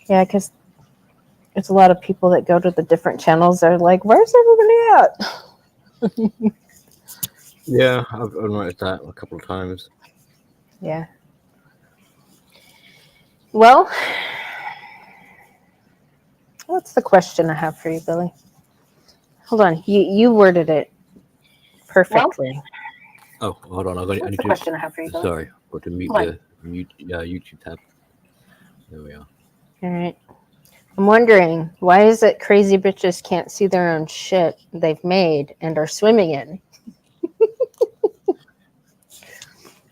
Yeah, because there's a lot of people that go to the different channels. They're like, "Where's everybody at?" Yeah, I've noticed that a couple of times. Yeah. Well, what's the question I have for you, Billy? Hold on. You worded it perfectly. Oh, hold on. I What's need the to. question I have for you, Billy? Sorry, got to mute Hold on. the YouTube tab. There we are. All right. I'm wondering, why is it crazy bitches can't see their own shit they've made and are swimming in?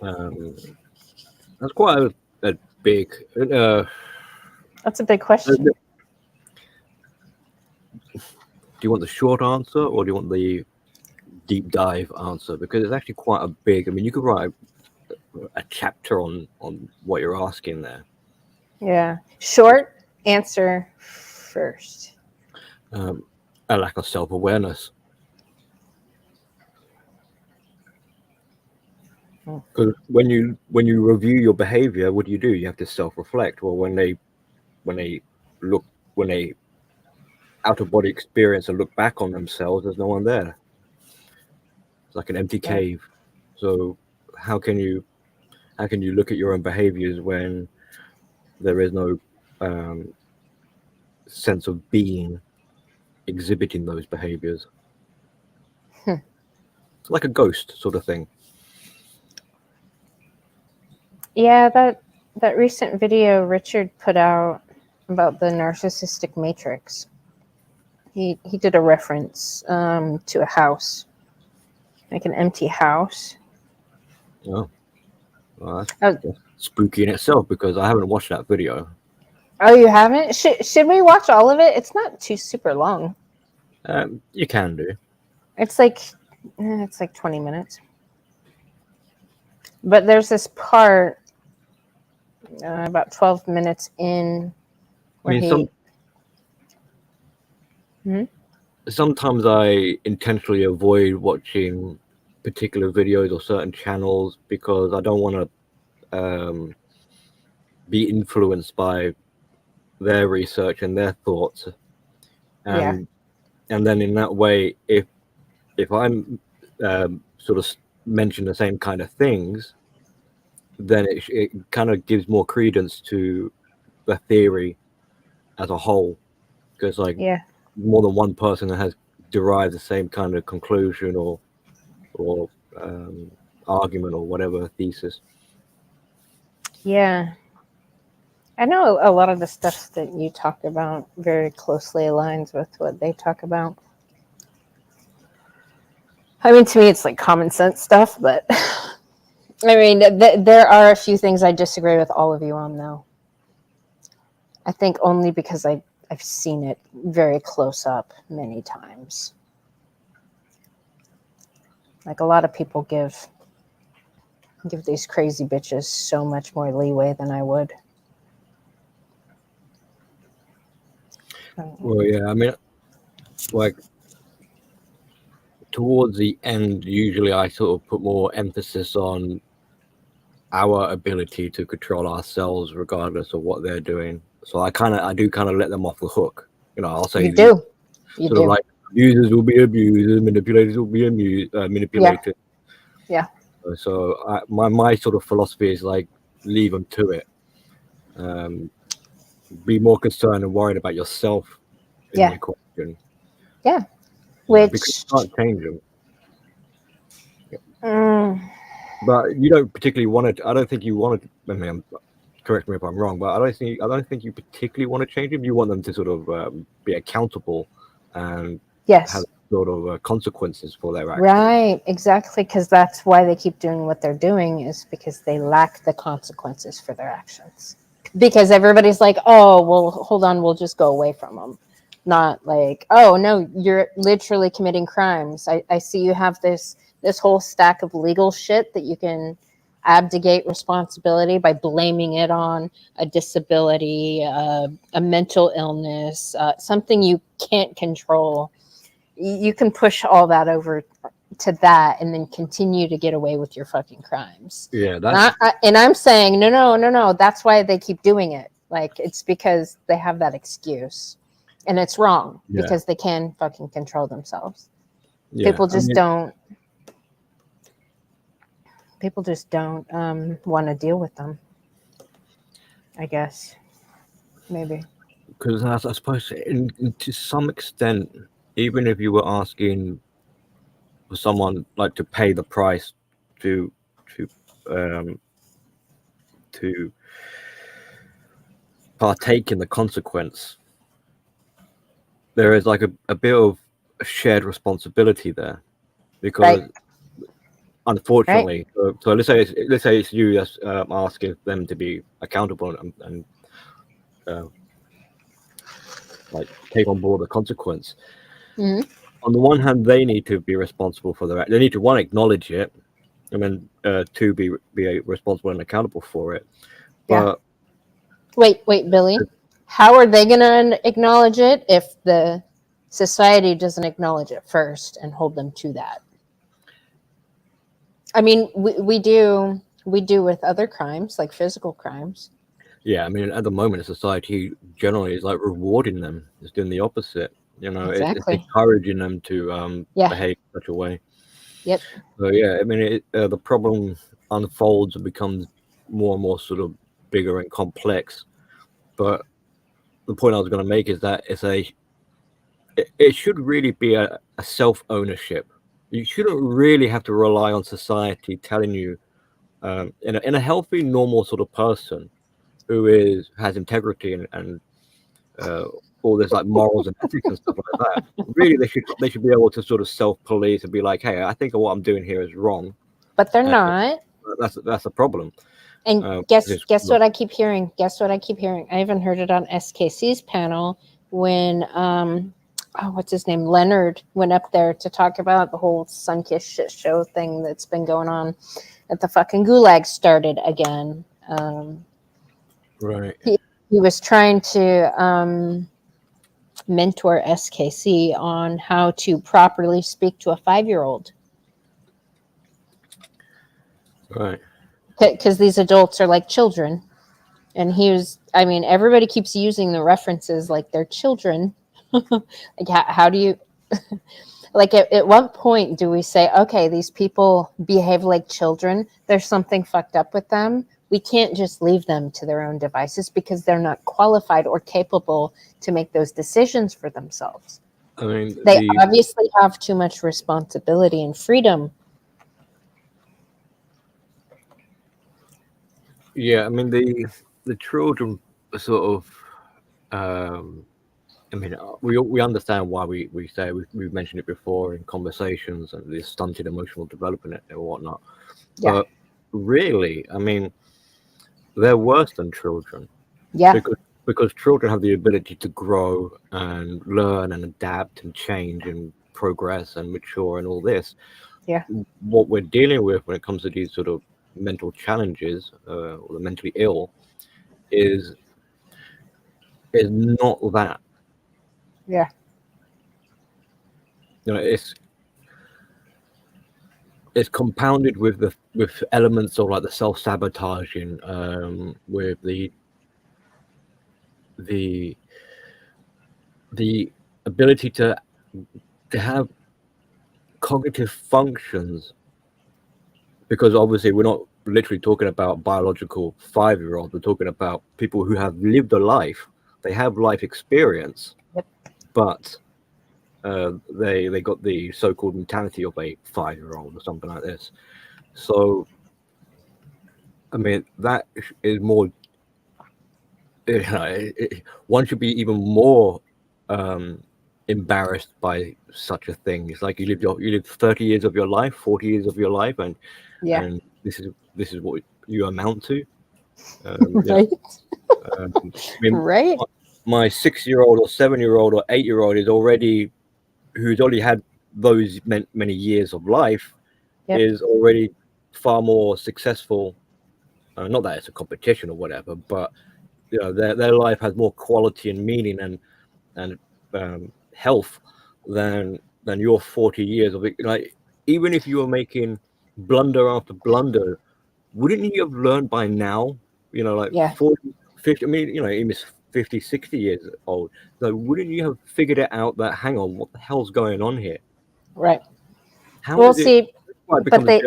That's quite a big. That's a big Do question. you want the short answer or do you want the deep dive answer? Because it's actually quite a big. I mean, you could write a chapter on what you're asking there. Yeah. Short answer first. A lack of self-awareness. Because when you review your behavior, what do? You have to self-reflect. Well, when they look when they out of body experience and look back on themselves, there's no one there. It's like an empty Yeah. cave. So how can you look at your own behaviors when there is no sense of being exhibiting those behaviors? It's like a ghost sort of thing. Yeah, that recent video Richard put out about the narcissistic matrix. He did a reference to a house, like an empty house. Oh, well, Oh, that's spooky in itself because I haven't watched that video. oh, you haven't? Should we watch all of it? It's not too super long. You can do. It's like 20 minutes. But there's this part about 12 minutes in I where mean, he. sometimes I intentionally avoid watching particular videos or certain channels because I don't want to be influenced by their research and their thoughts, Yeah. and then in that way, if I'm sort of mention the same kind of things, then it kind of gives more credence to the theory as a whole, because like Yeah. more than one person has derived the same kind of conclusion or argument or whatever thesis. Yeah. I know a lot of the stuff that you talk about very closely aligns with what they talk about. I mean, to me, it's like common sense stuff, but I mean, there are a few things I disagree with all of you on, though. I think only because I've seen it very close up many times. Like a lot of people give these crazy bitches so much more leeway than I would. Well, yeah, I mean, like towards the end, usually I sort of put more emphasis on our ability to control ourselves, regardless of what they're doing. So I do kind of let them off the hook. I'll say You these do. You sort of do. like abusers will be abusers, manipulators will be manipulated. Yeah. So my sort of philosophy is like leave them to it. Be more concerned and worried about yourself in Yeah. the equation. Yeah. Because Which. you can't change them. Mm, But you don't particularly want to. I don't think you want to. I mean, correct me if I'm wrong, but I don't think you particularly want to change them. You want them to sort of be accountable and have yes. sort of consequences for their actions. Right. Exactly. Because that's why they keep doing what they're doing, is because they lack the consequences for their actions. Because everybody's like, oh, well, hold on, we'll just go away from them. Not like, oh, no, you're literally committing crimes. I see you have this whole stack of legal shit that you can abdicate responsibility by blaming it on a disability, a mental illness, something you can't control. You can push all that over to that and then continue to get away with your fucking crimes. Yeah, that's And I'm saying, no. That's why they keep doing it. Like, it's because they have that excuse, and it's wrong Yeah. because they can fucking control themselves. Yeah. People just I mean, don't. People just don't want to deal with them. I guess, maybe. because I suppose to some extent, even if you were asking for someone like to pay the price to um, to partake in the consequence, there is like a bit of a shared responsibility there, because Right. unfortunately, so let's say it's you that's asking them to be accountable and like take on board the consequence. Mhm. On the one hand, they need to be responsible for their act. They need to, one, acknowledge it, and then two, be responsible and accountable for it. Yeah. But Wait, Billy. How are they going to acknowledge it if the society doesn't acknowledge it first and hold them to that? I mean, we do with other crimes, like physical crimes. yeah, I mean, at the moment, society generally is like rewarding them. It's doing the opposite. You know, it's Exactly. encouraging them to Yeah. behave in such a way. Yep. So yeah, I mean, the problem unfolds and becomes more and more sort of bigger and complex. But the point I was going to make is that it should really be a self-ownership. You shouldn't really have to rely on society telling you, in a healthy, normal sort of person who has integrity and all this like morals and ethics and stuff like that. Really, they should be able to sort of self-police and be like, hey, I think what I'm doing here is wrong. But they're And not. that's a problem. And guess what I keep hearing? Guess what I keep hearing? I even heard it on SKC's panel when what's his name? Leonard went up there to talk about the whole Sunkist shit show thing that's been going on at the fucking gulag started again. Right. He was trying to mentor SKC on how to properly speak to a 5-year-old. Right. Because these adults are like children. And everybody keeps using the references like they're children. Like, how do you, like, at what point do we say, okay, these people behave like children, there's something fucked up with them, we can't just leave them to their own devices because they're not qualified or capable to make those decisions for themselves. I mean, They obviously have too much responsibility and freedom. Yeah, I mean the children are sort of. I mean, we understand why we say we've mentioned it before in conversations and this stunted emotional development and whatnot. Yeah. But really, I mean, they're worse than children. Yeah. Because children have the ability to grow and learn and adapt and change and progress and mature and all this. Yeah. What we're dealing with when it comes to these sort of mental challenges or the mentally ill is not that. Yeah. You know, it's compounded with elements of like the self-sabotaging, with the ability to have cognitive functions, because obviously we're not literally talking about biological 5-year-olds. We're talking about people who have lived a life. They have life experience. Yep. But they got the so-called mentality of a 5-year-old or something like this. So, I mean, that is more. One should be even more embarrassed by such a thing. It's like you live 30 years of your life, 40 years of your life, and this is what you amount to. Right. I mean, Right. My 6-year-old or 7-year-old or 8-year-old who's already had those many years of life, Yep. is already far more successful. Not that it's a competition or whatever, but you know, their life has more quality and meaning and health than your 40 years of it. Like, even if you were making blunder after blunder, wouldn't you have learned by now? You know, like Yeah. 50, I mean, you know, he was 50, 60 years old. So wouldn't you have figured it out that, hang on, what the hell's going on here? Right. How We'll is it? see. Why it becomes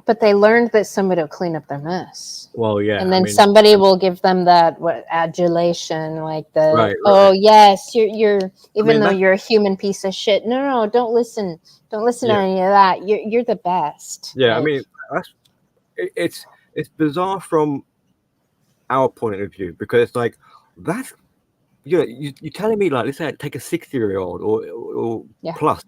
But they learned that somebody will clean up their mess. well, yeah. And then I mean, somebody will give them that adulation, like the right. oh yes, you're even though that's, you're a human piece of shit. No, don't listen to yeah. any of that. You're the best. Yeah, I Like, mean, it's bizarre from our point of view because it's like that's you're telling me like let's say take a 60-year-old or Yeah. plus,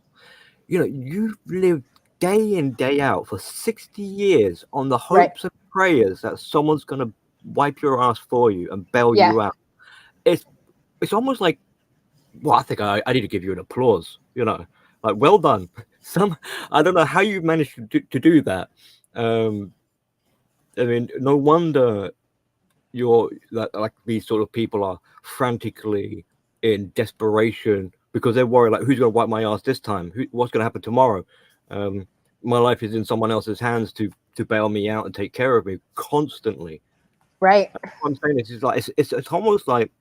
you've lived day in day out for 60 years on the hopes and prayers that someone's gonna wipe your ass for you and bail you out. It's almost like, well, I think I need to give you an applause. Like well done. I don't know how you managed to do that. I mean, no wonder like these sort of people are frantically in desperation because they're worried like who's going to wipe my ass this time? What's going to happen tomorrow? My life is in someone else's hands to bail me out and take care of me constantly. Right. What I'm saying is like it's almost like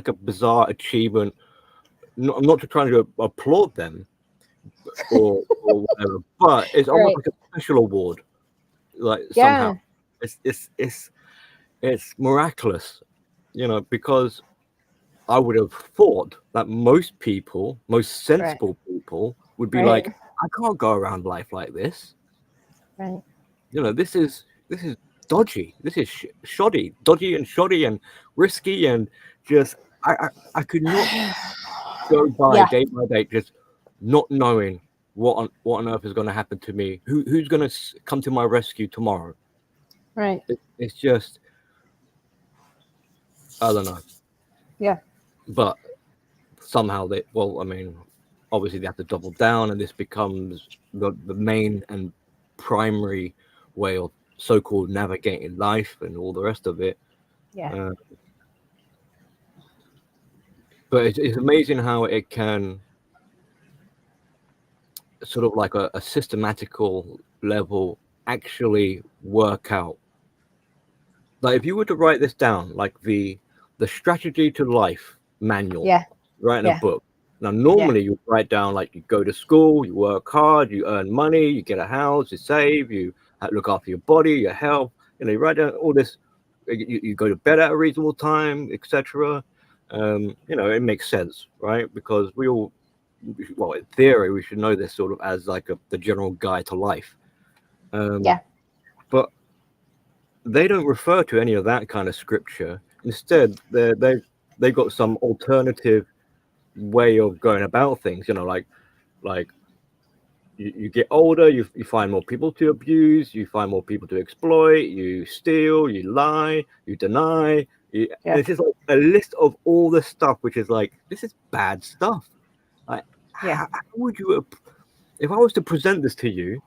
a bizarre achievement. I'm not trying to applaud them or whatever, but it's almost like a special award. Like somehow it's miraculous, because I would have thought that most sensible people would be like, I can't go around life like this. Right. This is dodgy. This is shoddy and risky, and just I could not go by day by day just not knowing what on earth is going to happen to me. Who's going to come to my rescue tomorrow? Right. It's just, I don't know. Yeah. But somehow obviously they have to double down, and this becomes the main and primary way of so-called navigating life and all the rest of it. Yeah. But it's amazing how it can sort of like a systematical level actually work out. Like if you were to write this down, like the strategy to life manual, write in a book. Now, normally you write down like you go to school, you work hard, you earn money, you get a house, you save, you look after your body, your health. You write down all this. You go to bed at a reasonable time, etc. It makes sense, right? Because in theory, we should know this sort of as like the general guide to life. But they don't refer to any of that kind of scripture. Instead, they've got some alternative way of going about things. Like you get older, you find more people to abuse, you find more people to exploit, you steal, you lie, you deny. It's just like a list of all the stuff, which is like, this is bad stuff. Like, how would you, if I was to present this to you,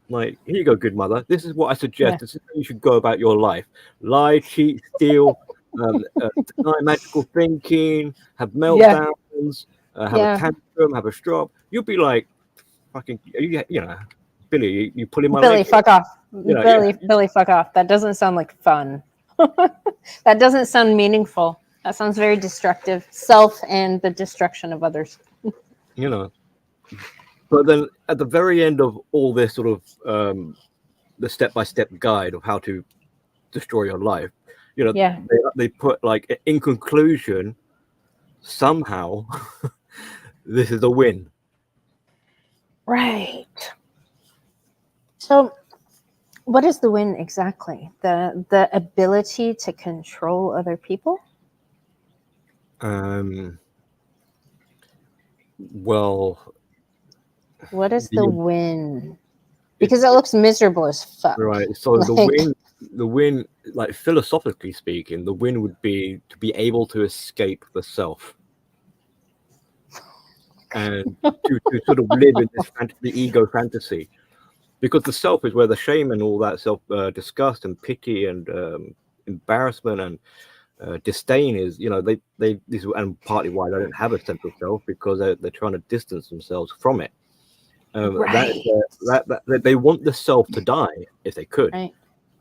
like, here you go, good mother, this is what I suggest. This is how you should go about your life. Lie, cheat, steal, deny magical thinking, have meltdowns, have a tantrum, have a stroke. You'll be like, fucking, Billy, you pulling my Billy, leg? fuck off. Billy, fuck off. That doesn't sound like fun. That doesn't sound meaningful. That sounds very destructive. Self and the destruction of others. But then at the very end of all this sort of the step-by-step guide of how to destroy your life, they put like, in conclusion, somehow this is a win. Right. So what is the win exactly? The ability to control other people? Well, what is the win? Because it looks miserable as fuck. Right. So the win, like philosophically speaking, the win would be to be able to escape the self. And to sort of live in this the ego fantasy, because the self is where the shame and all that self disgust and pity and embarrassment and disdain is. This is and partly why they don't have a sense of self, because they're trying to distance themselves from it. That they want the self to die if they could,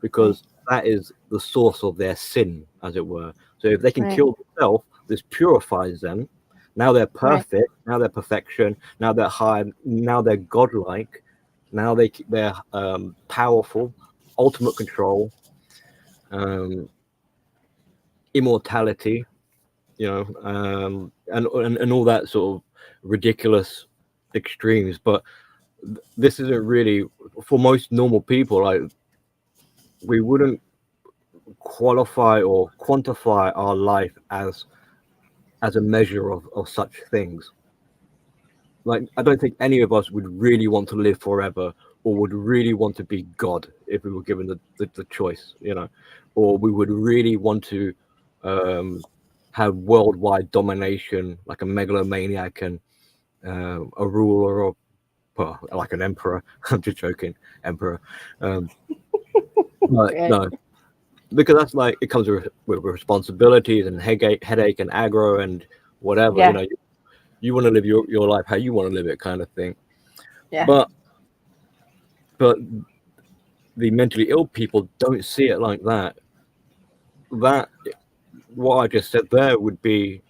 because that is the source of their sin, as it were. So if they can Right. kill themselves, this purifies them. Now they're Right. perfect. Now they're perfection. Now they're high. Now they're godlike. Now they're powerful, ultimate control, immortality. And all that sort of ridiculous extremes. But this isn't really for most normal people. Like, we wouldn't qualify or quantify our life as a measure of such things. Like, I don't think any of us would really want to live forever, or would really want to be God if we were given the choice, or we would really want to have worldwide domination, like a megalomaniac and a ruler, or well, like an emperor. I'm just joking, emperor. But Right. no, because that's like, it comes with responsibilities and headache and aggro and whatever. Yeah. You want to live your life how you want to live it, kind of thing. Yeah. But the mentally ill people don't see it like that. That, what I just said there, would be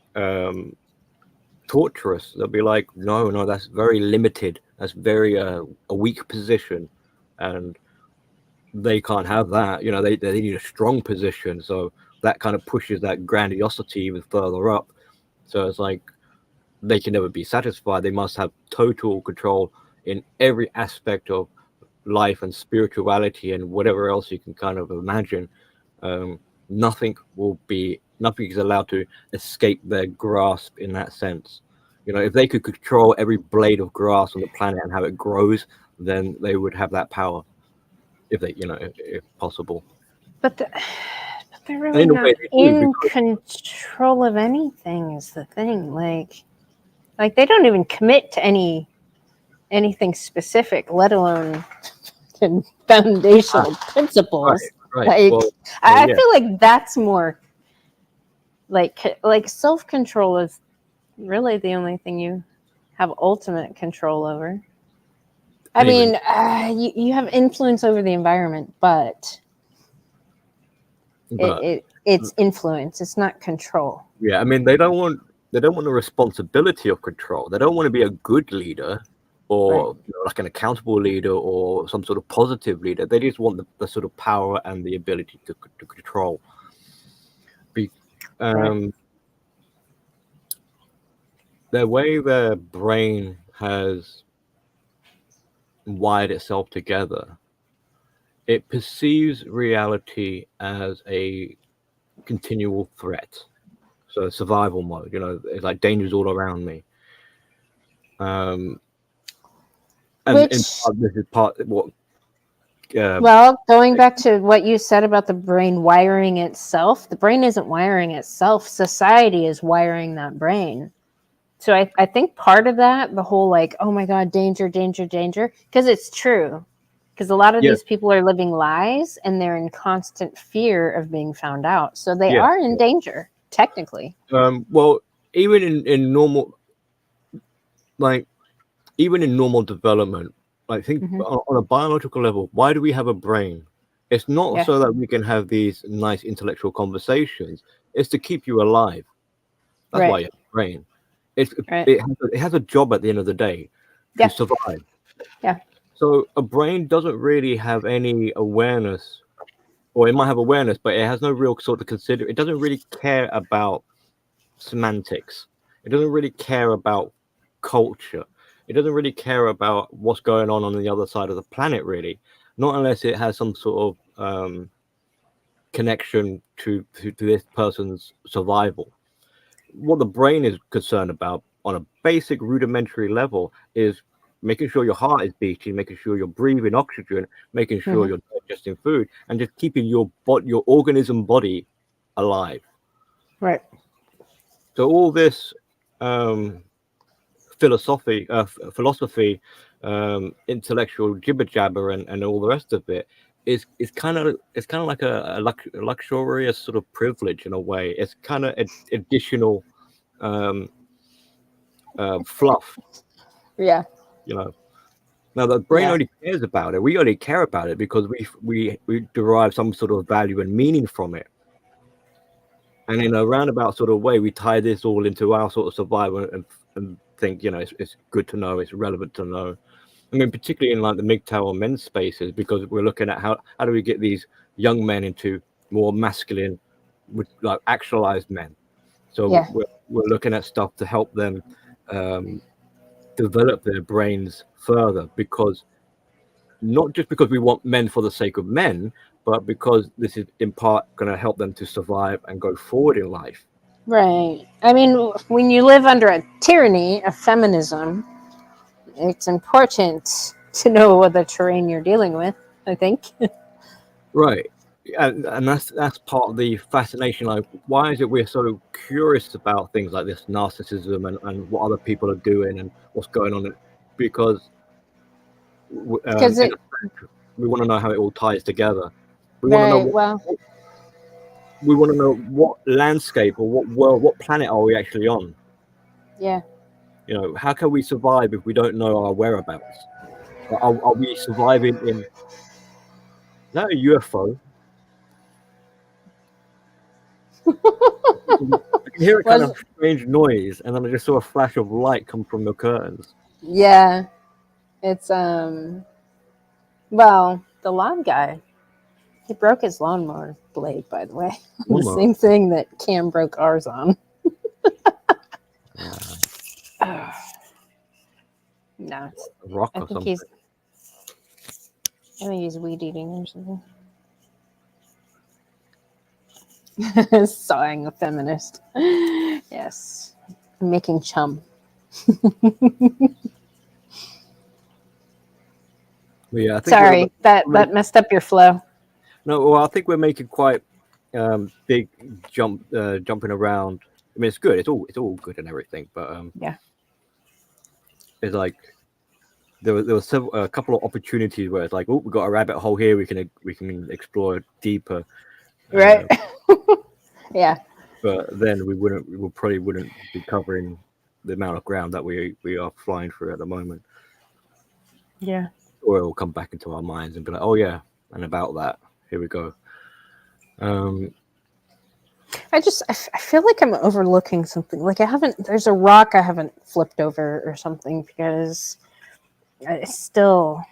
torturous. They'll be like, no, that's very limited. That's very a weak position, and they can't have that. They need a strong position. So that kind of pushes that grandiosity even further up. So it's like they can never be satisfied. They must have total control in every aspect of life and spirituality and whatever else you can kind of imagine. Nothing is allowed to escape their grasp in that sense. If they could control every blade of grass on the planet and how it grows, then they would have that power, if possible. But they're really In a not way they do, in because- control of anything is the thing. Like they don't even commit to anything specific, let alone foundational principles. Right. Like, Well, I yeah. feel like that's more like self-control is really the only thing you have ultimate control over. I mean, you have influence over the environment, but it's influence. It's not control. Yeah, I mean, they don't want the responsibility of control. They don't want to be a good leader, or Right. like an accountable leader, or some sort of positive leader. They just want the sort of power and the ability to control. Right. The way their brain has wired itself together, it perceives reality as a continual threat. So survival mode, it's like danger's all around me. And this is part what. Well, going back to what you said about the brain wiring itself, the brain isn't wiring itself. Society is wiring that brain. So I think part of that, the whole like, oh my God, danger, danger, danger, because it's true. Because a lot of these people are living lies and they're in constant fear of being found out. So they are in danger, technically. Well, even in normal, like, even in normal development, I think on a biological level, why do we have a brain? It's not so that we can have these nice intellectual conversations. It's to keep you alive. That's why you have a brain. It has a job at the end of the day to survive. Yeah. So a brain doesn't really have any awareness, or it might have awareness, but it has no real sort of it doesn't really care about semantics. It doesn't really care about culture. It doesn't really care about what's going on the other side of the planet, really. Not unless it has some sort of connection to this person's survival. What the brain is concerned about on a basic rudimentary level is making sure your heart is beating, making sure you're breathing oxygen, making sure you're digesting food, and just keeping your organism body alive. Right. So all this philosophy, intellectual jibber jabber, and all the rest of it is kind of like a luxurious sort of privilege in a way. It's kind of additional fluff. Yeah. Now the brain Yeah. only cares about it. We only care about it because we derive some sort of value and meaning from it. And in a roundabout sort of way, we tie this all into our sort of survival and think, it's good to know, it's relevant to know. I mean, particularly in like the MGTOW or men's spaces, because we're looking at how do we get these young men into more masculine, with like actualized men. So Yeah. we're looking at stuff to help them develop their brains further, because not just because we want men for the sake of men, but because this is in part going to help them to survive and go forward in life. Right. I mean, when you live under a tyranny of feminism, it's important to know what the terrain you're dealing with, I think. Right. And that's part of the fascination. Like, why is it we're so curious about things like this narcissism and what other people are doing and what's going on? Because Because in effect, we want to know how it all ties together. We want to know right, well, we want to know what landscape or what world, what planet are we actually on? yeah. How can we survive if we don't know our whereabouts? Are we surviving in? Is that a UFO? I can hear a kind Was of strange noise, and then I just saw a flash of light come from the curtains. yeah. It's well, the lawn guy, he broke his lawnmower blade, by the way. The Lawnmower. same thing that Cam broke ours on. No, A rock I or think something. he's weed eating or something. Sawing a feminist. Yes. Making chum. But yeah, I think Sorry, that messed up your flow. well, I think we're making quite big jumping around. I mean, it's good. It's all good and everything, but Yeah. it's like there was a couple of opportunities where it's like, oh, we got a rabbit hole here. We can explore deeper. Right. Yeah. But then we probably wouldn't be covering the amount of ground that we are flying through at the moment. Yeah. Or it will come back into our minds and be like, oh yeah, and about that, here we go. I feel like I'm overlooking something. Like there's a rock I haven't flipped over or something, because I still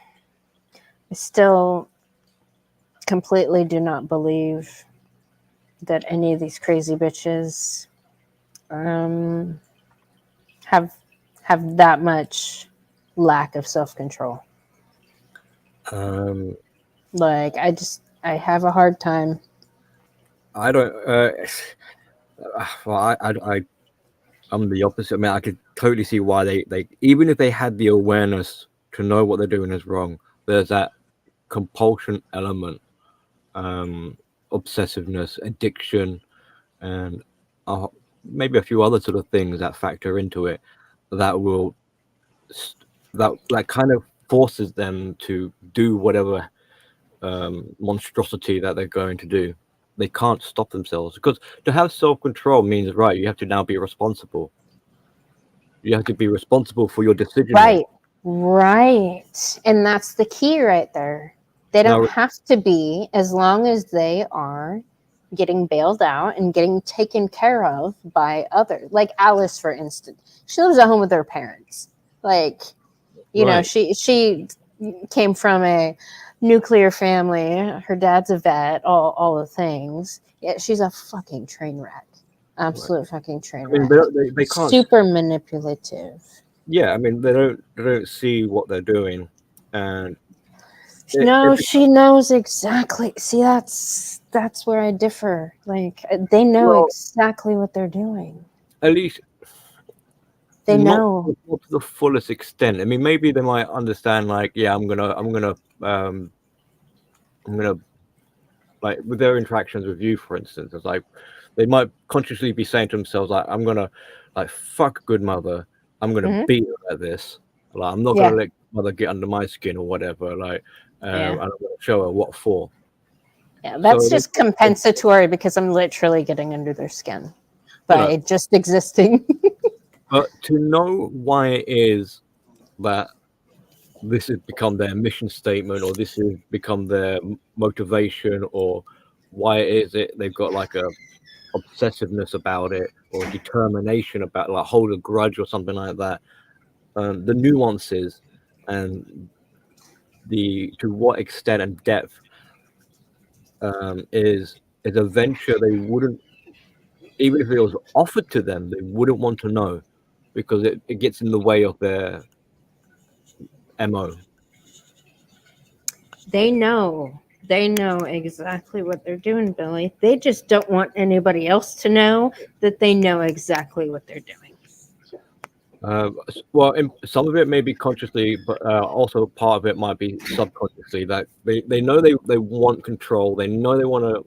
completely do not believe that any of these crazy bitches have that much lack of self-control. Like, I have a hard time. I don't. Well, I'm the opposite. I mean, I could totally see why they even if they had the awareness to know what they're doing is wrong, there's that compulsion element, obsessiveness, addiction, and maybe a few other sort of things that factor into it that will that kind of forces them to do whatever monstrosity that they're going to do. They can't stop themselves, because to have self-control means, right, you have to now be responsible. You have to be responsible for your decision. Right. And that's the key right there. They don't have to be, as long as they are getting bailed out and getting taken care of by others. Like Alice, for instance, she lives at home with her parents. Like, you know, she came from a nuclear family. Her dad's a vet. All the things. Yeah, she's a fucking train wreck. Absolute fucking train wreck. I mean, they can't. Super manipulative. Yeah, I mean, they don't see what they're doing, and no, she knows exactly. See, that's where I differ. Like, they know exactly what they're doing. At least they know not to the fullest extent. I mean, maybe they might understand. Like, yeah, I'm gonna like, with their interactions with you, for instance, it's like they might consciously be saying to themselves, like, I'm gonna like fuck good mother. I'm gonna beat her at this. Like, I'm not gonna let mother get under my skin or whatever. Like, I'm gonna show her what for. Yeah, that's just compensatory, because I'm literally getting under their skin by just existing. But to know why it is that this has become their mission statement, or this has become their motivation, or why is it they've got like a obsessiveness about it, or determination about, like, hold a grudge or something like that. The nuances and the to what extent and depth is a venture they wouldn't, even if it was offered to them, they wouldn't want to know, because it gets in the way of their MO. They know. They know exactly what they're doing, Billy. They just don't want anybody else to know that they know exactly what they're doing. Well, some of it may be consciously, but also part of it might be subconsciously, that they know they want control. They know they want to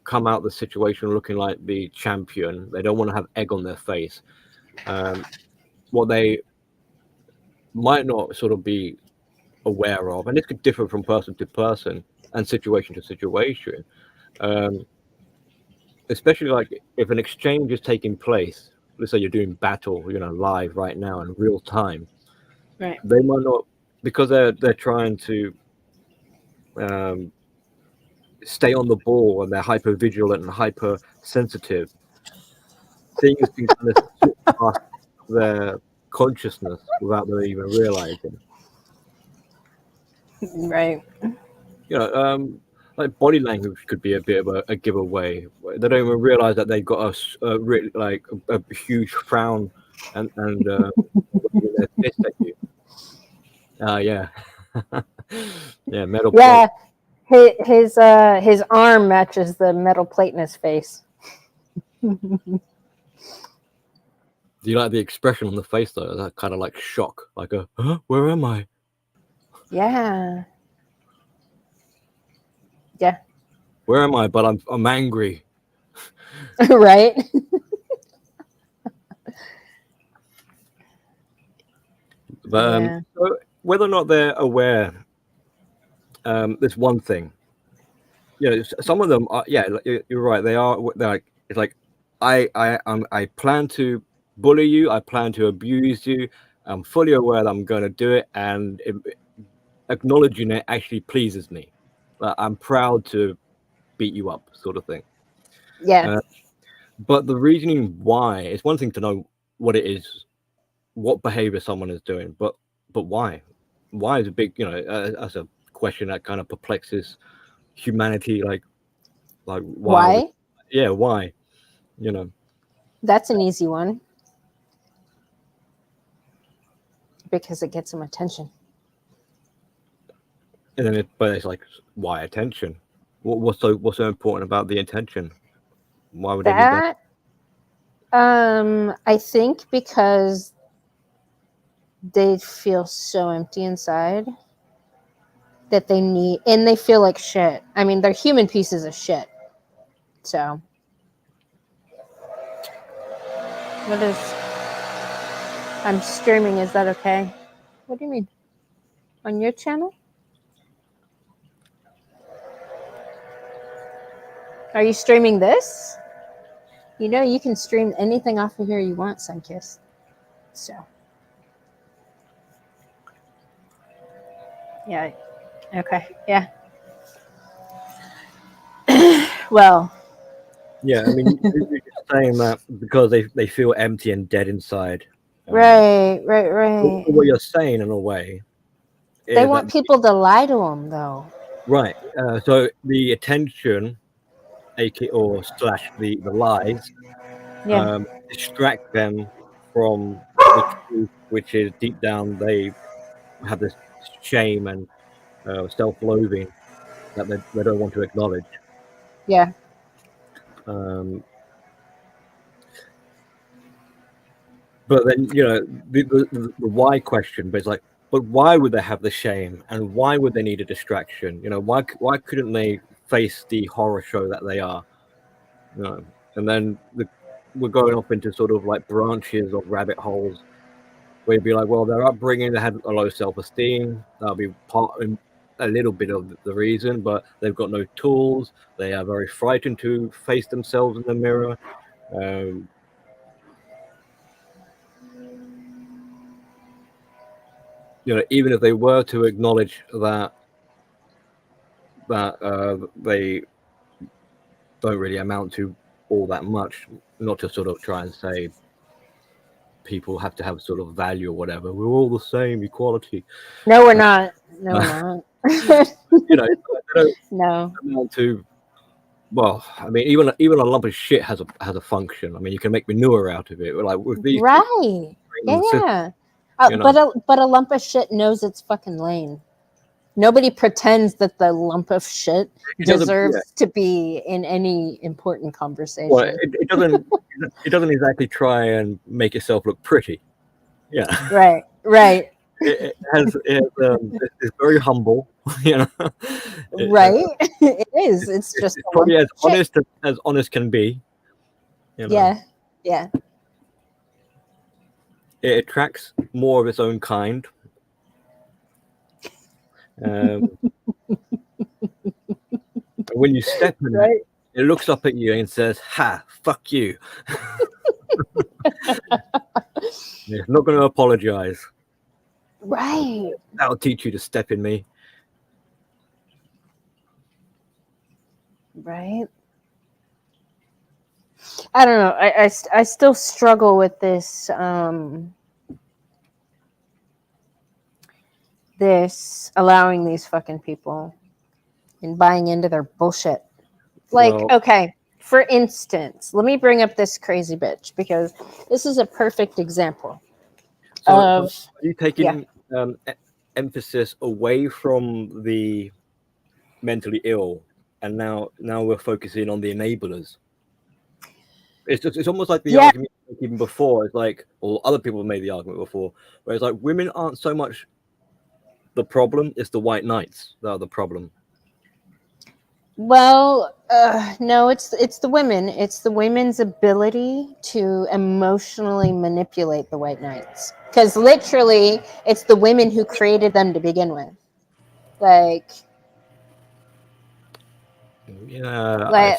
come out of the situation looking like the champion. They don't want to have egg on their face. What they might not sort of be aware of, and this could differ from person to person and situation to situation, especially like if an exchange is taking place. Let's say you're doing battle, live right now in real time. Right. They might not, because they're trying to stay on the ball, and they're hyper vigilant and hyper sensitive. Things can kind of slip past their consciousness without them even realizing. Right. Like body language could be a bit of a giveaway. They don't even realize that they've got a really like a huge frown and their fist at you. Yeah. Yeah, metal Yeah. plate. His arm matches the metal plate in his face. Do you like the expression on the face though? That kind of like shock, like a huh? Where am I? Yeah. Yeah. Where am I? But I'm angry. Right. But Yeah. so whether or not they're aware, there's one thing. Some of them are. Yeah, you're right. They're like, it's like I plan to bully you. I plan to abuse you. I'm fully aware that I'm going to do it, and acknowledging it actually pleases me. I'm proud to beat you up, sort of thing. Yeah. But the reasoning why, it's one thing to know what it is, what behavior someone is doing, but why? Why is a big, that's a question that kind of perplexes humanity. Like Why? Yeah, why? That's an easy one. Because it gets them attention. And then but it's like, why attention? What's so important about the attention? Why would they need that? I think because they feel so empty inside that they feel like shit. I mean, they're human pieces of shit. So, I'm streaming. Is that okay? What do you mean? On your channel? Are you streaming this? You can stream anything off of here you want, Sunkiss. So, yeah. Okay. Yeah. Well. Yeah, I mean, you're just saying that because they feel empty and dead inside. Right. What you're saying, in a way, they want people to lie to them, though. Right. So the attention, or slash the lies, distract them from the truth, which is deep down they have this shame and self-loathing that they don't want to acknowledge. Yeah. But then the why question, but it's like, but why would they have the shame, and why would they need a distraction? Why couldn't they face the horror show that they are? And then we're going off into sort of like branches of rabbit holes where you'd be like, well, their upbringing, they had a low self-esteem. That'll be a little bit of the reason, but they've got no tools. They are very frightened to face themselves in the mirror. even if they were to acknowledge that they don't really amount to all that much, not to sort of try and say people have to have sort of value or whatever. We're all the same, equality. No, we're not. No, we're not. They don't No. amount to. Well, I mean, even a lump of shit has a function. I mean, you can make manure out of it. Like with these, Right. Yeah. But a lump of shit knows its fucking lane. Nobody pretends that the lump of shit deserves to be in any important conversation. Well, it doesn't. It doesn't exactly try and make itself look pretty. Yeah. Right. Right. It's very humble. Right. It is. It's just probably as honest can be. Yeah. Yeah. It attracts more of its own kind. When you step in it, it looks up at you and says, "Ha, fuck you." It's not going to apologize. Right. That'll teach you to step in me. Right. I don't know. I still struggle with this this allowing these fucking people and buying into their bullshit. Like, okay, for instance, let me bring up this crazy bitch because this is a perfect example of. So are you taking emphasis away from the mentally ill, and now we're focusing on the enablers? It's almost like the argument even before. It's like, or other people have made the argument before, where it's like women aren't so much the problem; it's the white knights that are the problem. Well, no, it's the women. It's the women's ability to emotionally manipulate the white knights. Because literally, it's the women who created them to begin with. Like, yeah, I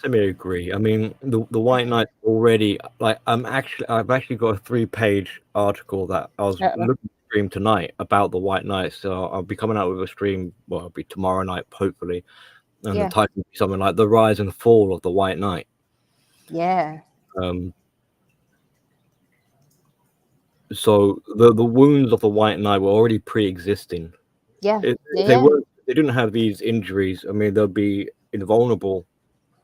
semi-agree. I mean, the white knight already. Like, I've actually got a 3-page article that I was looking to stream tonight about the white knights. So I'll be coming out with a stream. Well, it'll be tomorrow night, hopefully. And the title would be something like "The Rise and Fall of the White Knight." Yeah. So the wounds of the White Knight were already pre-existing. Yeah. They didn't have these injuries. I mean, they'll be invulnerable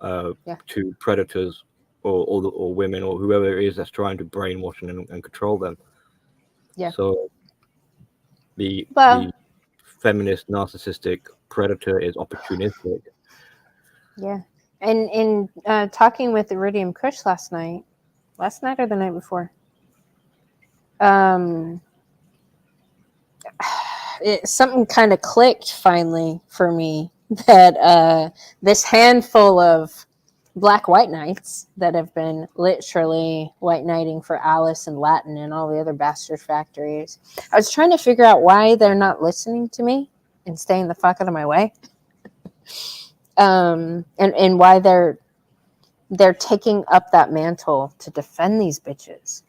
to predators or women or whoever it is that's trying to brainwash and control them. Yeah. So the feminist narcissistic predator is opportunistic. Yeah. And in talking with Iridium Kush last night or the night before, something kind of clicked finally for me that this handful of black white knights that have been literally white knighting for Alice and Latin and all the other bastard factories, I was trying to figure out why they're not listening to me and staying the fuck out of my way. And why they're taking up that mantle to defend these bitches.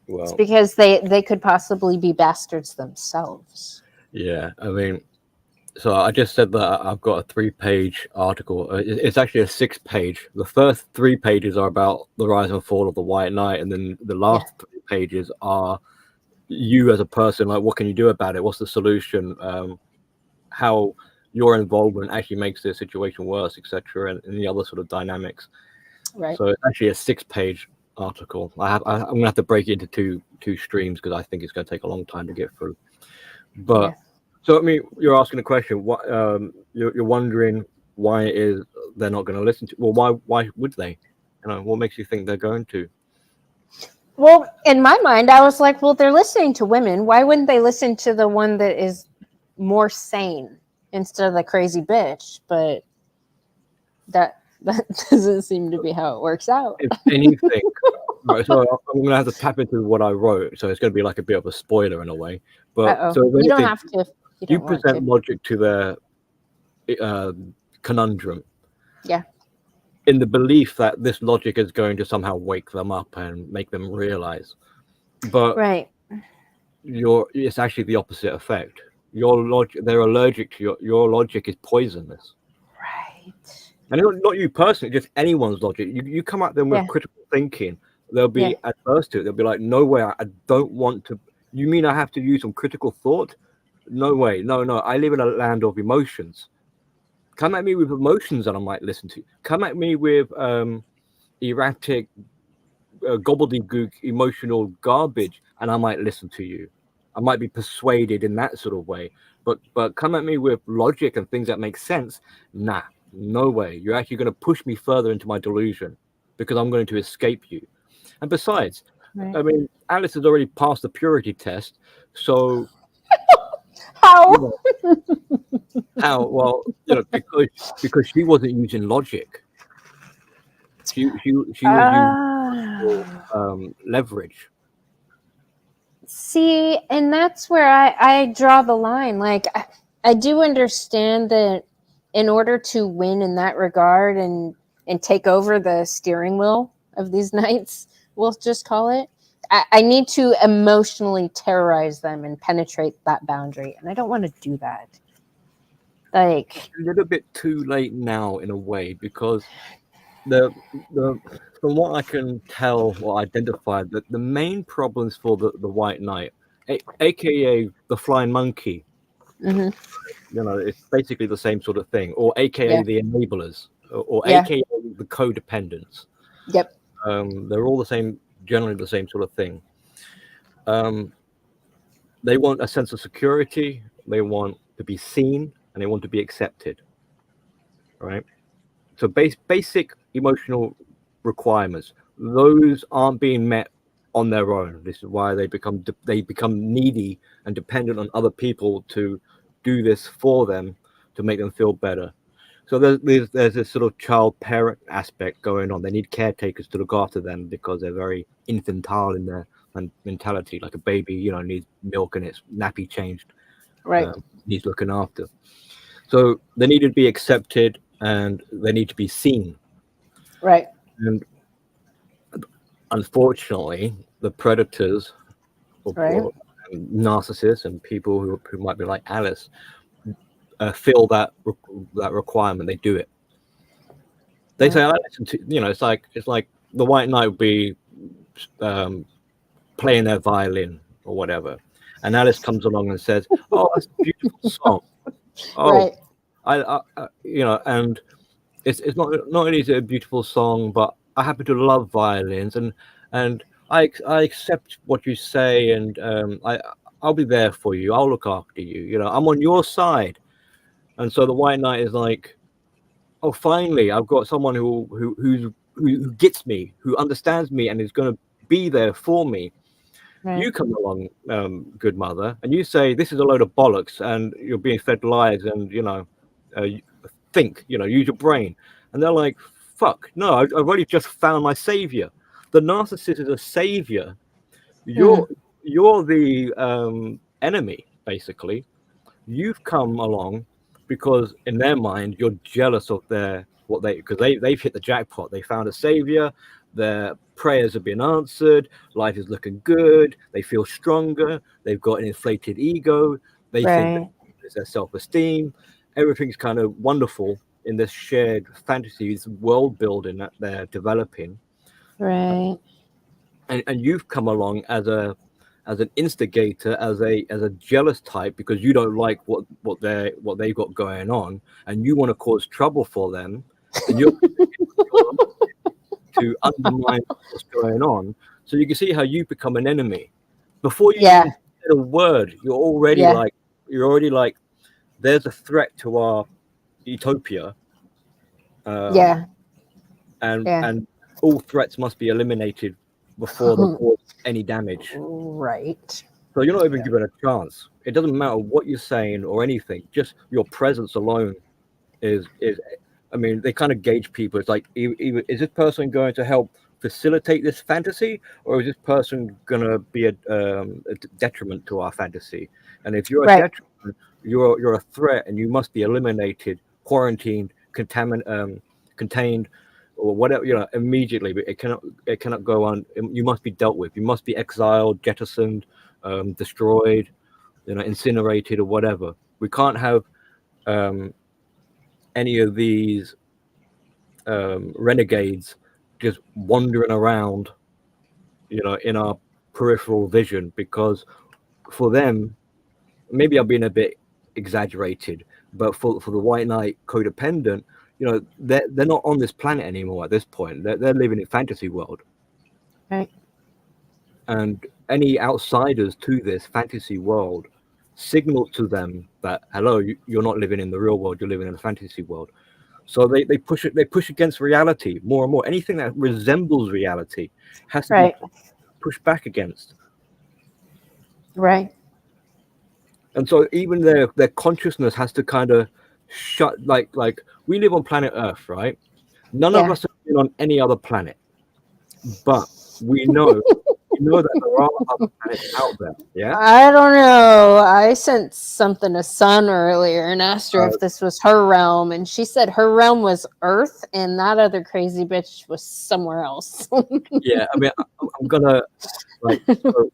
Well, it's because they could possibly be bastards themselves. Yeah, I mean, so I just said that I've got a 3-page article. It's actually a 6-page. The first 3 pages are about the rise and fall of the White Knight, and then the last 3 pages are you as a person. Like, what can you do about it? What's the solution? How your involvement actually makes the situation worse, etc., and the other sort of dynamics. Right. So it's actually a 6-page article. I'm gonna have to break it into two streams because I think it's going to take a long time to get through. But so I mean, you're asking a question. What you're wondering why it is they're not going to listen to? Well, why would they? What makes you think they're going to? Well, in my mind, I was like, well, they're listening to women. Why wouldn't they listen to the one that is more sane instead of the crazy bitch? But that doesn't seem to be how it works out. If anything, right, so I'm going to have to tap into what I wrote. So it's going to be like a bit of a spoiler in a way. But so you don't have to. You present logic to their conundrum. Yeah. In the belief that this logic is going to somehow wake them up and make them realize. But right. it's actually the opposite effect. Your logic, they're allergic to your logic is poisonous. Right. And not you personally, just anyone's logic. You come at them with Yeah. critical thinking, they'll be Yeah. adverse to it. They'll be like, no way, I don't want to. You mean I have to use some critical thought? No way, no. I live in a land of emotions. Come at me with emotions that I might listen to. Come at me with erratic, gobbledygook, emotional garbage, and I might listen to you. I might be persuaded in that sort of way. But come at me with logic and things that make sense. Nah, no way. You're actually going to push me further into my delusion because I'm going to escape you. And besides, Right. I mean, Alice has already passed the purity test. So How? you know, how? Well, because she wasn't using logic. She was using leverage. See, and that's where I draw the line. Like, I do understand that in order to win in that regard and take over the steering wheel of these knights, we'll just call it, I need to emotionally terrorize them and penetrate that boundary. And I don't want to do that. Like, A little bit too late now in a way because the from what I can tell or identify, that the main problems for the White Knight, aka the Flying Monkey, mhm, it's basically the same sort of thing, or aka yeah, the Enablers, or yeah, aka the Codependents. yep, They're all the same, generally the same sort of thing. They want a sense of security, they want to be seen, and they want to be accepted. Right? So basic emotional requirements, those aren't being met on their own. This is why they become needy and dependent on other people to do this for them to make them feel better. So there's this sort of child parent aspect going on. They need caretakers to look after them because they're very infantile in their mentality, like a baby, needs milk and its nappy changed, right, needs looking after. So they need to be accepted and they need to be seen. right, And unfortunately, the predators right, or narcissists and people who might be like Alice feel that requirement. They do it. They say, "I listen to," it's like the White Knight would be playing their violin or whatever, and Alice comes along and says, "Oh, that's a beautiful song." Oh, right, I and it's not only is it a beautiful song, but I happen to love violins, and I accept what you say, and I'll be there for you. I'll look after you. I'm on your side. And so the White Knight is like, oh, finally, I've got someone who gets me, who understands me, and is going to be there for me. right. You come along, good mother, and you say this is a load of bollocks, and you're being fed lies, and think, use your brain. And they're like, fuck, no, I've already just found my savior. The narcissist is a savior. You're the enemy, basically. You've come along because in their mind you're jealous of because they've hit the jackpot. They found a savior. Their prayers have been answered. Life is looking good. They feel stronger. They've got an inflated ego. They think it's their self-esteem. Everything's kind of wonderful in this shared fantasy, this world building that they're developing. Right. And you've come along as an instigator, as a jealous type, because you don't like what they've got going on, and you want to cause trouble for them, and you're to undermine what's going on. So you can see how you become an enemy before you even said a word. You're already like, there's a threat to our utopia. And all threats must be eliminated before they cause any damage. Right. So you're not even given a chance. It doesn't matter what you're saying or anything. Just your presence alone is. I mean, they kind of gauge people. It's like, either is this person going to help facilitate this fantasy, or is this person going to be a detriment to our fantasy? And if you're a detriment, you're a threat, and you must be eliminated, quarantined, contained, or whatever, immediately. But it cannot go on. You must be dealt with. You must be exiled, jettisoned, destroyed, incinerated or whatever. We can't have any of these renegades just wandering around, in our peripheral vision, because for them, maybe I'm being a bit exaggerated, but for the White Knight codependent, they're not on this planet anymore at this point. They're living in fantasy world. Right. And any outsiders to this fantasy world signal to them that, hello, you're not living in the real world, you're living in a fantasy world. So they push against reality more and more. Anything that resembles reality has to Right. be pushed back against. Right. And so even their consciousness has to kind of shut, like we live on planet Earth, right? None of us have been on any other planet, but we know that there are other planets out there. Yeah, I don't know. I sent something to Sun earlier and asked her if this was her realm, and she said her realm was Earth, and that other crazy bitch was somewhere else. Yeah, I mean, I'm gonna so,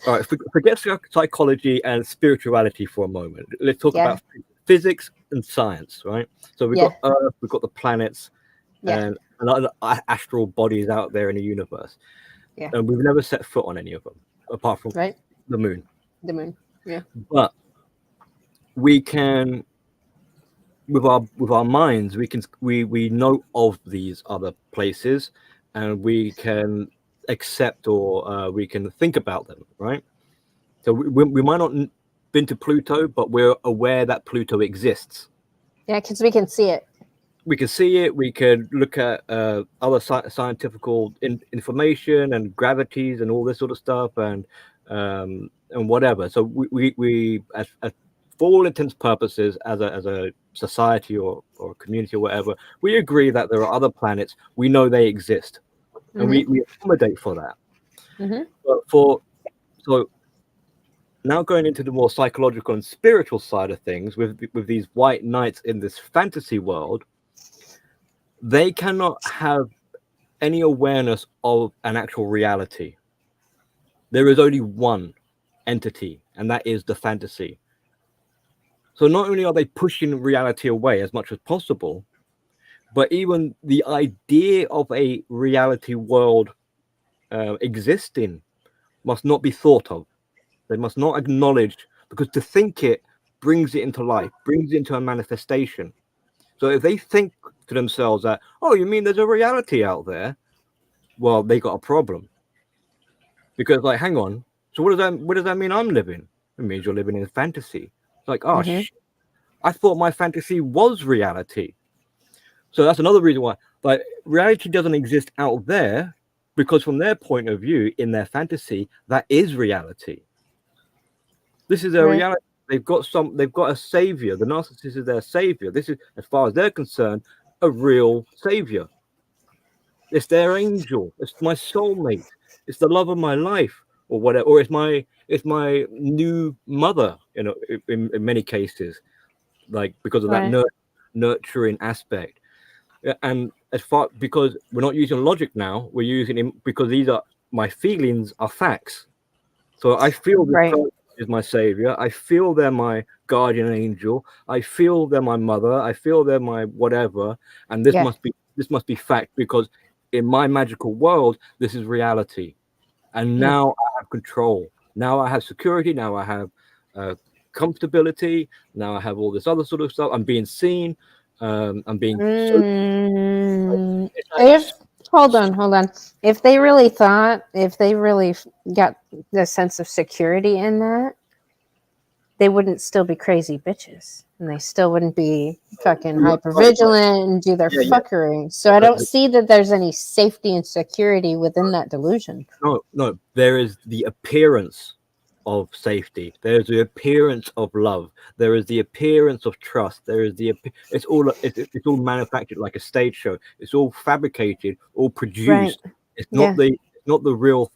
all right, forget psychology and spirituality for a moment. Let's talk about physics and science, right? So we've got Earth, we've got the planets, and other astral bodies out there in the universe. Yeah. And we've never set foot on any of them, apart from the moon. The moon. Yeah. But we can, with our minds, we know of these other places, and we can accept or we can think about them, right? So we might not been to Pluto, but we're aware that Pluto exists. Yeah, because we can see it. We can see it. We can look at other scientific information and gravities and all this sort of stuff, and whatever. So we as for all intents and purposes, as a society or a community or whatever, we agree that there are other planets. We know they exist, and we accommodate for that. But so now going into the more psychological and spiritual side of things, with these white knights in this fantasy world, they cannot have any awareness of an actual reality. There is only one entity, and that is the fantasy. So not only are they pushing reality away as much as possible, but even the idea of a reality world existing must not be thought of. They must not acknowledge, because to think it brings it into life, brings it into a manifestation. So if they think to themselves that, oh, you mean there's a reality out there? Well, they got a problem. Because, like, hang on. So what does that mean I'm living? It means you're living in fantasy. It's like, oh, shit. I thought my fantasy was reality. So that's another reason why, like, reality doesn't exist out there, because from their point of view, in their fantasy, that is reality. This is their reality. They've got a savior. The narcissist is their savior. This is, as far as they're concerned, a real savior. It's their angel. It's my soulmate. It's the love of my life, or whatever. Or it's my new mother. In many cases, like, because of that nurturing aspect. And because we're not using logic now, we're using because these are my feelings are facts. So I feel this person is my savior. I feel they're my guardian angel. I feel they're my mother. I feel they're my whatever. And this must be fact, because in my magical world, this is reality. And now I have control. Now I have security. Now I have comfortability. Now I have all this other sort of stuff. I'm being seen. I'm being. Hold on. If they really got the sense of security in that, they wouldn't still be crazy bitches, and they still wouldn't be fucking hypervigilant and do their fuckery. So I don't see that there's any safety and security within that delusion. No, there is the appearance of safety. There's the appearance of love. There is the appearance of trust. There is it's all manufactured like a stage show. It's all fabricated, all produced. It's not the real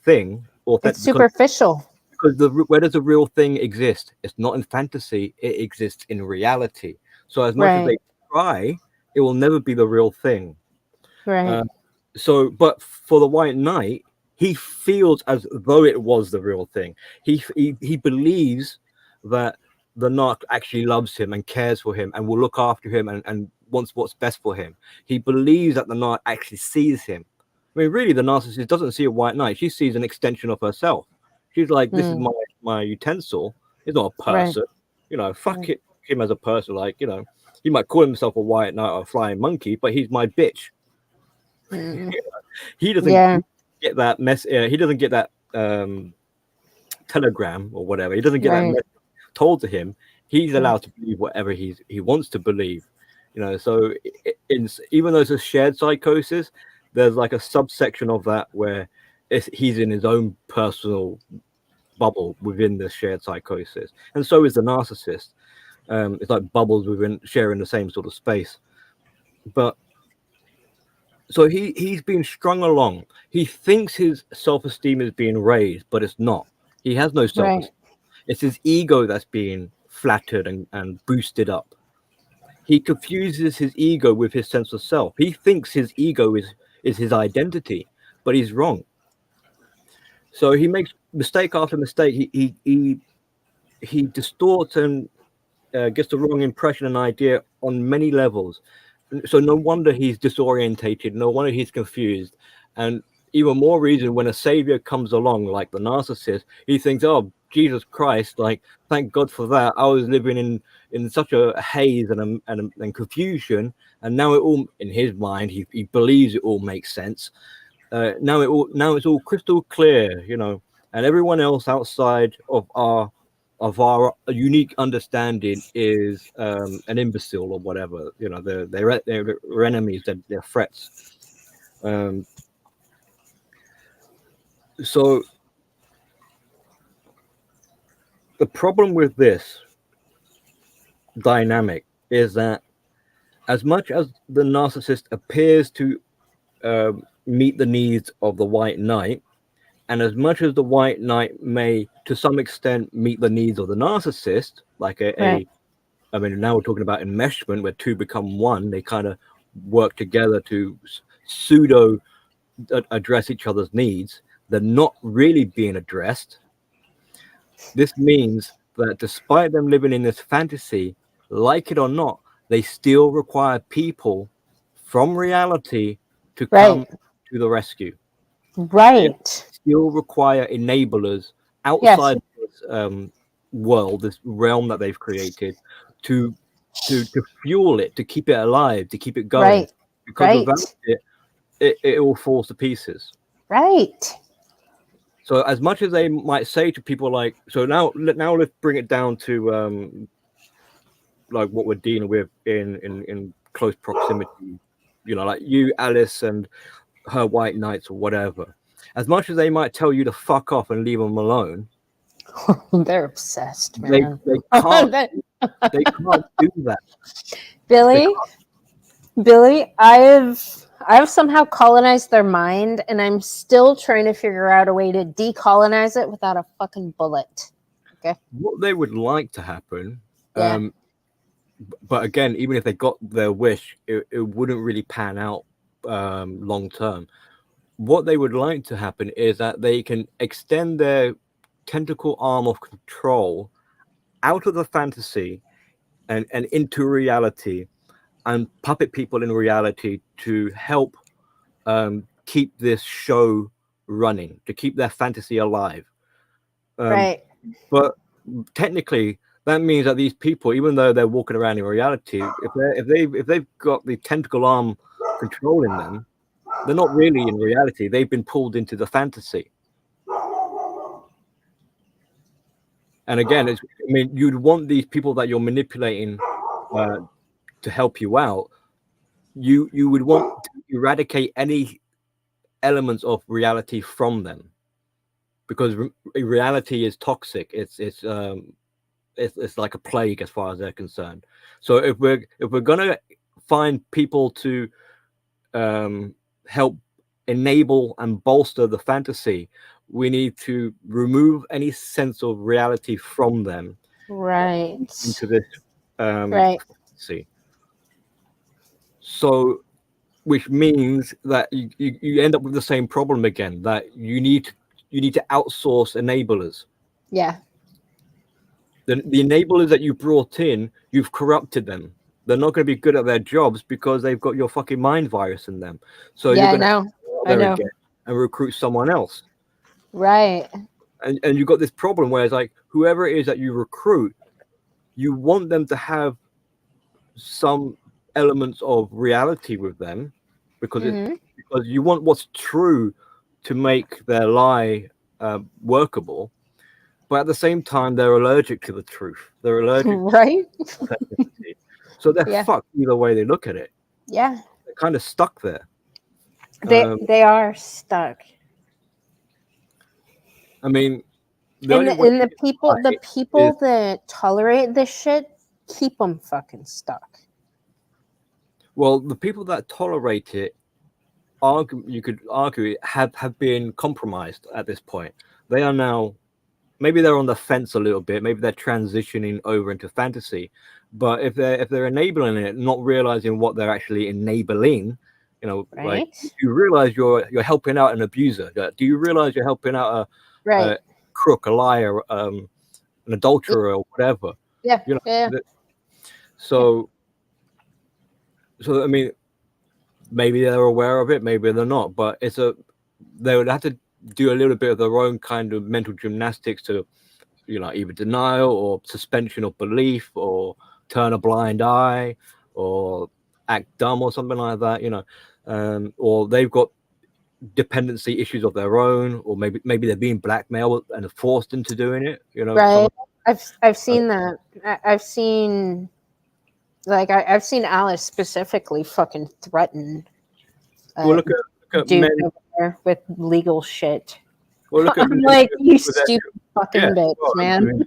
thing. It's superficial. Because where does the real thing exist? It's not in fantasy. It exists in reality. So as much as they try, it will never be the real thing. Right. But for the White Knight, he feels as though it was the real thing. He believes that the narc actually loves him and cares for him and will look after him and wants what's best for him. He believes that the narc actually sees him. I mean, really, the narcissist doesn't see a white knight. She sees an extension of herself. She's like, this is my utensil. It's not a person. You know, fuck it, him as a person. Like, you know, he might call himself a white knight or a flying monkey, but he's my bitch. He doesn't get that mess. He doesn't get that telegram or whatever. He doesn't get that message told to him. He's allowed to believe whatever he wants to believe. You know, so even though it's a shared psychosis, there's like a subsection of that where he's in his own personal bubble within the shared psychosis, and so is the narcissist. It's like bubbles within sharing the same sort of space. But so he's been strung along. He thinks his self-esteem is being raised, but it's not. He has no self-esteem. It's his ego that's being flattered and boosted up. He confuses his ego with his sense of self. He thinks his ego is his identity, but he's wrong. So he makes mistake after mistake. He distorts and gets the wrong impression and idea on many levels. So no wonder he's disorientated. No wonder he's confused. And even more reason when a savior comes along, like the narcissist, he thinks, oh, Jesus Christ, like, thank God for that. I was living in such a haze and confusion. And now it all, in his mind, he believes it all makes sense. Now it's all crystal clear, you know, and everyone else outside of our unique understanding is an imbecile or whatever. You know, they're enemies, they're threats. So the problem with this dynamic is that as much as the narcissist appears to meet the needs of the white knight, and as much as the white knight may to some extent meet the needs of the narcissist, like I mean, now we're talking about enmeshment where two become one. They kind of work together to pseudo address each other's needs. They're not really being addressed. This means that despite them living in this fantasy, like it or not, they still require people from reality to come to the rescue. They still require enablers outside this world, this realm that they've created, to fuel it, to keep it alive, to keep it going. Because without it all falls to pieces. So as much as they might say to people like, so now let's bring it down to like what we're dealing with in close proximity, you know, like you, Alice, and her white knights or whatever. As much as they might tell you to fuck off and leave them alone, they're obsessed, man. They can't do that. Billy, I've somehow colonized their mind, and I'm still trying to figure out a way to decolonize it without a fucking bullet. Okay. What they would like to happen, but again, even if they got their wish, it wouldn't really pan out long term. What they would like to happen is that they can extend their tentacle arm of control out of the fantasy and into reality, and puppet people in reality to help keep this show running, to keep their fantasy alive. But technically, that means that these people, even though they're walking around in reality, if they've got the tentacle arm controlling them, they're not really in reality. They've been pulled into the fantasy. And again, I mean, you'd want these people that you're manipulating to help you out. You would want to eradicate any elements of reality from them, because reality is toxic. It's like a plague as far as they're concerned. So if we're gonna find people to help enable and bolster the fantasy, we need to remove any sense of reality from them, into this fantasy. So which means that you end up with the same problem again, that you need to outsource enablers. Yeah. The enablers that you brought in, you've corrupted them. They're not going to be good at their jobs because they've got your fucking mind virus in them. So Yeah, you're going to go out I there know. again and recruit someone else. Right. And you've got this problem where it's like whoever it is that you recruit, you want them to have some elements of reality with them because Mhm. because you want what's true to make their lie workable, but at the same time they're allergic to the truth. They're allergic Right. to authenticity. So they're Yeah. fucked either way they look at it. Yeah. They're kind of stuck there. They are stuck. I mean, the And only way the people is, that tolerate this shit keep them fucking stuck. well, the people that tolerate it, you could argue, have been compromised at this point. They are now, maybe they're on the fence a little bit. Maybe they're transitioning over into fantasy. But if they're enabling it, not realizing what they're actually enabling, like Right. you realize you're helping out an abuser. Do you realize you're helping out Right. a crook, a liar, an adulterer, or whatever? Yeah. You know, Yeah. so I mean, maybe they're aware of it, maybe they're not, but they would have to do a little bit of their own kind of mental gymnastics to, either denial or suspension of belief or turn a blind eye or act dumb or something like that, or they've got dependency issues of their own, or maybe they're being blackmailed and forced into doing it, Right. I've seen that. I've seen, like, I've seen Alice specifically fucking threaten well, look at dude men. over there with legal shit. Well, look at I'm like, you with their- stupid fucking yeah, bitch, well, man.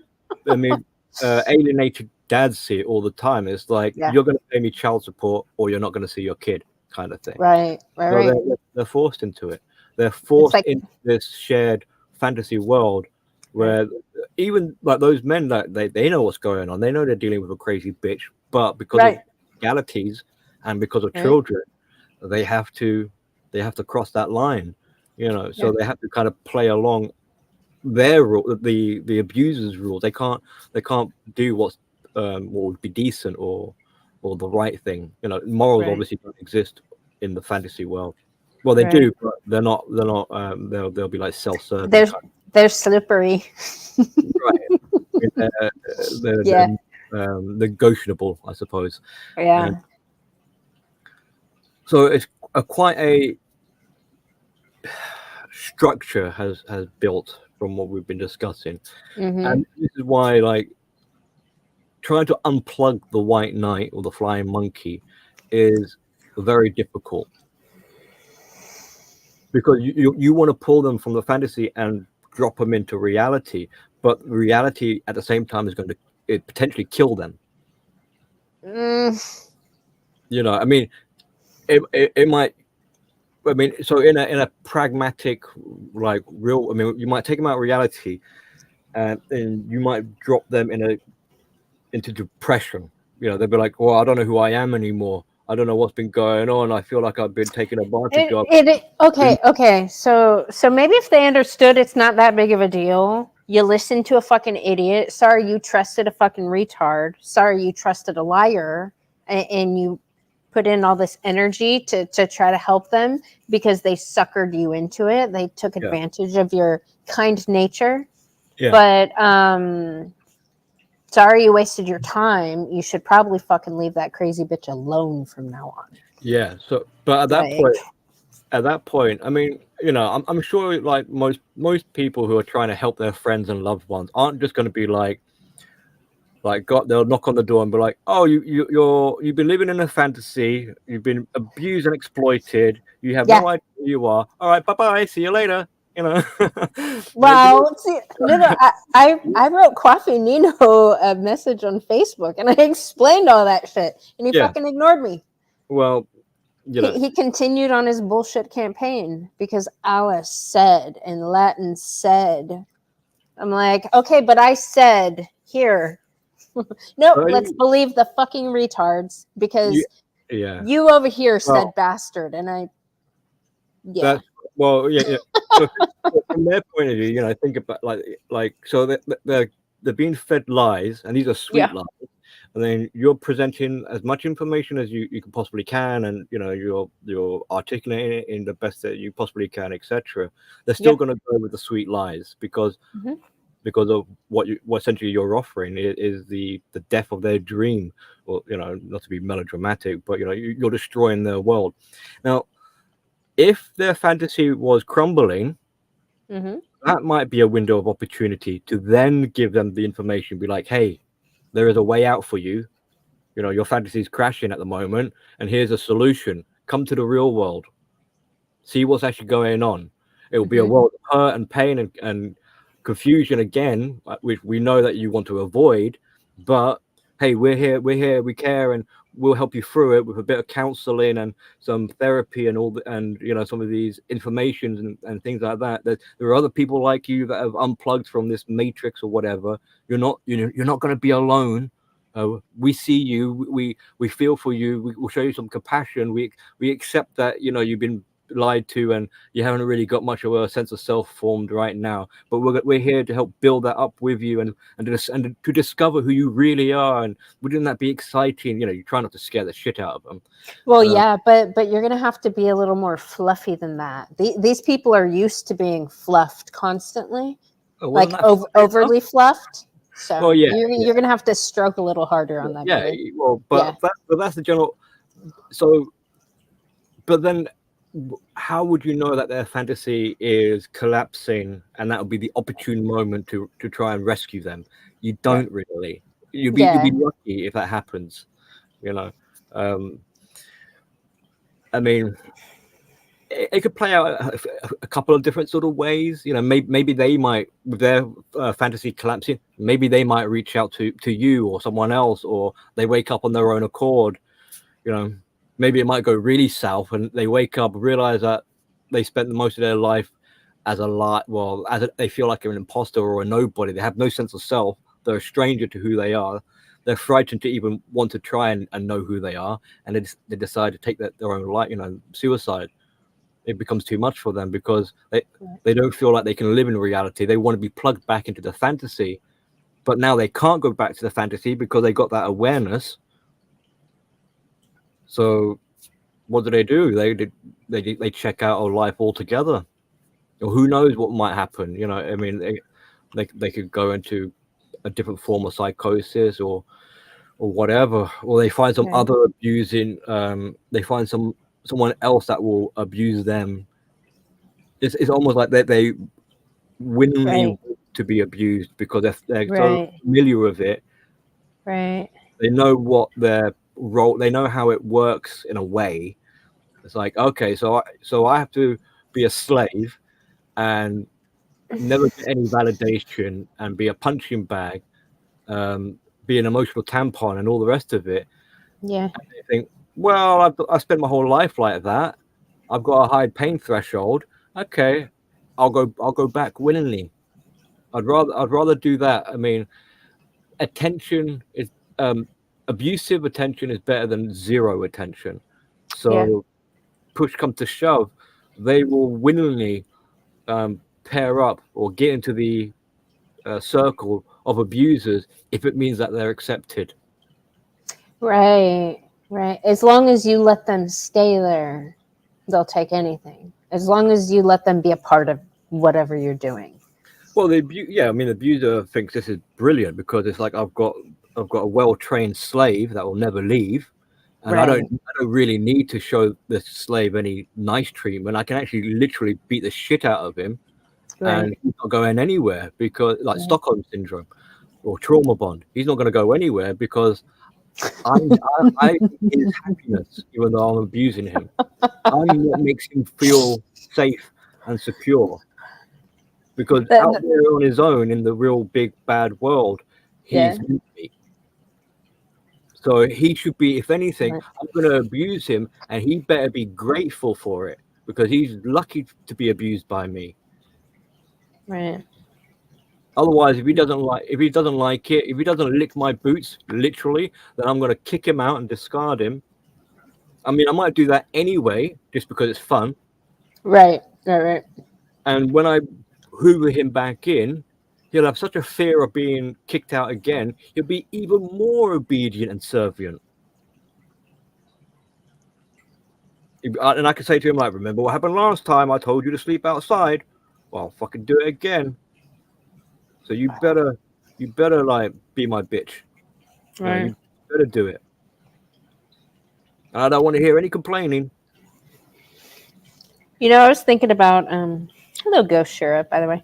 I mean, alienated dads see it all the time. It's like, Yeah. you're going to pay me child support or you're not going to see your kid, kind of thing. Right. So they're forced into it. They're forced like- into this shared fantasy world where even like those men, that they know what's going on. They know they're dealing with a crazy bitch, but because of legalities and because of children, they have to cross that line, so they have to kind of play along their rule, the abuser's rule. They can't do what would be decent or the right thing. Morals obviously don't exist in the fantasy world. Well, they do, but they're not. They'll be like self-serving. They're slippery. Right. They're negotiable, I suppose. Yeah. So it's quite a structure has built from what we've been discussing, and this is why, like, trying to unplug the white knight or the flying monkey is very difficult, because you want to pull them from the fantasy and drop them into reality, but reality at the same time is going to potentially kill them. I mean, it might. I mean, so in a pragmatic, like, real, I mean, you might take them out of reality, and you might drop them into depression. They'll be like, well, I don't know who I am anymore. I don't know what's been going on. I feel like I've been taken advantage of. Okay. So maybe if they understood it's not that big of a deal. You listen to a fucking idiot. Sorry, you trusted a fucking retard. Sorry, you trusted a liar, and you put in all this energy to try to help them because they suckered you into it. They took advantage of your kind nature. Yeah. But sorry you wasted your time. You should probably fucking leave that crazy bitch alone from now on. Yeah. So, but at that point, I mean, I'm sure, like, most people who are trying to help their friends and loved ones aren't just going to be like they'll knock on the door and be like, oh, you've been living in a fantasy, you've been abused and exploited, you have no idea who you are. All right, bye, see you later. Well, see, no, I wrote Coffee Nino a message on Facebook, and I explained all that shit, and he fucking ignored me. Well, he continued on his bullshit campaign because Alice said, and Latin said. I'm like, okay, but I said here. No, let's believe the fucking retards, because Yeah. You over here said Well, bastard, and I, yeah, that's well, yeah, yeah. So from their point of view, you know, think about so they're being fed lies, and these are sweet yeah, lies. And then you're presenting as much information as you can possibly can, and you know you're articulating it in the best that you possibly can, etc. They're still yeah, going to go with the sweet lies hmm because of what essentially you're offering is the death of their dream, or you know, not to be melodramatic, but you know you're destroying their world. Now, if their fantasy was crumbling, hmm that might be a window of opportunity to then give them the information, be like, hey, there is a way out for you. You know, your fantasy is crashing at the moment, and here's a solution. Come to the real world. See what's actually going on. It will be a hmm world of hurt and pain and confusion again, which we know that you want to avoid. But hey, we're here, we care, and we'll help you through it with a bit of counseling and some therapy and and you know some of these informations and things like that. There are other people like you that have unplugged from this matrix or whatever. You're not going to be alone. We see you. We feel for you. We'll show you some compassion. We accept that you know you've been lied to and you haven't really got much of a sense of self formed right now, but we're here to help build that up with you and to discover who you really are. And wouldn't that be exciting? You know, you try not to scare the shit out of them. Well, yeah, but you're gonna have to be a little more fluffy than that. These people are used to being fluffed constantly, like Wasn't that funny enough? overly fluffed. So Well, yeah, you're gonna have to stroke a little harder on that yeah. bird. Well, Yeah. but that's the general. So, but then how would you know that their fantasy is collapsing and that would be the opportune moment to try and rescue them? You don't really. You'd be Yeah. lucky if that happens, you know. I mean, it could play out a couple of different sort of ways. You know, maybe they might, with their fantasy collapsing, maybe they might reach out to you or someone else, or they wake up on their own accord. You know, maybe it might go really south and they wake up, realize that they spent most of their life as a lot. Well, they feel like they're an imposter or a nobody. They have no sense of self. They're a stranger to who they are. They're frightened to even want to try and know who they are, and they decide to take their own life. You know, suicide. It becomes too much for them because they don't feel like they can live in reality. They want to be plugged back into the fantasy, but now they can't go back to the fantasy because they got that awareness. So what do? They check out of life altogether, or who knows what might happen. You know, I mean, they could go into a different form of psychosis or whatever, or they find some other abusing. They find someone else that will abuse them. It's almost like they willingly want to be abused because they're so familiar with it. Right. They know what their role. They know how it works in a way. It's like, okay, so I have to be a slave and never get any validation and be a punching bag, be an emotional tampon and all the rest of it. Yeah. And they think, well, I spent my whole life like that. I've got a high pain threshold. Okay, I'll go back willingly. I'd rather do that. I mean, attention is abusive attention is better than zero attention. So push comes to shove, they will willingly pair up or get into the circle of abusers if it means that they're accepted. Right. As long as you let them stay there, they'll take anything. As long as you let them be a part of whatever you're doing. Well, I mean, the abuser thinks this is brilliant because it's like I've got a well-trained slave that will never leave, and I don't really need to show the slave any nice treatment. I can actually literally beat the shit out of him, and he's not going anywhere because, like Stockholm syndrome or trauma bond, he's not going to go anywhere because I his happiness, even though I'm abusing him. I'm what makes him feel safe and secure. Because out there on his own in the real big bad world, he's meant to be. So he should be, if anything, I'm going to abuse him, and he better be grateful for it because he's lucky to be abused by me. Right. Otherwise, if he doesn't like it, if he doesn't lick my boots, literally, then I'm going to kick him out and discard him. I mean, I might do that anyway, just because it's fun. Right. Right. And when I hoover him back in, he'll have such a fear of being kicked out again. He'll be even more obedient and subservient. And I can say to him, like, remember what happened last time? I told you to sleep outside. Well, I'll fucking do it again. So you better like be my bitch. Right. You better do it. And I don't want to hear any complaining. You know, I was thinking about hello Ghost Sheriff, by the way.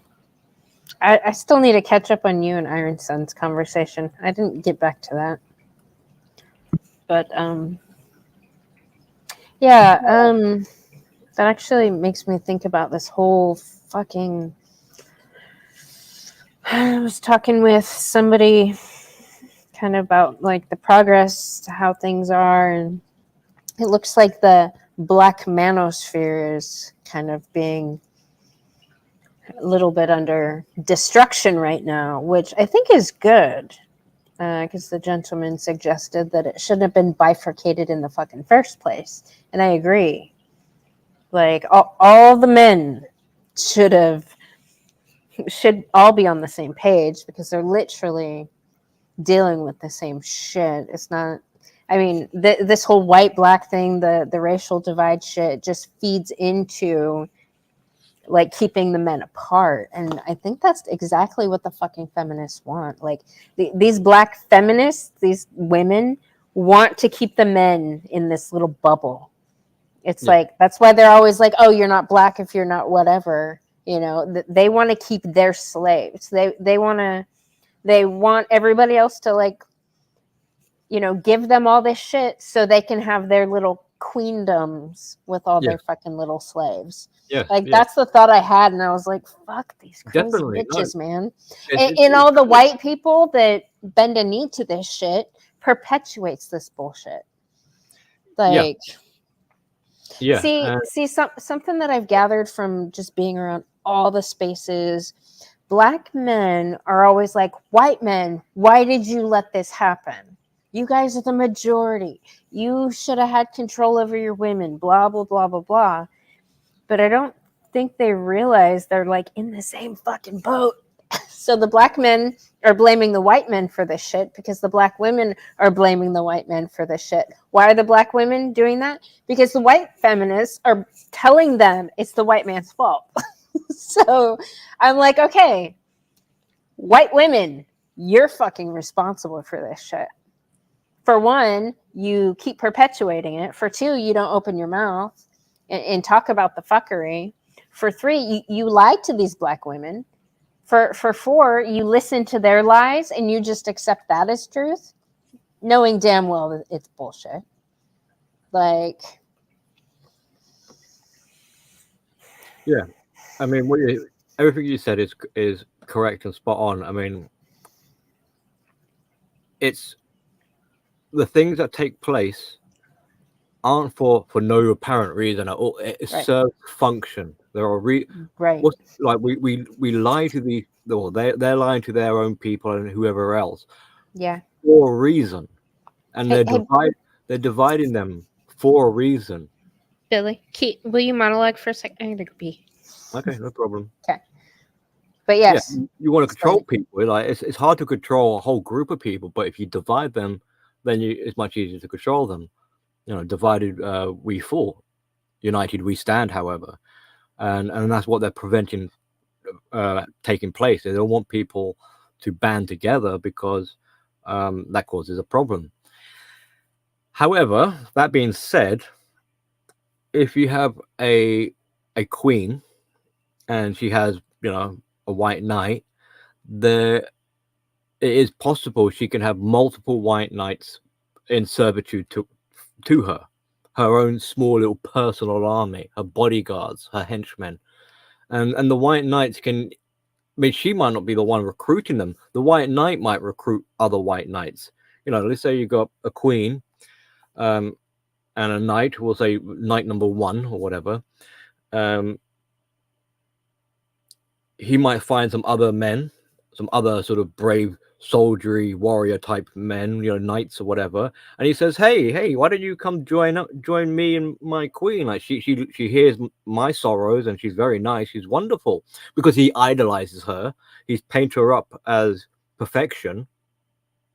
I still need to catch up on you and Iron Sun's conversation. I didn't get back to that. But yeah, that actually makes me think about this whole fucking I was talking with somebody kind of about like the progress, how things are, and it looks like the black manosphere is kind of being a little bit under destruction right now, which I think is good. Because the gentleman suggested that it shouldn't have been bifurcated in the fucking first place. And I agree. Like, all the men should all be on the same page because they're literally dealing with the same shit. It's not, I mean, this whole white black thing, the racial divide shit just feeds into like keeping the men apart. And I think that's exactly what the fucking feminists want. Like these black feminists, these women want to keep the men in this little bubble. It's like, that's why they're always like, oh, you're not black if you're not whatever. You know, they want to keep their slaves. They want everybody else to like, you know, give them all this shit so they can have their little queendoms with all their fucking little slaves. That's the thought I had, and I was like, fuck these crazy bitches, man. And all the white people that bend a knee to this shit perpetuates this bullshit. Like, see something that I've gathered from just being around all the spaces. Black men are always like, white men, why did you let this happen? You guys are the majority. You should have had control over your women, blah, blah, blah, blah, blah. But I don't think they realize they're like in the same fucking boat. So the black men are blaming the white men for this shit because the black women are blaming the white men for this shit. Why are the black women doing that? Because the white feminists are telling them it's the white man's fault. So I'm like, okay, white women, you're fucking responsible for this shit. For one, you keep perpetuating it. For two, you don't open your mouth and talk about the fuckery. For three, you lied to these black women. For four, you listen to their lies and you just accept that as truth, knowing damn well that it's bullshit. Like, yeah, I mean, everything you said is correct and spot on. I mean, it's the things that take place aren't for no apparent reason at all. It serves function. There are right. Like we lie to they're lying to their own people and whoever else. Yeah. For a reason, and they're dividing them for a reason. Billy, will you monologue for a second? I'm gonna go pee. Okay, no problem. Okay. But yes, you want to control people. Like it's hard to control a whole group of people, but if you divide them, then it's much easier to control them. You know, divided we fall, united we stand. However, and that's what they're preventing taking place. They don't want people to band together because that causes a problem. However, that being said, if you have a queen and she has, you know, a white knight, it is possible she can have multiple white knights in servitude to her own small little personal army, her bodyguards, her henchmen, and the white knights can. I mean, she might not be the one recruiting them. The white knight might recruit other white knights. You know, let's say you got a queen, and a knight. We'll say knight number 1 or whatever. He might find some other men, some other sort of brave soldiery warrior type men, knights or whatever, and he says, hey, why don't you come join me and my queen? Like she hears my sorrows, and she's very nice, she's wonderful, because he idolizes her. He's painted her up as perfection,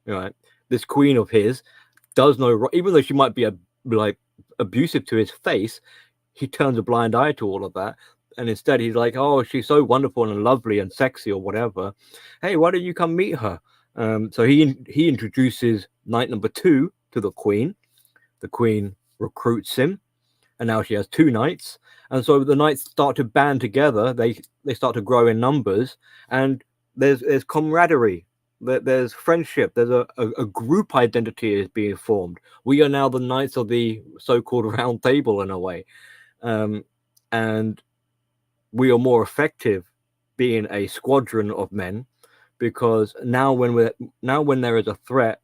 right? This queen of his does no, even though she might be abusive to his face, he turns a blind eye to all of that. And instead he's like, oh, she's so wonderful and lovely and sexy or whatever. Hey, why don't you come meet her? So he introduces knight number 2 to the queen. The queen recruits him, and now she has 2 knights. And so the knights start to band together. They start to grow in numbers, and there's camaraderie. There's friendship. There's a group identity is being formed. We are now the knights of the so-called round table in a way, and we are more effective being a squadron of men, because now when there is a threat,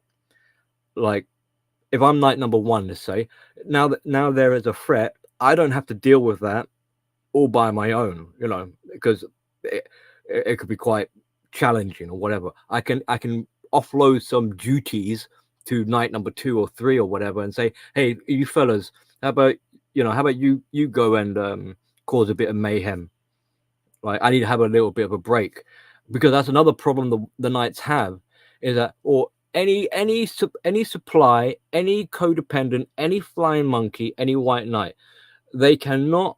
like if I'm knight number 1, let's say, now there is a threat, I don't have to deal with that all by my own, because it could be quite challenging or whatever. I can offload some duties to knight number 2 or 3 or whatever, and say, hey, you fellas, how about you go and cause a bit of mayhem. Like, I need to have a little bit of a break, because that's another problem the knights have, is that, or any supply, any codependent, any flying monkey, any white knight, they cannot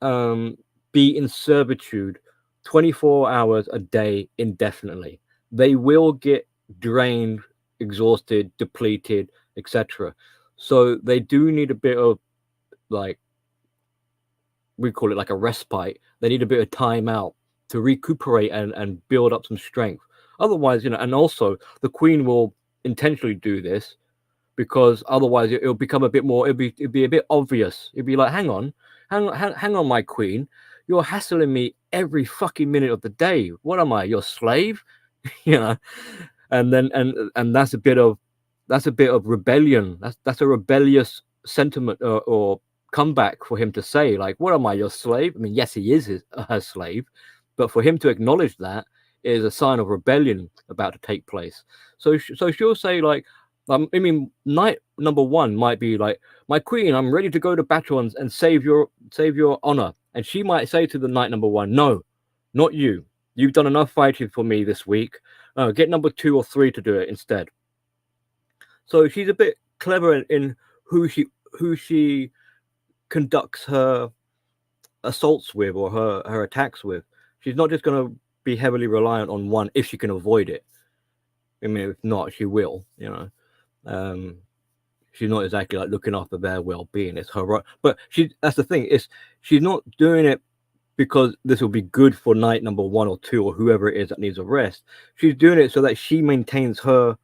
be in servitude 24 hours a day indefinitely. They will get drained, exhausted, depleted, etc. So they do need a bit of, like, we call it like a respite. They need a bit of time out to recuperate and build up some strength. Otherwise, and also the queen will intentionally do this, because otherwise it'll become a bit more, it'd be a bit obvious. It'd be like, hang on, my queen, you're hassling me every fucking minute of the day. What am I, your slave? And then and that's a bit of rebellion. That's a rebellious sentiment or comeback for him to say, like, what am I, your slave? I mean, yes, he is her slave, but for him to acknowledge that is a sign of rebellion about to take place. So she'll say, like, knight number 1 might be like, my queen, I'm ready to go to battle and save your honor. And she might say to the knight number 1, no, not you. You've done enough fighting for me this week. Get number 2 or 3 to do it instead. So she's a bit clever in who she conducts her assaults with, or her attacks with. She's not just going to be heavily reliant on one if she can avoid it. I mean, if not, she will. She's not exactly like looking after their well-being. It's her right, but that's the thing, is she's not doing it because this will be good for knight number 1 or 2 or whoever it is that needs a rest. She's doing it so that she maintains her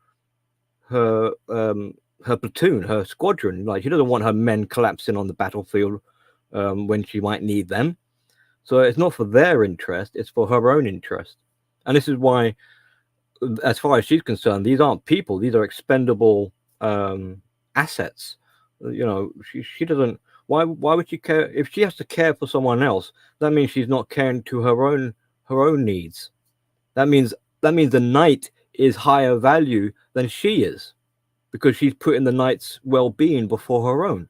platoon, her squadron. Like, she doesn't want her men collapsing on the battlefield when she might need them. So it's not for their interest, it's for her own interest. And this is why, as far as she's concerned, these aren't people, these are expendable assets. She doesn't, why would she care? If she has to care for someone else, that means she's not caring to her own needs. That means the knight is higher value than she is, because she's putting the knight's well-being before her own.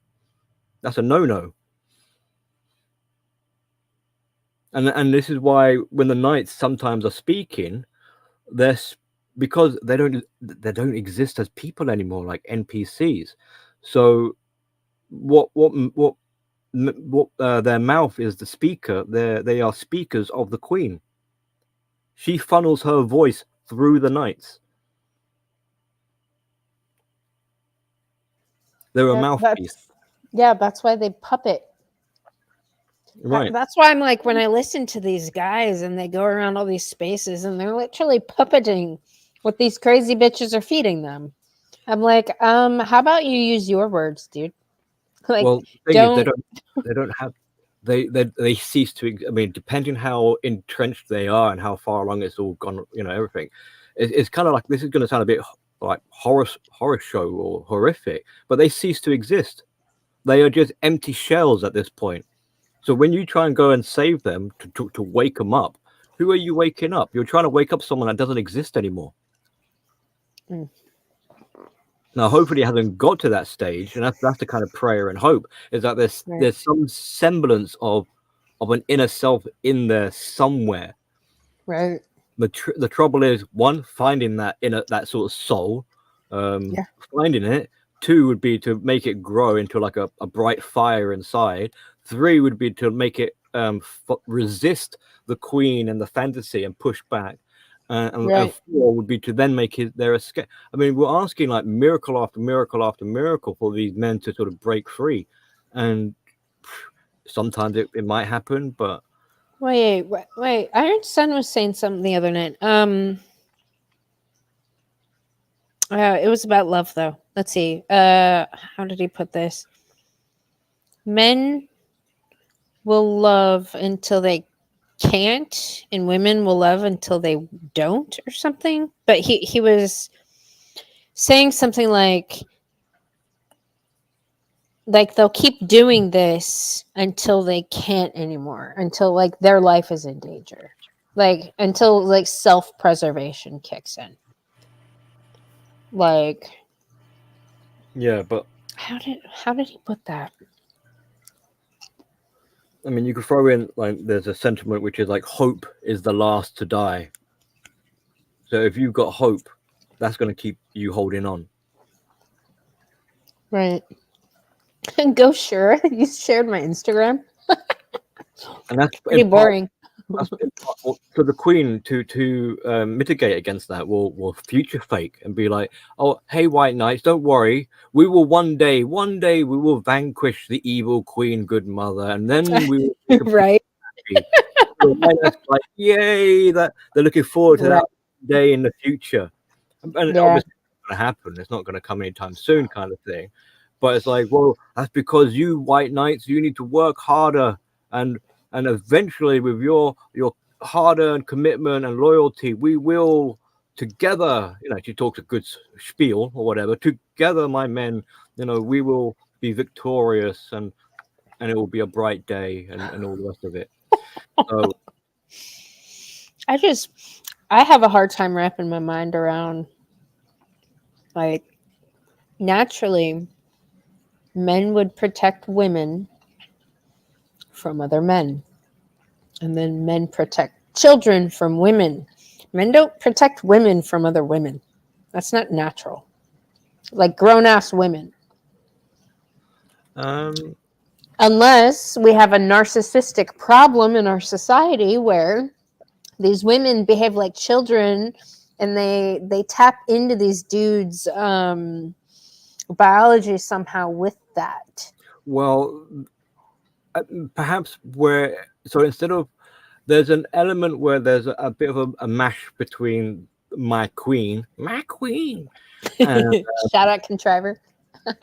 That's a no-no. And this is why when the knights sometimes are speaking, because they don't exist as people anymore, like NPCs. So what their mouth is the speaker. They are speakers of the queen. She funnels her voice through the knights. They're a mouthpiece. That's why they puppet. Right. That's why I'm like, when I listen to these guys and they go around all these spaces and they're literally puppeting what these crazy bitches are feeding them. I'm like, how about you use your words, dude? Like, well, they don't have, they cease to, I mean, depending how entrenched they are and how far along it's all gone, everything. It's kind of like, this is going to sound a bit like horror show or horrific, but they cease to exist. They are just empty shells at this point. So when you try and go and save them to wake them up, who are you waking up? You're trying to wake up someone that doesn't exist anymore. Mm. Now, hopefully, it hasn't got to that stage, and that's the kind of prayer and hope, is that Right. there's some semblance of an inner self in there somewhere. Right. The trouble is, one, finding that inner, that sort of soul, finding it. Two would be to make it grow into like a bright fire inside. Three would be to make it resist the queen and the fantasy and push back. And Right. four would be to then make their escape. I mean, we're asking like miracle after miracle after miracle for these men to sort of break free, and sometimes it might happen, but Wait. Iron Sun was saying something the other night. It was about love, though. Let's see. How did he put this? Men will love until they can't, and women will love until they don't, or something. But he was saying something like they'll keep doing this until they can't anymore, until like their life is in danger, like until like self-preservation kicks in. Like, yeah, but how did he put that? I mean, you could throw in like there's a sentiment which is like hope is the last to die. So if you've got hope, that's going to keep you holding on. Right. Go sure. You shared my Instagram. And that's Pretty boring. So the queen to mitigate against that will future fake and be like, oh, hey, white knights, don't worry, we will one day we will vanquish the evil queen, good mother, and then we will Right. like, yay, that they're looking forward to Right. that day in the future, and Yeah. obviously it's not going to happen, it's not going to come anytime soon, kind of thing. But it's like, well, that's because you white knights, you need to work harder, and eventually with your hard-earned commitment and loyalty, we will together, she talks a good spiel or whatever, together, my men, we will be victorious, and it will be a bright day, and all the rest of it. So I have a hard time wrapping my mind around, like, naturally men would protect women from other men, and then men protect children from women. Men don't protect women from other women. That's not natural. Like grown-ass women. Unless we have a narcissistic problem in our society where these women behave like children, and they tap into these dudes' biology somehow with that. well, perhaps so instead of, there's an element where there's a bit of a mash between my queen, and, Shout out Contriver.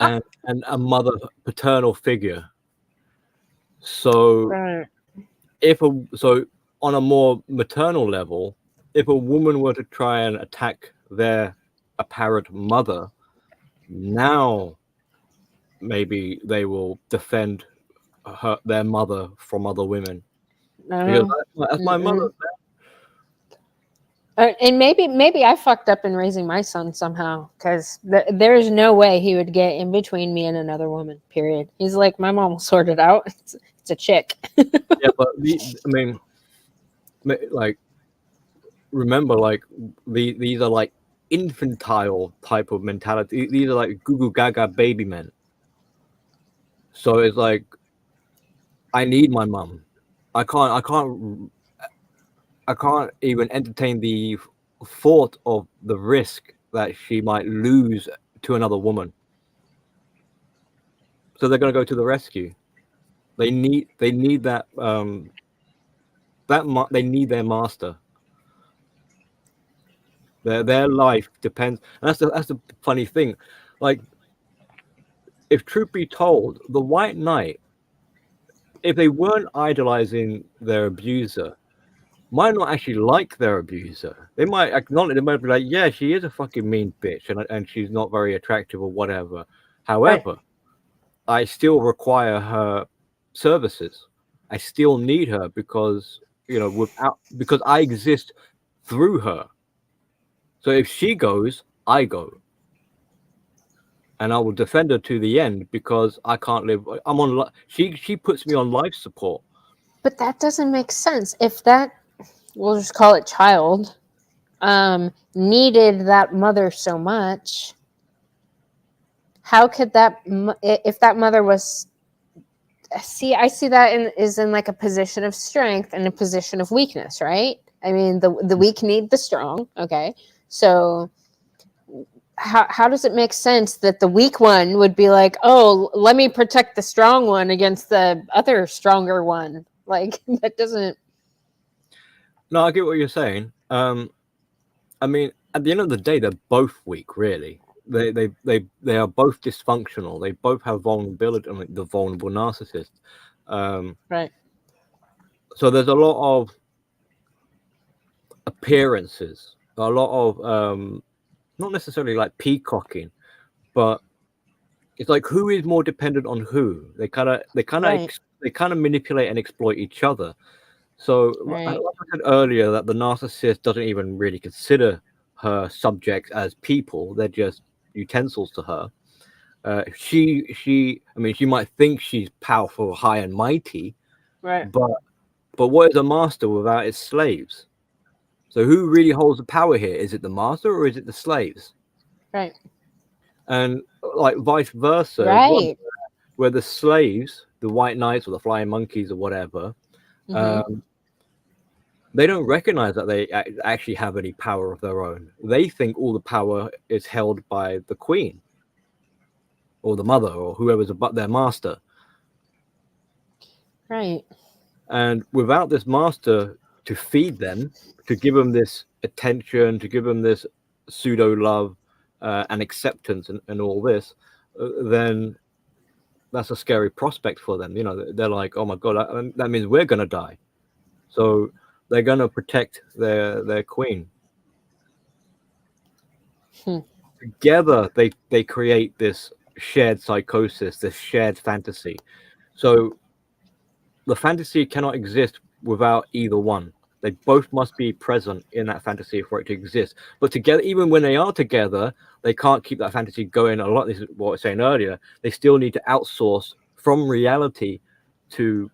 and a mother paternal figure. So Right. so on a more maternal level, if a woman were to try and attack their apparent mother, now maybe they will defend their mother from other women. Because that's my mother. And maybe I fucked up in raising my son somehow, because there's no way he would get in between me and another woman. Period. He's like, my mom will sort it out. It's a chick. Yeah, but I mean, like, remember, like, these are like infantile type of mentality. These are like goo goo gaga baby men. So it's like, I need my mum. I can't even entertain the thought of the risk that she might lose to another woman. So they're going to go to the rescue. They need that they need their master. Their life depends, and that's the funny thing. Like, if truth be told, the white knight, if they weren't idolizing their abuser, might not actually like their abuser. They might acknowledge, they might be like, yeah, she is a fucking mean bitch, and she's not very attractive or whatever. However, right, I still require her services. I still need her because because I exist through her. So if she goes, I go. And I will defend her to the end because I can't live. I'm on. She puts me on life support. But that doesn't make sense. If that, we'll just call it child, needed that mother so much, how could that, if that mother was, see, I see that is in like a position of strength and a position of weakness, right? I mean, the weak need the strong. Okay. So how does it make sense that the weak one would be like, oh, let me protect the strong one against the other stronger one? Like, that doesn't. No, I get what you're saying. I mean, at the end of the day, they're both weak, really. They are both dysfunctional. They both have vulnerability. I mean, the vulnerable narcissist. Right. So there's a lot of appearances, a lot of not necessarily like peacocking, but it's like who is more dependent on who. They kind of manipulate and exploit each other. So Right. like I said earlier, that the narcissist doesn't even really consider her subjects as people; they're just utensils to her. I mean, she might think she's powerful, high and mighty, Right. but what is a master without its slaves? So who really holds the power here? Is it the master or is it the slaves? Right. And like vice versa, as well, Right. where the slaves, the white knights or the flying monkeys or whatever, they don't recognize that they actually have any power of their own. They think all the power is held by the queen or the mother or whoever's their master. Right. And without this master to feed them, to give them this attention, to give them this pseudo love and acceptance and all this, then that's a scary prospect for them. You know, they're like, oh my God, that means we're going to die. So they're going to protect their queen. Together, they create this shared psychosis, this shared fantasy. So the fantasy cannot exist without either one. They both must be present in that fantasy for it to exist. But together, even when they are together, they can't keep that fantasy going. A lot. This is what I was saying earlier. They still need to outsource from reality to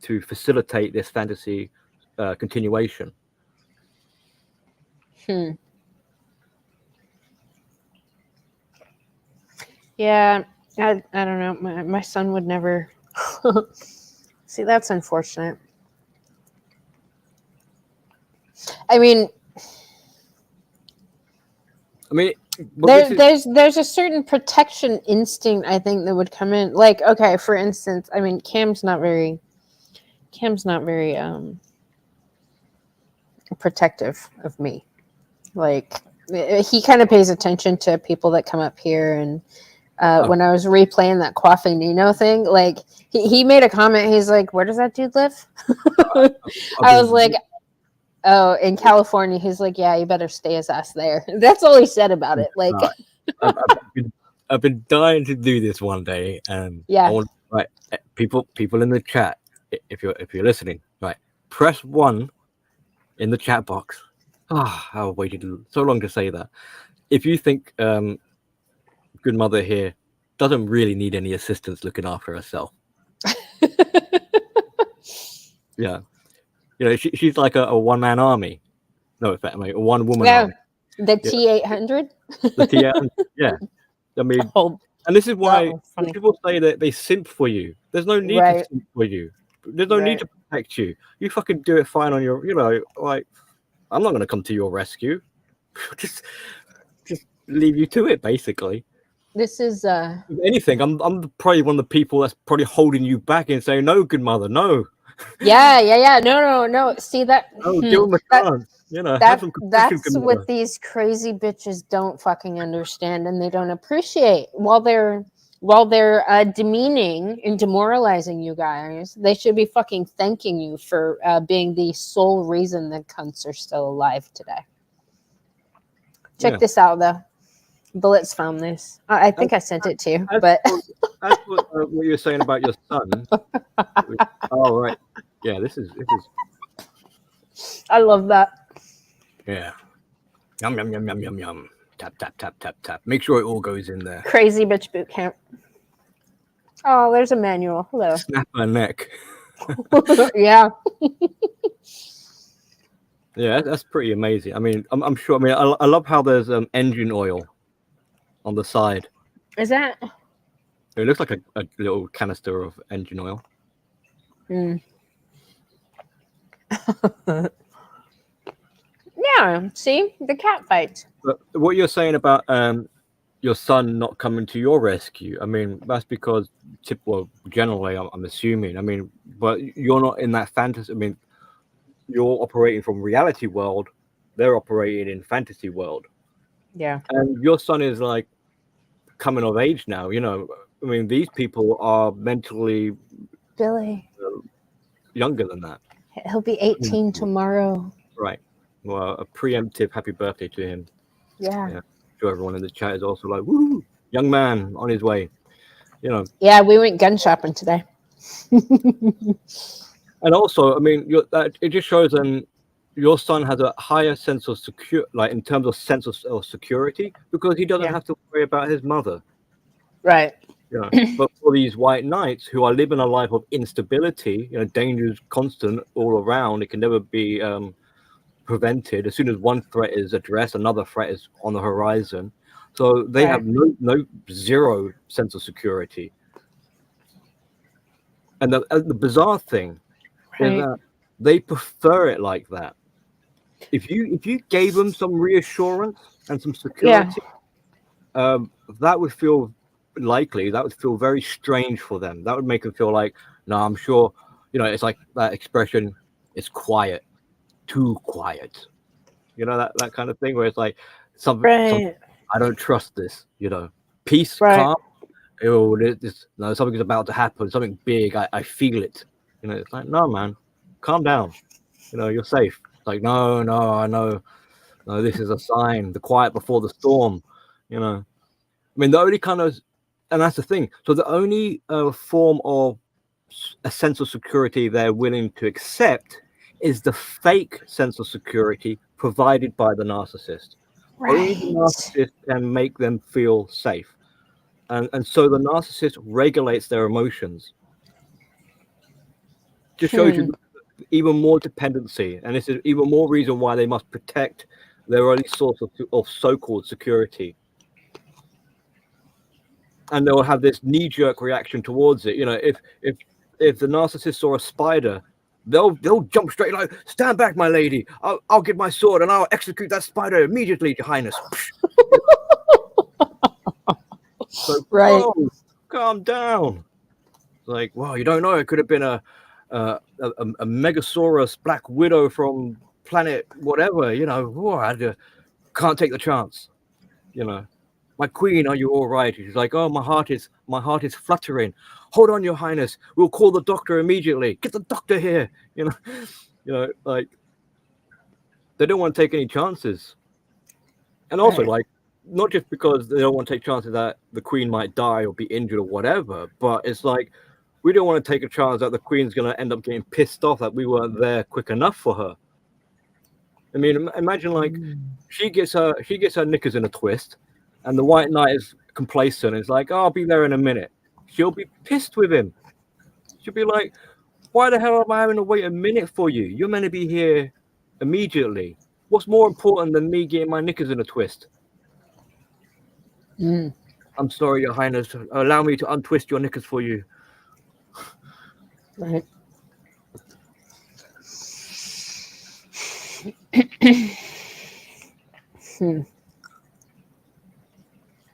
facilitate this fantasy continuation. Yeah, I don't know. My son would never. See, that's unfortunate. I mean, there's a certain protection instinct, I think, that would come in. Like, okay, for instance, I mean, Cam's not very protective of me. Like, he kind of pays attention to people that come up here, and when I was replaying that Coffee Nino thing, like he made a comment. He's like, "Where does that dude live?" I was like, "Oh, in California." He's like, "Yeah, you better stay his ass there." That's all he said about it. Like, I've been dying to do this one day, and yeah, I want, right, people in the chat, if you're listening, right, press 1 in the chat box. I waited so long to say that. If you think Good Mother here doesn't really need any assistance looking after herself. Yeah. You know, she's like a one-man army. No, in fact, a one-woman army. The T-800? The T-800, yeah. I mean, and this is why people say that they simp for you. There's no need to simp for you. There's no need to protect you. You fucking do it fine on your, you know, like, I'm not going to come to your rescue. just leave you to it, basically. This is if anything, I'm probably one of the people that's probably holding you back and saying, no, Good Mother, no. Yeah. No. See that? Oh, give them a chance. You know, that's what these crazy bitches don't fucking understand, and they don't appreciate. While they're demeaning and demoralizing you guys, they should be fucking thanking you for being the sole reason the cunts are still alive today. Check this out, though. Bullets found this. I think I sent it to you, but that's what you were saying about your son. Oh, right. Yeah, this is. I love that. Yeah. Yum. tap, tap, tap, tap, tap. Make sure it all goes in there. Crazy bitch boot camp. Oh, there's a manual. Hello. Snap her neck. Yeah. Yeah, that's pretty amazing. I mean, I'm sure. I mean, I love how there's engine oil on the side. Is that? It looks like a little canister of engine oil. Mm. Yeah. See the cat fight. But what you're saying about your son not coming to your rescue, I mean, that's because, well, generally, I'm assuming. I mean, but you're not in that fantasy. I mean, you're operating from reality world. They're operating in fantasy world. Yeah. And your son is like coming of age now. You know, I mean, these people are mentally Billy. younger than that. He'll be 18 tomorrow. Right. Well, a preemptive happy birthday to him. Yeah. Yeah. Sure, everyone in the chat is also like, woo, young man on his way. You know. Yeah, we went gun shopping today. And also, I mean, it just shows your son has a higher sense of like in terms of sense of security, because he doesn't have to worry about his mother. Right. Yeah. But for these white knights who are living a life of instability, you know, danger's constant all around. It can never be prevented. As soon as one threat is addressed, another threat is on the horizon. So they have no zero sense of security. And the bizarre thing is that they prefer it like that. If you gave them some reassurance and some security, that would feel likely. That would feel very strange for them. That would make them feel like, no, I'm sure. You know, it's like that expression. It's quiet, too quiet. You know, that kind of thing where it's like something. I don't trust this. You know, peace, calm. Oh, no, something's about to happen. Something big. I feel it. You know, it's like, no, man, calm down. You know, you're safe. It's like, no, I know. No, this is a sign. The quiet before the storm. You know, I mean, the only kind of, and that's the thing. So the only form of a sense of security they're willing to accept is the fake sense of security provided by the narcissist. Only the narcissist can make them feel safe. And so the narcissist regulates their emotions. Just shows you even more dependency. And this is even more reason why they must protect their only source of so-called security. And they'll have this knee-jerk reaction towards it. You know, if the narcissist saw a spider, they'll jump straight like, stand back, my lady. I'll get my sword and I'll execute that spider immediately, Your Highness. So, oh, calm down. Like, well, you don't know. It could have been a Megasaurus Black Widow from planet whatever. You know, oh, I can't take the chance. You know, my queen, are you all right? She's like, oh, my heart is fluttering. Hold on, Your Highness. We'll call the doctor immediately. Get the doctor here. You know, like they don't want to take any chances. And also, like, not just because they don't want to take chances that the queen might die or be injured or whatever, but it's like we don't want to take a chance that the queen's going to end up getting pissed off that we weren't there quick enough for her. I mean, imagine like she gets her knickers in a twist, and the white knight is complacent. It's like, oh, I'll be there in a minute. She'll be pissed with him. She'll be like, why the hell am I having to wait a minute for you? You're meant to be here immediately. What's more important than me getting my knickers in a twist? I'm sorry, Your Highness. Allow me to untwist your knickers for you. Right.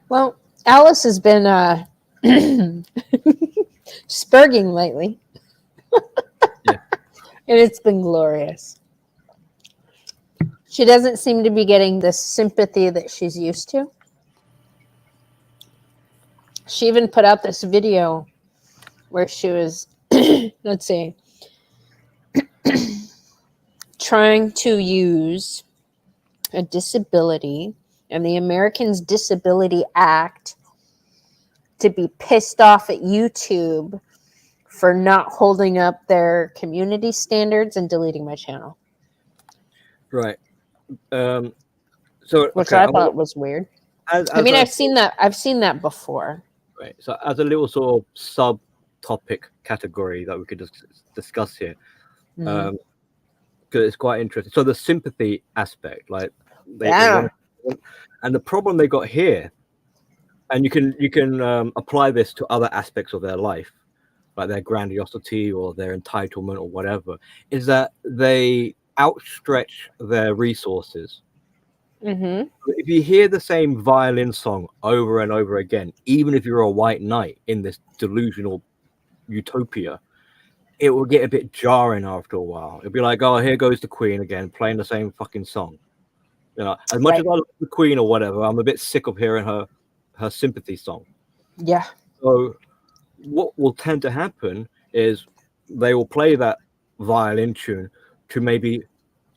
Well, Alice has been spurging lately. Yeah. And it's been glorious. She doesn't seem to be getting the sympathy that she's used to. She even put out this video where she was, let's see, trying to use a disability and the Americans Disability Act to be pissed off at YouTube for not holding up their community standards and deleting my channel. Right. Which I thought was weird. I mean, I've seen that before. right. So as a little sort of subtopic category that we could just discuss here, Mhm. because it's quite interesting. So the sympathy aspect, like they Yeah. want, and the problem they got here, and you can apply this to other aspects of their life, like their grandiosity or their entitlement or whatever, is that they outstretch their resources. Hmm. If you hear the same violin song over and over again, even if you're a white knight in this delusional utopia, it will get a bit jarring after a while. It'll be like, oh, here goes the Queen again, playing the same fucking song. You know, as much Right. as I love the Queen or whatever, I'm a bit sick of hearing her sympathy song. Yeah. So what will tend to happen is they will play that violin tune to maybe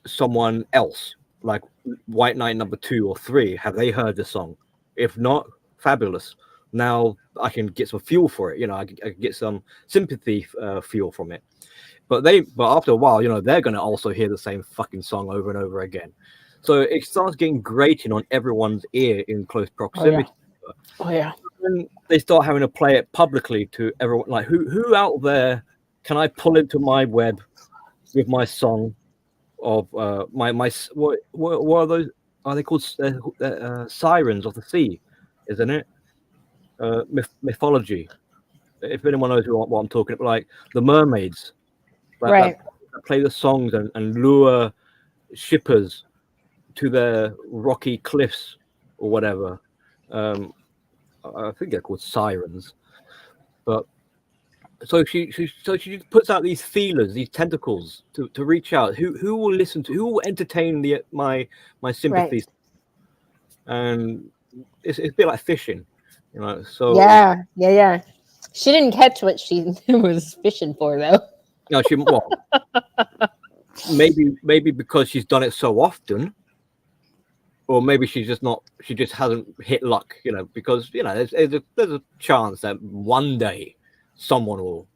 someone else, like White Knight number 2 or 3. Have they heard the song? If not, fabulous. Now I can get some fuel for it. You know, I can get some sympathy fuel from it. But after a while, you know, they're going to also hear the same fucking song over and over again. So it starts getting grating on everyone's ear in close proximity. Oh yeah. And they start having to play it publicly to everyone. Like, who out there can I pull into my web with my song of my what are those? Are they called sirens of the sea? Isn't it? Mythology. If anyone knows what I'm talking about, like the mermaids Right. that play the songs and lure shippers to their rocky cliffs or whatever. I think they're called sirens. But so she puts out these feelers, these tentacles to reach out. Who will listen to? Who will entertain my sympathies? And it's a bit like fishing, you know. So Yeah. She didn't catch what she was fishing for, though. you know, maybe because she's done it so often, or maybe she's just not. She just hasn't hit luck, you know. Because you know, there's a chance that one day someone will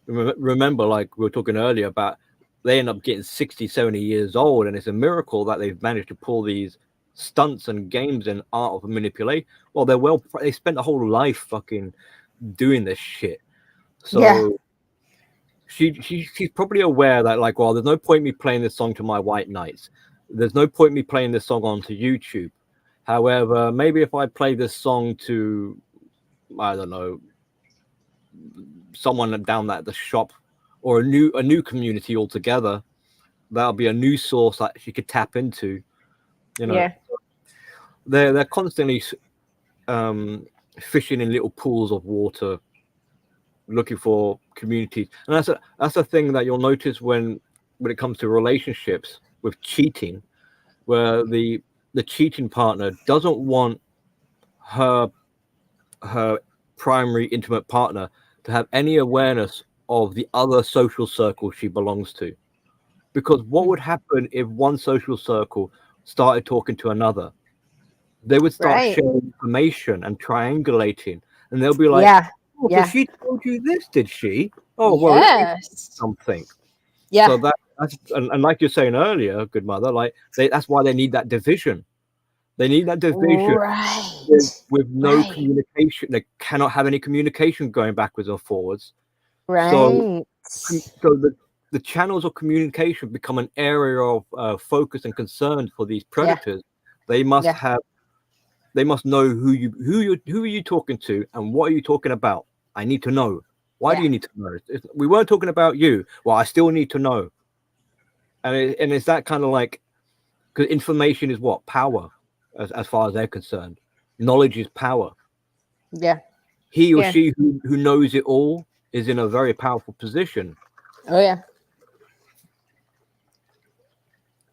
remember. Like we were talking earlier about, they end up getting 60, 70 years old, and it's a miracle that they've managed to pull these stunts and games and art of manipulate. Well, they spent a whole life fucking doing this shit. So Yeah. she's probably aware that, like, well, there's no point me playing this song to my white knights. There's no point me playing this song onto YouTube. However, maybe if I play this song to, I don't know, someone down at the shop or a new community altogether, that'll be a new source that she could tap into. You know, Yeah. they're constantly fishing in little pools of water, looking for communities, and that's a thing that you'll notice when it comes to relationships with cheating, where the cheating partner doesn't want her primary intimate partner to have any awareness of the other social circle she belongs to. Because what would happen if one social circle started talking to another? They would start Right. sharing information and triangulating, and they'll be like, Yeah. "Oh, so Yeah. she told you this, did she? Oh, well, let me Yes. something." Yeah. So that's and like you're saying earlier, good mother, like that's why they need that division. They need that division Right. with no Right. communication. They cannot have any communication going backwards or forwards. So Right. so the channels of communication become an area of focus and concern for these predators. They must Yeah. have, they must know who are you talking to and what are you talking about. I need to know. Why do you need to know? We weren't talking about you. Well, I still need to know. And it's that kind of like, because information is what? Power, as far as they're concerned. Knowledge is power. Yeah. He or Yeah. she who knows it all is in a very powerful position. Oh yeah.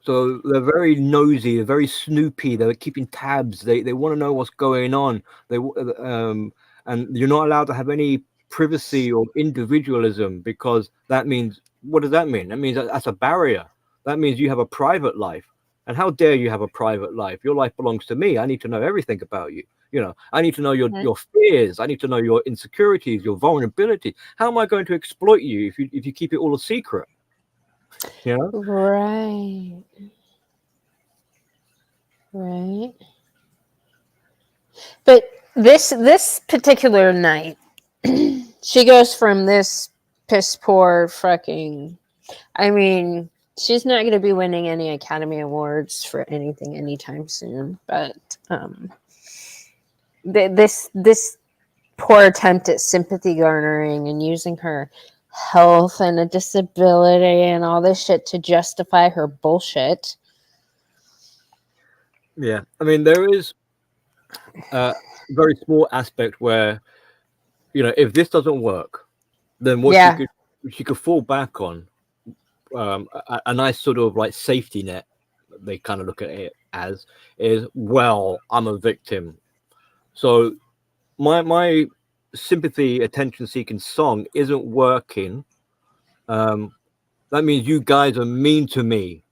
So they're very nosy, they're very snoopy, they're keeping tabs, they want to know what's going on. And you're not allowed to have any privacy or individualism, because that means, what does that mean? That means that's a barrier. That means you have a private life. And how dare you have a private life? Your life belongs to me. I need to know everything about you. You know, I need to know your fears. I need to know your insecurities, your vulnerability. How am I going to exploit you if you keep it all a secret? You know? Right. Right. This particular night, she goes from this piss poor fucking. I mean, she's not going to be winning any Academy Awards for anything anytime soon. But this poor attempt at sympathy garnering and using her health and a disability and all this shit to justify her bullshit. Yeah, I mean, there is a very small aspect where, if this doesn't work, then what she could fall back on a nice sort of like safety net. They kind of look at it as is, well, I'm a victim, so my sympathy attention seeking song isn't working. That means you guys are mean to me.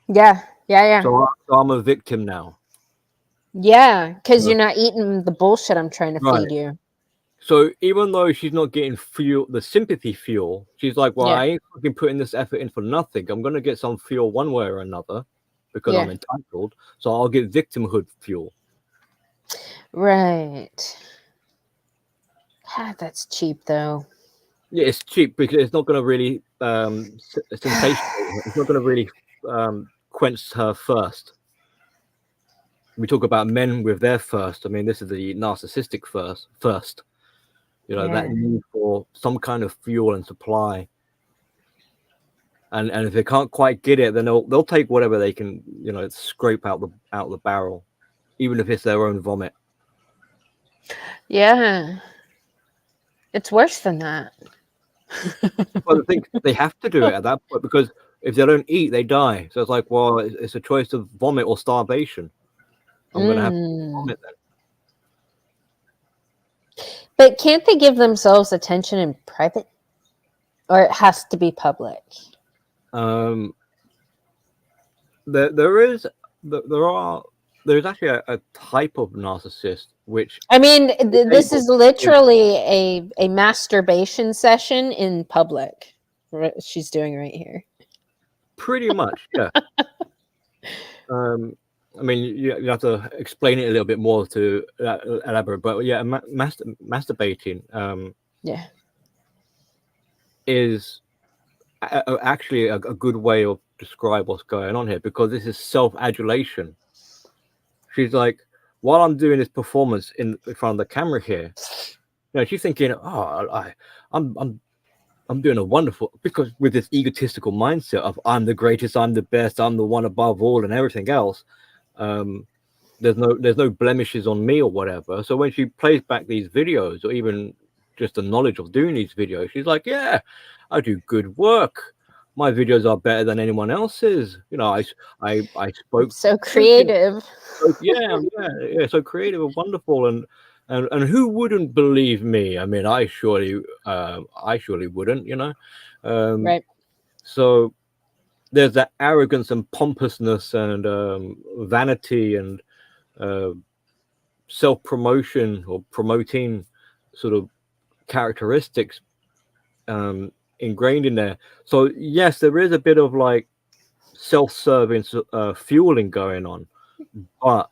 Yeah. So I'm a victim now. Yeah, because you're not eating the bullshit I'm trying to feed you. So even though she's not getting fuel, the sympathy fuel, she's like, well, I ain't fucking putting this effort in for nothing. I'm going to get some fuel one way or another because I'm entitled. So I'll get victimhood fuel. Right. God, that's cheap, though. Yeah, it's cheap because it's not going to really sensational. It's not going to really quench her thirst. We talk about men with their thirst. I mean, this is the narcissistic thirst. That need for some kind of fuel and supply. And if they can't quite get it, then they'll take whatever they can, scrape out the barrel, even if it's their own vomit. Yeah. It's worse than that. Well, I think they have to do it at that point because if they don't eat, they die. So it's like, well, it's a choice of vomit or starvation. I'm going to have to vomit then. But can't they give themselves attention in private? Or it has to be public? There's actually a type of narcissist which, I mean, this is literally a masturbation session in public. What she's doing right here. Pretty much, yeah. I mean, you have to explain it a little bit more to elaborate, but yeah, masturbating is actually a good way of describe what's going on here, because this is self-adulation. She's like, while I'm doing this performance in front of the camera here, she's thinking, oh, I'm doing a wonderful, because with this egotistical mindset of I'm the greatest, I'm the best, I'm the one above all, and everything else. There's no blemishes on me or whatever. So when she plays back these videos, or even just the knowledge of doing these videos, she's like, yeah, I do good work. My videos are better than anyone else's. I spoke so creative. Yeah, so creative and wonderful, and who wouldn't believe me? I mean, I surely wouldn't, right. So there's that arrogance and pompousness and vanity and self-promotion or promoting sort of characteristics ingrained in there. So yes, there is a bit of like self-serving fueling going on, but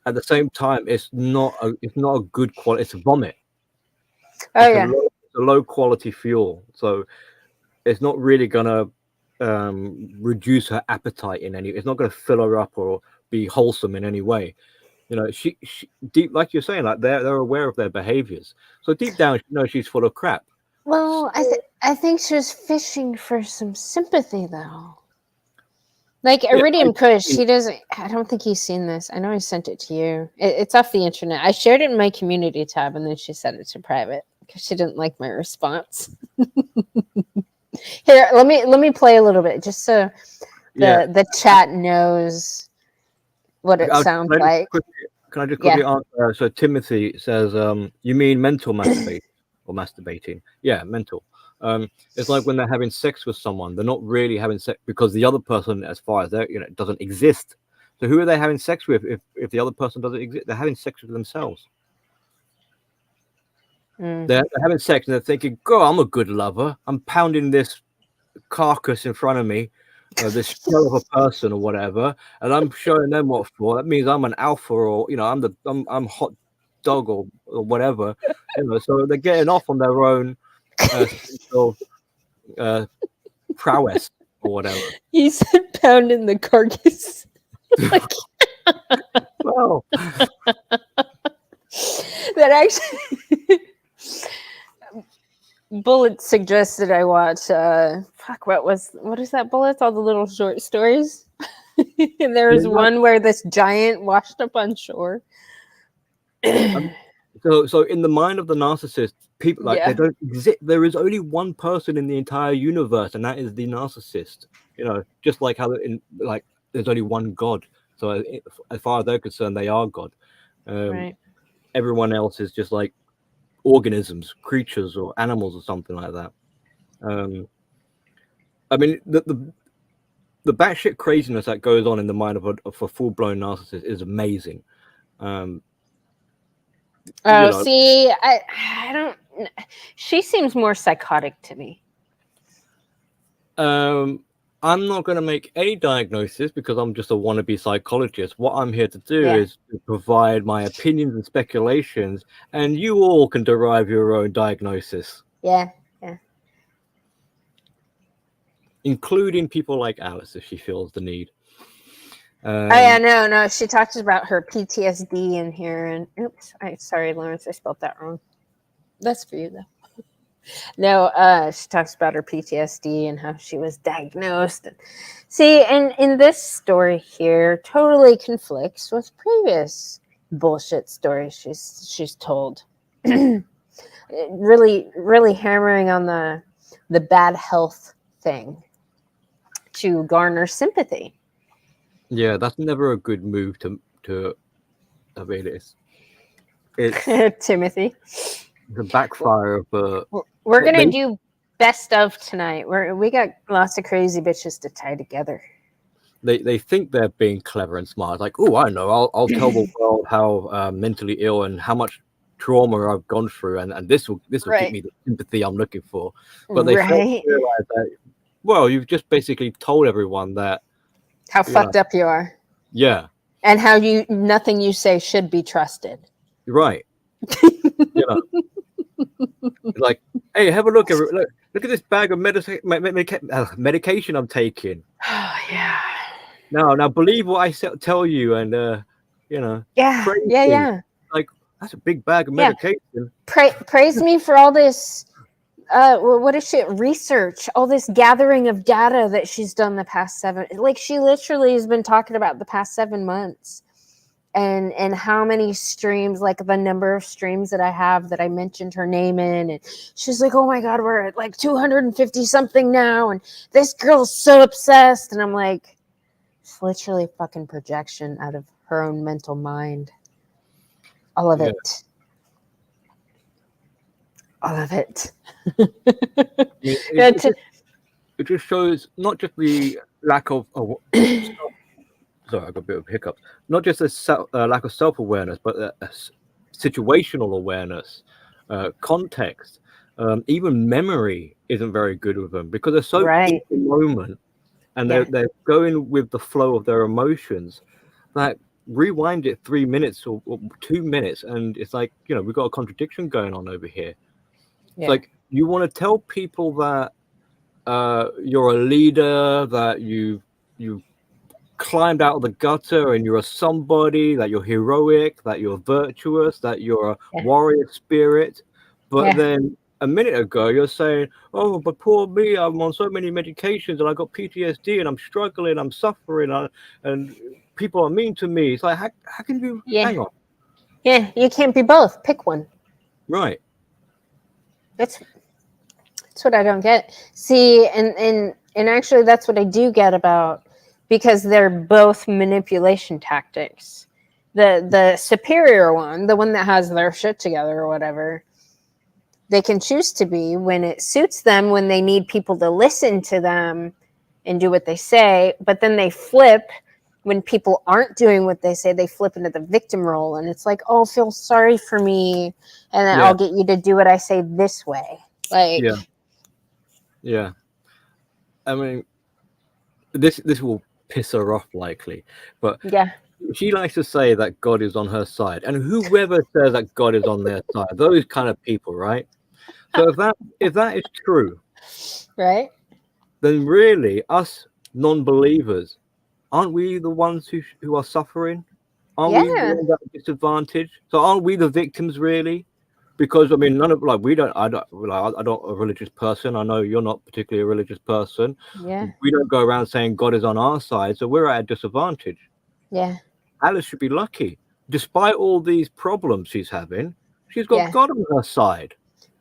at the same time, it's not a good quality. It's a vomit. It's a low quality fuel. So it's not really gonna reduce her appetite in any. It's not going to fill her up or be wholesome in any way. She deep, like you're saying, like they're aware of their behaviors. So deep down, she's full of crap. Well, I think she was fishing for some sympathy, though. Like Iridium Kush, he doesn't. I don't think he's seen this. I know I sent it to you. It's off the internet. I shared it in my community tab, and then she set it to private because she didn't like my response. Here, let me play a little bit just so the chat knows what it sounds like. Can I just quickly answer? So Timothy says, you mean mental masturbation or masturbating? Yeah, mental. It's like when they're having sex with someone, they're not really having sex because the other person, as far as they're, doesn't exist. So who are they having sex with if the other person doesn't exist? They're having sex with themselves. They're having sex and they're thinking, "God, I'm a good lover. I'm pounding this carcass in front of me, this shell of a person or whatever, and I'm showing them what for. That means I'm an alpha, or I'm hot dog or whatever, so they're getting off on their own sort of, prowess or whatever. You said pounding the carcass. Like, Well, that actually Bullet suggested I watch what is that, Bullet? All the little short stories. And there was one where this giant washed up on shore. so in the mind of the narcissist, people like Yeah. they don't exist. There is only one person in the entire universe, and that is the narcissist. Just like how there's only one God. So as far as they're concerned, they are God. Right. Everyone else is just like organisms, creatures, or animals, or something like that. I mean, the batshit craziness that goes on in the mind of a full-blown narcissist is amazing. See, I don't. She seems more psychotic to me. I'm not going to make any diagnosis because I'm just a wannabe psychologist. What I'm here to do is to provide my opinions and speculations, and you all can derive your own diagnosis. Yeah. Including people like Alice, if she feels the need. No. She talks about her PTSD in here, and sorry, Lawrence, I spelled that wrong. That's for you, though. No, she talks about her PTSD and how she was diagnosed. See, and in this story here, totally conflicts with previous bullshit stories she's told. really, really hammering on the bad health thing to garner sympathy. Yeah, that's never a good move to I mean, it's Timothy. the backfire of We're gonna do best of tonight. We got lots of crazy bitches to tie together. They think they're being clever and smart. Like, oh, I know, I'll tell the world how mentally ill and how much trauma I've gone through, and this will give me the sympathy I'm looking for. But they fail to realize that, well, you've just basically told everyone that how fucked up you are. Yeah. And how nothing you say should be trusted. Right. Like, hey, have a look at this bag of medication I'm taking. Oh yeah. Now believe what I tell you, and Yeah. Like, that's a big bag of medication. Praise me for all this. What is she? Research, all this gathering of data that she's done the past 7. Like, she literally has been talking about the past 7 months, and how many streams, like the number of streams that I have that I mentioned her name in, and she's like, oh my god, we're at like 250 something now, and this girl's so obsessed, and I'm like, it's literally a fucking projection out of her own mental mind. All of it. All of it. It just shows not just the lack of sorry, I got a bit of hiccups. Not just a lack of self-awareness, but a situational awareness, context, even memory isn't very good with them because they're so in the moment, and they're going with the flow of their emotions. Like, rewind it 3 minutes or 2 minutes, and it's like, we've got a contradiction going on over here. It's like, you want to tell people that you're a leader, that you climbed out of the gutter and you're a somebody, that you're heroic, that you're virtuous, that you're a warrior spirit. But then a minute ago, you're saying, oh, but poor me, I'm on so many medications and I got PTSD and I'm struggling, I'm suffering, and people are mean to me. It's like, how can you hang on? Yeah, you can't be both. Pick one. Right. That's what I don't get. See, and actually that's what I do get about, because they're both manipulation tactics. The superior one, the one that has their shit together or whatever, they can choose to be when it suits them, when they need people to listen to them and do what they say, but then they flip when people aren't doing what they say. They flip into the victim role, and it's like, oh, feel sorry for me, and then I'll get you to do what I say this way. Like, yeah. I mean, this will piss her off likely, but she likes to say that God is on her side, and whoever says that God is on their side, those kind of people, right? So if that is true, Right? then really us non-believers, aren't we the ones who are suffering? Aren't we the Yeah. ones at a disadvantage? So aren't we the victims really? Because I mean, none of like we don't. I don't. Like, I'm not a religious person. I know you're not particularly a religious person. Yeah. We don't go around saying God is on our side, so we're at a disadvantage. Yeah. Alice should be lucky, despite all these problems she's having. She's got Yeah. God on her side.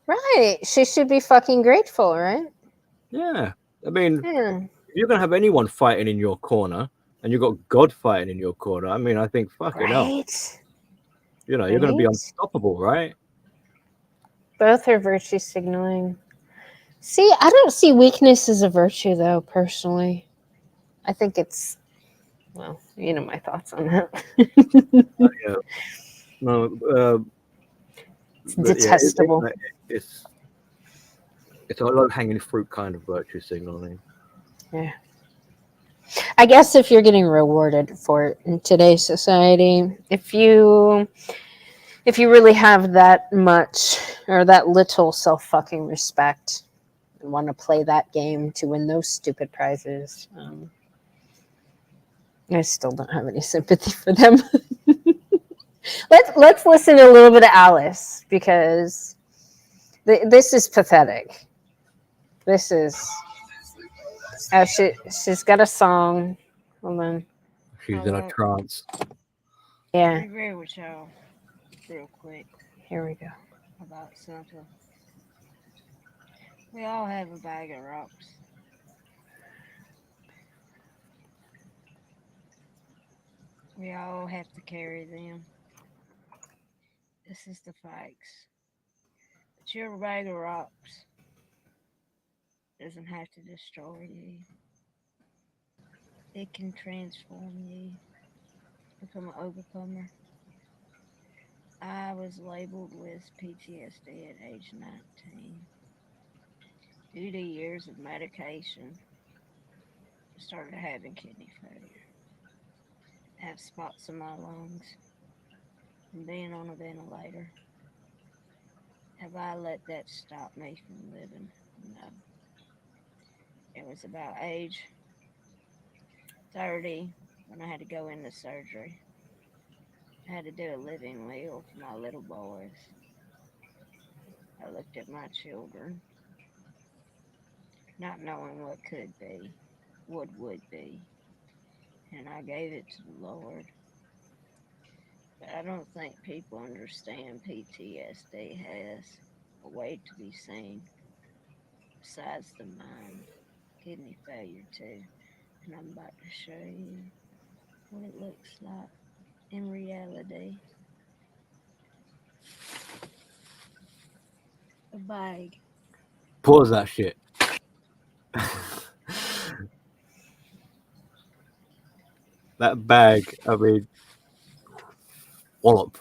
Right. She should be fucking grateful, right? Yeah, I mean, Yeah. if you're gonna have anyone fighting in your corner, and you've got God fighting in your corner, I mean, I think fucking hell, Right. you know, you're gonna be Right. unstoppable, right? Both are virtue signaling. See, I don't see weakness as a virtue, though, personally. I think it's, well, you know my thoughts on that. Yeah. No, It's but yeah, detestable. it's a low hanging fruit kind of virtue signaling. Yeah. I guess if you're getting rewarded for it in today's society, if you really have that much or that little self fucking respect and want to play that game to win those stupid prizes, I still don't have any sympathy for them. Let's listen to a little bit of Alice because this is pathetic. This is she's got a song. Hold on. She's in a trance. Yeah, I agree with y'all real quick here we go. about something. We all have a bag of rocks. We all have to carry them. This is the facts. But your bag of rocks doesn't have to destroy you. It can transform you, become an overcomer. I was labeled with PTSD at age 19 due to years of medication. I started having kidney failure. I have spots in my lungs and being on a ventilator. Have I let that stop me from living? No. It was about age 30 when I had to go into surgery. I had to do a living will for my little boys. I looked at my children, not knowing what could be, what would be, and I gave it to the Lord. But I don't think people understand PTSD has a way to be seen besides the mind. Kidney failure, too. And I'm about to show you what it looks like in reality. A bag. Pause that shit. That bag, I mean, wallop.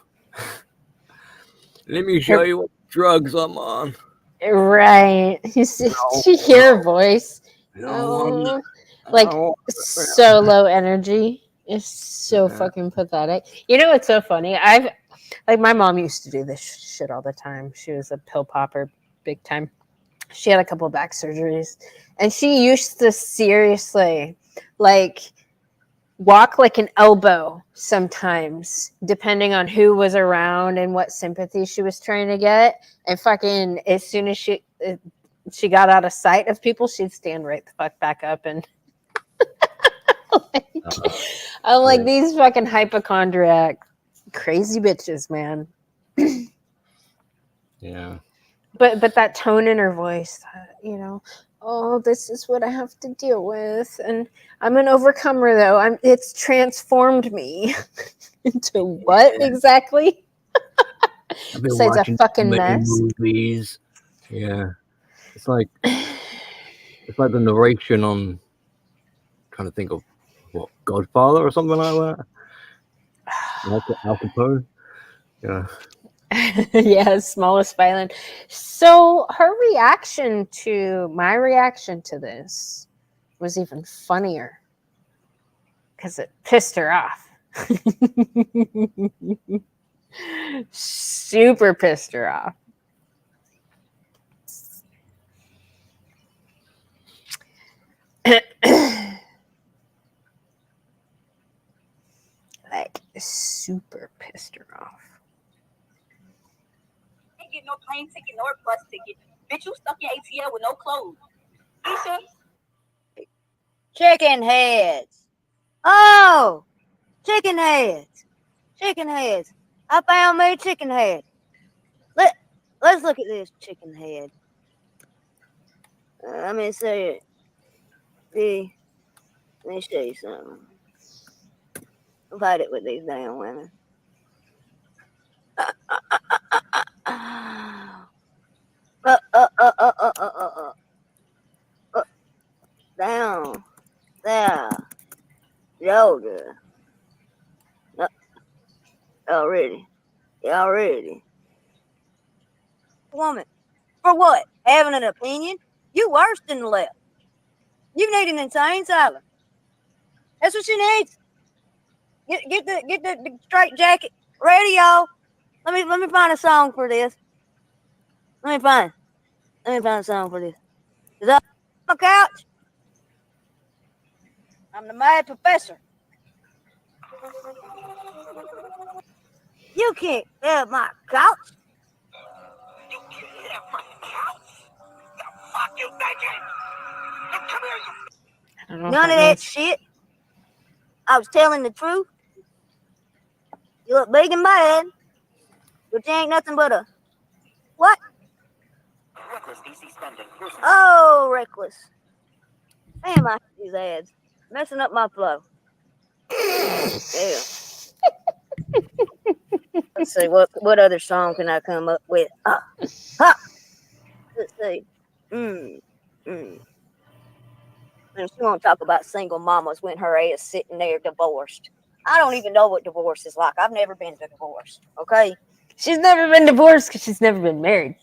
Let me show you what drugs I'm on. Right. You see, No, she hear her voice. no, Like no. so low energy. It's so Yeah. fucking pathetic. You know what's so funny? Like my mom used to do this shit all the time. She was a pill popper big time. She had a couple of back surgeries and she used to seriously like walk like an elbow sometimes depending on who was around and what sympathy she was trying to get, and fucking as soon as she got out of sight of people, she'd stand right the fuck back up and like, I'm like, Yeah. these fucking hypochondriac crazy bitches, man. Yeah. But that tone in her voice, you know, oh, this is what I have to deal with, and I'm an overcomer though. It's transformed me into what exactly? I've been Besides a watching so fucking many mess. movies. Yeah. It's like the narration on trying to think of what, Godfather or something like that. Al Capone. Yeah. Yeah, smallest violin. So her reaction to my reaction to this was even funnier because it pissed her off. Super pissed her off. Like super pissed her off. Ain't get no plane ticket nor bus ticket. Bitch, you stuck in ATL with no clothes. Isha, Chicken heads. Oh, chicken heads. Chicken heads. I found me a chicken head. Let's look at this chicken head. Let me see it. See, let me show you something. Fight it with these damn women. Down. There. Yoga. Already. Woman. For what? Having an opinion? You worse than the left. You need an insane asylum. That's what she needs. Get the straight jacket ready, y'all. Let me find a song for this. Let me find a song for this. Is that on my couch? I'm the mad professor. You can't have my couch. you can't have my couch. The fuck you thinking? Now come here, you. I don't know None of that shit. I was telling the truth. You look big and bad, but you ain't nothing but a what? Reckless DC spending. Oh, reckless. Damn, I hate these ads. Messing up my flow. Yeah. Let's see, what other song can I come up with? Let's see. And she won't talk about single mamas when her ass sitting there divorced. I don't even know what divorce is like. I've never been to divorce. Okay. She's never been divorced because she's never been married.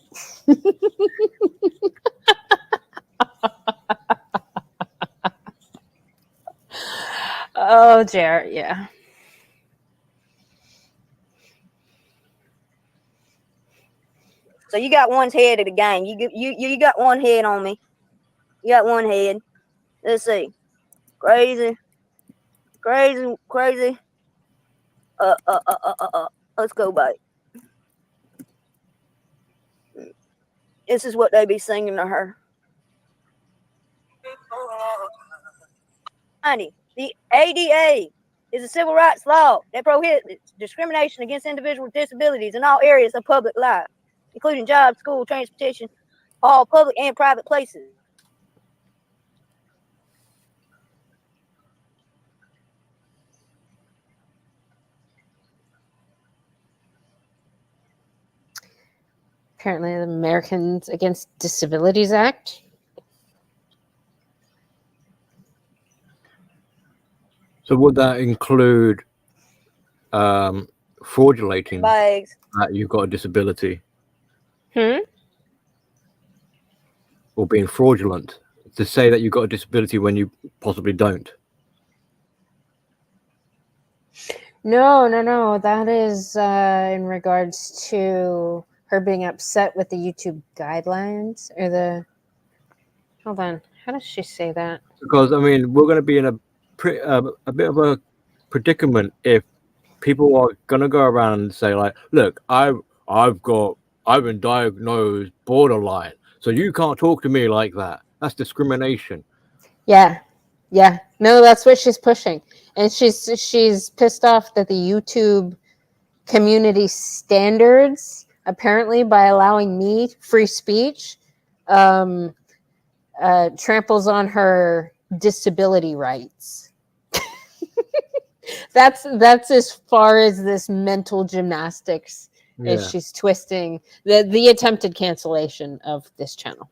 Oh, Jarrett, yeah. So you got one head of the game. You got one head on me. You got one head. Let's see. Crazy. Let's go back. This is what they be singing to her. Honey, the ADA is a civil rights law that prohibits discrimination against individuals with disabilities in all areas of public life, including jobs, school, transportation, all public and private places. Apparently, the Americans Against Disabilities Act. So would that include fraudulating Bags. that you've got a disability Hmm? or being fraudulent to say that you've got a disability when you possibly don't? No. That is in regards to her being upset with the YouTube guidelines or the. Hold on. How does she say that? Because I mean, we're going to be in a bit of a predicament if people are going to go around and say like, "Look, I've been diagnosed borderline, so you can't talk to me like that. That's discrimination." Yeah. No, that's what she's pushing, and she's pissed off that the YouTube community standards, apparently by allowing me free speech, tramples on her disability rights. That's as far as this mental gymnastics is she's twisting the attempted cancellation of this channel.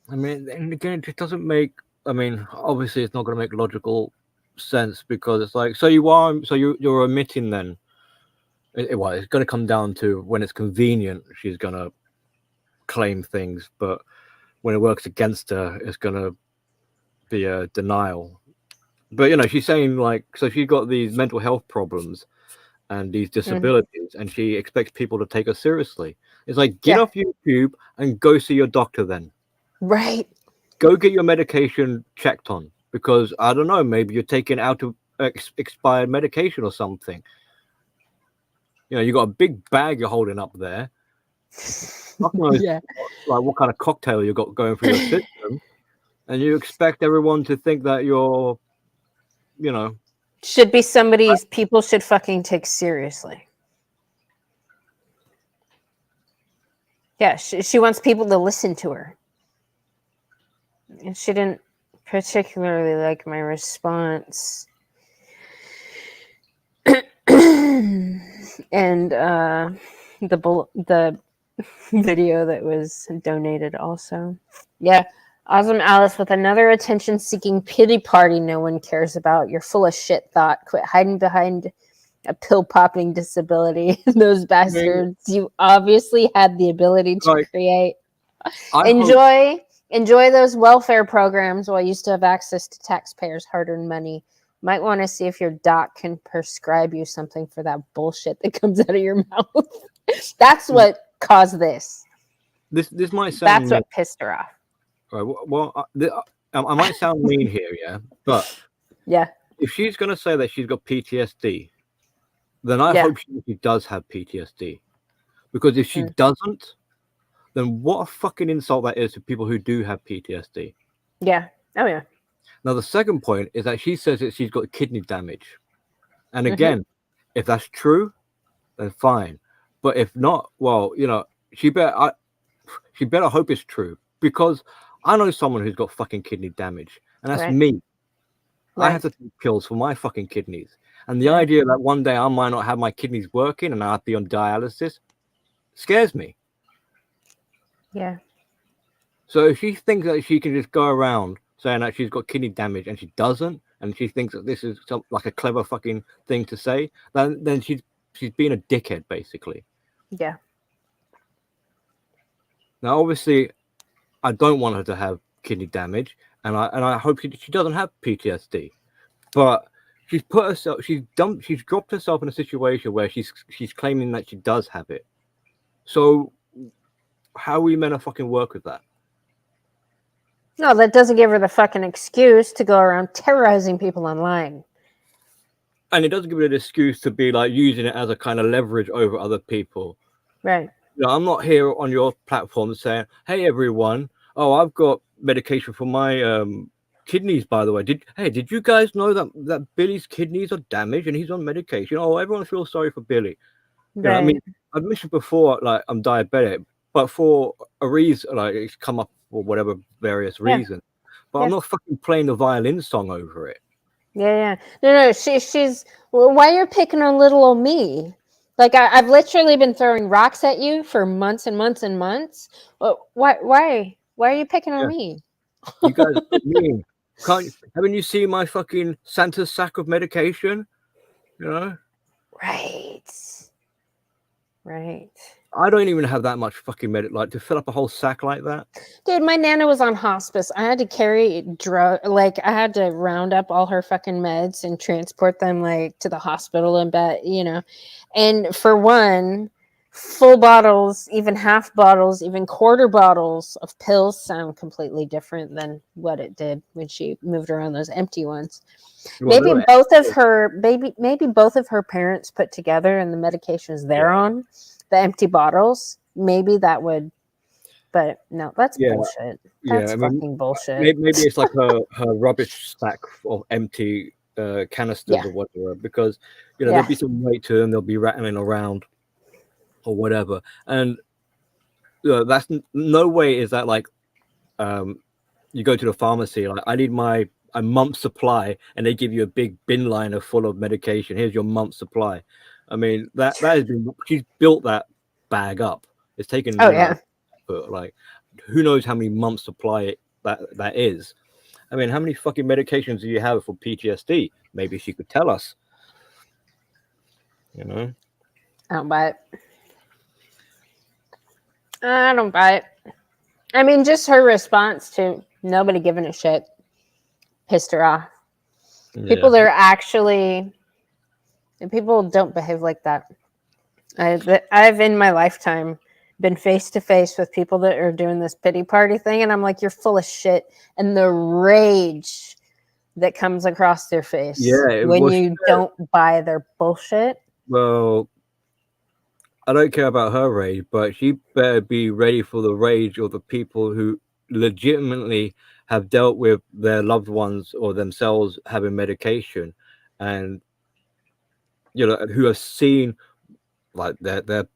I mean, and again, it just doesn't make. I mean, obviously, it's not going to make logical sense because it's like, so you're omitting then. Well, it's going to come down to when it's convenient, she's going to claim things, but when it works against her, it's going to be a denial. But you know, she's saying like, so she's got these mental health problems and these disabilities, and she expects people to take her seriously. It's like, get Yeah. off YouTube and go see your doctor then. Right. Go get your medication checked on, because I don't know, maybe you're taking out of expired medication or something. You know, you got a big bag you're holding up there. God knows, Yeah. like what kind of cocktail you got going through your system, and you expect everyone to think that you're, you know, Should be somebody's people should fucking take seriously. Yeah, she wants people to listen to her. And she didn't particularly like my response. And the video that was donated also. Yeah. Awesome Alice with another attention-seeking pity party no one cares about. You're full of shit, thought. Quit hiding behind a pill-popping disability. Those bastards. You obviously had the ability to Like, create. I hope, Enjoy those welfare programs while you still have access to taxpayers' hard-earned money. Might want to see if your doc can prescribe you something for that bullshit that comes out of your mouth. That's what caused this. this might sound That's mean. what pissed her off. Right, well, I might sound mean here, yeah, but Yeah. if she's going to say that she's got PTSD, then I Yeah. hope she does have PTSD. Because if she doesn't, then what a fucking insult that is to people who do have PTSD. Yeah. Oh, yeah. Now, the second point is that she says that she's got kidney damage. And again, if that's true, then fine. But if not, well, you know, she better hope it's true. Because I know someone who's got fucking kidney damage. And that's Right. me. I Right. have to take pills for my fucking kidneys. And the idea that one day I might not have my kidneys working and I'll be on dialysis scares me. Yeah. So if she thinks that she can just go around saying that she's got kidney damage and she doesn't, and she thinks that this is like a clever fucking thing to say, then she's being a dickhead, basically. Yeah. Now, obviously, I don't want her to have kidney damage, and I hope she doesn't have PTSD. But she's dropped herself in a situation where she's claiming that she does have it. So how are we meant to fucking work with that? No, that doesn't give her the fucking excuse to go around terrorizing people online. And it doesn't give her an excuse to be like using it as a kind of leverage over other people. Right. You know, I'm not here on your platform saying, "Hey, everyone, oh, I've got medication for my kidneys, by the way. Did you guys know that Billy's kidneys are damaged and he's on medication? Oh, everyone feels sorry for Billy." You know, I mean, I've mentioned before, like, I'm diabetic, but for a reason, like, it's come up for whatever various reasons. But I'm not fucking playing the violin song over it. Yeah. No. She's. Well, why you're picking on little old me? Like I've literally been throwing rocks at you for months and months and months. Well, why are you picking on me? You guys are mean. Haven't you seen my fucking Santa's sack of medication? You know? Right. I don't even have that much fucking like to fill up a whole sack like that. Dude, my nana was on hospice. I had to carry I had to round up all her fucking meds and transport them like to the hospital and back, you know. And for one, full bottles, even half bottles, even quarter bottles of pills sound completely different than what it did when she moved around those empty ones. Well, Maybe both of her parents put together and the medications they're on, the empty bottles, maybe that would, but no, that's bullshit. That's fucking bullshit. Maybe it's like her rubbish sack of empty canisters or whatever, because you know there'll be some weight to them, they'll be rattling around or whatever, and that's no way is that like you go to the pharmacy like, I need a month's supply, and they give you a big bin liner full of medication. Here's your month's supply. I mean, that has been, she's built that bag up. It's taken but like who knows how many months supply that is. I mean, how many fucking medications do you have for PTSD? Maybe she could tell us. You know? I don't buy it. I mean, just her response to nobody giving a shit pissed her off. People that are actually, and people don't behave like that. I've in my lifetime been face to face with people that are doing this pity party thing, and I'm like, you're full of shit. And the rage that comes across their face when you don't buy their bullshit. Well, I don't care about her rage, but she better be ready for the rage of the people who legitimately have dealt with their loved ones or themselves having medication, and who have seen like their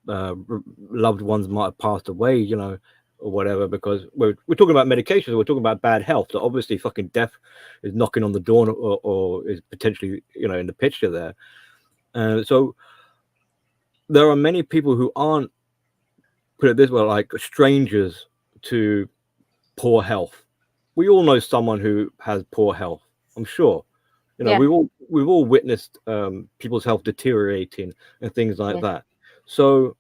loved ones might have passed away, or whatever, because we're talking about medications, we're talking about bad health. So obviously, fucking death is knocking on the door, or is potentially in the picture there. So there are many people who aren't, put it this way, like strangers to poor health. We all know someone who has poor health, I'm sure. Yeah. We've all witnessed people's health deteriorating and things like that. So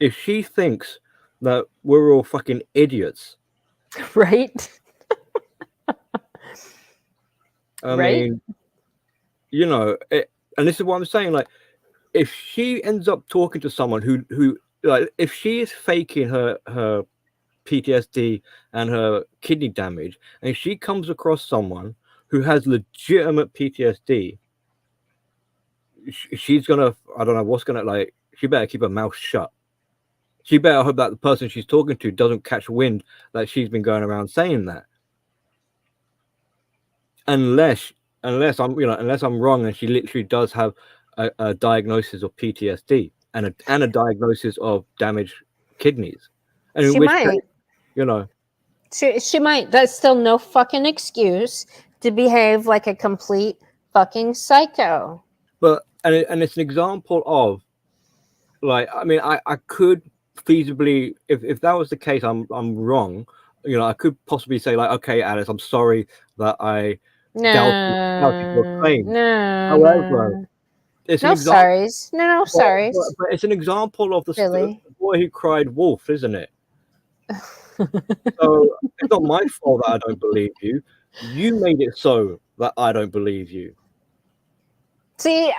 if she thinks that we're all fucking idiots, right? I Right? mean, and this is what I'm saying, like, if she ends up talking to someone who like, if she is faking her PTSD and her kidney damage, and she comes across someone who has legitimate PTSD, she's gonna, I don't know what's gonna, like, she better keep her mouth shut. She better hope that the person she's talking to doesn't catch wind that she's been going around saying that. Unless I'm wrong, and she literally does have a diagnosis of PTSD and a diagnosis of damaged kidneys. And She might. She might. That's still no fucking excuse to behave like a complete fucking psycho. But and it's an example of, like, I mean, I could feasibly, if that was the case, I'm wrong. I could possibly say, like, okay, Alice, I'm sorry that I doubted your claim. However, it's an example. Sorries. No sorries. But it's an example of the boy who cried wolf, isn't it? So it's not my fault that I don't believe you. You made it so that I don't believe you. See,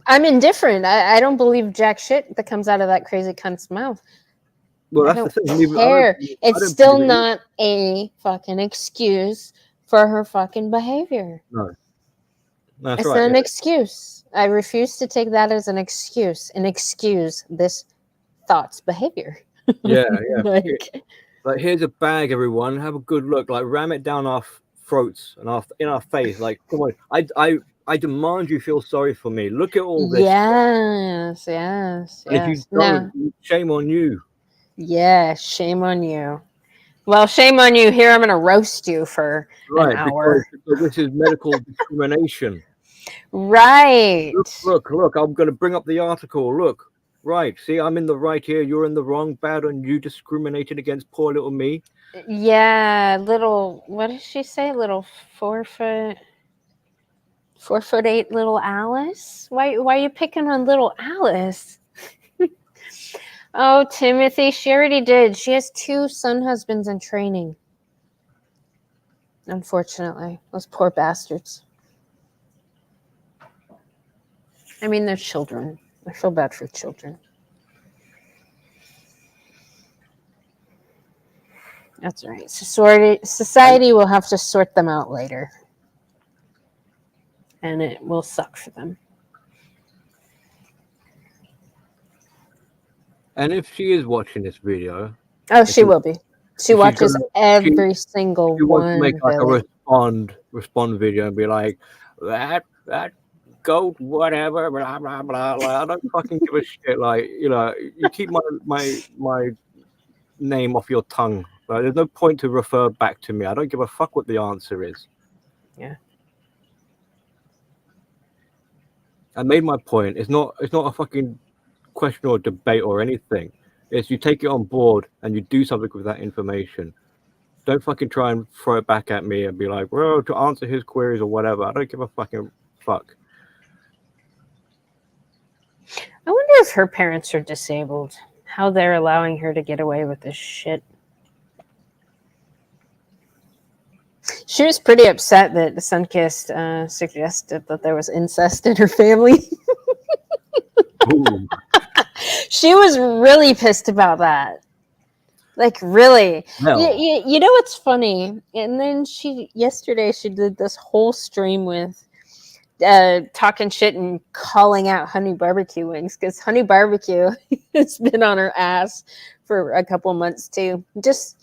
I'm indifferent. I don't believe jack shit that comes out of that crazy cunt's mouth. Well, I that's don't the thing. care. It's still not a fucking excuse for her fucking behavior. No. That's it's right. not an excuse. I refuse to take that as an excuse and excuse this thought's behavior. Yeah. Like, here's a bag, everyone. Have a good look. Like, ram it down our throats and in our face. Like, come on. I demand you feel sorry for me. Look at all this. Yes. And if you don't, shame on you. Yeah, shame on you. Well, shame on you. Here, I'm going to roast you for an hour. Because this is medical discrimination. Right. Look. I'm going to bring up the article. Look. Right. See, I'm in the right here. You're in the wrong. Bad on you, discriminating against poor little me. Yeah, little, what did she say? Little 4'8" little Alice? Why are you picking on little Alice? Oh, Timothy, she already did. She has 2 son husbands in training. Unfortunately, those poor bastards. I mean, they're children. I feel bad for children. That's right. Society will have to sort them out later. And it will suck for them. And if she is watching this video... Oh, she will be. She watches every single one. She wants to make, like, a respond video and be like, that goat, whatever, blah, blah, blah. Like, I don't fucking give a shit. Like, you keep my name off your tongue. Like, there's no point to refer back to me. I don't give a fuck what the answer is. Yeah. I made my point. It's not a fucking question or debate or anything. It's you take it on board and you do something with that information. Don't fucking try and throw it back at me and be like, well, to answer his queries or whatever. I don't give a fucking fuck. I wonder if her parents are disabled. How they're allowing her to get away with this shit. She was pretty upset that the Sunkist suggested that there was incest in her family. Ooh, She was really pissed about that. Like, really. hell. You know what's funny? And then yesterday she did this whole stream with talking shit and calling out Honey Barbecue Wings, because Honey Barbecue has been on her ass for a couple months too. Just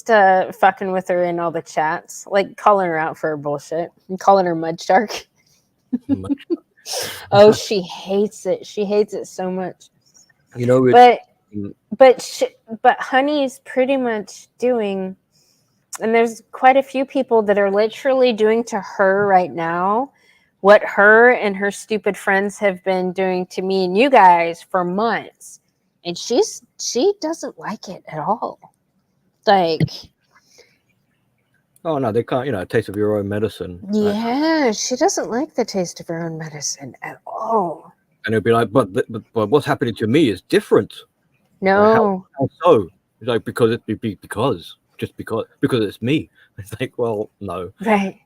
fucking with her in all the chats, like calling her out for her bullshit and calling her mud shark. Oh, she hates it. She hates it so much. You know, But Honey's pretty much doing, and there's quite a few people that are literally doing to her right now what her and her stupid friends have been doing to me and you guys for months, and she doesn't like it at all. Like, oh no, they can't. You know, a taste of your own medicine. yeah, she doesn't like the taste of her own medicine at all. And it'll be like, but what's happening to me is different. No. How so? It's like because it's me. It's like, well, no, Right.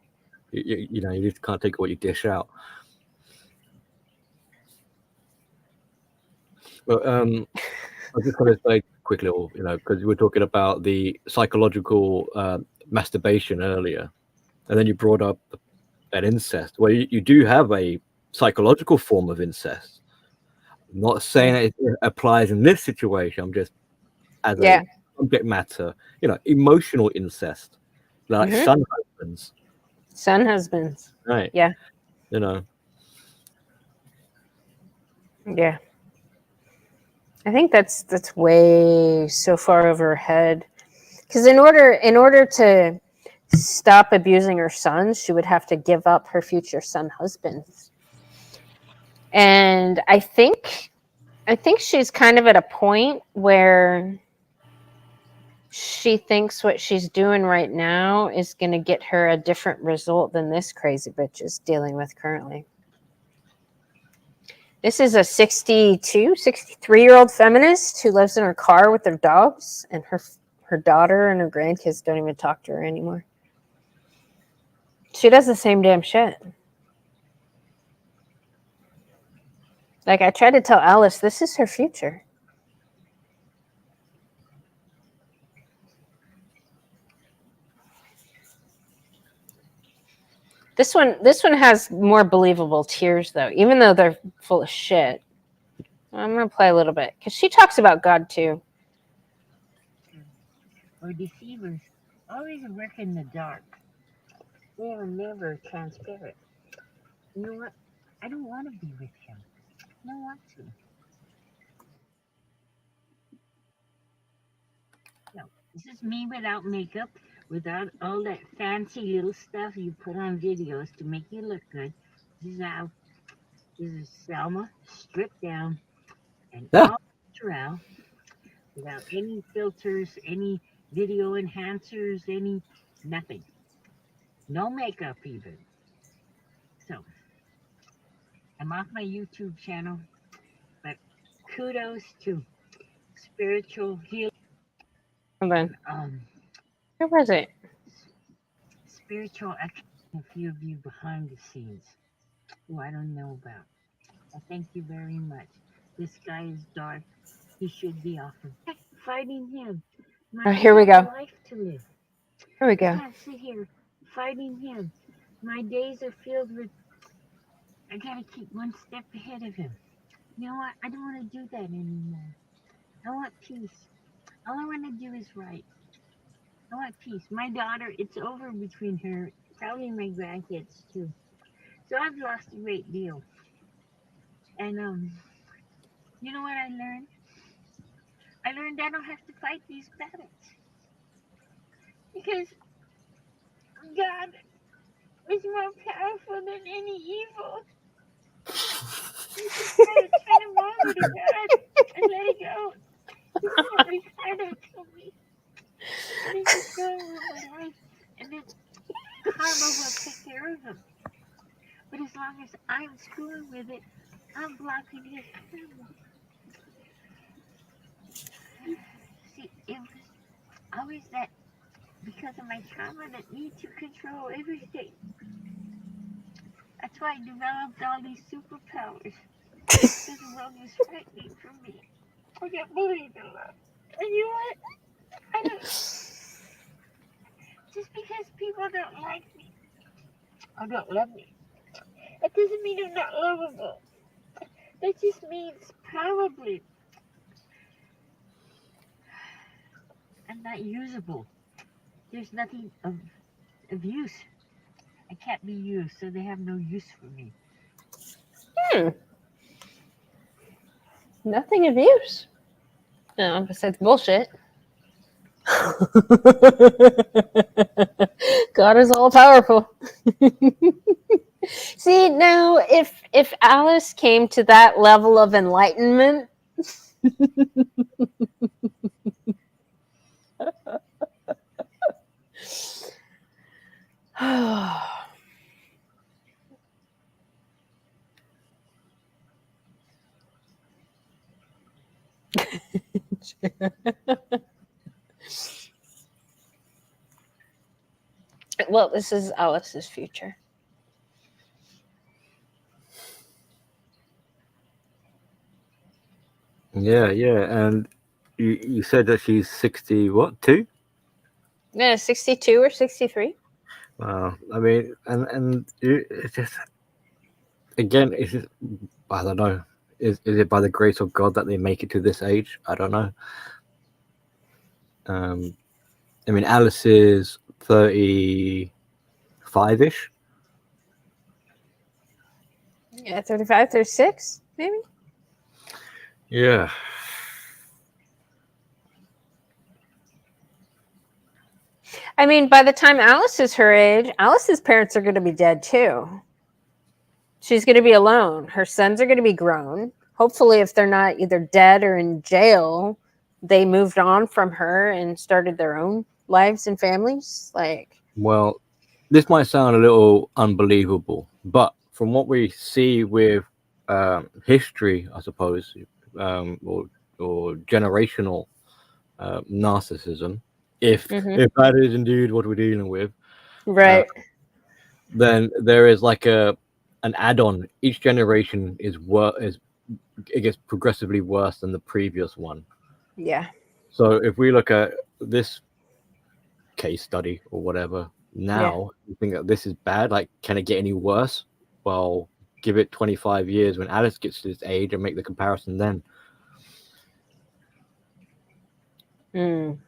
you know, you just can't take what you dish out. But I was just going to say quickly, you know, because we were talking about the psychological masturbation earlier, and then you brought up that incest. Well, you do have a psychological form of incest. I'm not saying it applies in this situation. I'm just as a subject matter, you know, emotional incest, like son husbands, right? Yeah. You know, Yeah. I think that's way so far over her head. Because in order to stop abusing her sons, she would have to give up her future son husbands. And I think she's kind of at a point where she thinks what she's doing right now is going to get her a different result than this crazy bitch is dealing with currently. This is a 63-year-old feminist who lives in her car with her dogs, and her daughter and her grandkids don't even talk to her anymore. She does the same damn shit. Like, I tried to tell Alice, this is her future. This one has more believable tears, though, even though they're full of shit. I'm going to play a little bit, because she talks about God, too. Or deceivers always work in the dark. They are never transparent. You know what? I don't want to be with him. I don't want to. No, this is me without makeup, without all that fancy little stuff you put on videos to make you look good. This is Selma stripped down and all natural, without any filters, any video enhancers, any nothing. No makeup even. So I'm off my YouTube channel, but kudos to spiritual healing. Hold on. Where was it? Spiritual action. A few of you behind the scenes who I don't know about. I thank you very much. This guy is dark. He should be off of fighting him. Here we go. Life to live. Here we I go. can't sit here fighting him. My days are filled with. I gotta keep one step ahead of him. You know what? I don't want to do that anymore. I want peace. All I want to do is right. I want peace. My daughter, it's over between her, probably my grandkids too. So I've lost a great deal. And you know what I learned? I learned I don't have to fight these battles. Because God is more powerful than any evil. You just gotta turn him over to God and let it go. He's already kind of to me. And he just go over my life. And then karma will take care of him. But as long as I'm screwing with it, I'm blocking his karma. See, it was always that because of my trauma that need to control everything. That's why I developed all these superpowers. Because the world was frightening for me. I can't believe it. And you know what? I don't. Just because people don't like me or don't love me, that doesn't mean I'm not lovable. That just means probably I'm not usable. There's nothing of use. I can't be used, so they have no use for me. Nothing of use. No, besides bullshit. God is all powerful. See, now if Alice came to that level of enlightenment, well, this is Alice's future. Yeah, and you said that she's 60, what, 2? Yeah, 62 or 63. Wow. I mean, and it's just, again, it's just, I don't know. Is it by the grace of God that they make it to this age? I don't know. I mean, Alice is 35-ish. Yeah, 35, 36, maybe. Yeah. I mean, by the time Alice is her age, Alice's parents are going to be dead too. She's going to be alone. Her sons are going to be grown. Hopefully, if they're not either dead or in jail, they moved on from her and started their own lives and families. Like, Well, this might sound a little unbelievable, but from what we see with history, I suppose, or generational narcissism, if that is indeed what we're dealing with, right. then there is like an add-on. Each generation it gets progressively worse than the previous one. Yeah. So if we look at this case study or whatever now, you think that this is bad, like, can it get any worse? Well, give it 25 years when Alice gets to this age and make the comparison then. You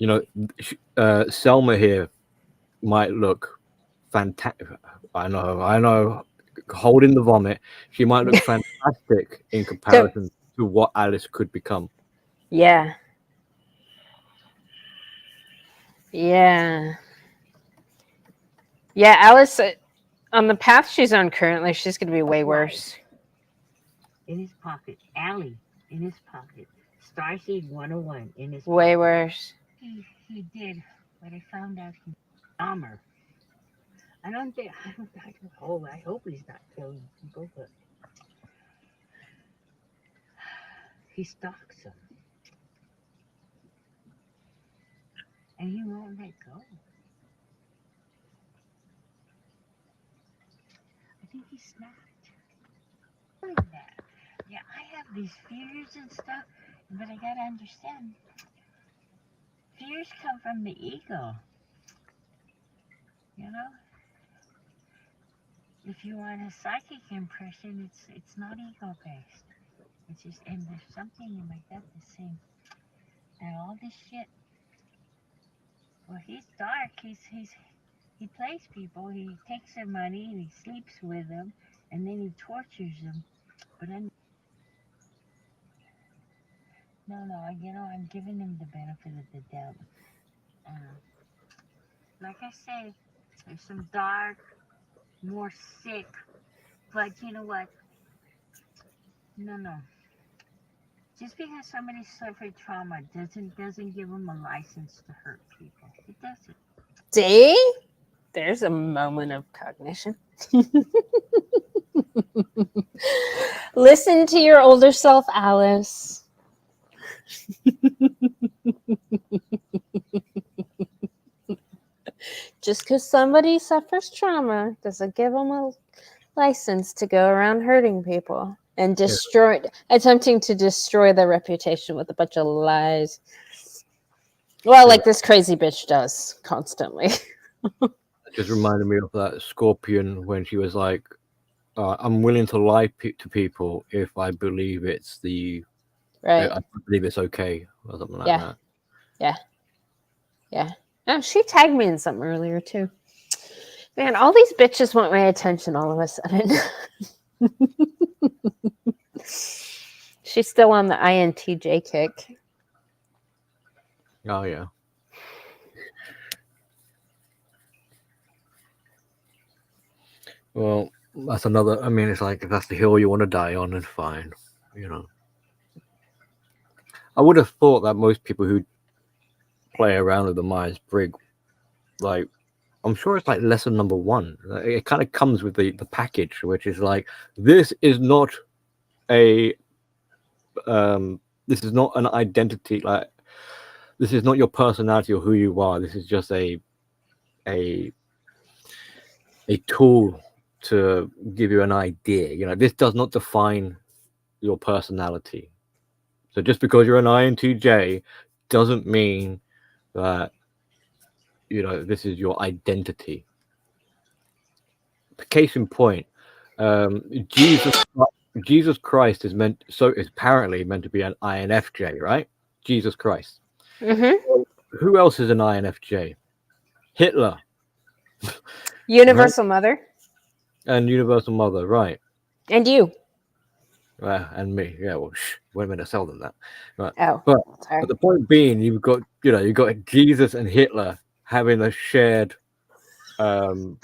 know, Selma here might look fantastic. I know, holding the vomit, she might look fantastic in comparison to what Alice could become. Yeah. Yeah. Yeah, Alice, on the path she's on currently, she's going to be way worse. In his pocket. Allie in his pocket. Starseed 101 in his Way pocket. worse. He did, but I found out he's a bomber. I hope he's not killing people, but he stalks them. And he won't let go. I think he snapped. Like that. Yeah, I have these fears and stuff, but I gotta understand. Fears come from the ego. You know? If you want a psychic impression, it's not ego based. It's just, and there's something in my gut that's saying that all this shit. Well, he's dark. He plays people. He takes their money and he sleeps with them, and then he tortures them. But I'm I'm giving him the benefit of the doubt. Like I say, there's some dark, more sick, but you know what? No. Just because somebody suffered trauma doesn't give them a license to hurt people. It doesn't. See? There's a moment of cognition. Listen to your older self, Alice. Just because somebody suffers trauma doesn't give them a license to go around hurting people and attempting to destroy their reputation with a bunch of lies. Well, like this crazy bitch does constantly. It just reminded me of that Scorpion when she was like, I'm willing to lie to people if I believe it's Right. I believe it's okay or something like Yeah. that. Yeah. Oh, she tagged me in something earlier too. Man, all these bitches want my attention all of a sudden. She's still on the INTJ kick. Oh yeah. Well, that's another. I mean, it's like if that's the hill you want to die on, then fine. You know. I would have thought that most people who play around with the Myers Briggs, like, I'm sure it's like lesson number 1. It kind of comes with the package, which is like, this is not a, this is not an identity. Like, this is not your personality or who you are. This is just a tool to give you an idea. You know, this does not define your personality. So just because you're an INTJ doesn't mean that, you know, this is your identity. Case in point, Jesus Christ is apparently meant to be an INFJ, right? Jesus Christ. Mm-hmm. Who else is an INFJ? Hitler. Universal Mother. And Universal Mother, right? And you. And me. Yeah, well, wait a minute, sell them that. Right. Oh, But sorry. the point being, you've got Jesus and Hitler having a shared MBTI.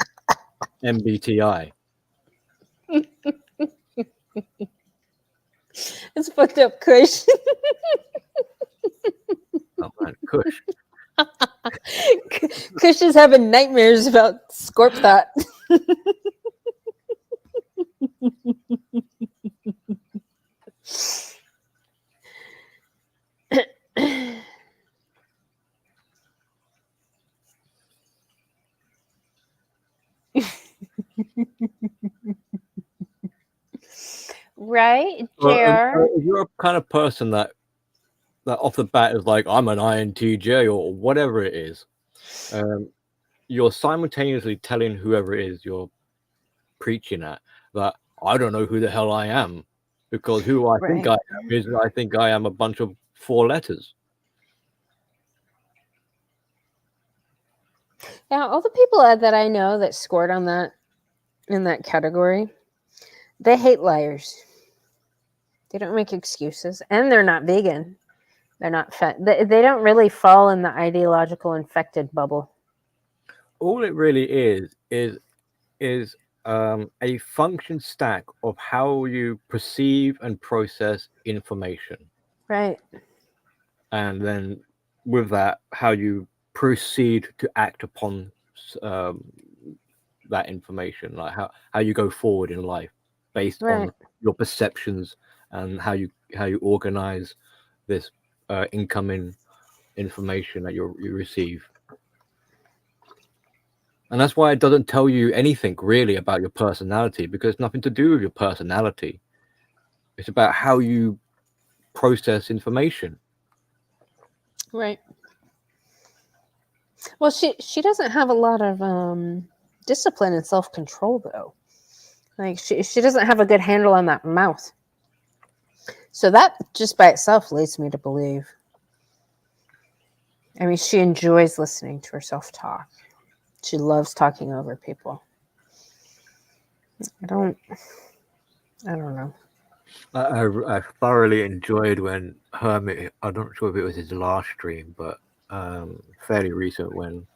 It's fucked up, Kush. Oh man, Kush. Kush is having nightmares about Scorp Thought. Right, JR? If you're a kind of person that off the bat is like, I'm an INTJ or whatever it is, you're simultaneously telling whoever it is you're preaching at that I don't know who the hell I am, because who I think I am is I think I am a bunch of 4 letters. Yeah, all the people that I know that scored on that in that category, they hate liars. They don't make excuses, and they're not vegan. They're not fat. They don't really fall in the ideological infected bubble. All it really is a function stack of how you perceive and process information, Right. and then with that, how you proceed to act upon that information, like how you go forward in life based on your perceptions and how you organize this incoming information that you receive. And that's why it doesn't tell you anything really about your personality, because it's nothing to do with your personality. It's about how you process information. Right. Well, she doesn't have a lot of discipline and self-control, though. Like she doesn't have a good handle on that mouth. So that just by itself leads me to believe. I mean, she enjoys listening to herself talk. She loves talking over people. I don't know. I thoroughly enjoyed when Hermit, I'm not sure if it was his last stream, but fairly recent, when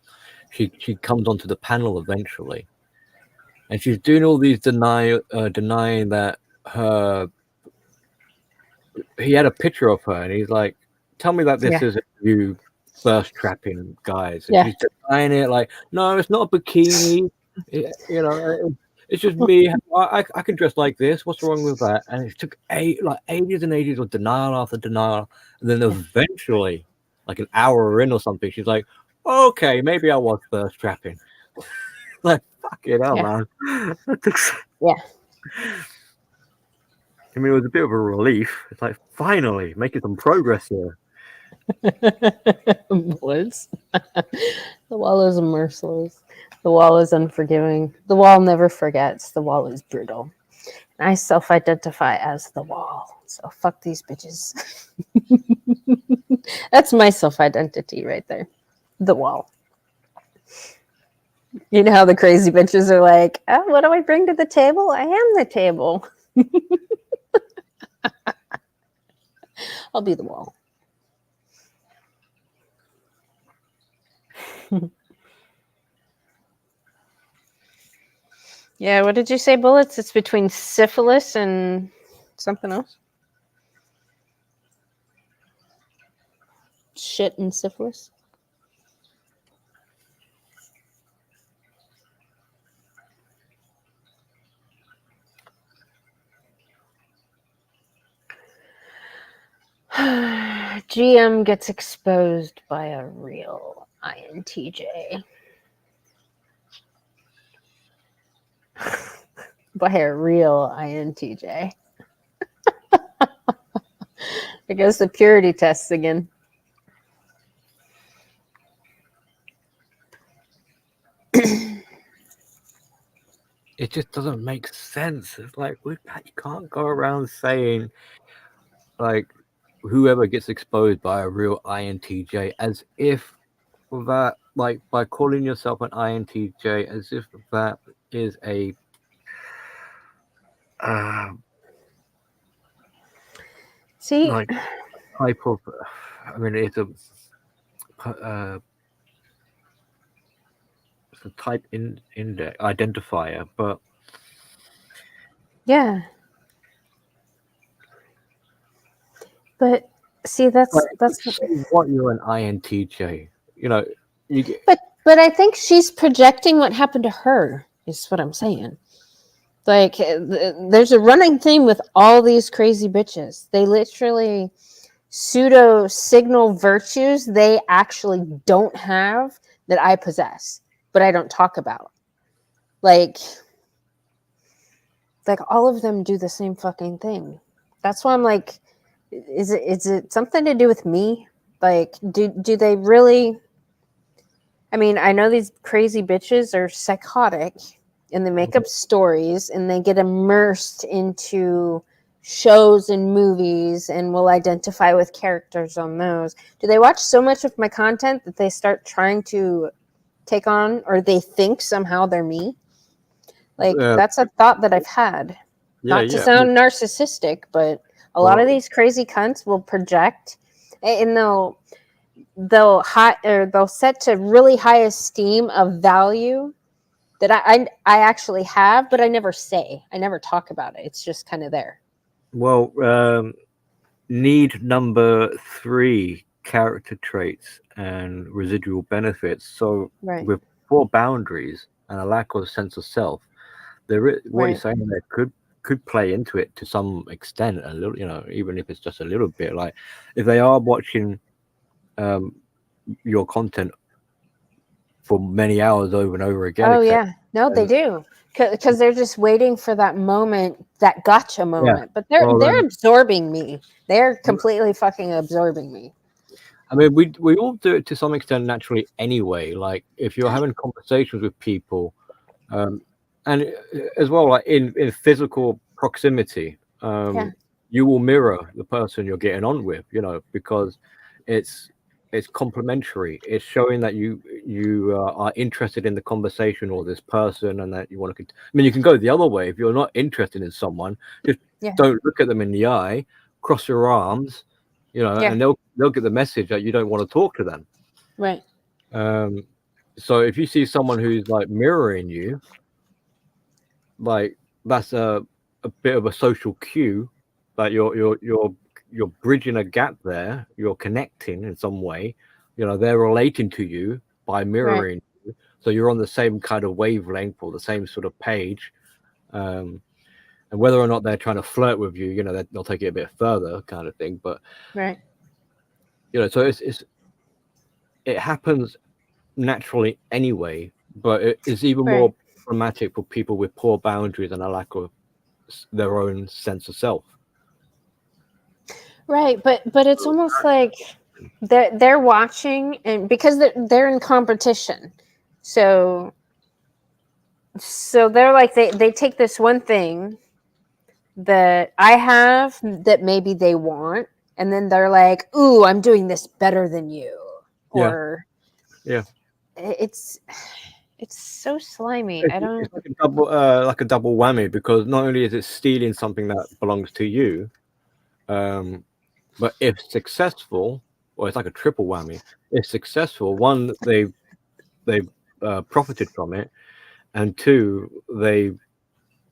she comes onto the panel eventually, and she's doing all these denying that he had a picture of her, and he's like, tell me that this isn't you thirst trapping guys, and she's denying it, like, no, it's not a bikini, you know, it's just me. I can dress like this. What's wrong with that? And it took ages and ages of denial after denial. And then eventually, like an hour in or something, she's like, okay, maybe I was thirst trapping. Like, fucking hell, Yeah. man. That took Yeah. I mean, it was a bit of a relief. It's like, finally, making some progress here. Was. The wall is merciless. The wall is unforgiving. The wall never forgets. The wall is brutal. I self-identify as the wall. So fuck these bitches. That's my self-identity right there. The wall. You know how the crazy bitches are like, oh, what do I bring to the table? I am the table. I'll be the wall. Yeah, what did you say, Bullets? It's between syphilis and something else? Shit and syphilis? GM gets exposed by a real INTJ. By a real INTJ. It goes the purity tests again. It just doesn't make sense. It's like, you can't go around saying, like, whoever gets exposed by a real INTJ, as if that, like, by calling yourself an INTJ, as if that is a See, like type of, I mean, it's a type index identifier, but yeah. But see, that's what you're an INTJ, you know, you get. But I think she's projecting what happened to her. Is what I'm saying. Like, there's a running theme with all these crazy bitches. They literally pseudo signal virtues they actually don't have that I possess, but I don't talk about. Like all of them do the same fucking thing. That's why I'm like, is it something to do with me? Like, do they really? I mean, I know these crazy bitches are psychotic and they make up stories and they get immersed into shows and movies and will identify with characters on those. Do they watch so much of my content that they start trying to take on, or they think somehow they're me? Like, that's a thought that I've had. Not to sound narcissistic, but a lot of these crazy cunts will project, and they'll set to really high esteem of value that I actually have, but I never say. I never talk about it. It's just kind of there. Well, need number 3, character traits and residual benefits. So Right. with poor boundaries and a lack of sense of self, what you're saying there could play into it to some extent, a little, you know, even if it's just a little bit. Like, if they are watching your content for many hours over and over again. Oh yeah, no, they do, because they're just waiting for that moment, that gotcha moment. Yeah. But they're absorbing me. They're completely fucking absorbing me. I mean, we all do it to some extent naturally anyway. Like, if you're having conversations with people, and as well, like in physical proximity, you will mirror the person you're getting on with, you know, because it's complementary. It's showing that you are interested in the conversation or this person, and that you want to. I mean, you can go the other way. If you're not interested in someone, just don't look at them in the eye, cross your arms, you know, and they'll get the message that you don't want to talk to them. Right. So if you see someone who's like mirroring you, like, that's a bit of a social cue that you're bridging a gap there. You're connecting in some way. You know, they're relating to you by mirroring you. So you're on the same kind of wavelength or the same sort of page. And whether or not they're trying to flirt with you, you know, they'll take it a bit further, kind of thing. But you know, so it happens naturally anyway. but it's even Right. more problematic for people with poor boundaries and a lack of their own sense of self. Right, but it's almost like they're watching, and because they're in competition, so they're like they take this one thing that I have that maybe they want, and then they're like, "Ooh, I'm doing this better than you," Yeah. or Yeah. it's so slimy. I don't. It's like a double whammy, because not only is it stealing something that belongs to you, but if successful, well, it's like a triple whammy. If successful, one, they've profited from it, and two, they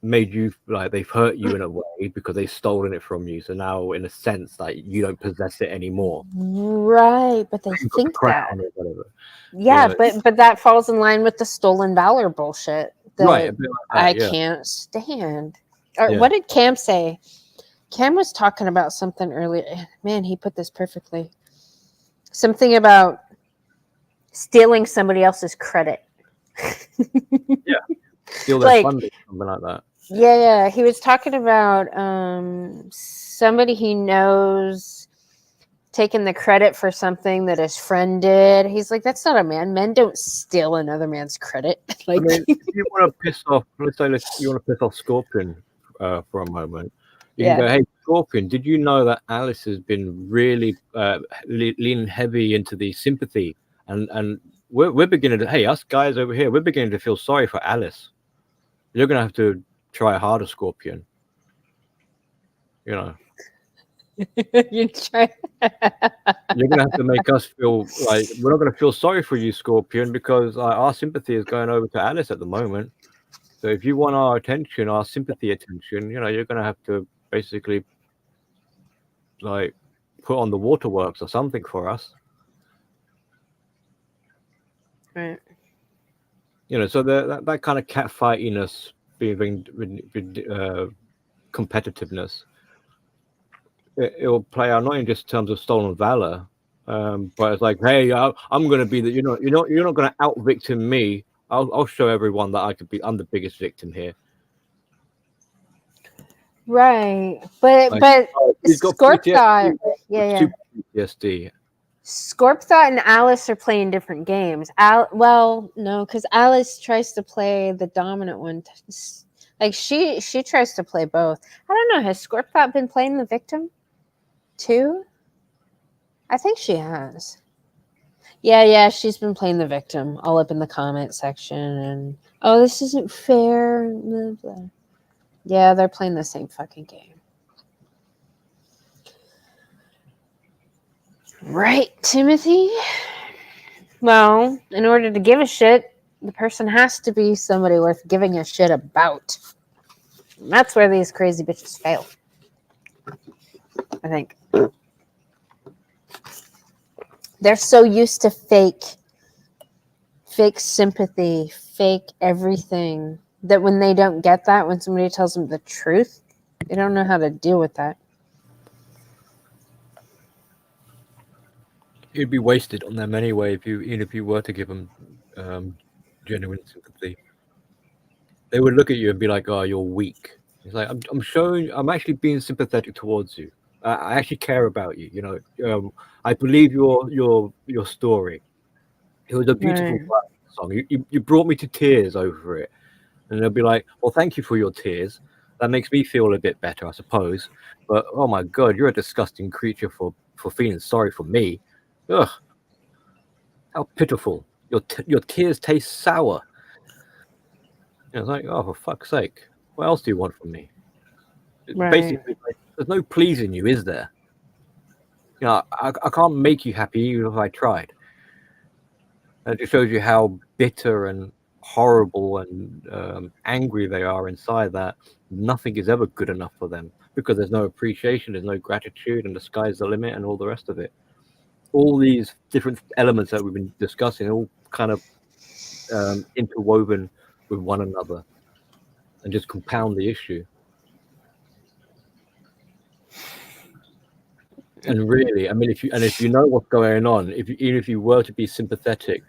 made you, like, they've hurt you in a way because they've stolen it from you. So now, in a sense, like, you don't possess it anymore. Right, but they You've got the think that. crown or whatever. Yeah, Yeah. but that falls in line with the stolen valor bullshit that Right, a bit like that, I yeah. can't stand. Or Yeah. what did Cam say? Cam was talking about something earlier. Man, he put this perfectly. Something about stealing somebody else's credit. Steal their Like, funding, something like that. yeah. He was talking about somebody he knows taking the credit for something that his friend did. He's like, that's not a man. Men don't steal another man's credit. Like, I mean, if you want to piss off, let's say you want to piss off Scorpion for a moment, you can go, hey, Scorpion, did you know that Alice has been really leaning heavy into the sympathy? And we're beginning to, hey, us guys over here, we're beginning to feel sorry for Alice. You're going to have to try harder, Scorpion. You know. you try. You're going to have to make us feel like we're not going to feel sorry for you, Scorpion, because our sympathy is going over to Alice at the moment. So if you want our attention, our sympathy attention, you know, you're going to have to basically like put on the waterworks or something for us. Right. You know, so that kind of catfightiness, being competitiveness, it will play out not in just terms of stolen valor, but it's like, hey, I'm going to be you're not going to out victim me. I'll show everyone that I'm the biggest victim here. Right, but he's got Scorp PTSD, thought, yeah. super PTSD. Scorp thought and Alice are playing different games. Well, no, because Alice tries to play the dominant one. Like she tries to play both. I don't know. Has Scorp thought been playing the victim too? I think she has. Yeah, she's been playing the victim all up in the comment section, and oh, this isn't fair. Blah, blah. Yeah, they're playing the same fucking game. Right, Timothy? Well, in order to give a shit, the person has to be somebody worth giving a shit about. And that's where these crazy bitches fail. I think. They're so used to fake sympathy, fake everything, that when they don't get that, when somebody tells them the truth, they don't know how to deal with that. It'd be wasted on them anyway even if you were to give them genuine sympathy. They would look at you and be like, "Oh, you're weak." It's like, I'm actually being sympathetic towards you. I actually care about you. You know, I believe your story. It was a beautiful song. You brought me to tears over it, and they'll be like, "Well, thank you for your tears. That makes me feel a bit better, I suppose. But oh my god, you're a disgusting creature for feeling sorry for me. Ugh, how pitiful. Your tears taste sour." And it's like, oh, for fuck's sake, what else do you want from me? Right. Basically, there's no pleasing you, is there? You know, I can't make you happy even if I tried. And it just shows you how bitter and horrible and angry they are inside, that nothing is ever good enough for them, because there's no appreciation, there's no gratitude, and the sky's the limit and all the rest of it. All these different elements that we've been discussing all kind of interwoven with one another and just compound the issue. And really, I mean, if you know what's going on, even if you were to be sympathetic,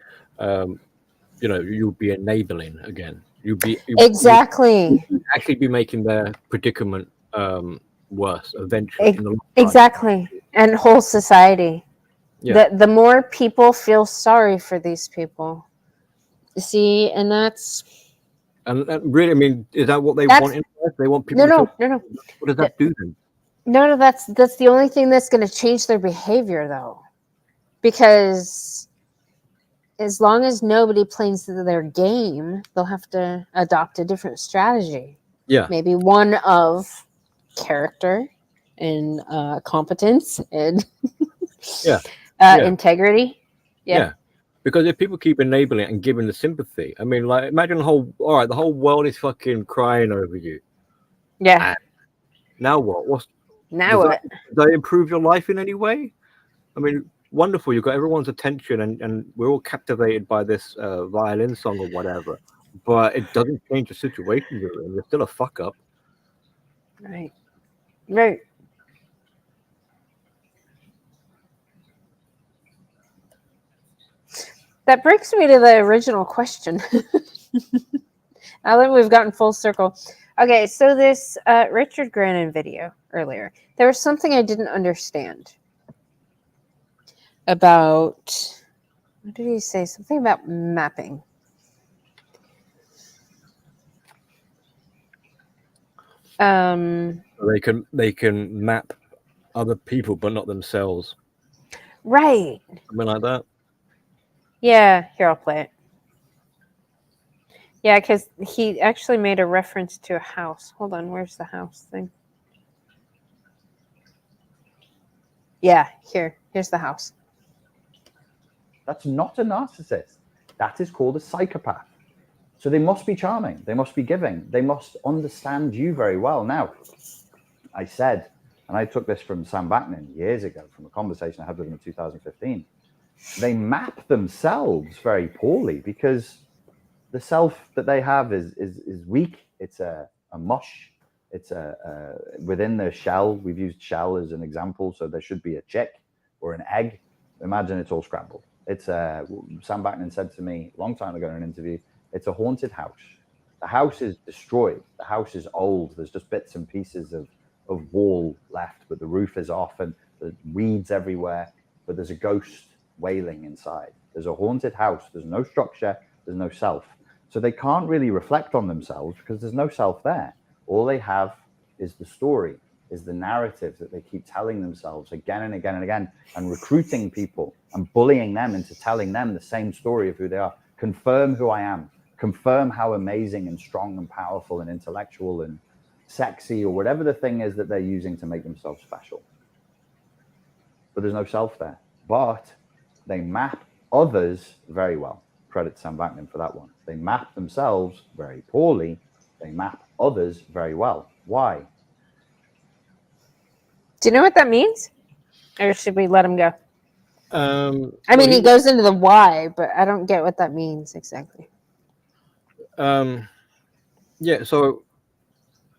you'll be enabling again. You'll Exactly. actually be making their predicament worse eventually in the long run. Exactly. And whole society. Yeah. The more people feel sorry for these people. See, and that's And really, I mean, is that what they That's- want in life? They want people no, to no, feel. no, no. What does that do then? No, that's the only thing that's going to change their behavior, though, because as long as nobody plays their game, they'll have to adopt a different strategy. Yeah. Maybe one of character and competence and Yeah. Yeah. integrity. Yeah. Because if people keep enabling it and giving the sympathy, I mean, like, imagine the whole world is fucking crying over you. Yeah. Now what? Now what? Does that improve your life in any way? I mean, wonderful. You've got everyone's attention and we're all captivated by this violin song or whatever. But it doesn't change the situation you're in. You're still a fuck up. Right. Right. That brings me to the original question. Now that we've gotten full circle. Okay, so this Richard Grannon video earlier, there was something I didn't understand about, what did he say? Something about mapping. They can map other people but not themselves. Right. Something like that. Yeah, here, I'll play it. Yeah, because he actually made a reference to a house. Hold on, where's the house thing? Yeah, here's the house. That's not a narcissist. That is called a psychopath. So they must be charming. They must be giving. They must understand you very well. Now, I said, and I took this from Sam Vaknin years ago from a conversation I had with him in 2015, they map themselves very poorly because the self that they have is weak. It's a mush. It's within the shell. We've used shell as an example. So there should be a chick or an egg. Imagine it's all scrambled. It's Sam Vaknin said to me a long time ago in an interview, it's a haunted house. The house is destroyed. The house is old. There's just bits and pieces of wall left, but the roof is off and there's weeds everywhere, but there's a ghost wailing inside. There's a haunted house. There's no structure. There's no self. So they can't really reflect on themselves because there's no self there. All they have is the story, is the narrative that they keep telling themselves again and again and again, and recruiting people and bullying them into telling them the same story of who they are. Confirm who I am. Confirm how amazing and strong and powerful and intellectual and sexy or whatever the thing is that they're using to make themselves special. But there's no self there. But they map others very well. Credit Sam Vaknin for that one. They map themselves very poorly. They map others very well. Why? Do you know what that means? Or should we let him go? I mean, well, he goes into the why, but I don't get what that means exactly. Yeah, so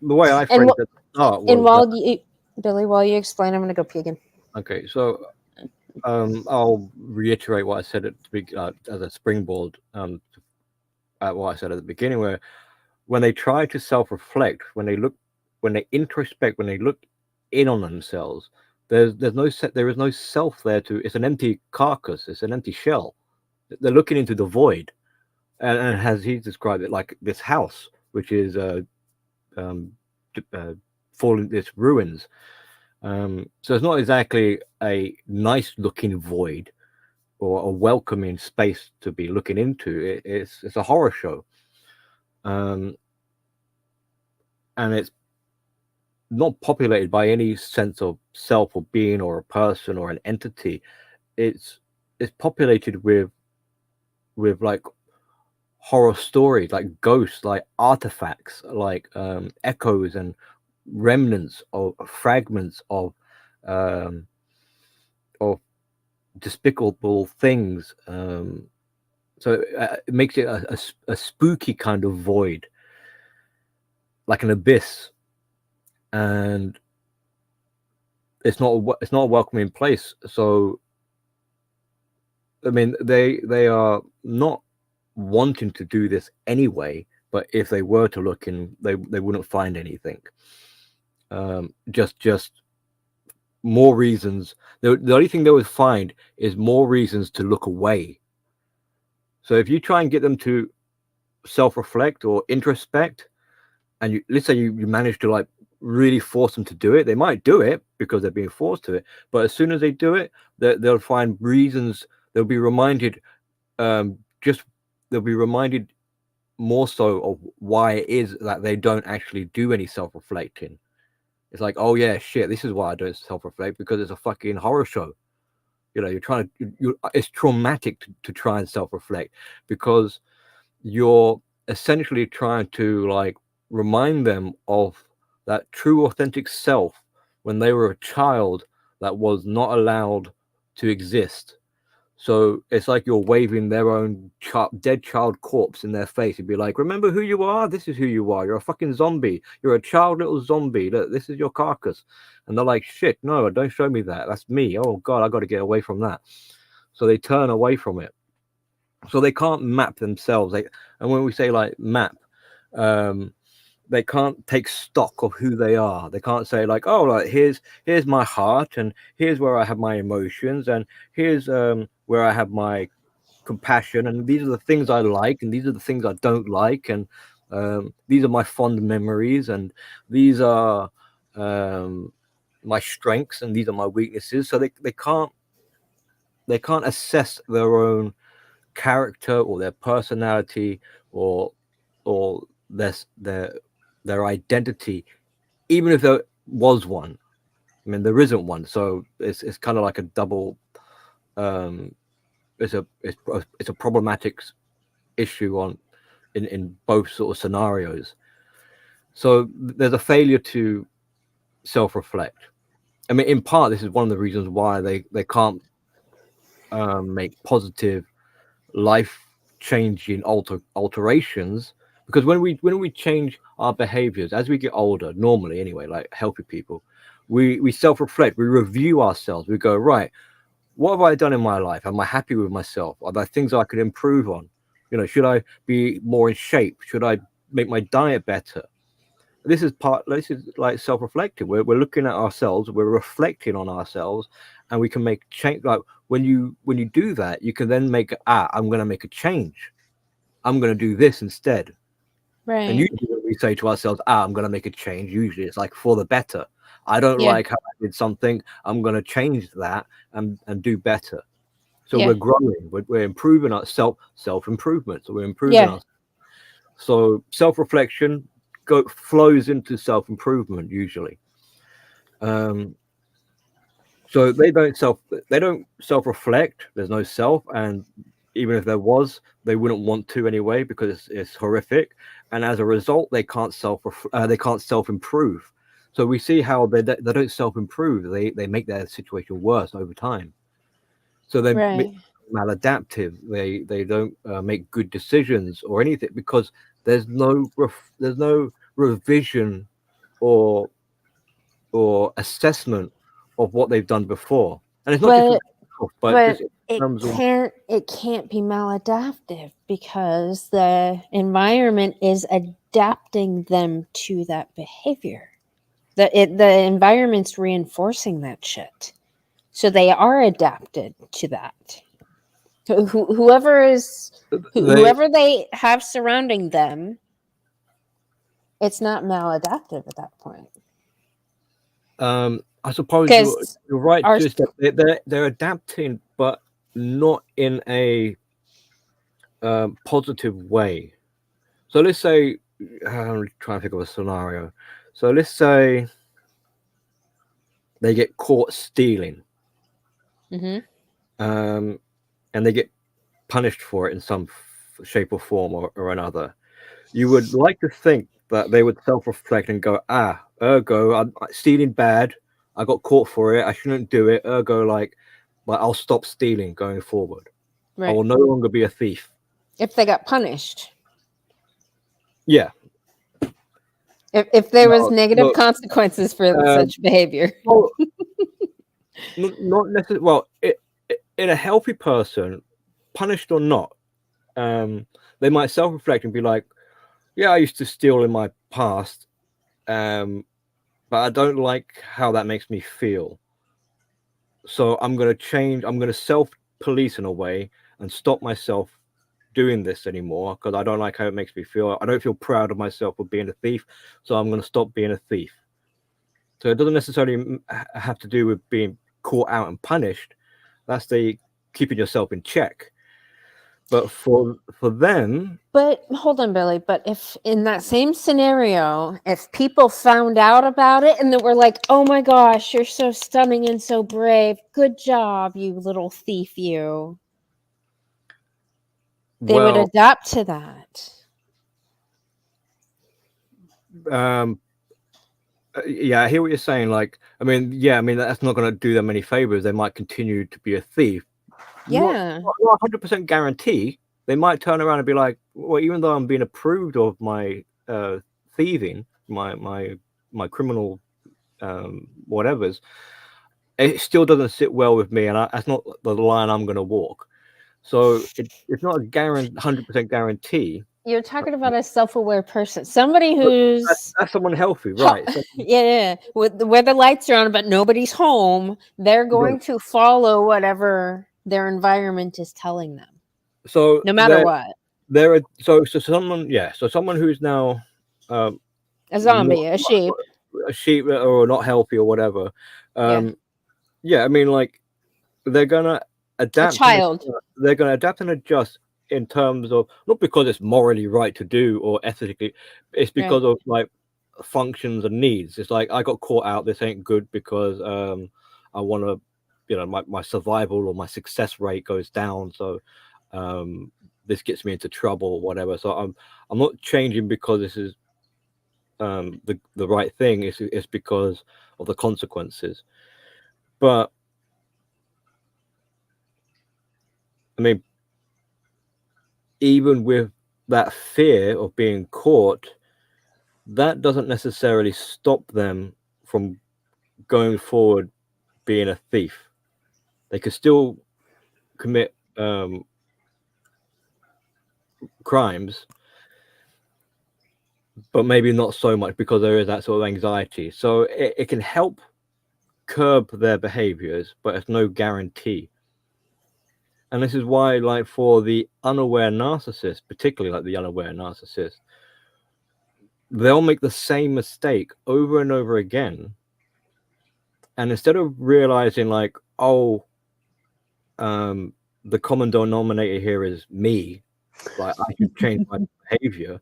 the way I phrased it at the start was And while you explain, I'm going to go pee again. okay, so I'll reiterate what I said at as a springboard at what I said at the beginning, where when they try to self-reflect, when they introspect, when they look in on themselves, there is no self there to. It's an empty carcass. It's an empty shell. They're looking into the void, and as he described it, like this house, which is falling, its ruins. So it's not exactly a nice looking void or a welcoming space to be looking into. It's a horror show, and it's not populated by any sense of self or being or a person or an entity. It's populated with like horror stories, like ghosts, like artifacts, like echoes and remnants of fragments of despicable things. So it makes it a spooky kind of void, like an abyss, and it's not a welcoming place. So I mean, they are not wanting to do this anyway, but if they were to look in, they wouldn't find anything. Just more reasons. The only thing they would find is more reasons to look away. So if you try and get them to self-reflect or introspect, and let's say you manage to like really force them to do it, they might do it because they're being forced to it, but as soon as they do it, they'll find reasons. They'll be reminded they'll be reminded more so of why it is that they don't actually do any self-reflecting. It's like, oh yeah, shit, this is why I don't self-reflect, because it's a fucking horror show. You know, you're trying to, it's traumatic to try and self-reflect, because you're essentially trying to like remind them of that true authentic self when they were a child that was not allowed to exist. So it's like you're waving their own dead child corpse in their face. You'd be like, remember who you are? This is who you are. You're a fucking zombie. You're a child little zombie. Look, this is your carcass. And they're like, shit, no, don't show me that. That's me. Oh, God, I got to get away from that. So they turn away from it. So they can't map themselves. And when we say like map, they can't take stock of who they are. They can't say like, oh, like here's my heart, and here's where I have my emotions, and here's where I have my compassion, and these are the things I like, and these are the things I don't like, and these are my fond memories, and these are my strengths, and these are my weaknesses. So they can't assess their own character or their personality or their identity, even if there was one. I mean, there isn't one, so it's kind of like a double. It's a problematic issue in both sort of scenarios. So there's a failure to self-reflect. I mean, in part, this is one of the reasons why they can't make positive life-changing alterations. Because when we change our behaviors as we get older, normally anyway, like healthy people, we self-reflect, we review ourselves, we go, right, what have I done in my life? Am I happy with myself? Are there things I could improve on? You know, should I be more in shape? Should I make my diet better? This is like self-reflecting. We're looking at ourselves, we're reflecting on ourselves, and we can make change. Like when you do that, you can then make I'm going to make a change. I'm going to do this instead. Right. And usually when we say to ourselves, I'm going to make a change, usually it's like for the better. I don't like how I did something. I'm going to change that and do better. So we're growing. We're improving our self-improvement. So we're improving ourselves. So self-reflection flows into self-improvement usually. So they don't self-reflect. There's no self, and even if there was, they wouldn't want to anyway, because it's horrific. And as a result, they can't self-improve. So we see how they don't self-improve. They make their situation worse over time. So they maladaptive. They don't make good decisions or anything, because there's no revision or assessment of what they've done before. And it's not but it can't be maladaptive, because the environment is adapting them to that behavior. The environment's reinforcing that shit, so they are adapted to that. Whoever they have surrounding them, it's not maladaptive at that point. I suppose you're right. Just they're adapting, but not in a positive way. So let's say, I'm trying to think of a scenario. So let's say they get caught stealing, and they get punished for it in some shape or form or another. You would like to think that they would self-reflect and go, ergo, I'm stealing bad. I got caught for it. I shouldn't do it. Ergo, like I'll stop stealing going forward. Right. I will no longer be a thief. If they got punished. Yeah. If there was negative consequences for such behavior. Well, not necessarily. Well, in a healthy person, punished or not, they might self-reflect and be like, yeah, I used to steal in my past, but I don't like how that makes me feel. So I'm going to change. I'm going to self-police in a way and stop myself doing this anymore because I don't like how it makes me feel. I don't feel proud of myself for being a thief, so I'm going to stop being a thief. So it doesn't necessarily have to do with being caught out and punished. That's the keeping yourself in check. But for them, But hold on, Billy. But if in that same scenario, if people found out about it and they were like, "Oh my gosh, you're so stunning and so brave. Good job, you little thief, you." They would well, adapt to that. Yeah, I hear what you're saying. Like, I mean, yeah, I mean that's not going to do them any favors. They might continue to be a thief. Yeah. Not 100% guarantee. They might turn around and be like, well, even though I'm being approved of my thieving, my criminal whatever's, it still doesn't sit well with me, and that's not the line I'm going to walk. So it's not a 100% guarantee. You're talking about a self-aware person, somebody who's That's someone healthy, right? So, yeah, where the lights are on, but nobody's home. They're going to follow whatever their environment is telling them, so no matter what. There are so someone, yeah, so someone who's now A zombie, a sheep. a sheep or not healthy or whatever. Yeah, I mean, like they're gonna adapt. Child. They're gonna adapt and adjust in terms of not because it's morally right to do or ethically, it's because of like functions and needs. It's like I got caught out. This ain't good because I want to, you know, my survival or my success rate goes down. So this gets me into trouble or whatever. So I'm not changing because this is the right thing. It's because of the consequences. But I mean, even with that fear of being caught, that doesn't necessarily stop them from going forward being a thief. They could still commit crimes, but maybe not so much because there is that sort of anxiety. So it can help curb their behaviors, but it's no guarantee. And this is why, like, for the unaware narcissist, particularly like the unaware narcissist, they'll make the same mistake over and over again. And instead of realizing, like, oh, the common denominator here is me, like I should change my behavior,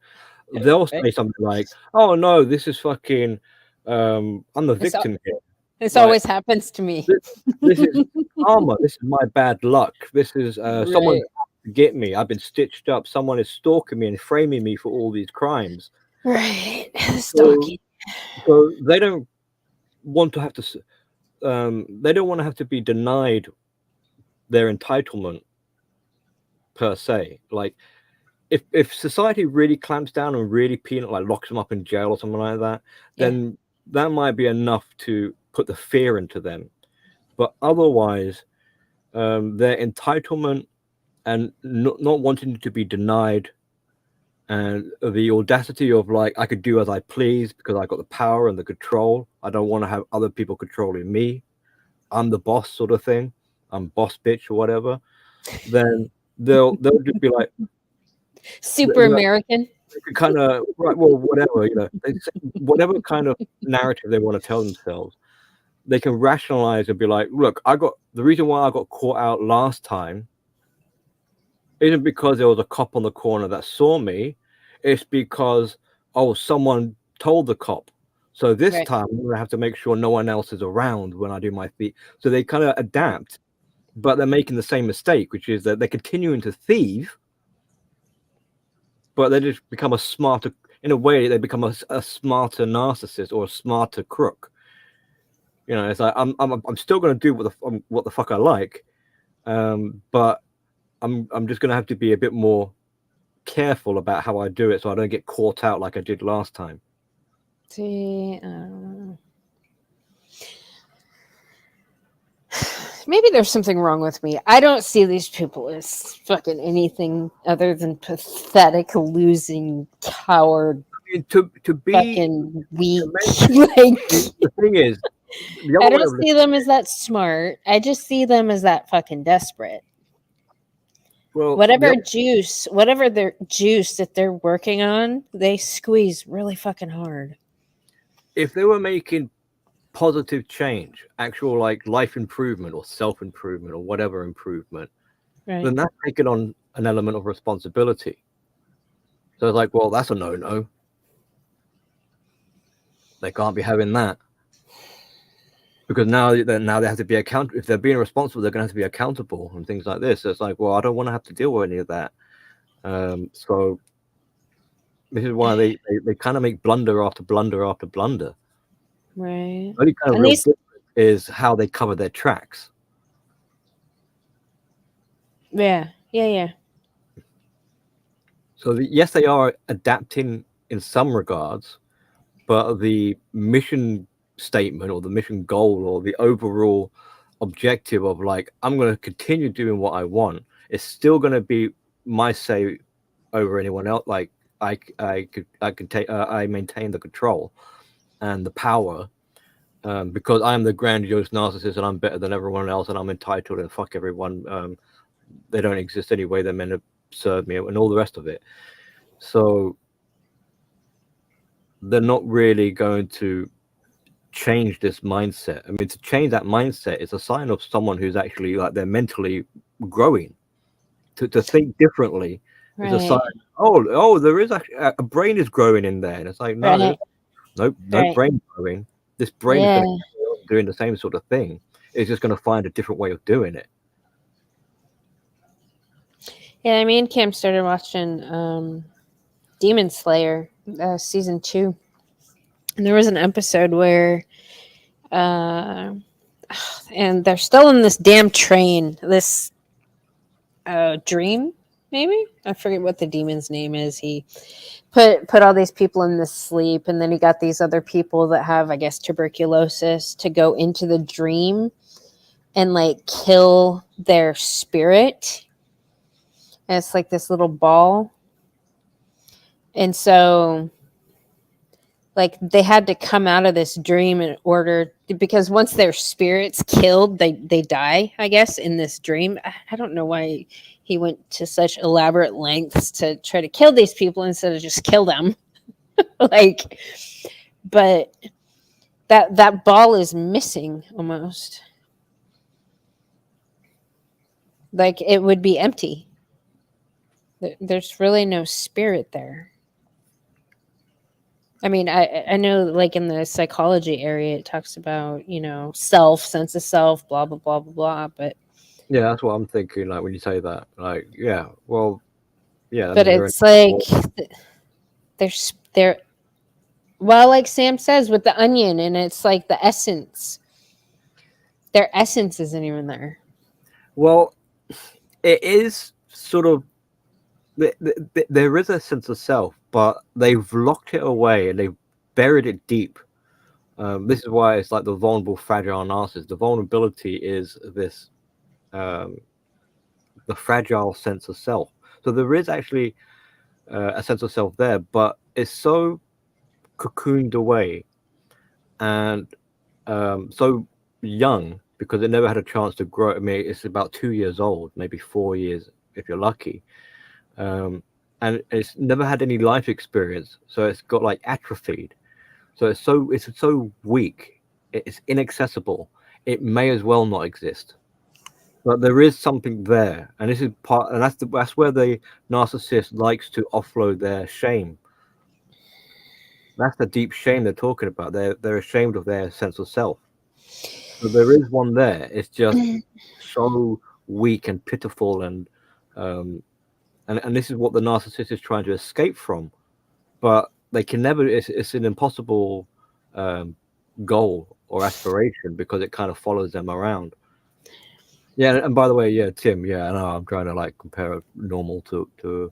they'll say something like, oh no, this is fucking I'm the victim here. This always happens to me. This is karma. This is my bad luck. This is someone to get me. I've been stitched up. Someone is stalking me and framing me for all these crimes. Right. Stalking. So they don't want to have to. They don't want to have to be denied their entitlement per se. Like, if society really clamps down and really like locks them up in jail or something like that, then that might be enough to put the fear into them. But otherwise, their entitlement and not wanting to be denied, and the audacity of like, I could do as I please because I got the power and the control. I don't want to have other people controlling me. I'm the boss, sort of thing. I'm boss bitch or whatever. Then they'll just be like super American. Kind of right. Well, whatever, you know, whatever kind of narrative they want to tell themselves, they can rationalize and be like, look, the reason why I got caught out last time isn't because there was a cop on the corner that saw me. It's because, oh, someone told the cop. So this time I'm going to have to make sure no one else is around when I do my thief. So they kind of adapt, but they're making the same mistake, which is that they're continuing to thieve, but they just become a smarter, in a way, they become a smarter narcissist or a smarter crook. You know, it's like I'm still going to do what the fuck I like, but I'm just going to have to be a bit more careful about how I do it, so I don't get caught out like I did last time. See, maybe there's something wrong with me. I don't see these people as fucking anything other than pathetic, losing, coward, I mean, to be fucking weak. the thing is, the I other way don't of see them as that smart. I just see them as that fucking desperate. well, Whatever their juice that they're working on, they squeeze really fucking hard. if they were making positive change, actual like life improvement or self improvement or whatever improvement, Right. then that's taking on an element of responsibility. So it's like, well, that's a no. They can't be having that because now they have to be accountable. If they're being responsible, they're going to have to be accountable and things like this. So it's like, well, I don't want to have to deal with any of that. So this is why they kind of make blunder after blunder after blunder. Right. The only kind of And real these- difference is how they cover their tracks. Yeah. So yes, they are adapting in some regards, but the mission statement or the mission goal or the overall objective of like, I'm going to continue doing what I want, it's still going to be my say over anyone else. Like I maintain the control and the power because I'm the grandiose narcissist and I'm better than everyone else and I'm entitled and fuck everyone. They don't exist anyway. They're meant to serve me and all the rest of it. So they're not really going to change this mindset. I mean, to change that mindset is a sign of someone who's actually like they're mentally growing. To think differently is a sign. Oh, there is actually a brain is growing in there, and it's like no, no brain growing. This brain is going to carry on doing the same sort of thing. It's just going to find a different way of doing it. Yeah, me and Cam started watching Demon Slayer season 2, and there was an episode where, and they're still in this damn train, this dream. Maybe I forget what the demon's name is. He put all these people in this sleep, and then he got these other people that have, I guess, tuberculosis to go into the dream and like kill their spirit. And it's like this little ball. And so like they had to come out of this dream in order because once their spirit's killed, they die, I guess, in this dream. I don't know why he went to such elaborate lengths to try to kill these people instead of just kill them. Like, but that ball is missing almost. Like it would be empty. There's really no spirit there. I mean, I know like in the psychology area, it talks about, self, sense of self, blah, blah, blah, blah, blah. But yeah, that's what I'm thinking. Like when you say that, like, yeah, well, yeah. But it's like they're well, like Sam says with the onion, and it's like the essence. Their essence isn't even there. Well, it is sort of. There is a sense of self, but they've locked it away and they've buried it deep. This is why it's like the vulnerable, fragile narcissist. The vulnerability is this, the fragile sense of self. So there is actually a sense of self there, but it's so cocooned away and so young because it never had a chance to grow. I mean, it's about 2 years old, maybe 4 years if you're lucky. And it's never had any life experience, so it's got like atrophied. So it's so weak, it's inaccessible. It may as well not exist. But there is something there, and this is part, and that's where the narcissist likes to offload their shame. That's the deep shame they're talking about. They're ashamed of their sense of self. So there is one there. It's just so weak and pitiful and this is what the narcissist is trying to escape from, but they can never. It's an impossible goal or aspiration because it kind of follows them around. Yeah, and by the way, yeah, Tim, yeah, I know I'm trying to like compare normal to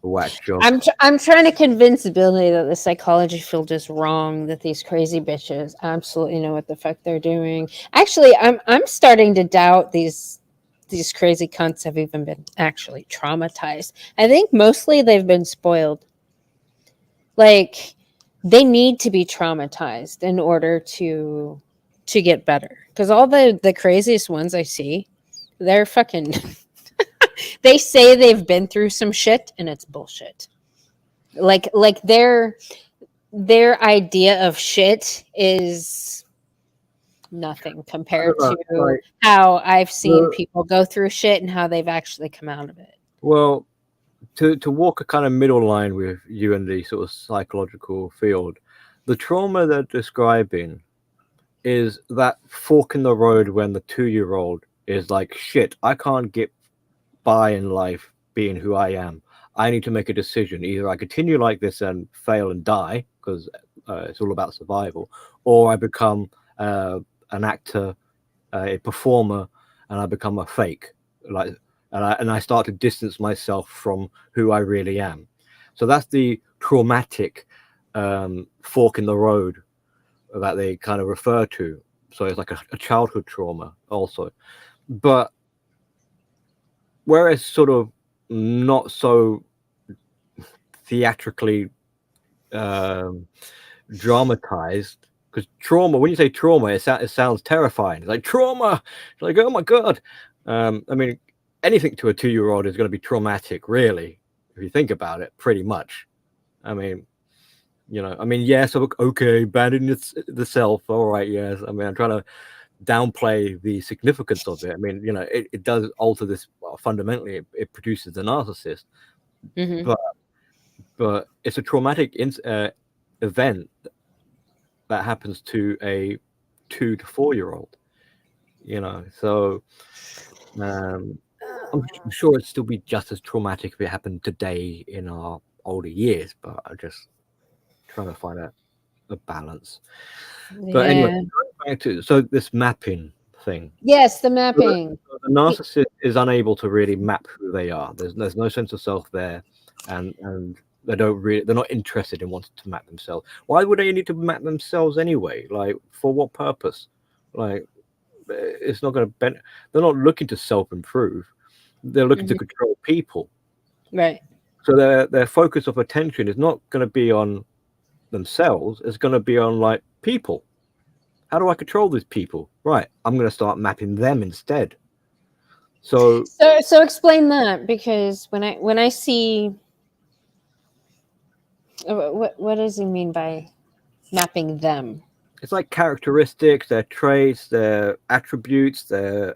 whack job. I'm trying to convince Billy that the psychology field is wrong, that these crazy bitches absolutely know what the fuck they're doing. Actually, I'm starting to doubt these crazy cunts have even been actually traumatized. I think mostly they've been spoiled. Like, they need to be traumatized in order to get better. Because all the craziest ones I see, they're fucking they say they've been through some shit and it's bullshit. Like their idea of shit is nothing compared I to don't know, like, how I've seen well- people go through shit and how they've actually come out of it. Well, to walk a kind of middle line with you and the sort of psychological field, the trauma they're describing is that fork in the road when the 2-year-old is like, shit, I can't get by in life being who I am. I need to make a decision. Either I continue like this and fail and die because it's all about survival, or I become an actor, a performer, and I become a fake. Like, and I start to distance myself from who I really am. So that's the traumatic fork in the road that they kind of refer to. So it's like a childhood trauma also. But whereas sort of not so theatrically dramatized, because trauma, when you say trauma, it sounds terrifying. It's like trauma. It's like, oh my God. I mean, anything to a 2-year-old is going to be traumatic, really, if you think about it, pretty much. I mean, yes, okay, abandoning the self. All right, yes. I mean, I'm trying to downplay the significance of it. I mean, it does alter this fundamentally. It produces the narcissist, Mm-hmm. but it's a traumatic event that happens to a 2 to 4-year-old. So I'm sure it'd still be just as traumatic if it happened today in our older years, but I'm just trying to find a balance. But anyway, going back to this mapping thing. Yes, the mapping. The narcissist is unable to really map who they are. There's no sense of self there, and they're not interested in wanting to map themselves. Why would they need to map themselves anyway? Like, for what purpose? Like, it's not going to they're not looking to self-improve. They're looking to control people. Right. So their focus of attention is not going to be on themselves. It's going to be on, like, people. How do I control these people? Right, I'm going to start mapping them instead. So explain that, because when I see what does he mean by mapping them? it's like characteristics, their traits, their attributes, their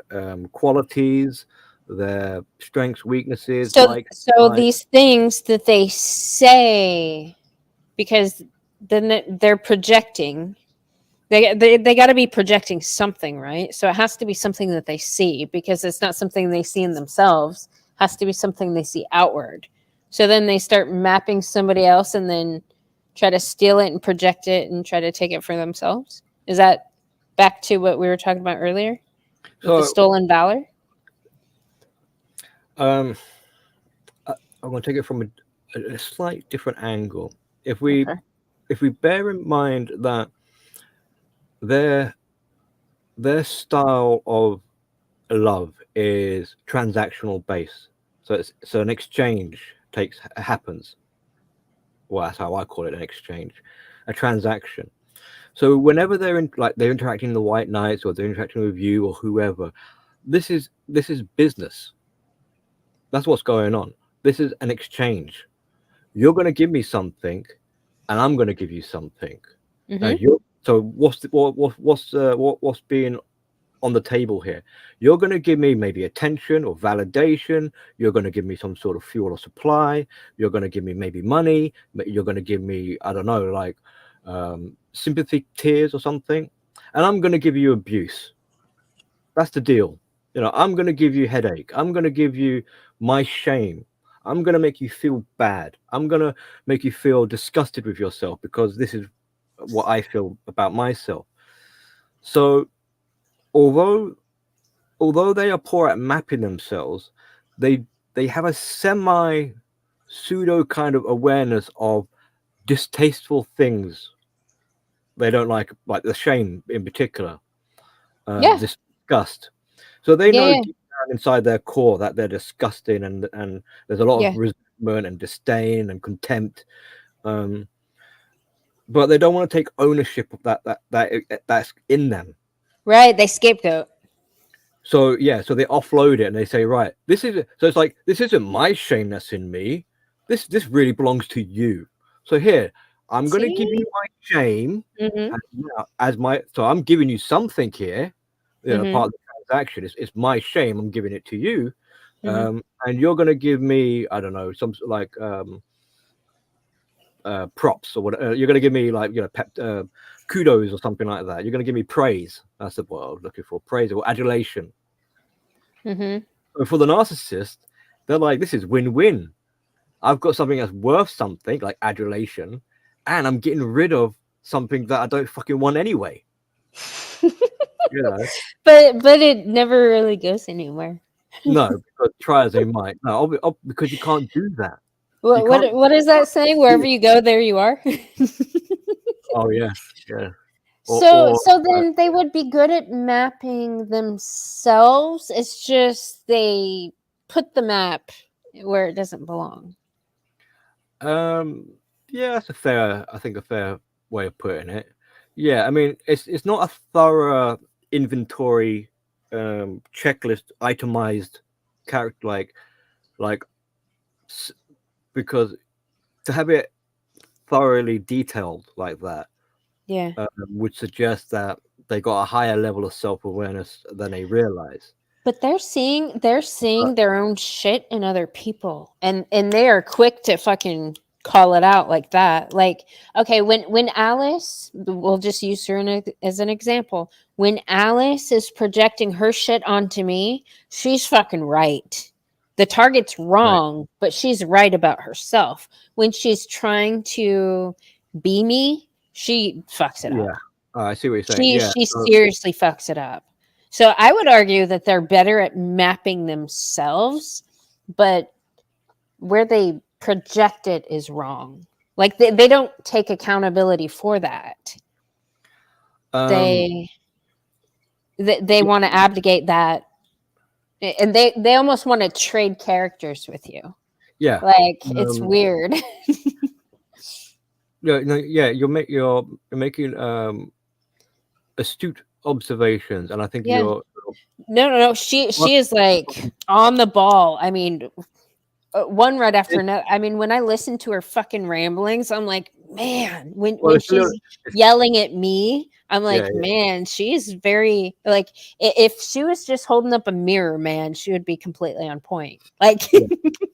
qualities, their strengths, weaknesses. So these things that they say, because then they're projecting. They got to be projecting something, right? So it has to be something that they see, because it's not something they see in themselves. It has to be something they see outward. So then they start mapping somebody else and then try to steal it and project it and try to take it for themselves. Is that back to what we were talking about earlier? With the stolen valor? I'm going to take it from a slight different angle. If we bear in mind that their style of love is transactional based, so an exchange happens. Well, that's how I call it, an exchange, a transaction. So whenever they're interacting with the White Knights, or they're interacting with you or whoever, this is business. That's what's going on. This is an exchange. You're going to give me something, and I'm going to give you something. So what's being on the table here? You're going to give me maybe attention or validation. You're going to give me some sort of fuel or supply. You're going to give me maybe money. You're going to give me, I don't know, like sympathy tears or something. And I'm going to give you abuse. That's the deal. I'm going to give you headache. I'm going to give you my shame. I'm going to make you feel bad. I'm going to make you feel disgusted with yourself, because this is what I feel about myself. So although they are poor at mapping themselves, they have a semi pseudo kind of awareness of distasteful things they don't like the shame in particular, Yeah. disgust. So they know Yeah. deep down inside their core that they're disgusting, and there's a lot Yeah. of resentment and disdain and contempt. But they don't want to take ownership of that's in them. Right. They scapegoat. So yeah, so they offload it and they say, right, this is so it's like this isn't my shame that's in me. This really belongs to you. So here, I'm going to give See? you my shame Mm-hmm. as my. So I'm giving you something here. You know, Mhm. part of the transaction. It's my shame. I'm giving it to you, Mhm. and you're going to give me, I don't know, some like props or whatever. You're going to give me like kudos or something like that. You're going to give me praise. That's the word I was looking for. Praise or adulation. Mhm. And for the narcissist, they're like, this is win-win. I've got something that's worth something, like adulation, and I'm getting rid of something that I don't fucking want anyway. You know? But it never really goes anywhere. No, because try as they might. No, because you can't do that. You What can't. what is that saying? Wherever you go, there you are. Oh yeah, yeah. So then they would be good at mapping themselves. It's just they put the map where it doesn't belong. Yeah, that's I think a fair way of putting it. Yeah, I mean, it's not a thorough inventory, checklist, itemized character like because to have it thoroughly detailed like that Yeah. would suggest that they got a higher level of self-awareness than they realize. But they're seeing their own shit in other people, and they are quick to fucking call it out like that. Like, okay, when Alice, we'll just use her as an example. When Alice is projecting her shit onto me, she's fucking right. The target's wrong, but she's right about herself. When she's trying to be me, she fucks it up. Yeah, I see what you're saying. Yeah, She seriously fucks it up. So I would argue that they're better at mapping themselves, but where they project it is wrong. Like they don't take accountability for that. um, They want to abdicate that, and they almost want to trade characters with you. yeah. Like it's weird. Yeah, no, yeah. You're making astute observations, and I think Yeah. you're No. She is like on the ball. I mean, one right after another. I mean, when I listen to her fucking ramblings, I'm like, man, when it's a she's little- yelling at me, I'm like, yeah. man, she's very like if she was just holding up a mirror, man, she would be completely on point. Like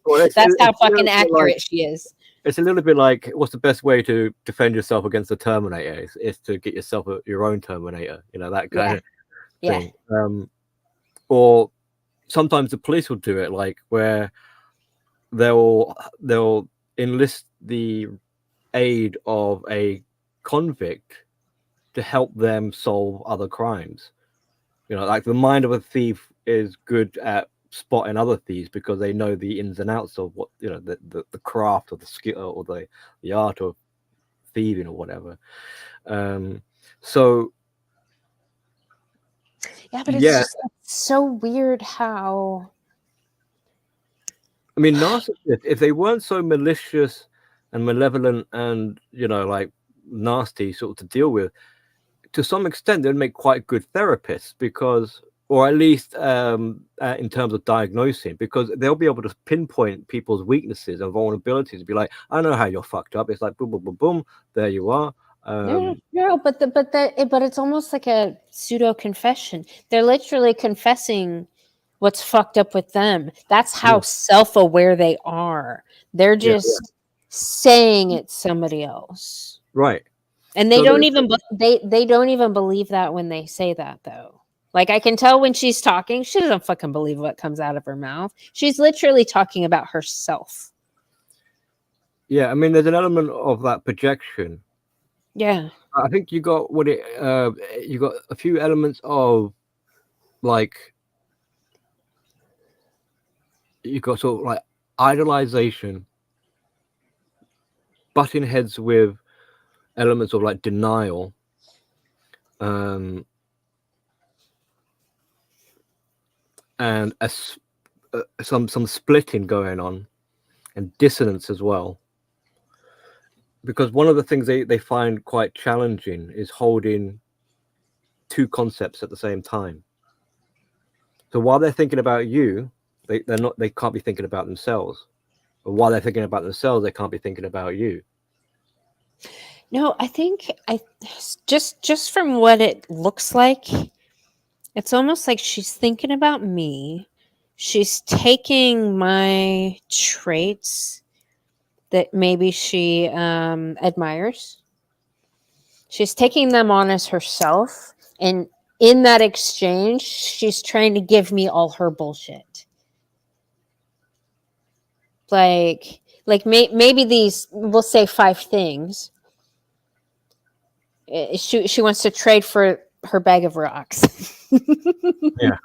Well, that's it's how a little fucking bit accurate like, she is. it's a little bit like, what's the best way to defend yourself against the Terminator? Is to get yourself your own Terminator. You know, that kind of Yeah. thing. Or sometimes the police will do it, like where they'll enlist the aid of a convict to help them solve other crimes. You know, like the mind of a thief is good at spotting other thieves because they know the ins and outs of what, you know, the craft or the skill or the art of thieving or whatever. So Yeah, but it's yeah, just so weird how I mean, narcissists, if they weren't so malicious and malevolent and, you know, like nasty sort of to deal with, to some extent, they'd make quite good therapists because, or at least in terms of diagnosing, because they'll be able to pinpoint people's weaknesses and vulnerabilities and be like, I know how you're fucked up. It's like, boom, boom, boom, boom. There you are. no, but it's almost like a pseudo confession. They're literally confessing what's fucked up with them. That's how Yeah. self-aware they are. They're Yeah, just saying it's somebody else. right. And they So don't even they don't even believe that when they say that though. Like I can tell when she's talking, she doesn't fucking believe what comes out of her mouth. She's literally talking about herself. Yeah, I mean, there's an element of that projection. Yeah. I think you got you got a few elements of like, you got sort of like idolization butting heads with elements of like denial, and some splitting going on, and dissonance as well. Because one of the things they find quite challenging is holding two concepts at the same time. So while they're thinking about you, they can't be thinking about themselves. Or while they're thinking about themselves, they can't be thinking about you. No, I think just from what it looks like, it's almost like she's thinking about me. She's taking my traits that maybe she admires. She's taking them on as herself, and in that exchange, she's trying to give me all her bullshit. Like maybe these, we'll say 5 things. She wants to trade for her bag of rocks. Yeah.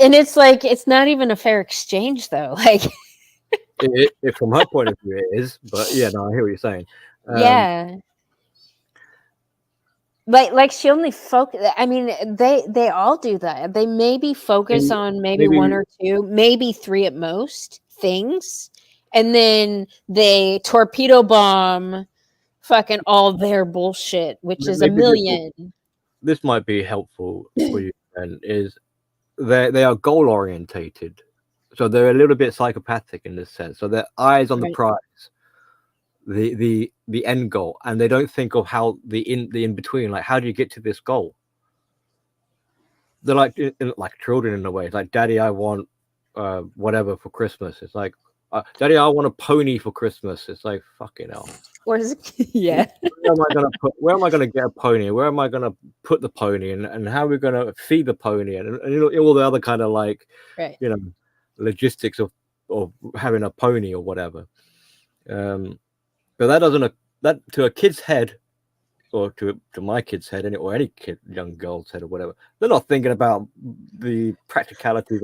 And it's like, it's not even a fair exchange though. Like, It from her point of view it is, but yeah, no, I hear what you're saying. yeah. Like she only focus. I mean, they all do that. They maybe focus on maybe 1 or 2, maybe 3 at most things, and then they torpedo bomb fucking all their bullshit, which is a million. This might be helpful for you. Then is they are goal orientated, so they're a little bit psychopathic in this sense. So their eyes on the prize, the end goal, and they don't think of how the in between. Like, how do you get to this goal? They're like children in a way. It's like, Daddy, I want whatever for Christmas. It's like, Daddy, I want a pony for Christmas. It's like, fucking hell. Or is it, yeah. Where am I gonna get a pony? Where am I gonna put the pony? And how are we gonna feed the pony? And you know, all the other kind of like, you know, logistics of having a pony or whatever. But that doesn't, that to a kid's head, or to my kid's head, or any kid, young girl's head or whatever, they're not thinking about the practicalities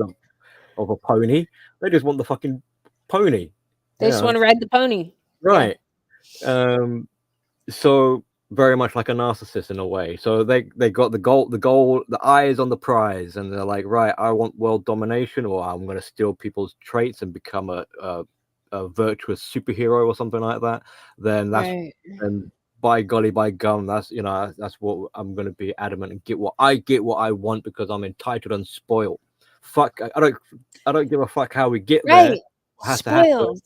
of a pony. They just want the fucking pony. They just want to ride the pony. Right. So very much like a narcissist in a way. So they got the goal, the eye is on the prize, and they're like, right, I want world domination, or I'm going to steal people's traits and become a virtuous superhero or something like that. Then that's and by golly, by gum, that's, you know, that's what I'm going to be adamant and get what I want, because I'm entitled and spoiled. Fuck, I don't give a fuck how we get there. Spoiled.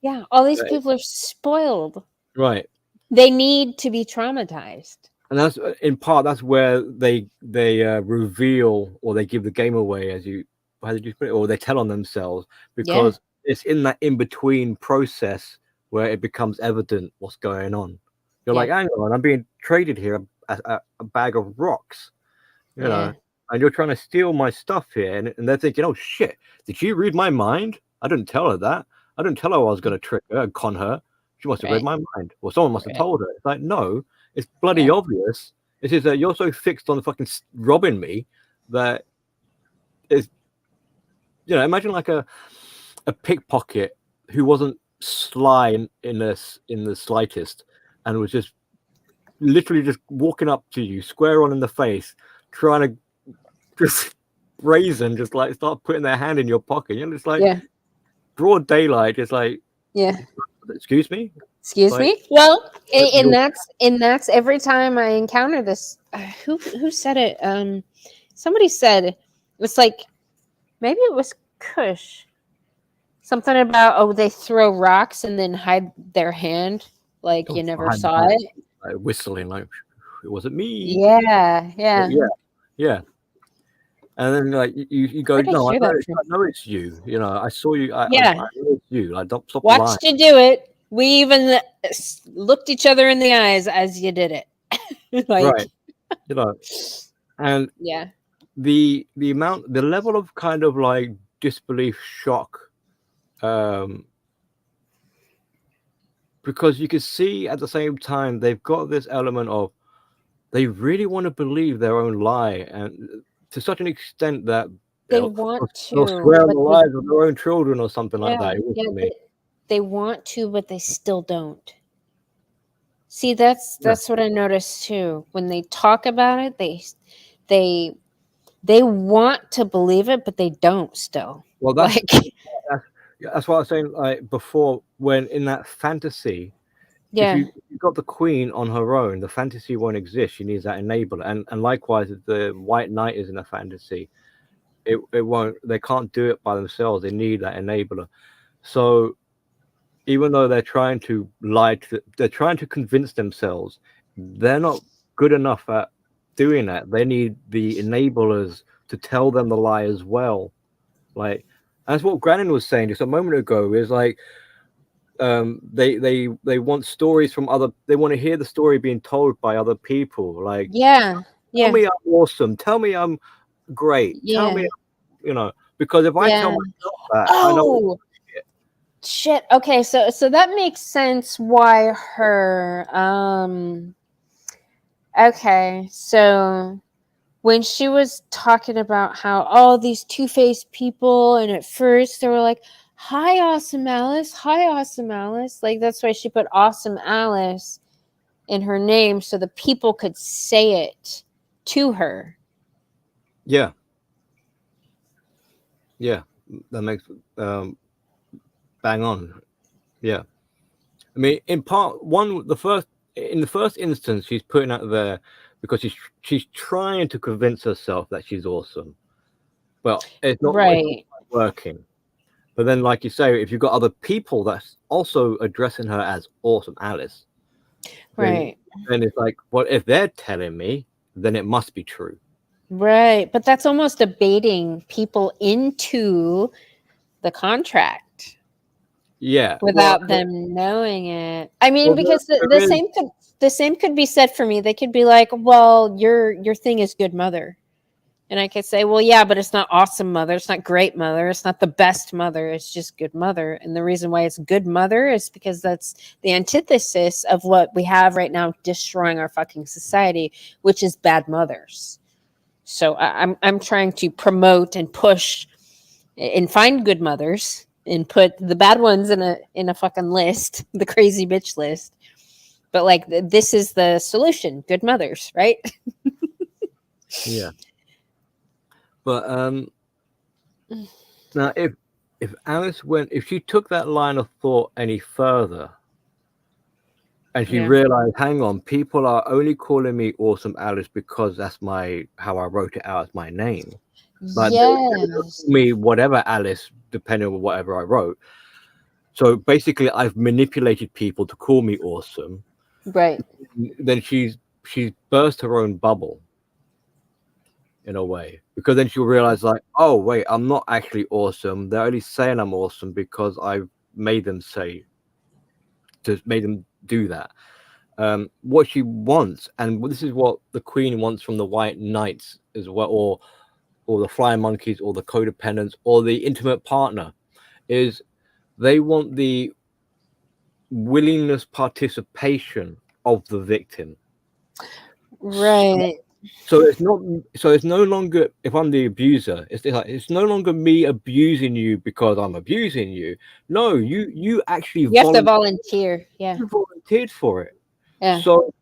Yeah, all these people are spoiled. Right. They need to be traumatized. And that's in part, that's where they reveal, or they give the game away, how did you put it, or they tell on themselves, because it's in that in between process where it becomes evident what's going on. You're like, hang on, I'm being traded here a bag of rocks, you know, and you're trying to steal my stuff here, and they're thinking, oh shit, did she read my mind? I didn't tell her that. I didn't tell her I was going to trick her and con her. She must have read my mind, or someone must have told her. It's like, no, it's bloody obvious. It's just that you're so fixed on fucking robbing me that it's, you know, imagine like a pickpocket who wasn't sly in the slightest, and was just literally just walking up to you square on in the face, trying to just brazen, just like start putting their hand in your pocket. You're just like, broad daylight, just like, excuse me, Well, and that's every time I encounter this. Who said it? Somebody said, it's like, maybe it was Kush, something about, they throw rocks and then hide their hand, like you never saw it, like whistling, like it wasn't me. Yeah. And then like you go, no, I know it's you. You know, I saw you. I know it's you. Like, don't stop. Watched you do it. We even looked each other in the eyes as you did it. Like, right. You know, and the level of kind of like disbelief, shock, because you can see at the same time they've got this element of they really want to believe their own lie, and to such an extent that they want to swear on the lives of their own children or something like that. They want to, but they still don't. See, that's what I noticed too. When they talk about it, they want to believe it, but they don't still. Well, Like, that's what I was saying like before. When in that fantasy, yeah, if you got the queen on her own, the fantasy won't exist. She needs that enabler, and likewise, if the white knight is in a fantasy, it won't. They can't do it by themselves. They need that enabler. So even though they're trying to they're trying to convince themselves, they're not good enough at doing that. They need the enablers to tell them the lie as well. Like that's what Grannon was saying just a moment ago. Is like they want stories from other. They want to hear the story being told by other people. Like yeah, tell me I'm awesome. Tell me I'm great. Tell me, because if I tell myself that, I know. Oh shit. Okay, so that makes sense. Why her? Okay, so when she was talking about how all these two-faced people, and at first they were like, "Hi, Awesome Alice. Hi, Awesome Alice." Like that's why she put Awesome Alice in her name so the people could say it to her. Yeah. Yeah, that makes bang on. Yeah, I mean, in part one, in the first instance, she's putting out there because she's trying to convince herself that she's awesome, but it's not working. But then, like you say, if you've got other people that's also addressing her as Awesome Alice, Right. then it's like, well, if they're telling me, then it must be true. Right, but that's almost baiting people into the contract. Yeah, Without them knowing it. I mean, well, because there the same could be said for me. They could be like, "Well, your thing is good mother," and I could say, "Well, yeah, but it's not awesome mother. It's not great mother. It's not the best mother. It's just good mother." And the reason why it's good mother is because that's the antithesis of what we have right now, destroying our fucking society, which is bad mothers. So I'm trying to promote and push and find good mothers and put the bad ones in a fucking list, the crazy bitch list. But like this is the solution, good mothers, right? Yeah. But now if Alice if she took that line of thought any further and she realized, hang on, people are only calling me Awesome Alice because that's how I wrote it out as my name. Like yes. me whatever Alice, depending on whatever I wrote. So basically I've manipulated people to call me awesome. Right. Then she's burst her own bubble in a way, because then she'll realize like, oh wait, I'm not actually awesome. They're only saying I'm awesome because I've made them do that. What she wants, and this is what the Queen wants from the White Knights as well, or the Flying Monkeys, or the codependents, or the intimate partner, is they want the willingness participation of the victim. Right. So it's no longer, if I'm the abuser, it's no longer me abusing you because I'm abusing you. No, you actually have to volunteer. Yeah. You volunteered for it. Yeah. So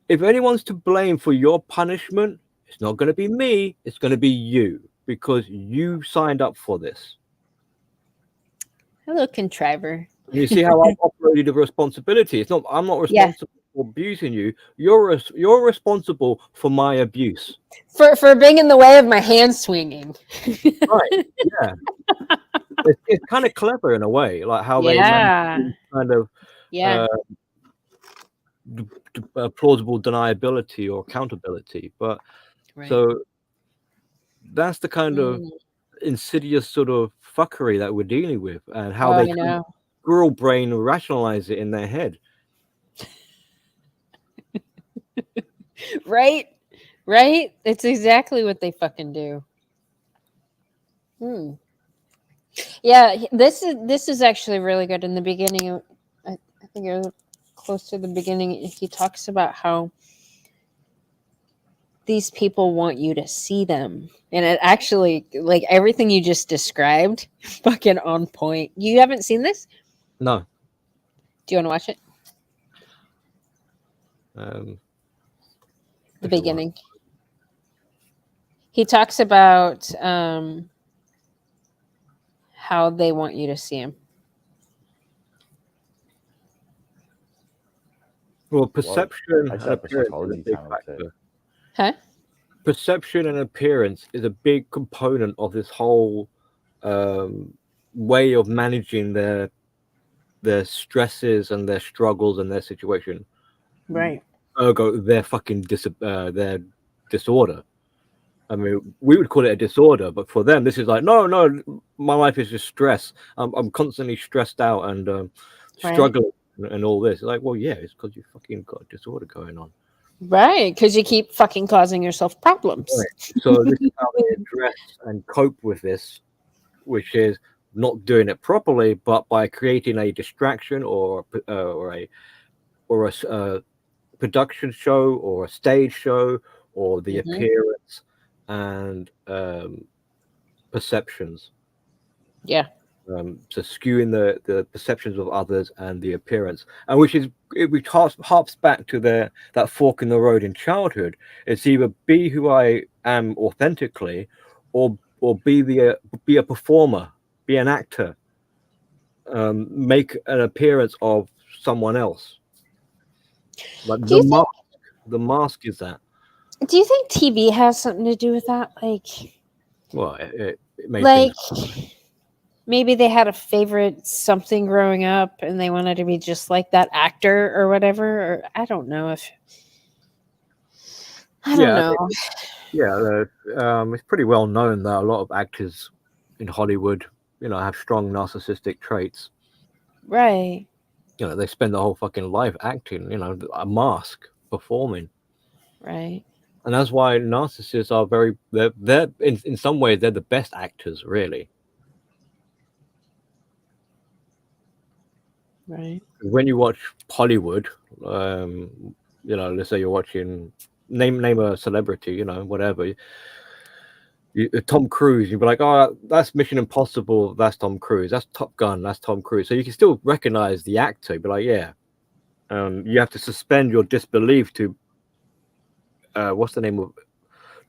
if anyone's to blame for your punishment, it's not going to be me, it's going to be you, because you signed up for this. Hello, contriver. You see how I've operated the responsibility. I'm not responsible for abusing you. You're responsible for my abuse. For being in the way of my hand swinging. Right. Yeah. It's kind of clever in a way, like how they kind of plausible deniability or accountability. But so that's the kind of insidious sort of fuckery that we're dealing with, and how they squirrel brain rationalize it in their head. Right? It's exactly what they fucking do. Yeah, this is actually really good. In the beginning, I think it was close to the beginning, he talks about how these people want you to see them, and it actually, like, everything you just described, fucking on point. You haven't seen this? No. Do you want to watch it? The The beginning. He talks about how they want you to see him. Well, perception I and set up a appearance is a psychology big channel too. factor. Huh? Perception and appearance is a big component of this whole way of managing their stresses and their struggles and their situation. Right. Ergo, their fucking their disorder. I mean, we would call it a disorder, but for them, this is like, no, my life is just stress. I'm constantly stressed out and struggling and all this. Like, well, yeah, it's because you fucking got a disorder going on. Right, because you keep fucking causing yourself problems. Right. So this is how they address and cope with this, which is not doing it properly, but by creating a distraction or a production show or a stage show or the appearance and perceptions. Yeah. So skewing the perceptions of others and the appearance, and which harps back to that fork in the road in childhood. It's either be who I am authentically, or be a performer, be an actor, make an appearance of someone else. Like the mask is that. Do you think TV has something to do with that? Like, Well, it made like things. maybe they had a favorite something growing up and they wanted to be just like that actor or whatever. Or I don't know if. I don't know. It's pretty well known that a lot of actors in Hollywood, have strong narcissistic traits. Right. They spend their whole fucking life acting, a mask, performing. Right. And that's why narcissists are they're in some ways they're the best actors, really. Right. When you watch Hollywood, let's say you're watching name a celebrity, whatever. Tom Cruise, you'd be like, oh, that's Mission Impossible, that's Tom Cruise. That's Top Gun, that's Tom Cruise. So you can still recognize the actor. You'd be like, yeah. You have to suspend your disbelief to what's the name of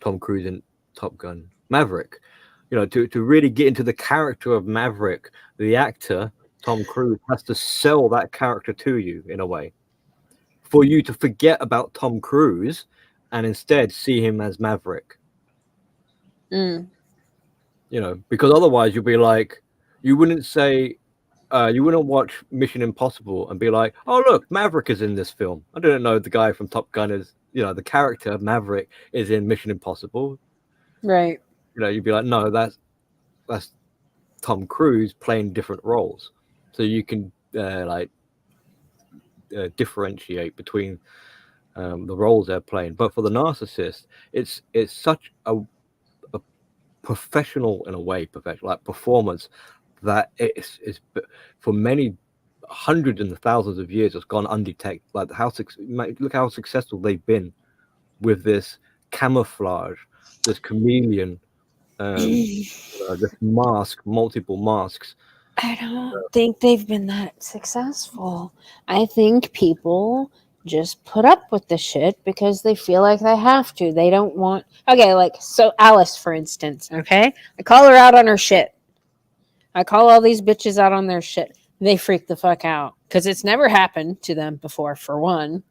Tom Cruise in Top Gun? Maverick. To really get into the character of Maverick, the actor Tom Cruise has to sell that character to you in a way, for you to forget about Tom Cruise and instead see him as Maverick. Because otherwise you'll be like, you wouldn't watch Mission Impossible and be like, oh look, Maverick is in this film. I didn't know the guy from Top Gun is, the character Maverick is in Mission Impossible. Right. You'd be like, no, that's Tom Cruise playing different roles. So you can differentiate between the roles they're playing. But for the narcissist, it's such a professional, in a way, like performance, that it's for many hundreds and thousands of years it's gone undetected. Like look how successful they've been with this camouflage, this chameleon, this mask, multiple masks. I don't think they've been that successful. I think people just put up with the shit because they feel like they have to. They don't want. Okay, like, so Alice, for instance, okay? I call her out on her shit. I call all these bitches out on their shit. They freak the fuck out because it's never happened to them before, for one.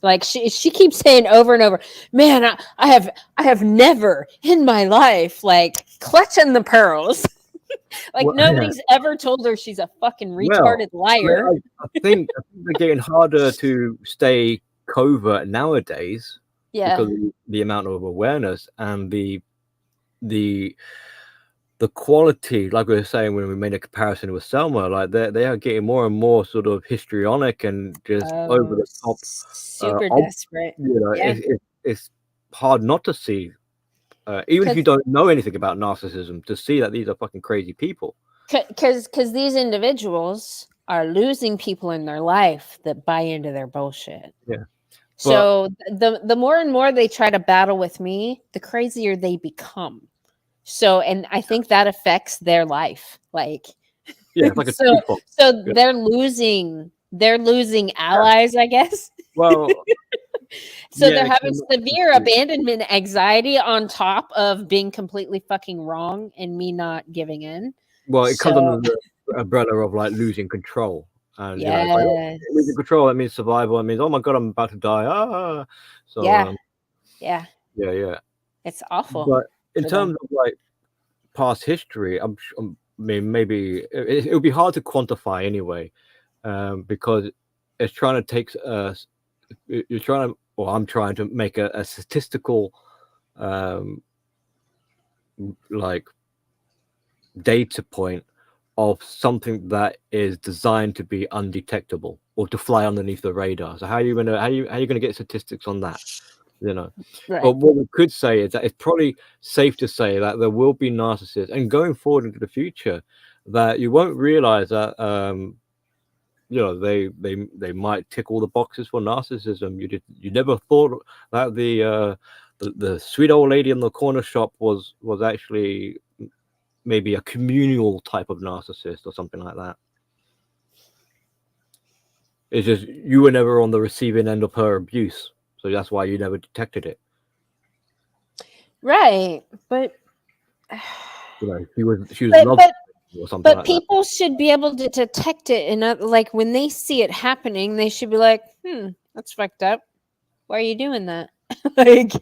Like, she keeps saying over and over, man, I have never in my life, like, clutching the pearls. Like, nobody's ever told her she's a fucking retarded liar. I think they're getting harder to stay covert nowadays. Yeah. Because of the amount of awareness and the quality, like we were saying when we made a comparison with Selma, like they are getting more and more sort of histrionic and just over the top, super desperate. It's hard not to see. Even if you don't know anything about narcissism, to see that these are fucking crazy people. Because these individuals are losing people in their life that buy into their bullshit. Yeah. So the more and more they try to battle with me, the crazier they become. So, and I think that affects their life. Like, Yeah, it's like a So- default. So Yeah. they're losing allies, I guess. Well, So yeah, they're it having cannot severe be- abandonment anxiety on top of being completely fucking wrong and me not giving in. well, it comes So- under the umbrella of like losing control. And you know, it's like, Yes. losing control, that means survival. That means, oh my god, I'm about to die. Ah. So Yeah. Yeah. yeah. It's awful. But in for them. terms of like past history, I mean, maybe it would be hard to quantify anyway, because it's trying to take you're trying to, or I'm trying to make a statistical, like data point of something that is designed to be undetectable or to fly underneath the radar. So how are you gonna get statistics on that? You know. Right. But what we could say is that it's probably safe to say that there will be narcissists, and going forward into the future, that you won't realize that you know, they might tick all the boxes for narcissism. You never thought that the sweet old lady in the corner shop was actually maybe a communal type of narcissist or something like that. It's just you were never on the receiving end of her abuse, so that's why you never detected it. Right. But You know, she was but, loved but or something But like people should be able to detect it, and like when they see it happening, they should be like, that's fucked up. Why are you doing that?" Like, that.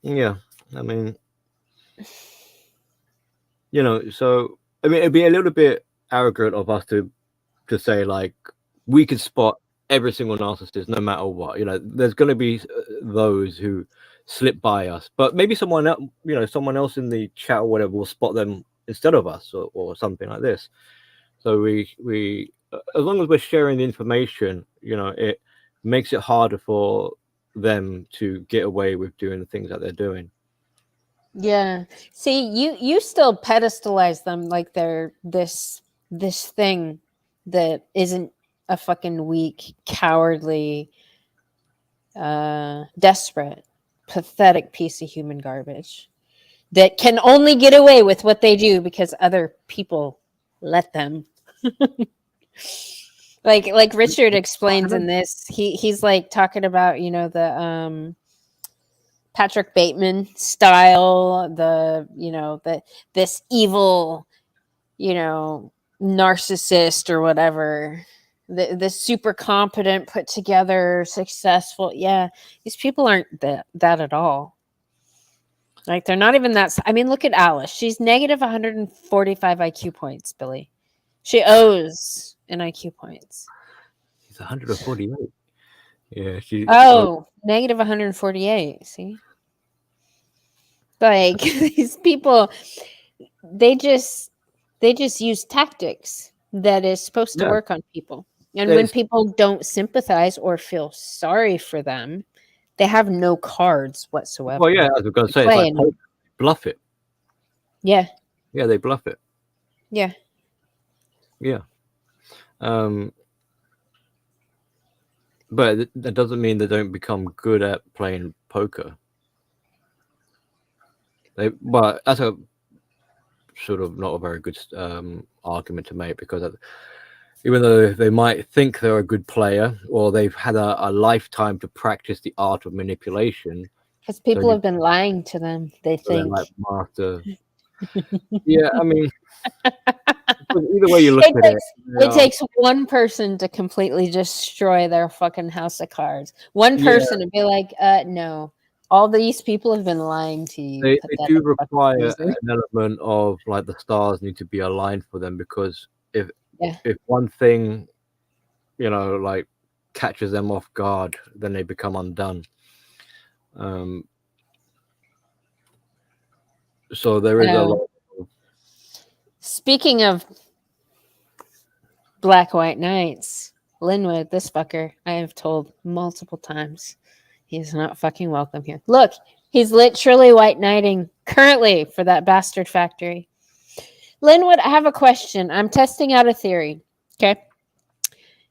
Yeah, I mean, you know, so I mean, it'd be a little bit arrogant of us to say like we could spot every single narcissist no matter what. You know, there's going to be those who slip by us, but maybe someone else, you know, someone else in the chat or whatever will spot them instead of us, or something like this. So we as long as we're sharing the information, you know, it makes it harder for them to get away with doing the things that they're doing. yeah. See, you still pedestalize them like they're this thing that isn't a fucking weak, cowardly, desperate, pathetic piece of human garbage that can only get away with what they do because other people let them. like Richard explains in this, he's like talking about, you know, the Patrick Bateman style, the, you know, this evil, you know, narcissist or whatever, the super competent, put together, successful. Yeah, these people aren't that at all. Like, they're not even that. I mean, look at Alice. She's negative 145 IQ points, Billy. She owes an IQ points. She's 148. Yeah, she. Oh, negative 148. See? Like, these people, they just use tactics that is supposed to Yeah. work on people. And when It's- people don't sympathize or feel sorry for them, they have no cards whatsoever. Well, yeah, as we're going to say, it's Play like any- bluff it. Yeah. Yeah, they bluff it. Yeah. Yeah. But that doesn't mean they don't become good at playing poker. But that's a sort of not a very good argument to make, because even though they might think they're a good player, or they've had a lifetime to practice the art of manipulation, Because people you- have been lying to them, they so they're think. like master. Yeah, I mean, either way you look It at takes, it, it takes one person to completely destroy their fucking house of cards. One Yeah. person to be like, no, all these people have been lying to you. they pathetic do fucking require loser." an element of like the stars need to be aligned for them, because if Yeah. one thing, you know, like catches them off guard, then they become undone. So there is a lot. Speaking of Black White Knights, Linwood, this fucker, I have told multiple times, he's not fucking welcome here. Look, he's literally white knighting currently for that bastard factory. Linwood, I have a question. I'm testing out a theory. Okay.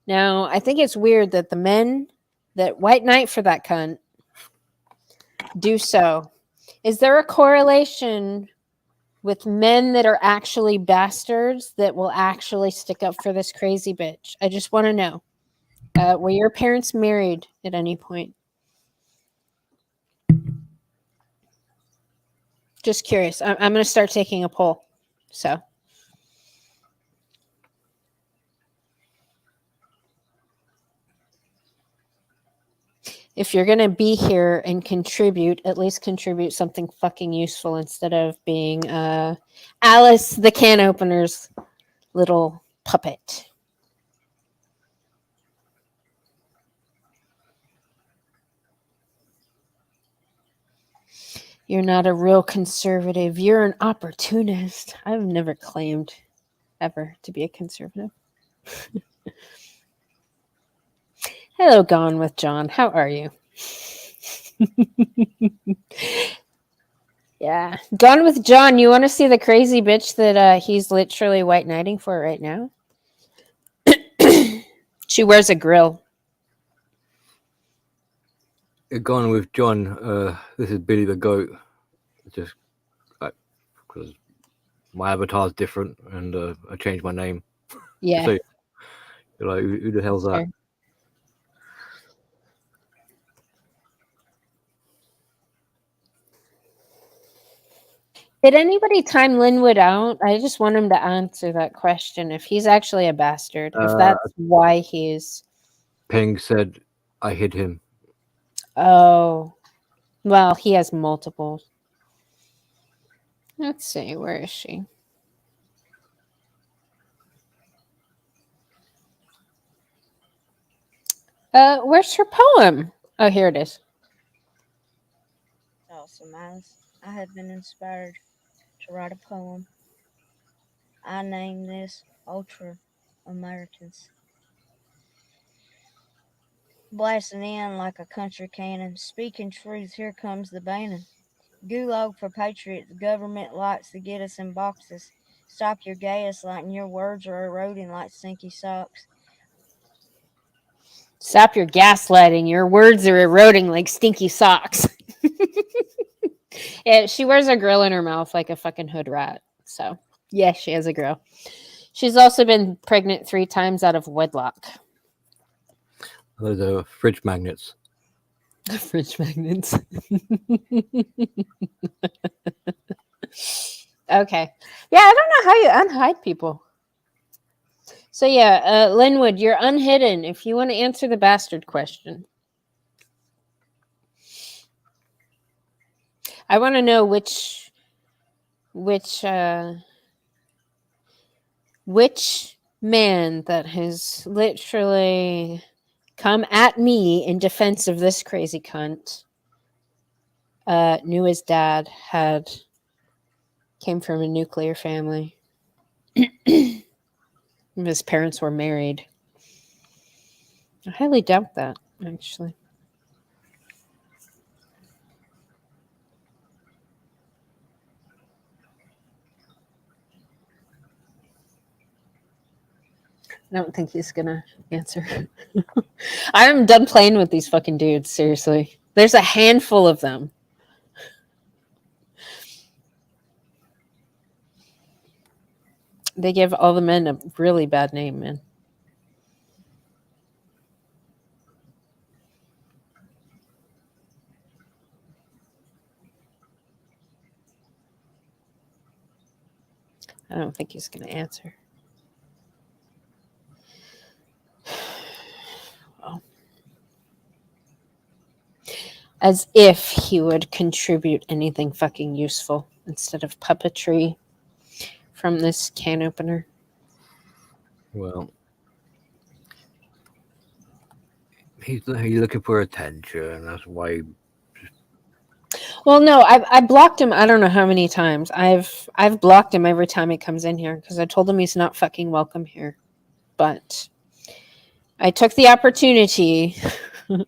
Now, I think it's weird that the men that white knight for that cunt do so. Is there a correlation with men that are actually bastards that will actually stick up for this crazy bitch. I just want to know, were your parents married at any point? Just curious. I'm going to start taking a poll. So, if you're going to be here and contribute, at least contribute something fucking useful instead of being Alice the can opener's little puppet. You're not a real conservative. You're an opportunist. I've never claimed ever to be a conservative. Hello, Gone with John. How are you? Yeah. Gone with John. You want to see the crazy bitch that he's literally white knighting for right now? She wears a grill. Gone with John. This is Billy the Goat. Just because my avatar's different and I changed my name. Yeah. So you're like, who the hell's that? Fair. Did anybody time Linwood out? I just want him to answer that question. If he's actually a bastard, if that's why he's. Ping said I hid him. Oh, well, he has multiple. Let's see, where is she? Where's her poem? Oh, here it is. Awesome, Alice. I have been inspired to write a poem. I name this Ultra Americans. Blasting in like a country cannon, speaking truth, here comes the banning. Gulag for patriots, government likes to get us in boxes. Stop your gaslighting, your words are eroding like stinky socks. Stop your gaslighting. Your words are eroding like stinky socks. Yeah, she wears a grill in her mouth like a fucking hood rat. So, yeah, she has a grill. She's also been pregnant 3 times out of wedlock. Those are fridge magnets. Fridge magnets. Okay. Yeah, I don't know how you unhide people. So, yeah, Linwood, you're unhidden if you want to answer the bastard question. I want to know which man that has literally come at me in defense of this crazy cunt knew his dad came from a nuclear family. His parents were married. I highly doubt that, actually. I don't think he's gonna answer. I'm done playing with these fucking dudes, seriously. There's a handful of them. They give all the men a really bad name, man. I don't think he's gonna answer. Well, as if he would contribute anything fucking useful instead of puppetry from this can opener. Well, he's looking for attention. That's why. Well, no, I blocked him. I don't know how many times. I've blocked him every time he comes in here because I told him he's not fucking welcome here. But I took the opportunity to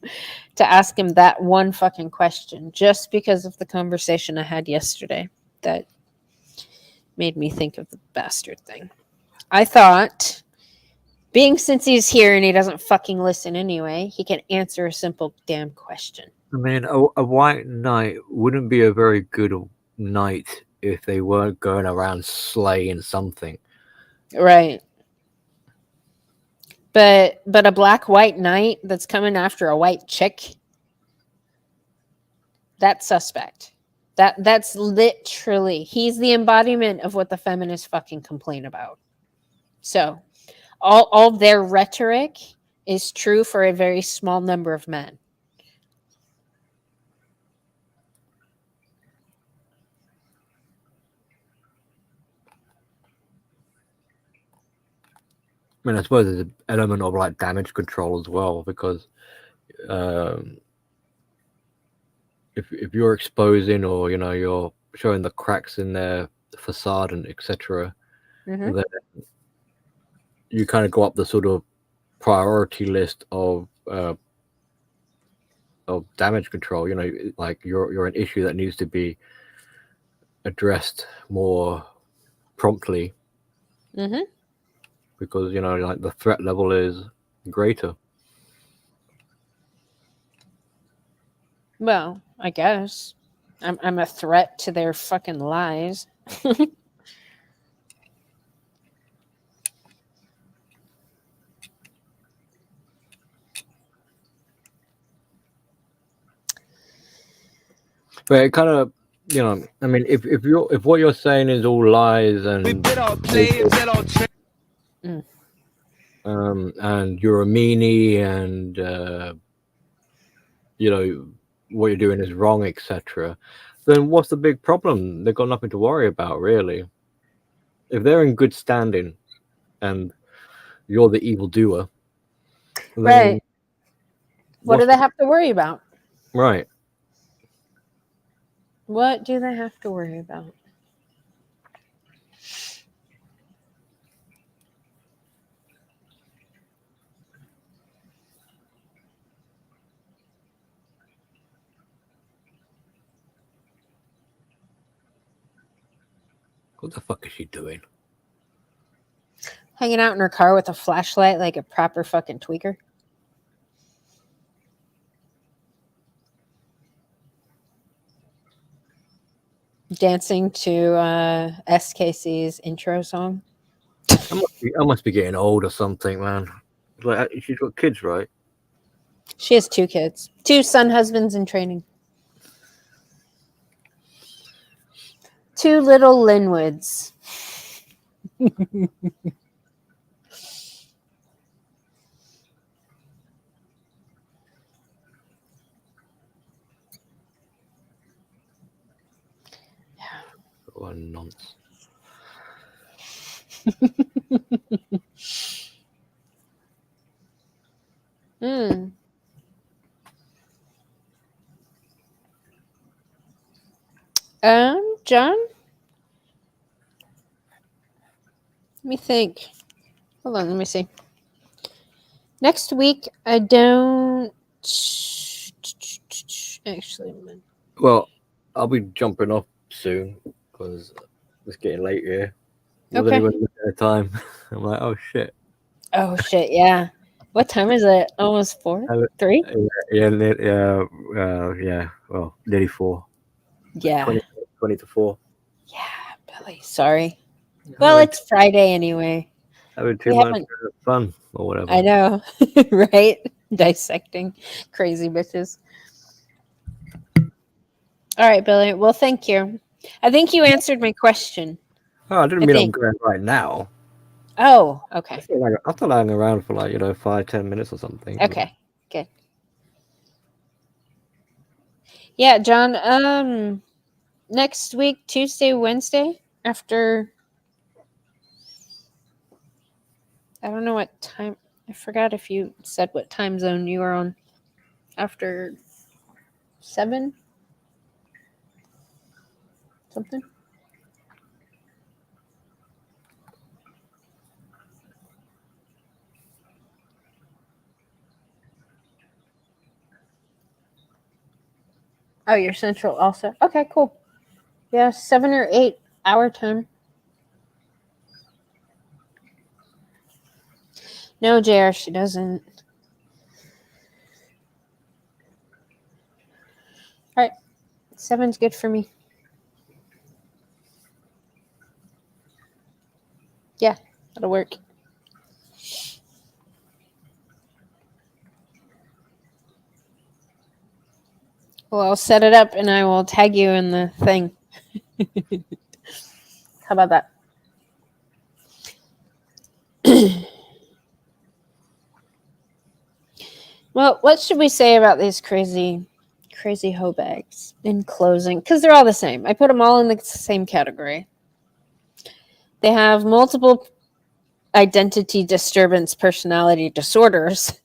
ask him that one fucking question just because of the conversation I had yesterday that made me think of the bastard thing. I thought, since he's here and he doesn't fucking listen anyway, he can answer a simple damn question. I mean, a white knight wouldn't be a very good knight if they weren't going around slaying something. Right. But a black white knight that's coming after a white chick, that's suspect. That's literally, he's the embodiment of what the feminists fucking complain about. So all their rhetoric is true for a very small number of men. I mean, I suppose there's an element of like damage control as well, because if you're exposing, or you're showing the cracks in their facade and etc., Mhm. then you kind of go up the sort of priority list of damage control. Like you're an issue that needs to be addressed more promptly, Mhm. because like the threat level is greater. Well, I guess I'm a threat to their fucking lies. But it kind of, I mean, if what you're saying is all lies and and you're a meanie, and what you're doing is wrong, etc., then what's the big problem? They've got nothing to worry about, really. If they're in good standing and you're the evildoer, then Right. What do what's they have to worry about? right? What do they have to worry about? What the fuck is she doing? Hanging out in her car with a flashlight like a proper fucking tweaker. Dancing to SKC's intro song. I must be getting old or something, man. Like, she's got kids, right? She has 2 kids. 2 son husbands in training. 2 little Linwoods. What a nonsense. Hmm. John? Let me think. Hold on, let me see. Next week, I don't actually. Well, I'll be jumping off soon because it's getting late here. Was Okay. anyone looking at the time? I'm like, oh shit. Oh shit! Yeah. What time is it? Almost 4? 3? Yeah. Well, nearly 4. Yeah. 20 to 4. Yeah, Billy. Sorry. Well, it's Friday anyway. Having too We much haven't. fun or whatever. I know, right? Dissecting crazy bitches. All right, Billy. Well, thank you. I think you answered my question. Oh, I didn't I mean I'm think. going right now. Oh, okay. I thought lying around for 5-10 minutes or something. Okay, good. Yeah, John, next week, Tuesday, Wednesday, after, I don't know what time, I forgot if you said what time zone you were on. After 7? Something? Oh, you're central also. Okay, cool. Yeah, 7 or 8 hour time. No, JR, she doesn't. All right, 7's good for me. That'll work. Well, I'll set it up and I will tag you in the thing. How about that? Well, what should we say about these crazy hoe bags in closing? Because they're all the same. I put them all in the same category. They have multiple identity disturbance personality disorders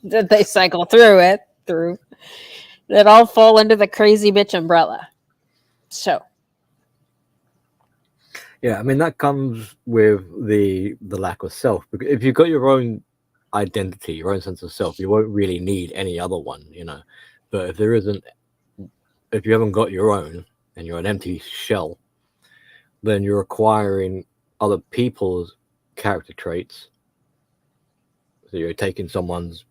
that they cycle through that all fall under the crazy bitch umbrella. So Yeah, I mean that comes with the lack of self. Because if you've got your own identity, your own sense of self, you won't really need any other one, you know. But if you haven't got your own and you're an empty shell, then you're acquiring other people's character traits. So you're taking someone's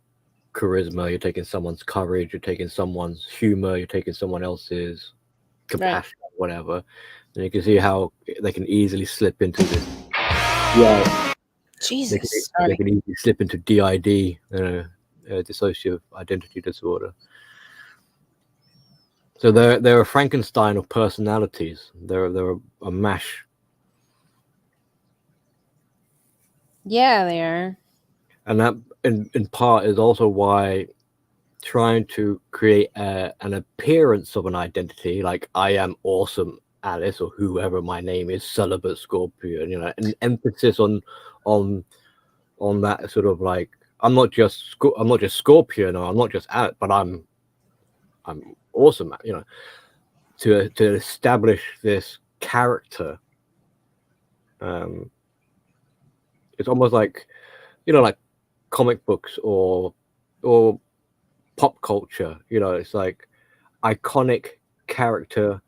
charisma, you're taking someone's courage, you're taking someone's humor, you're taking someone else's compassion, whatever. And you can see how they can easily slip into this. Yeah, Jesus, they can easily slip into DID, dissociative identity disorder. So they're a Frankenstein of personalities. They're a mash. Yeah, they are. And that in part is also why trying to create an appearance of an identity, like I am awesome Alice or whoever my name is, celibate Scorpion, you know, an emphasis on that sort of like I'm not just Scorpion or I'm not just Alice, but I'm awesome, you know, to establish this character. It's almost like, you know, like comic books or pop culture, you know, it's like iconic character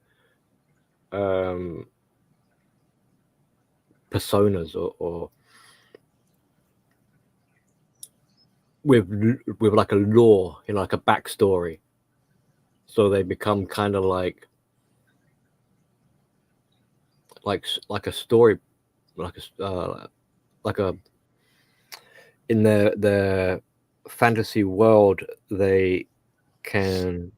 personas or with like a lore, you know, like a backstory, so they become kind of like a story, like a in the fantasy world they can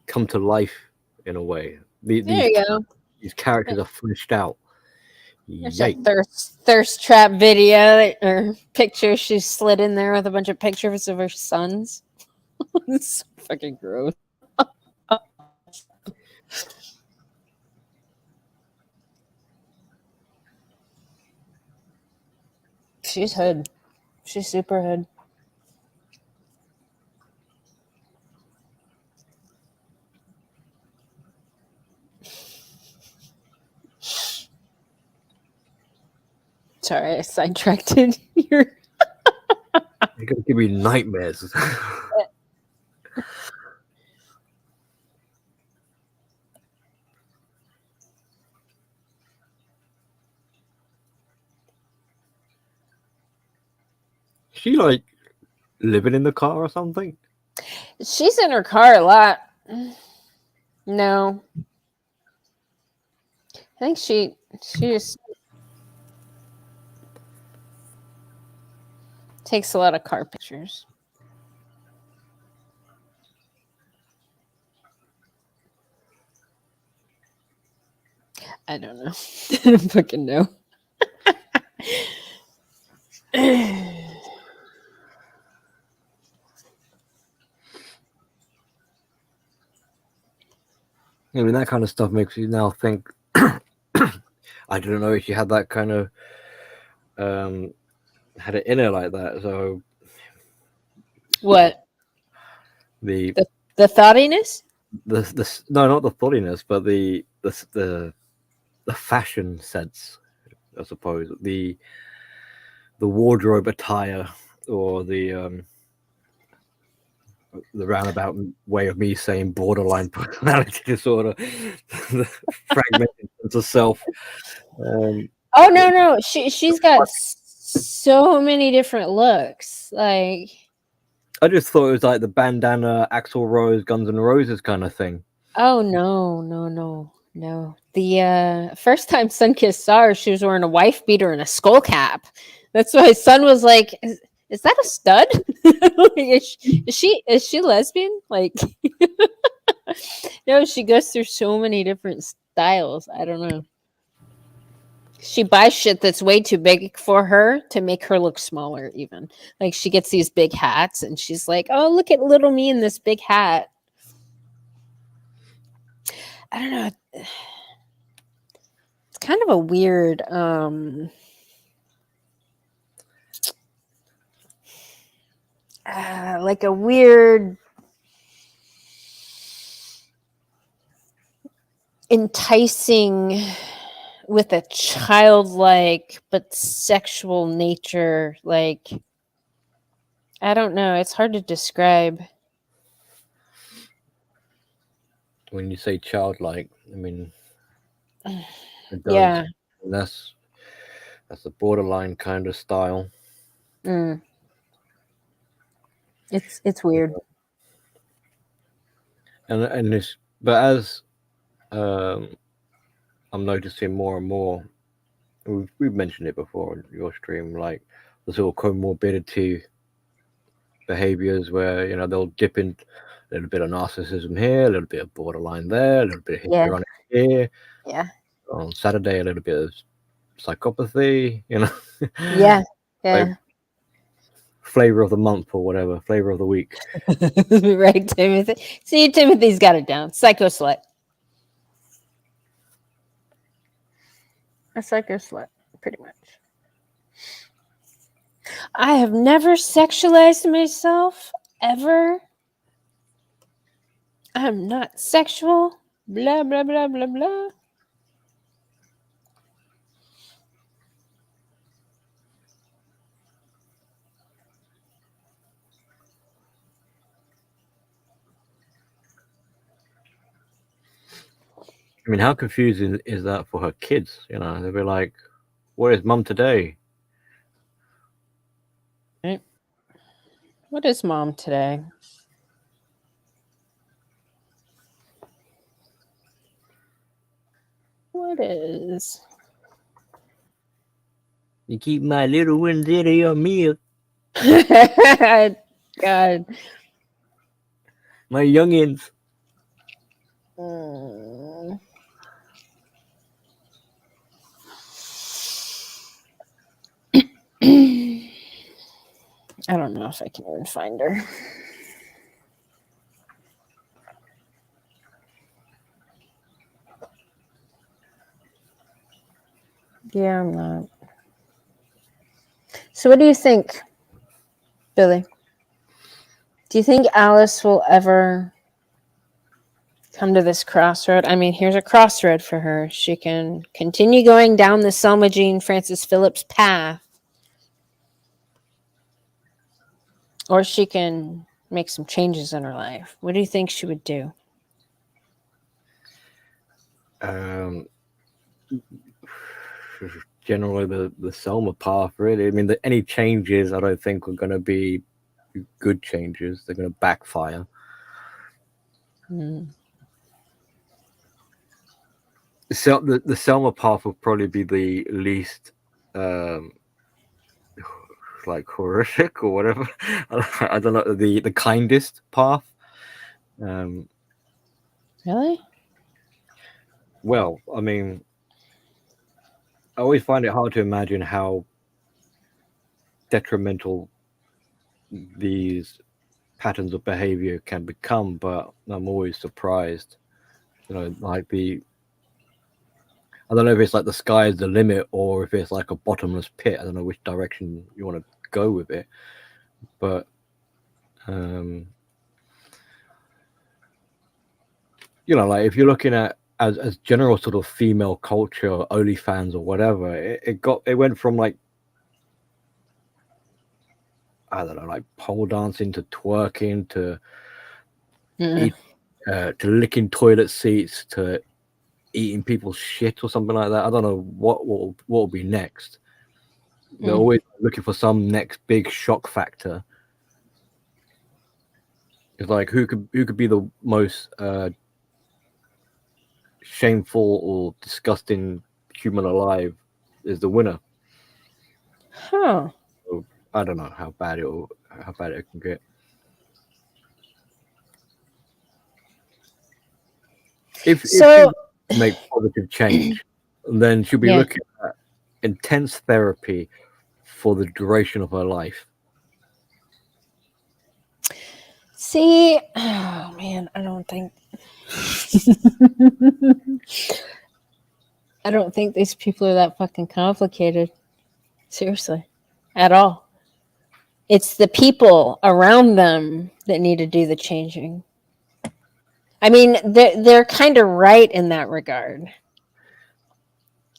come to life in a way. There you go. These characters are fleshed out. There's a thirst trap video or picture she slid in there with a bunch of pictures of her sons. It's so fucking gross. She's hood. She's super hood. Sorry, I sidetracked it. You're gonna give me nightmares. She like living in the car or something? She's in her car a lot. No. I think she just takes a lot of car pictures. I don't know. I don't fucking know. I mean, that kind of stuff makes you now think. I don't know if you had that kind of had it in her like that. So What? The thoughtiness? The no, not the thoughtiness, but the fashion sense, I suppose. The wardrobe attire, or the roundabout way of me saying borderline personality disorder, the fragmented sense of self. Oh no, she's got so many different looks. Like, I just thought it was like the bandana, Axl Rose, Guns N' Roses kind of thing. oh no. No. The first time Sunkissed saw her, she was wearing a wife beater and a skull cap. That's why Sun was like, "Is that a stud? Like, is she lesbian?" Like, no, she goes through so many different styles. I don't know. She buys shit that's way too big for her to make her look smaller. Even like she gets these big hats, and she's like, "Oh, look at little me in this big hat." I don't know. It's kind of a weird like a weird enticing with a childlike but sexual nature. Like, I don't know, it's hard to describe. When you say childlike, I mean, it does. Yeah. That's a borderline kind of style. It's weird. And this, but as I'm noticing more and more, we've mentioned it before on your stream, like the sort of comorbidity behaviors where, you know, they'll dip in a little bit of narcissism here, a little bit of borderline there, a little bit of histrionic here. Yeah. On Saturday, a little bit of psychopathy, you know. Yeah. Like, flavor of the month or whatever, flavor of the week. Right, Timothy. See, Timothy's got it down. Psycho slut. A psycho slut, pretty much. I have never sexualized myself, ever. I'm not sexual. Blah, blah, blah, blah, blah. I mean, how confusing is that for her kids? You know, they'll be like, "Where is mum today?" Right. What is mom today? What is? You keep my little ones out of your meal. God. My youngins. I don't know if I can even find her. Yeah, I'm not. So what do you think, Billy? Do you think Alice will ever come to this crossroad? I mean, here's a crossroad for her. She can continue going down the Selma Jean Francis Phillips path, or she can make some changes in her life. What do you think she would do? Generally, the Selma path, really. I mean, any changes, I don't think are going to be good changes. They're going to backfire. So the Selma path will probably be the least like horrific or whatever. I don't know, the kindest path. Really? Well, I mean, I always find it hard to imagine how detrimental these patterns of behavior can become, but I'm always surprised. You know, like I don't know if it's like the sky is the limit or if it's like a bottomless pit. I don't know which direction you want to go with it, but you know, like if you're looking at as general sort of female culture, OnlyFans or whatever, it went from like, I don't know, like pole dancing to twerking to to licking toilet seats to eating people's shit or something like that. I don't know what will be next. They're always looking for some next big shock factor. It's like who could be the most shameful or disgusting human alive is the winner. Huh. I don't know how bad it can get. If So you make positive change, then she'll be Yeah. looking at intense therapy for the duration of her life. see, oh man, I don't think I don't think these people are that fucking complicated. Seriously. At all. It's the people around them that need to do the changing. I mean, they're kind of right in that regard.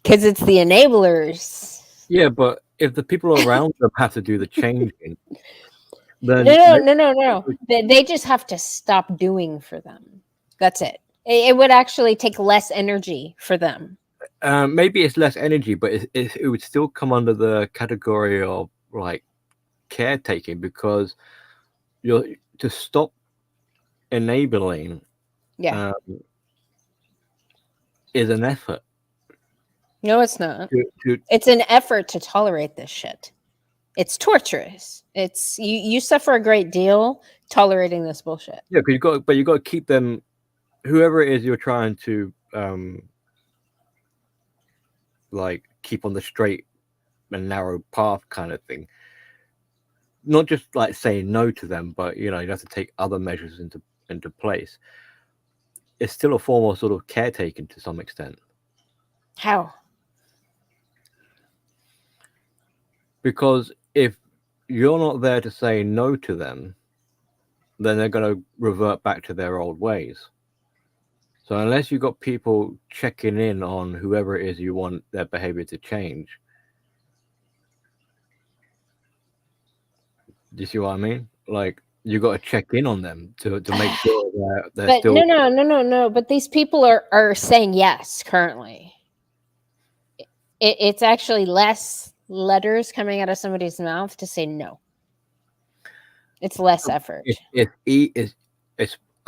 Because it's the enablers. Yeah, but if the people around them have to do the changing, then No. They just have to stop doing for them. That's it. It would actually take less energy for them. maybe it's less energy, but it would still come under the category of like caretaking, because you're to stop enabling Yeah. is an effort. No, it's not. To It's an effort to tolerate this shit. It's torturous. It's you suffer a great deal tolerating this bullshit. yeah, because you got to keep them, whoever it is you're trying to like keep on the straight and narrow path kind of thing. Not just like saying no to them, but you have to take other measures into place. It's still a form of sort of caretaking to some extent, How? because if you're not there to say no to them, then they're going to revert back to their old ways. So unless you've got people checking in on whoever it is you want their behavior to change, do you see what I mean? Like, you got to check in on them to make sure that they're But still. no. But these people are saying yes currently. It's actually less letters coming out of somebody's mouth to say no. It's less effort. It's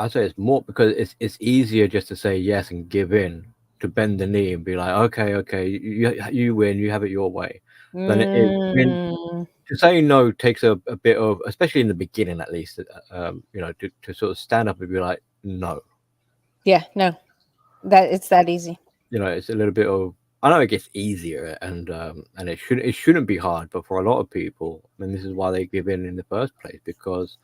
I say it's more because it's easier just to say yes and give in, to bend the knee and be like, okay, you win, you have it your way. Then to say no takes a bit of, especially in the beginning at least, to sort of stand up and be like, no. Yeah, no. That it's that easy. It's a little bit of, I know it gets easier and it shouldn't be hard, but for a lot of people, I mean, this is why they give in the first place, because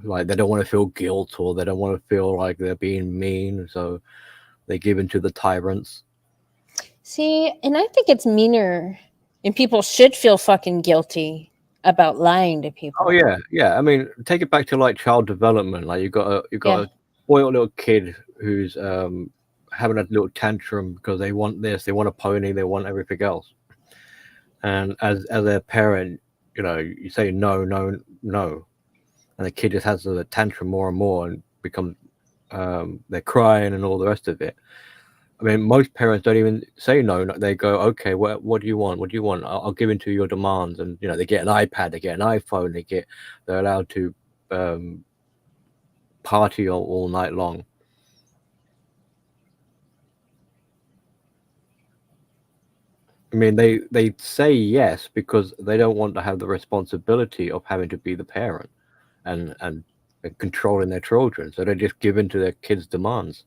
like they don't want to feel guilt, or they don't want to feel like they're being mean, so they give in to the tyrants. See, and I think it's meaner, and people should feel fucking guilty about lying to people. Oh yeah. I mean, take it back to like child development. Like you got a spoiled little kid who's having a little tantrum because they want this, they want a pony, they want everything else. And as their parent, you say no, and the kid just has a tantrum more and more and becomes they're crying and all the rest of it. I mean, most parents don't even say no. They go, okay, what do you want? What do you want? I'll give in to your demands. And they get an iPad, they get an iPhone, they're allowed to party all night long. I mean, they say yes because they don't want to have the responsibility of having to be the parent and controlling their children. So they just give in to their kids' demands.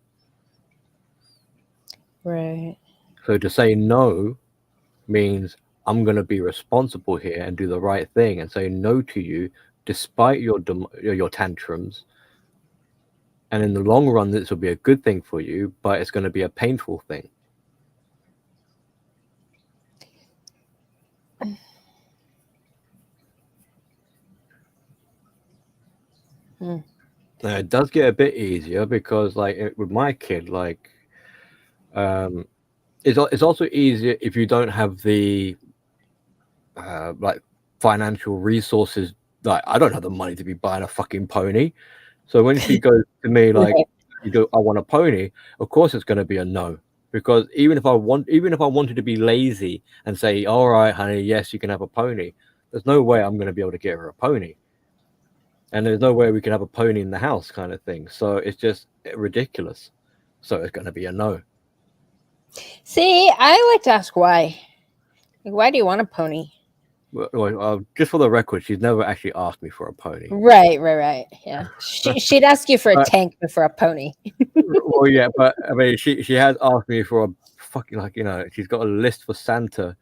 Right. So to say no means I'm going to be responsible here and do the right thing and say no to you despite your tantrums. And in the long run, this will be a good thing for you, but it's going to be a painful thing. Now, it does get a bit easier because, like, with my kid, like, it's also easier if you don't have the like financial resources. Like, I don't have the money to be buying a fucking pony. So when she goes to me like, I want a pony, of course it's going to be a no. Because even if I wanted to be lazy and say, all right, honey, yes, you can have a pony, there's no way I'm going to be able to get her a pony. And there's no way we can have a pony in the house kind of thing. So it's just, ridiculous. So it's going to be a no. See, I like to ask why. Like, why do you want a pony? Well, just for the record, she's never actually asked me for a pony. Right. Yeah. She'd ask you for a tank before a pony. Well, yeah, but I mean, she has asked me for a fucking, like, she's got a list for Santa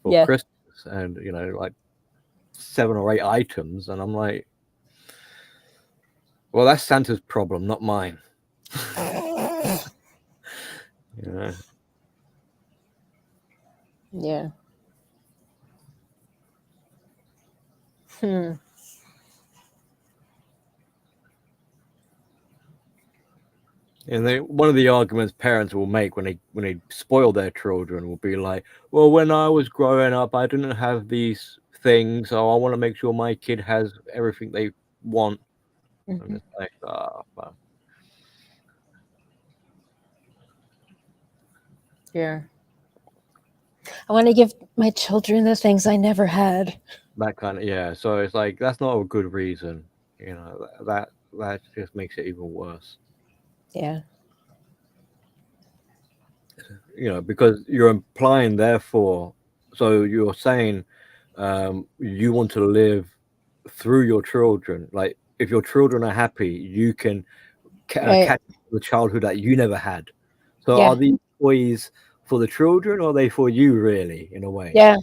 for Yeah. Christmas, and like 7 or 8 items, and I'm like, well, that's Santa's problem, not mine. Yeah. Yeah. And one of the arguments parents will make when they spoil their children will be like, well, when I was growing up, I didn't have these things, so I want to make sure my kid has everything they want. Mhm. And it's like, well. Yeah. I want to give my children the things I never had. That kind of, yeah. So it's like, that's not a good reason. That just makes it even worse. Yeah. Because you're implying, therefore, so you're saying you want to live through your children. Like, if your children are happy, you can catch the childhood that you never had. So Yeah. are these toys for the children, or are they for you, really, in a way? Yeah.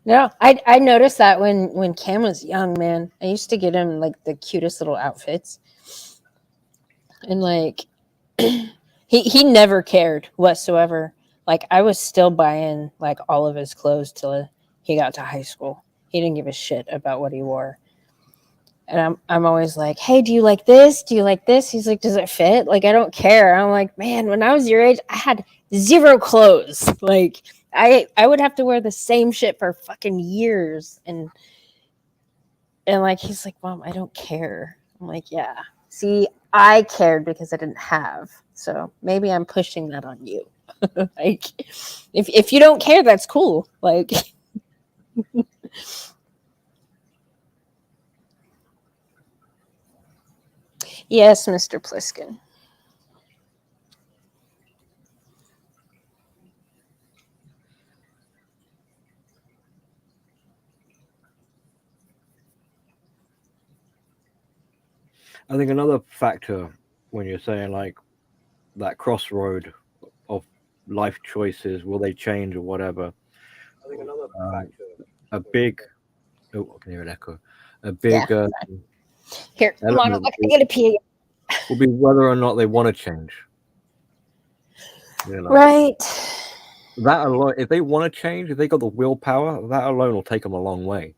No, I noticed that when Cam was young, man. I used to get him like the cutest little outfits. And like he never cared whatsoever. Like, I was still buying like all of his clothes till he got to high school. He didn't give a shit about what he wore. And I'm always like, hey, do you like this? Do you like this? He's like, does it fit? Like, I don't care. I'm like, man, when I was your age, I had 0 clothes. Like, I would have to wear the same shit for fucking years. And like, he's like, Mom, I don't care. I'm like, yeah. See, I cared because I didn't have. So maybe I'm pushing that on you. Like, if you don't care, that's cool. Like, yes, Mr. Pliskin. I think another factor when you're saying like that crossroad of life choices, will they change or whatever? I think another factor, a big, I can hear an echo. A big Here, element I gotta pee. will be whether or not they want to change. Right. That alone, if they want to change, if they got the willpower, that alone will take them a long way.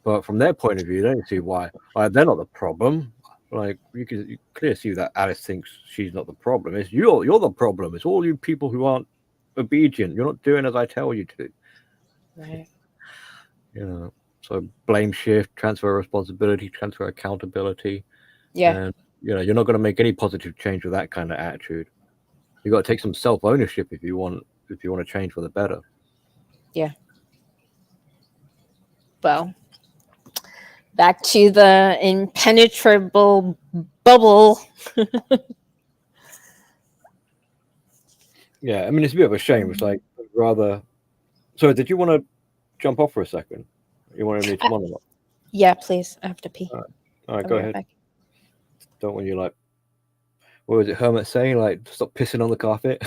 But from their point of view, they don't see why. They're not the problem. Like, you clearly see that Alice thinks she's not the problem. It's you're the problem. It's all you people who aren't obedient. You're not doing as I tell you to. Right. So blame shift, transfer responsibility, transfer accountability. Yeah. And you're not going to make any positive change with that kind of attitude. You got to take some self-ownership if you want to change for the better. Yeah. Well, back to the impenetrable bubble. Yeah, I mean, it's a bit of a shame. It's like, rather. So, did you want to jump off for a second? You wanted me to monologue? Yeah, please. I have to pee. All right, go ahead. Back. Don't want you like. What was it, Hermit saying? Like, stop pissing on the carpet.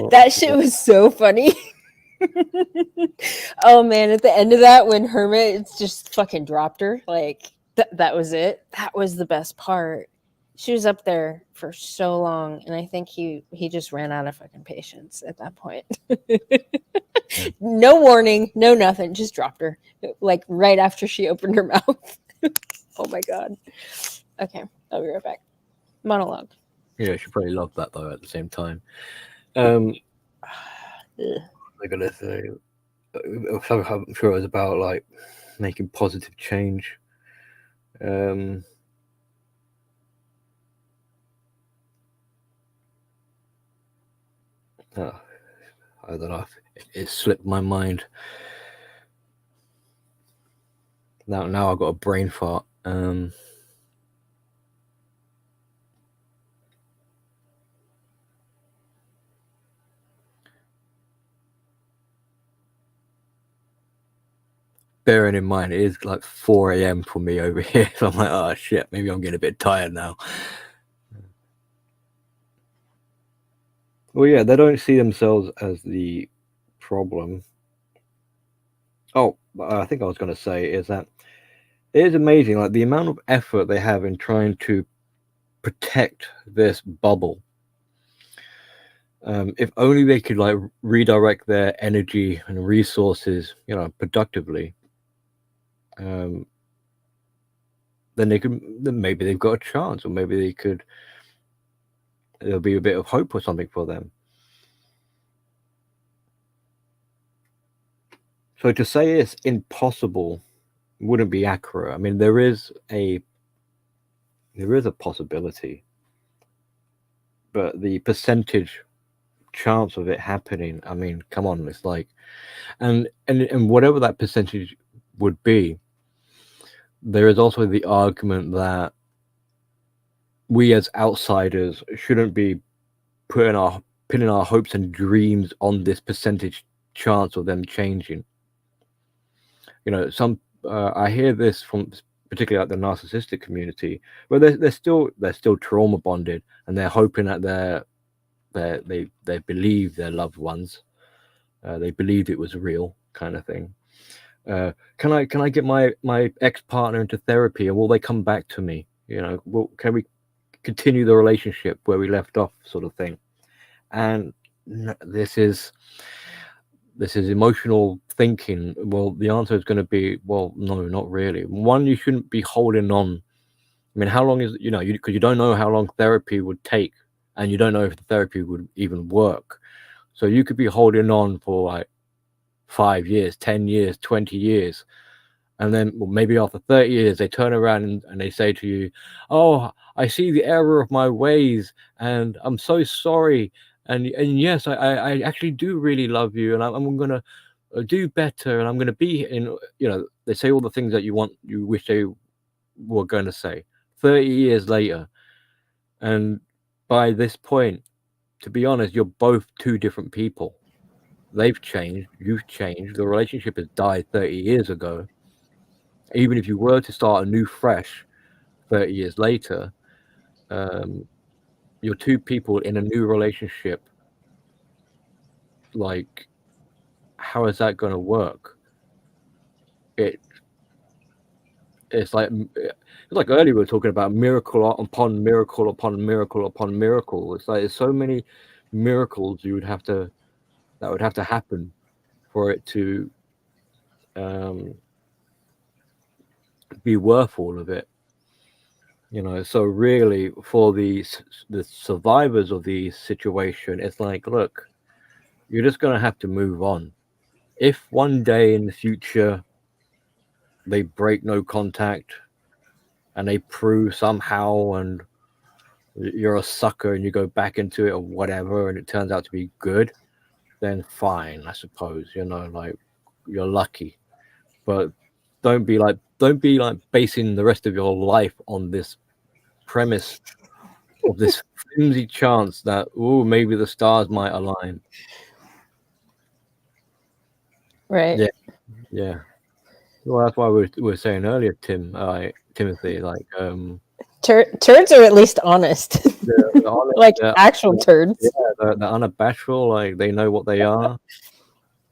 That shit was so funny. Oh man, at the end of that, when Hermit just fucking dropped her, like that was it. That was the best part. She was up there for so long, and I think he just ran out of fucking patience at that point. No warning, no nothing, just dropped her like right after she opened her mouth. Oh my god. Okay, I'll be right back. Monologue. Yeah, she probably loved that though at the same time. I'm gonna say, I'm sure it was about like making positive change. I don't know. It slipped my mind. Now I've got a brain fart. bearing in mind it is like 4 a.m. for me over here, so I'm like, oh shit, maybe I'm getting a bit tired now. Well, yeah, they don't see themselves as the problem. Oh, I think I was going to say is that it is amazing, like the amount of effort they have in trying to protect this bubble. If only they could like redirect their energy and resources, productively. Then maybe they've got a chance, or maybe there'll be a bit of hope or something for them. So to say it's impossible wouldn't be accurate. I mean, there is a possibility, but the percentage chance of it happening, I mean, come on, it's like, and whatever that percentage would be, there is also the argument that we as outsiders shouldn't be pinning our hopes and dreams on this percentage chance of them changing. Some I hear this from particularly like the narcissistic community, where they're still trauma bonded, and they're hoping that they believe their loved ones, they believed it was real, kind of thing. Can I get my ex-partner into therapy, and will they come back to me? Can we continue the relationship where we left off, sort of thing? And this is emotional thinking. Well, the answer is going to be, well, no, not really. One, you shouldn't be holding on. I mean, how long is because you don't know how long therapy would take, and you don't know if the therapy would even work. So you could be holding on for like 5 years, 10 years, 20 years, and then maybe after 30 years they turn around and they say to you, oh, I see the error of my ways, and I'm so sorry, and yes, I actually do really love you, and I'm gonna do better, and I'm gonna be in, they say all the things that you wish they were going to say 30 years later. And by this point, to be honest, you're both two different people. They've changed, you've changed, the relationship has died 30 years ago. Even if you were to start a new fresh 30 years later, you're two people in a new relationship. Like, how is that going to work? It's like earlier we were talking about miracle upon miracle upon miracle upon miracle. It's like there's so many miracles that would have to happen for it to be worth all of it. So really, for the survivors of the situation, it's like, look, you're just going to have to move on. If one day in the future they break no contact and they prove somehow and you're a sucker and you go back into it or whatever, and it turns out to be good, then fine, I suppose, like, you're lucky. But don't be like basing the rest of your life on this premise of this flimsy chance that, oh, maybe the stars might align. Right. Yeah. Well, that's why we were saying earlier, Timothy, like, turds are at least honest. they're honest, like actual turds. Yeah, they're unabashful. Like, they know what they are.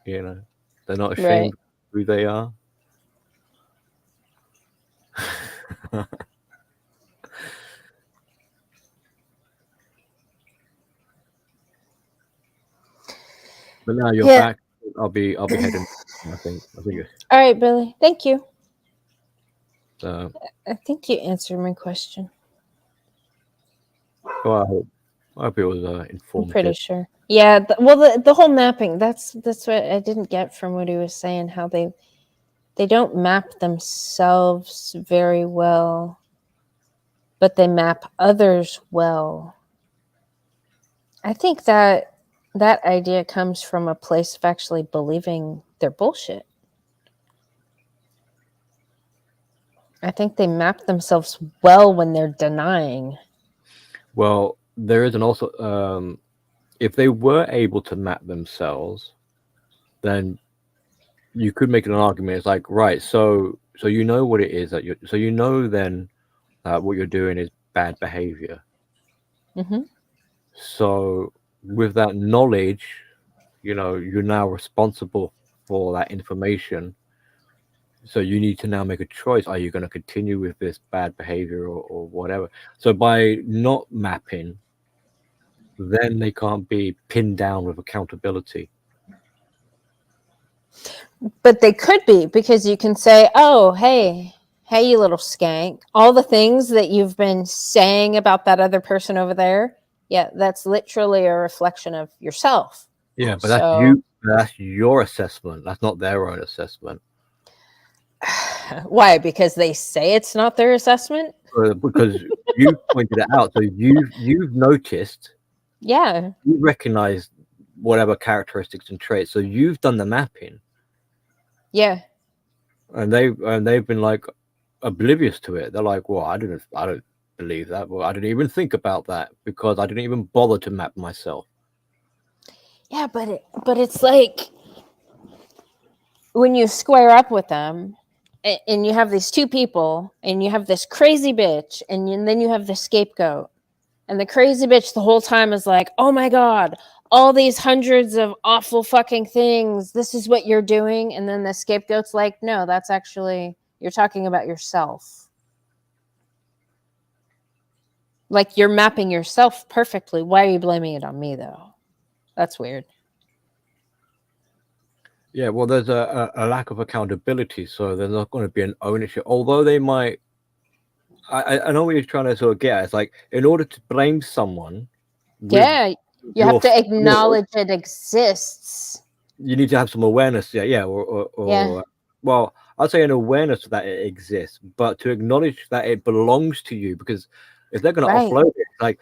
They're not ashamed of who they are. But now you're back. I'll be heading. I think. All right, Billy. Thank you. So I think you answered my question. Well, I hope it was informative. I'm pretty sure. Yeah. The whole mapping. That's what I didn't get from what he was saying. How they don't map themselves very well, but they map others well. I think that idea comes from a place of actually believing their bullshit. I think they map themselves well when they're denying. Well, there is also, if they were able to map themselves, then you could make an argument. It's like, right, so you know what it is that you, so you know then that what you're doing is bad behavior. Hmm. So with that knowledge, you know, you're now responsible for that information. So you need to now make a choice. Are you going to continue with this bad behavior or whatever? So by not mapping, then they can't be pinned down with accountability. But they could be, because you can say, oh, hey, you little skank. All the things that you've been saying about that other person over there, yeah, that's literally a reflection of yourself. Yeah, but that's So- you. That's your assessment. That's not their own assessment. Why? Because they say it's not their assessment? Because you pointed it out. So you've noticed, Yeah. you recognize whatever characteristics and traits. So you've done the mapping, Yeah. and they've been like oblivious to it. They're like, well, I don't believe that. Well, I didn't even think about that because I didn't even bother to map myself. Yeah, but it's like when you square up with them and you have these two people and you have this crazy bitch and then you have the scapegoat. And the crazy bitch the whole time is like, oh my God, all these hundreds of awful fucking things. This is what you're doing. And then the scapegoat's like, no, that's actually, you're talking about yourself. Like you're mapping yourself perfectly. Why are you blaming it on me though? That's weird. Yeah, well, there's a lack of accountability, so there's not going to be an ownership. Although they might, I know what you're trying to sort of get at. It's like, in order to blame someone, with Yeah, you your have to flaws, acknowledge it exists. you need to have some awareness. Yeah, or Yeah. well, I'd say an awareness that it exists, but to acknowledge that it belongs to you. Because if they're going to Right. offload it,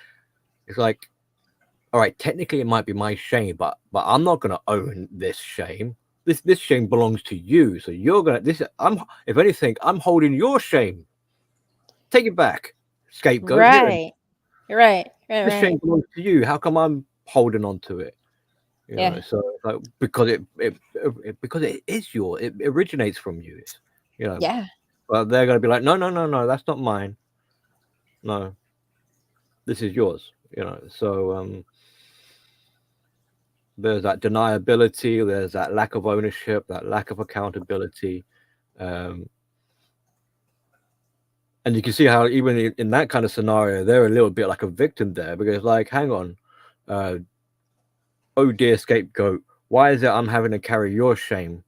it's like, all right, technically it might be my shame, but I'm not going to own this shame. This shame belongs to you, so you're gonna. If anything, I'm holding your shame. Take it back, scapegoat. Right. Right. This shame belongs to you. How come I'm holding on to it? You Yeah. know, so it's like, because it is yours. It originates from you. You know. Yeah. But they're gonna be like, no, that's not mine. No, this is yours. You know. So there's that deniability. There's that lack of ownership. That lack of accountability. And you can see how even in that kind of scenario, they're a little bit like a victim there, because like, hang on, oh dear scapegoat, why is it I'm having to carry your shame?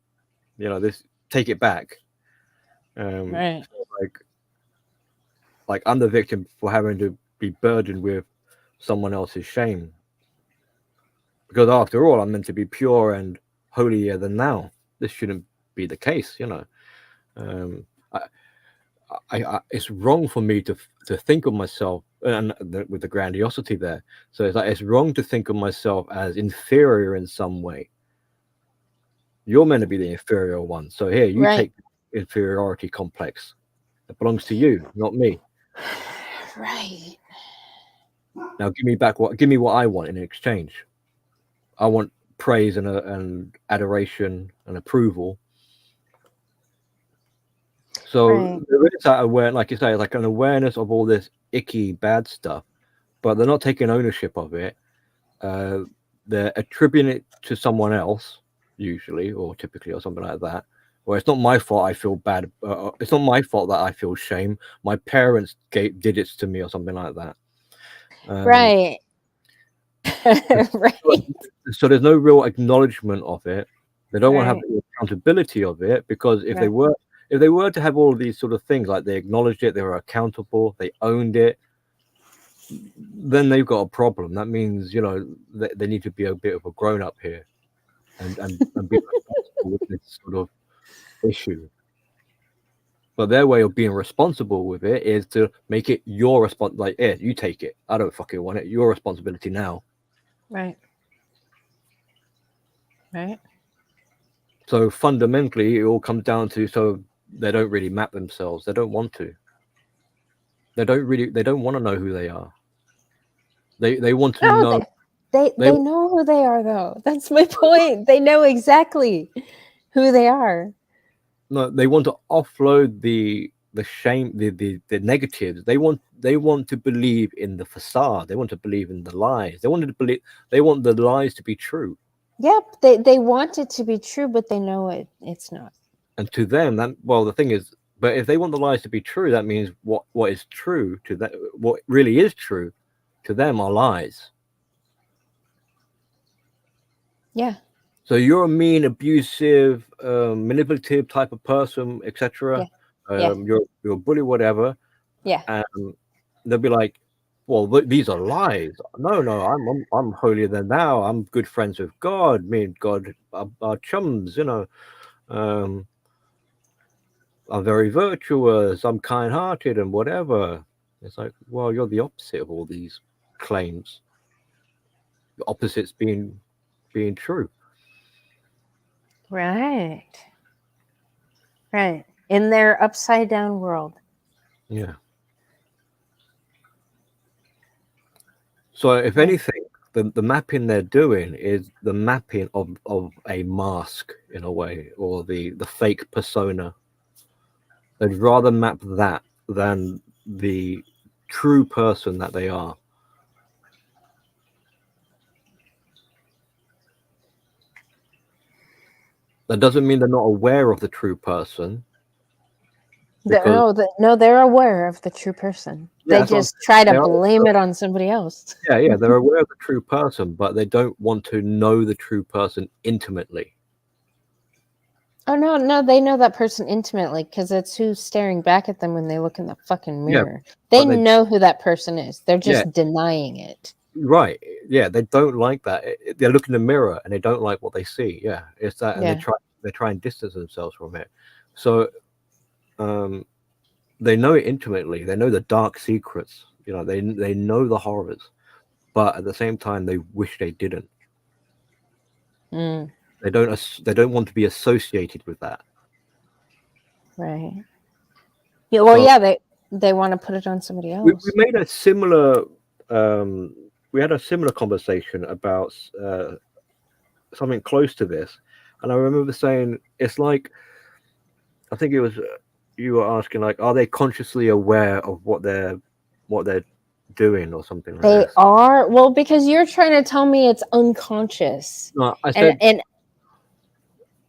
You know, take it back. Right. Like I'm the victim for having to be burdened with someone else's shame. Because after all, I'm meant to be pure and holier than thou. This shouldn't be the case, you know. It's wrong for me to think of myself, and with the grandiosity there. So it's like, it's wrong to think of myself as inferior in some way. You're meant to be the inferior one. So here, you Right. take the inferiority complex. It belongs to you, not me. Right. Now give me what I want in exchange. I want praise and adoration and approval. So Right. there is that awareness, like you say, like an awareness of all this icky bad stuff, but they're not taking ownership of it. They're attributing it to someone else, usually or typically, or something like that. Where it's not my fault I feel bad. It's not my fault that I feel shame. My parents did it to me, or something like that. Right. Right. So there's no real acknowledgement of it. They don't want to have Right. the accountability of it, because if they Right. were to have all of these sort of things, like they acknowledged it, they were accountable, they owned it, then they've got a problem. That means, you know, they need to be a bit of a grown up here and be responsible with this sort of issue. But their way of being responsible with it is to make it your like, yeah, you take it. I don't fucking want it. Your responsibility now. Right. Right. So fundamentally, it all comes down to, so they don't really map themselves. They don't want to. They don't want to know who they are. They want to know. They know who they are though. That's my point. They know exactly. who they are. No, they want to offload the shame, the negatives. They want to believe in the facade. They want to believe in the lies. They want the lies to be true. Yep, they want it to be true, but they know it's not. And to them, the thing is, but if they want the lies to be true, that means what is true to them, what really is true to them are lies. Yeah. So you're a mean, abusive, manipulative type of person, etc. Yeah. You're a bully, whatever. Yeah. And they'll be like, "Well, these are lies. No, I'm holier than thou. I'm good friends with God. Me and God are chums. I'm very virtuous. I'm kind-hearted, and whatever." It's like, well, you're the opposite of all these claims. The opposites being true. Right. Right. In their upside down world. Yeah. So if anything, the mapping they're doing is the mapping of a mask in a way, or the fake persona. They'd rather map that than the true person that they are. That doesn't mean they're not aware of the true person. No, they're aware of the true person. Yeah, They just try to blame it on somebody else. Yeah, they're aware of the true person, but they don't want to know the true person intimately. Oh no, they know that person intimately because it's who's staring back at them when they look in the fucking mirror. They know who that person is. They're just denying it. Right. Yeah, they don't like that. They look in the mirror and they don't like what they see. Yeah, it's that, and they try and distance themselves from it. So, they know it intimately. They know the dark secrets. They know the horrors, but at the same time, they wish they didn't. Mm. They don't want to be associated with that. Right. Yeah. Well, so, they want to put it on somebody else. We made a similar. We had a similar conversation about something close to this, and I remember saying it's like, I think it was you were asking, like, are they consciously aware of what they're doing or something like that? They are. Well, because you're trying to tell me it's unconscious. No, I said, and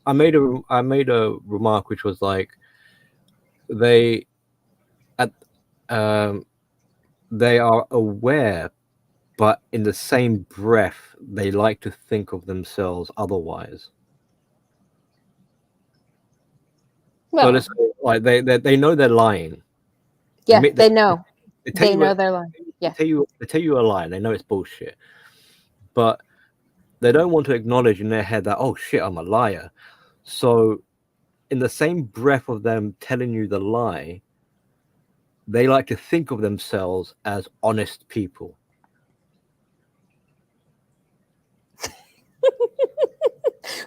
I made a remark which was like, they are aware, but in the same breath, they like to think of themselves otherwise. Well, so like they know they're lying. Yeah, they know. They know they're lying. Yeah, they tell you a lie. They know it's bullshit, but they don't want to acknowledge in their head that, oh shit, I'm a liar. So, in the same breath of them telling you the lie, they like to think of themselves as honest people.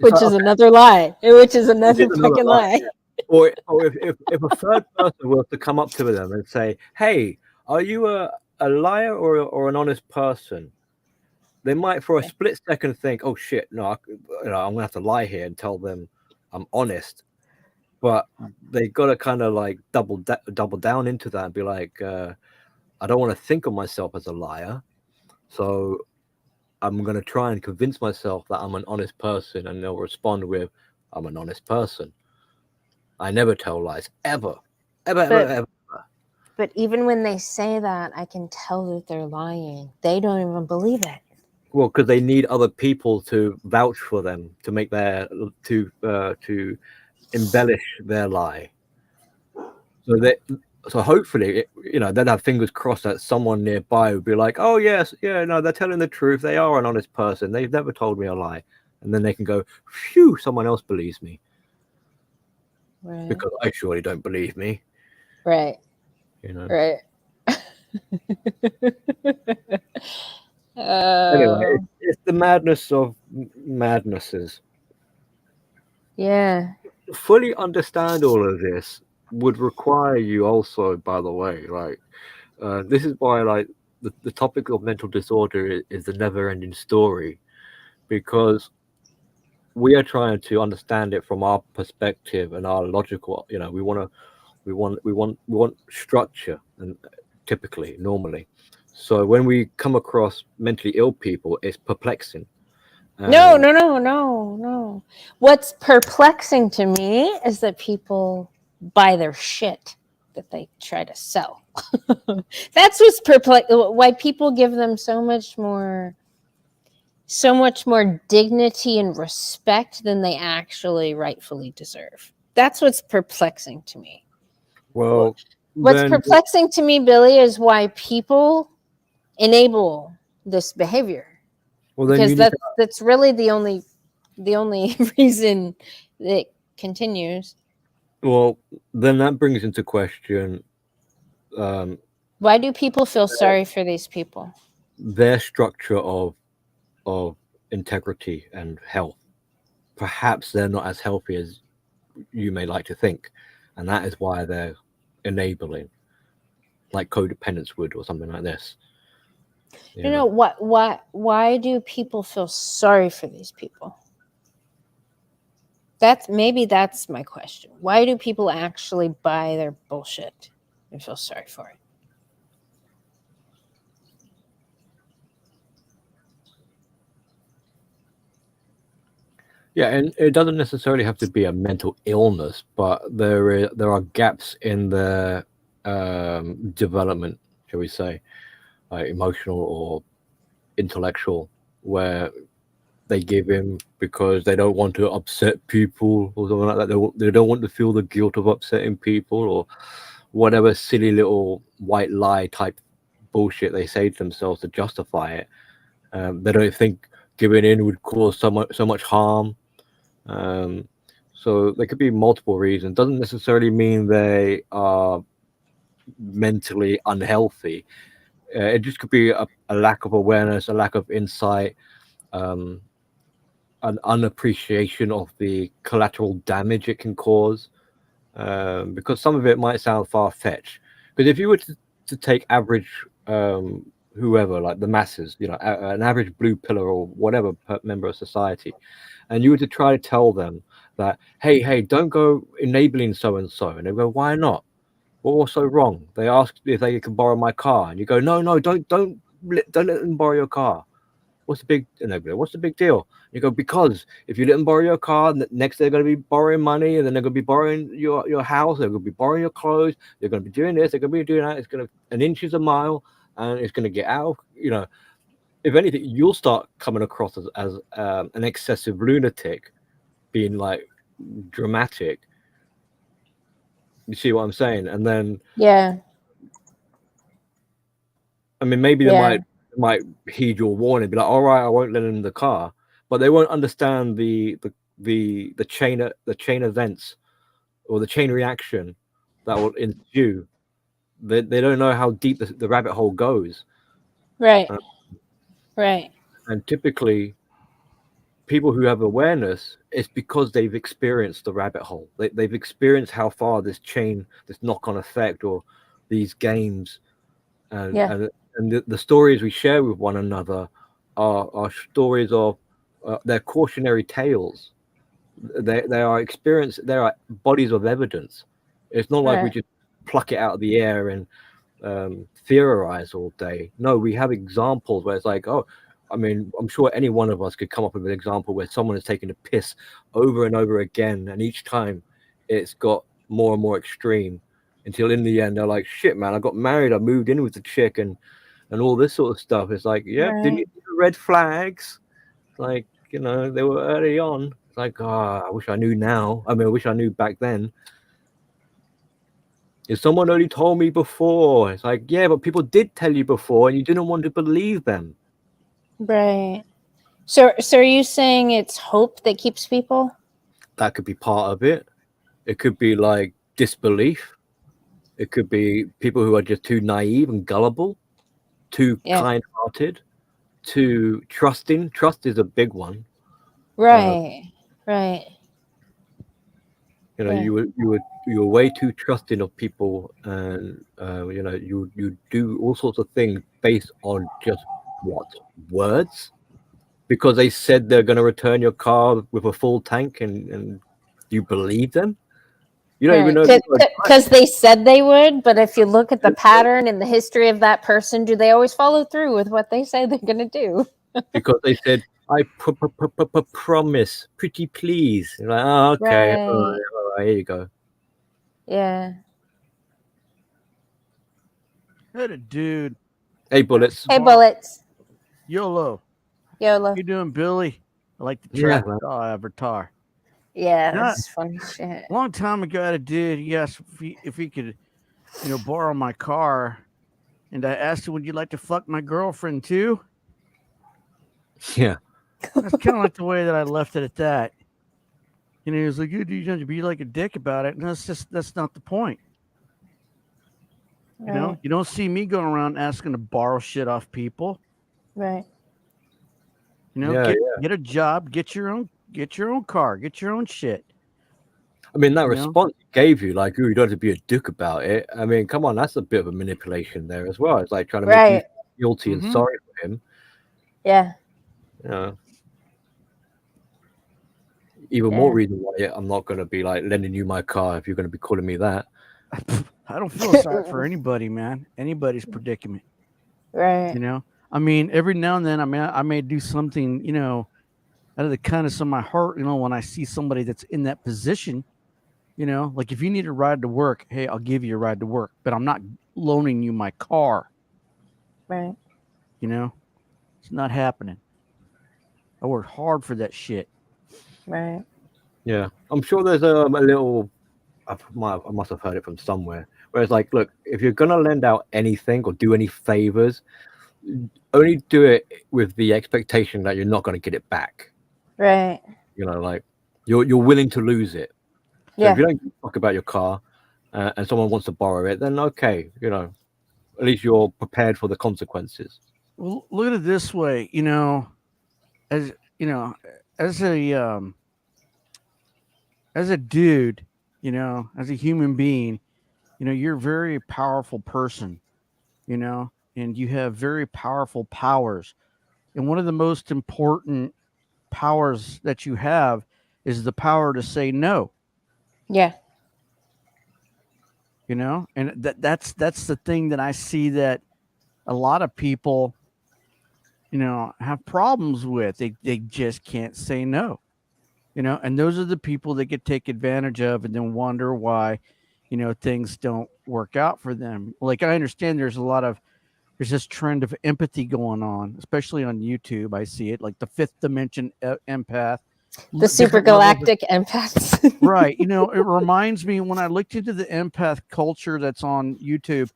Which is another lie. Which is another fucking lie. Yeah. Or if a third person were to come up to them and say, "Hey, are you a liar or an honest person?" They might, for a split second, think, "Oh shit, no, I'm gonna have to lie here and tell them I'm honest." But they gotta kind of like double down into that and be like, "I don't want to think of myself as a liar, so I'm gonna try and convince myself that I'm an honest person," and they'll respond with, "I'm an honest person. I never tell lies, ever. Ever." But even when they say that, I can tell that they're lying. They don't even believe it. Well, because they need other people to vouch for them, to make to embellish their lie. So hopefully, they'd have fingers crossed that someone nearby would be like, "Oh yes, yeah, no, they're telling the truth. They are an honest person. They've never told me a lie," and then they can go, "Phew, someone else believes me." Right. Because I surely don't believe me. Right. Right. Anyway, it's the madness of madnesses. Yeah. To fully understand all of this would require you also, by the way, like, this is why, like, the topic of mental disorder is a never-ending story, because we are trying to understand it from our perspective and our logical. We want structure, and typically, normally. So when we come across mentally ill people, it's perplexing. No, And no, no, no, no. What's perplexing to me is that people buy their shit that they try to sell. That's what's why people give them so much more dignity and respect than they actually rightfully deserve. That's what's perplexing to me. well, What's then perplexing to me, Billy, is why people enable this behavior. you Because need that's really the only reason it continues. well, then that brings into question Why do people feel sorry for these people? their structure of integrity and health. Perhaps they're not as healthy as you may like to think, and that is why they're enabling, like codependence would, or something like this. You know what? Why do people feel sorry for these people? That's my question. Why do people actually buy their bullshit and feel sorry for it? Yeah, and it doesn't necessarily have to be a mental illness, but there are gaps in the development, shall we say, emotional or intellectual, where they give in because they don't want to upset people or something like that. They don't want to feel the guilt of upsetting people, or whatever silly little white lie type bullshit they say to themselves to justify it. They don't think giving in would cause so much harm. So there could be multiple reasons. Doesn't necessarily mean they are mentally unhealthy. It just could be a lack of awareness, a lack of insight, an unappreciation of the collateral damage it can cause. Because some of it might sound far-fetched. Because if you were to take average whoever, like the masses, an average blue pillar or whatever member of society, and you were to try to tell them that, hey, don't go enabling so and so, and they go, why not? What's so wrong? They ask if they can borrow my car, and you go, no, don't let them borrow your car. What's the big deal? You go, because if you let them borrow your car, next they're going to be borrowing money, and then they're going to be borrowing your house, they're going to be borrowing your clothes, they're going to be doing this, they're going to be doing that. It's going to an inch is a mile, and it's going to get out. If anything, you'll start coming across as an excessive lunatic, being like dramatic. You see what I'm saying? And then, Yeah. I mean, maybe Yeah. they might heed your warning, be like, all right, I won't let them in the car, but they won't understand the chain events or the chain reaction that will ensue. They don't know how deep the rabbit hole goes. Right. Right. And typically, people who have awareness, it's because they've experienced the rabbit hole. They've experienced how far this knock-on effect, or these games, and the stories we share with one another are stories of they're cautionary tales. They are experience. They are bodies of evidence. It's not like we just pluck it out of the air and theorize all day. No, we have examples where it's like, oh, I mean, I'm sure any one of us could come up with an example where someone has taken a piss over and over again, and each time it's got more and more extreme, until in the end they're like, shit, man, I got married, I moved in with the chick, and all this sort of stuff. It's like, yeah, didn't you see the red flags? Like, they were early on. It's like, I wish I knew now. I mean, I wish I knew back then. If someone only told me before, it's like, yeah, but people did tell you before, and you didn't want to believe them. Right. So are you saying it's hope that keeps people? That could be part of it. It could be like disbelief. It could be people who are just too naive and gullible, too kind-hearted, too trusting. Trust is a big one. Right. Right. You were way too trusting of people, and you do all sorts of things based on just what? Words? because they said they're going to return your car with a full tank, and you believe them? You don't even know. Because they said they would, but if you look at the pattern and the history of that person, do they always follow through with what they say they're going to do? Because they said, I promise, pretty please. You're like, oh, okay, Right. all right, here you go. Yeah. I had a dude, Hey, bullets. Hey, Bullets. YOLO. YOLO. How you doing, Billy? I like the Yeah, track avatar. Yeah, Not- that's funny shit. A long time ago, I had a dude. He asked if he could, borrow my car, and I asked him, "Would you like to fuck my girlfriend too?" Yeah. That's kind of like the way that I left it at that. He was like, "You have to be like a dick about it." And that's not the point. Right. You don't see me going around asking to borrow shit off people. Right. Get a job, get your own car, get your own shit. I mean, that You know? response he gave you, like, "Ooh, you don't have to be a dick about it." I mean, come on, that's a bit of a manipulation there as well. It's like trying to make you Right. guilty and Mhm. sorry for him. Yeah. You know. Even Yeah. more reason why I'm not going to be like lending you my car if you're going to be calling me that. I don't feel sorry for anybody, man. Anybody's predicament. Right. I mean, every now and then, I may do something, out of the kindness of my heart, when I see somebody that's in that position, like if you need a ride to work, hey, I'll give you a ride to work, but I'm not loaning you my car. Right. It's not happening. I worked hard for that shit. Right. Yeah, I'm sure there's a little. I must have heard it from somewhere. Where it's like, look, if you're gonna lend out anything or do any favors, only do it with the expectation that you're not gonna get it back. Right. Like you're willing to lose it. So Yeah. if you don't give a fuck about your car, and someone wants to borrow it, then okay, at least you're prepared for the consequences. Well, look at it this way, as a dude, as a human being, you're a very powerful person, and you have very powerful powers. And one of the most important powers that you have is the power to say no, Yeah. and that's the thing that I see that a lot of people, have problems with. They just can't say no. And those are the people that get taken advantage of and then wonder why, things don't work out for them. Like, I understand there's this trend of empathy going on, especially on YouTube. I see it, like the fifth dimension empath. The super galactic empaths. Right. It reminds me, when I looked into the empath culture that's on YouTube,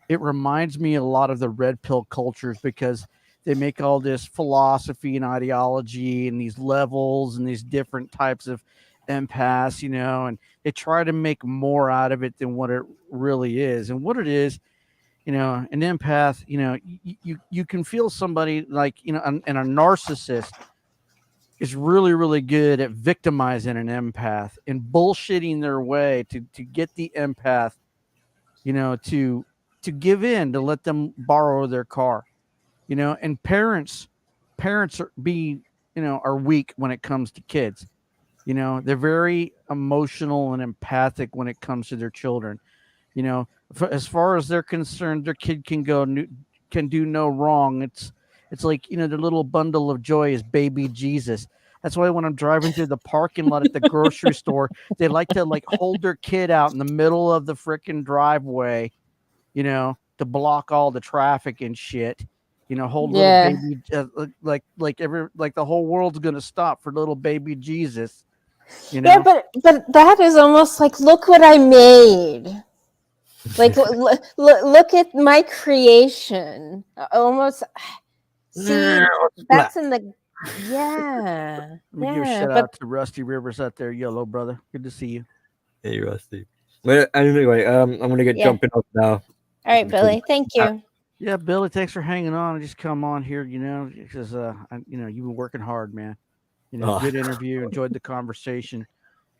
it reminds me a lot of the red pill cultures, because they make all this philosophy and ideology and these levels and these different types of empaths, and they try to make more out of it than what it really is. And what it is, an empath, you can feel somebody like, and a narcissist is really, really good at victimizing an empath and bullshitting their way to get the empath, to give in, to let them borrow their car. And parents are weak when it comes to kids. They're very emotional and empathic when it comes to their children. As far as they're concerned, their kid can do no wrong. It's like, their little bundle of joy is baby Jesus. That's why when I'm driving through the parking lot at the grocery store, they like to hold their kid out in the middle of the freaking driveway, to block all the traffic and shit. Hold Yeah. little baby, like the whole world's gonna stop for little baby Jesus. Yeah, but that is almost like, look what I made. Like, look at my creation. Almost. See, that's in the. Yeah. Let me give a Yeah. shout But out to Rusty Rivers out there, YOLO brother. Good to see you. Hey, Rusty. Well, anyway, I'm gonna get Yeah. jumping off now. all right, Billy. Thank you. Yeah, Billy, thanks for hanging on. I just come on here, because you've been working hard, man. Oh. Good interview. Enjoyed the conversation.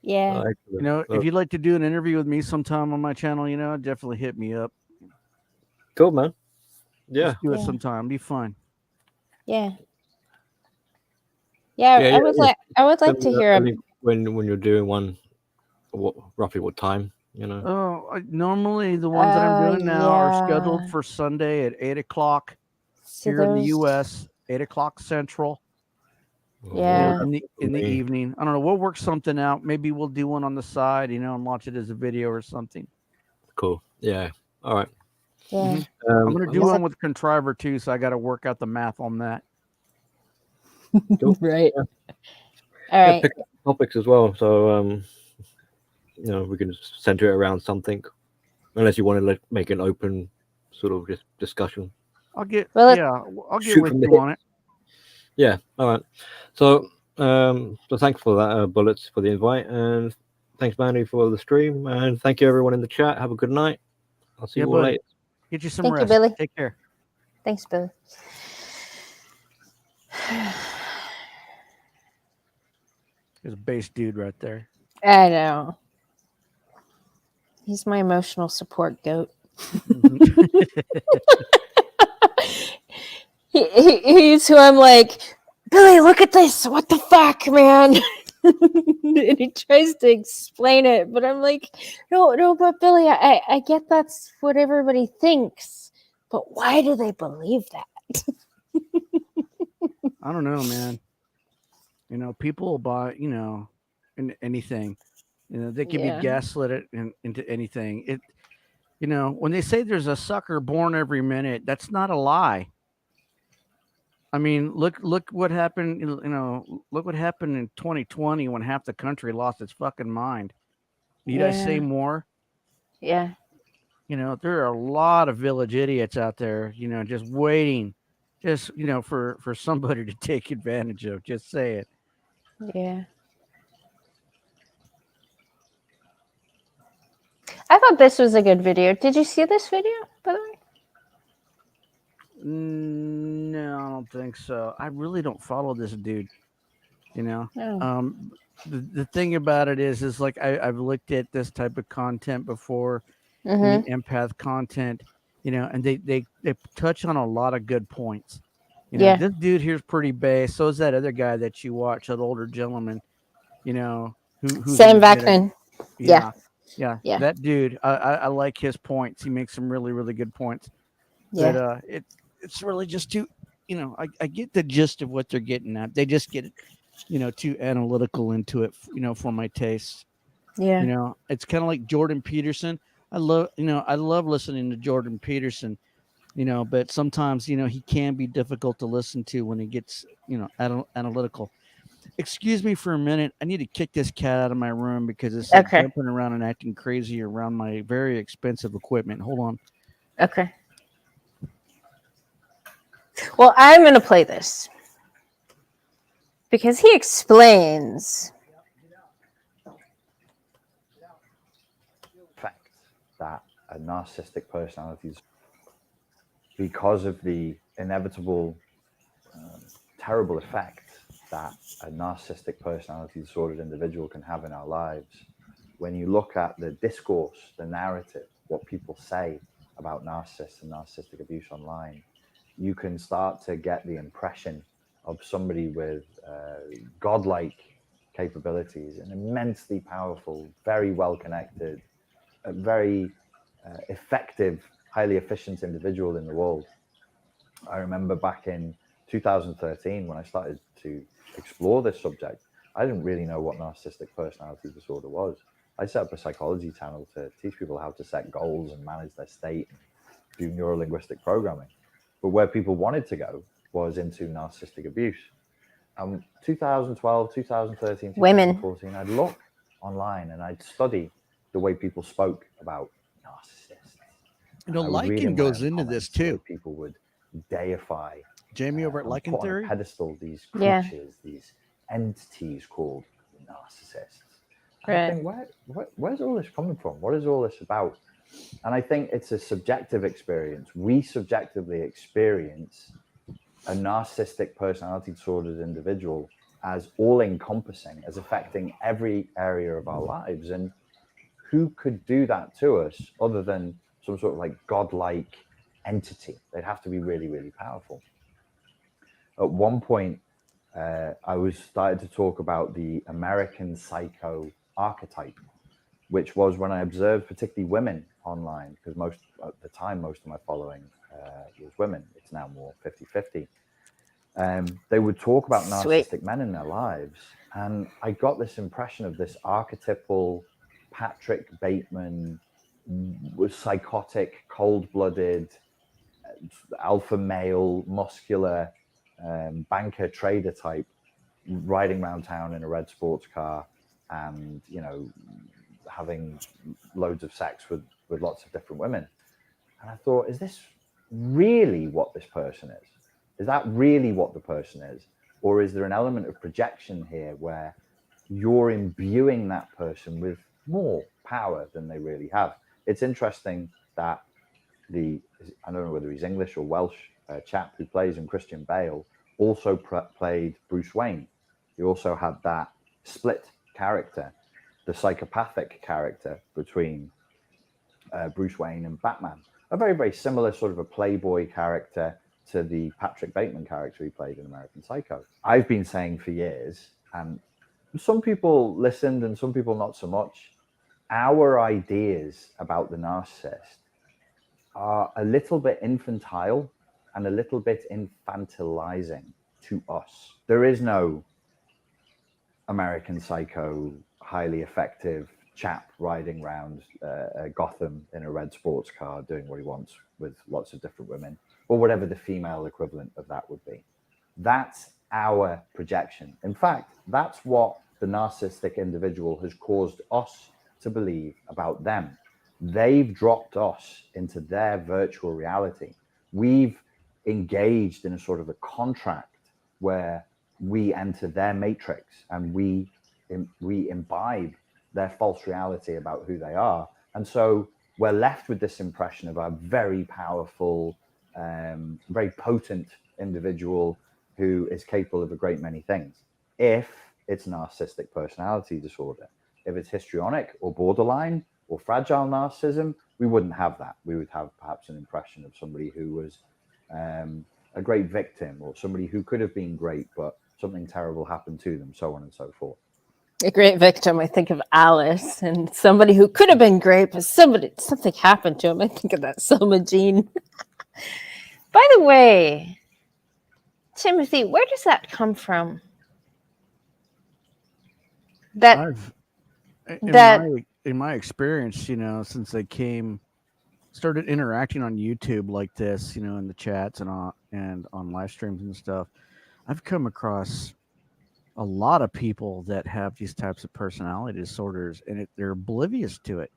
Yeah. Excellent. If you'd like to do an interview with me sometime on my channel, definitely hit me up. Cool, man. Yeah. Let's do it Yeah. sometime. It'd be fun. Yeah. Yeah, Yeah, I would like. I would like to hear. Only when you're doing one, roughly what time? Oh, normally the ones that I'm doing now are scheduled Yeah. for Sunday at 8 o'clock See here in the those? U.S. 8 o'clock Central Yeah. in the me. evening. I don't know. We'll work something out. Maybe we'll do one on the side, and launch it as a video or something. Cool. Yeah. All right. Yeah. Mhm. I'm gonna do Well, one with Contriver too, so I got to work out the math on that. cool. Right. Yeah. All right. Pick up topics as well, so we can center it around something, unless you want to make an open sort of just discussion. I'll get Well, I'll get shoot with from the you hip. on it. Yeah. All right. So thanks for that, Bullets, for the invite, and thanks, Manny, for the stream, and thank you everyone in the chat. Have a good night. I'll see Yeah, you all buddy. later. Get you some Thank you, rest. Billy. Take care. Thanks, Billy. There's a bass dude right there. I know. He's my emotional support goat. Mhm. He's who I'm like, Billy, look at this. What the fuck, man? And he tries to explain it, but I'm like, no, but Billy, I get that's what everybody thinks, but why do they believe that? I don't know, man. People will buy, in anything. They can Yeah. be gaslit into anything. When they say there's a sucker born every minute, that's not a lie. I mean, look what happened. Look what happened in 2020 when half the country lost its fucking mind. Need I say Yeah. more? Yeah. There are a lot of village idiots out there. Just waiting, for somebody to take advantage of. Just say it. Yeah. I thought this was a good video. Did you see this video, by the way? No, I don't think so. I really don't follow this dude. No. The thing about it is like I've looked at this type of content before. I mean, Mm-hmm. empath content, and they touch on a lot of good points. Yeah. This dude here's pretty base. So is that other guy that you watch, that older gentleman, who's Sam in it. Vaknin. Yeah. Yeah. That dude, I like his points. He makes some really, really good points. Yeah. But it's really just too, I get the gist of what they're getting at. They just get, too analytical into it, for my taste. Yeah. It's kind of like Jordan Peterson. I love listening to Jordan Peterson, but sometimes, he can be difficult to listen to when he gets, analytical. Excuse me for a minute. I need to kick this cat out of my room because it's like Okay. jumping around and acting crazy around my very expensive equipment. Hold on. Okay. Well, I'm going to play this because he explains. Fact that a narcissistic personality, because of the inevitable terrible effect that a narcissistic personality disordered individual can have in our lives, when you look at the discourse, the narrative, what people say about narcissists and narcissistic abuse online, you can start to get the impression of somebody with godlike capabilities, an immensely powerful, very well connected, a very effective, highly efficient individual in the world. I remember back in 2013 when I started to explore this subject, I didn't really know what narcissistic personality disorder was. I set up a psychology channel to teach people how to set goals and manage their state and do neurolinguistic programming. But where people wanted to go was into narcissistic abuse. 2012, 2013, Women. 2014, I'd look online and I'd study the way people spoke about narcissists. And I would read Lycan in goes my into comments this the way too. people would deify Jamie over at and Lycan put on Theory. a pedestal these Yeah. creatures, these entities called narcissists. Right. I think, where's all this coming from? What is all this about? And I think it's a subjective experience. We subjectively experience a narcissistic personality disordered individual as all-encompassing, as affecting every area of our lives. And who could do that to us other than some sort of like godlike entity? They'd have to be really, really powerful. At one point, I was started to talk about the American Psycho archetype, which was when I observed particularly women online, because most at the time, most of my following was women. It's now more 50-50. They would talk about Sweet. narcissistic men in their lives. And I got this impression of this archetypal Patrick Bateman, was psychotic, cold-blooded, alpha male, muscular, banker trader type, riding around town in a red sports car and, you know, having loads of sex with lots of different women. And I thought, is this really what this person is? Is that really what the person is? Or is there an element of projection here where you're imbuing that person with more power than they really have? It's interesting that I don't know whether he's English or Welsh chap who plays in Christian Bale also played Bruce Wayne. He also had that split character, the psychopathic character between Bruce Wayne and Batman. A very, very similar sort of a playboy character to the Patrick Bateman character he played in American Psycho. I've been saying for years, and some people listened and some people not so much, our ideas about the narcissist are a little bit infantile and a little bit infantilizing to us. There is no American Psycho, highly effective chap riding around Gotham in a red sports car doing what he wants with lots of different women, or whatever the female equivalent of that would be. That's our projection. In fact, that's what the narcissistic individual has caused us to believe about them. They've dropped us into their virtual reality. We've engaged in a sort of a contract where we enter their matrix and we imbibe their false reality about who they are. And so we're left with this impression of a very powerful, very potent individual who is capable of a great many things. If it's narcissistic personality disorder, if it's histrionic or borderline or fragile narcissism, we wouldn't have that. We would have perhaps an impression of somebody who was a great victim, or somebody who could have been great, but something terrible happened to them, so on and so forth. A great victim, I think of Alice, and somebody who could have been great, but something happened to him. I think of that Selma Jean. By the way, Timothy, where does that come from? In my experience, you know, since I started interacting on YouTube like this, you know, in the chats and on live streams and stuff, I've come across a lot of people that have these types of personality disorders, and they're oblivious to it.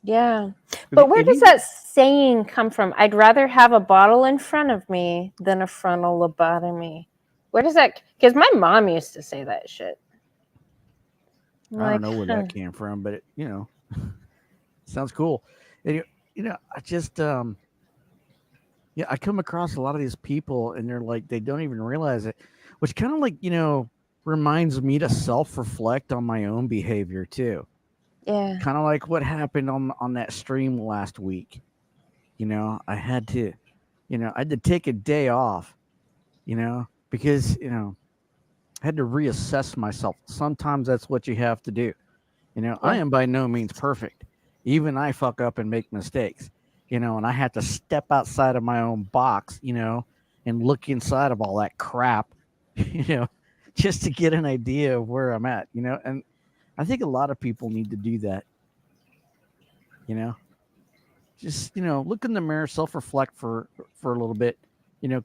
Yeah. But where does that saying come from? I'd rather have a bottle in front of me than a frontal lobotomy. Where does that... Because my mom used to say that shit. I don't know where that came from, but it, you know, sounds cool. And, you know, I just, I come across a lot of these people, and they're like, they don't even realize it, which kind of like, you know, reminds me to self-reflect on my own behavior too. Yeah. Kind of like what happened on that stream last week. You know, I had to take a day off, you know, because, you know, I had to reassess myself. Sometimes that's what you have to do. You know, I am by no means perfect. Even I fuck up and make mistakes, you know, and I had to step outside of my own box, you know, and look inside of all that crap, you know, just to get an idea of where I'm at, you know. And I think a lot of people need to do that, you know. Just, you know, look in the mirror, self-reflect for a little bit, you know,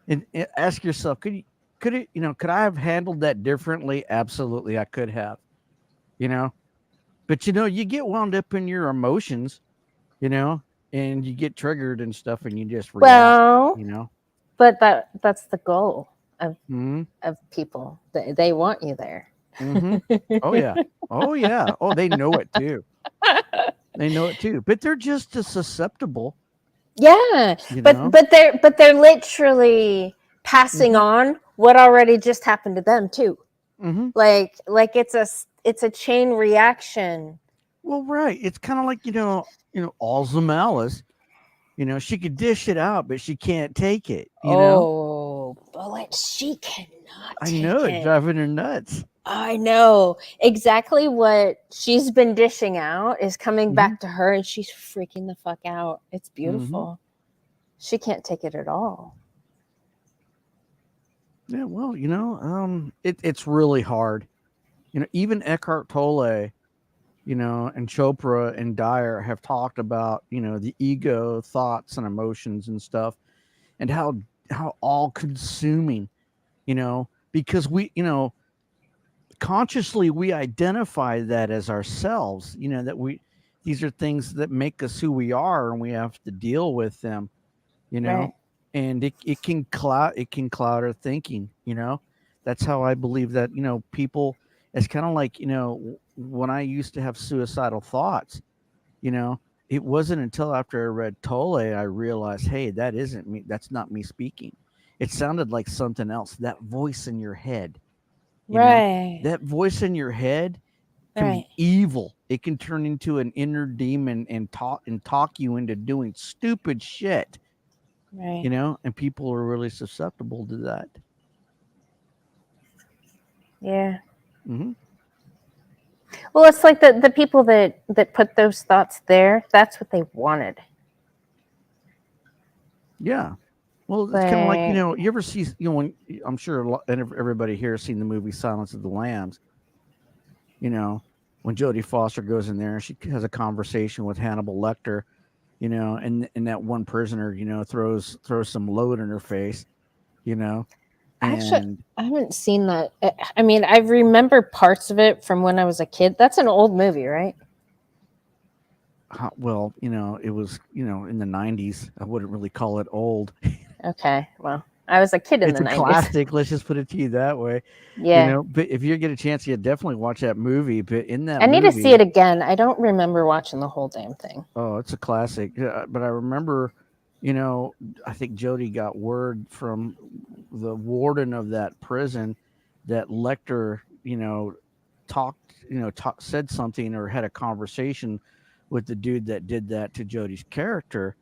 and ask yourself, could I have handled that differently? Absolutely, I could have, you know. But, you know, you get wound up in your emotions, you know, and you get triggered and stuff, and you just react, you know. But that's the goal of people. They want you there. Mm-hmm. Oh yeah. Oh, they know it too. But they're just as susceptible. Yeah, but they're literally passing on what already just happened to them too. Mm-hmm. Like it's a chain reaction. Well, right. It's kind of like, you know, Alza Malice. You know, she could dish it out, but she can't take it. You know? But what? She cannot I take know it. it's driving her nuts. I know exactly what she's been dishing out is coming back to her, and she's freaking the fuck out. It's beautiful. She can't take it at all. Yeah, well, it's really hard. Even Eckhart Tolle, and Chopra and Dyer have talked about, the ego, thoughts, and emotions and stuff, and how all consuming, because we, consciously we identify that as ourselves, that these are things that make us who we are, and we have to deal with them, Right. and it can cloud our thinking. That's how I believe that, people, it's kind of like, when I used to have suicidal thoughts, it wasn't until after I read Tolle I realized, hey, that isn't me, that's not me speaking. It sounded like something else. That voice in your head, Right. that voice in your head can Right. be evil. It can turn into an inner demon and talk you into doing stupid shit. Right. And people are really susceptible to that. Yeah. Mm-hmm. Well, it's like the people that put those thoughts there, that's what they wanted. Yeah. Well, it's kind of like, Like- you ever see, when I'm sure everybody here has seen the movie Silence of the Lambs, when Jodie Foster goes in there and she has a conversation with Hannibal Lecter, and that one prisoner, throws some load in her face, Actually, I haven't seen that. I mean, I remember parts of it from when I was a kid. That's an old movie, right? well, it was, in the 90s. I wouldn't really call it old. Okay. Well, I was a kid in It's the a 90s. classic. Let's just put it to you that way. Yeah. But if you get a chance, you definitely watch that movie. But in that I need to movie, see it again. I don't remember watching the whole damn thing. Oh, it's a classic. But I remember, I think Jody got word from the warden of that prison that Lecter, said something or had a conversation with the dude that did that to Jody's character,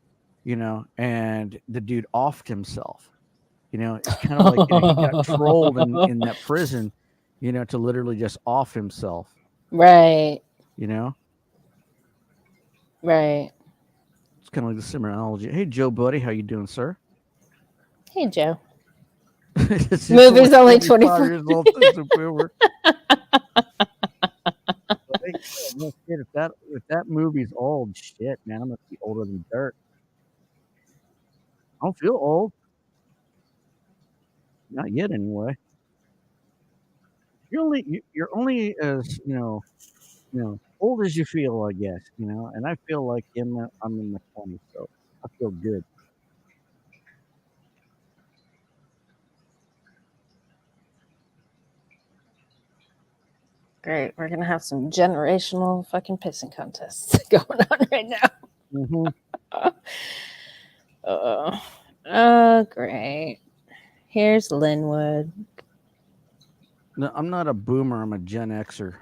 and the dude offed himself. It's kind of like, he got trolled in that prison, to literally just off himself, Right. Right. It's kind of like the similar analogy. Hey, Joe, buddy, how you doing, sir? Hey, Joe. It's Movie's only 25 24. years old since the boomer. No shit, if that movie's old, shit, man, I must be older than dirt. I don't feel old. Not yet, anyway. You're only as old as you feel, I guess. And I feel like I'm in my 20s, so I feel good. Great. We're going to have some generational fucking pissing contests going on right now. Mm-hmm. Oh, great. Here's Linwood. No, I'm not a boomer. I'm a Gen Xer.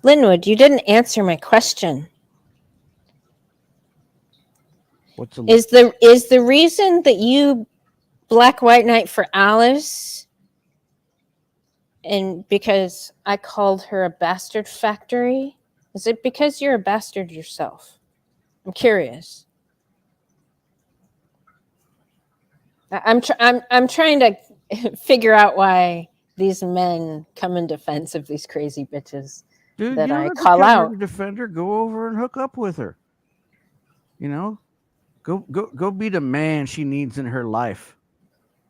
Linwood, you didn't answer my question. What's a Is the reason that you black white knight for Alice and because I called her a bastard factory? Is it because you're a bastard yourself? I'm curious. I'm trying to figure out why these men come in defense of these crazy bitches. Dude, that you I don't have to call come out. here to defend her. Go over and hook up with her. Go be the man she needs in her life.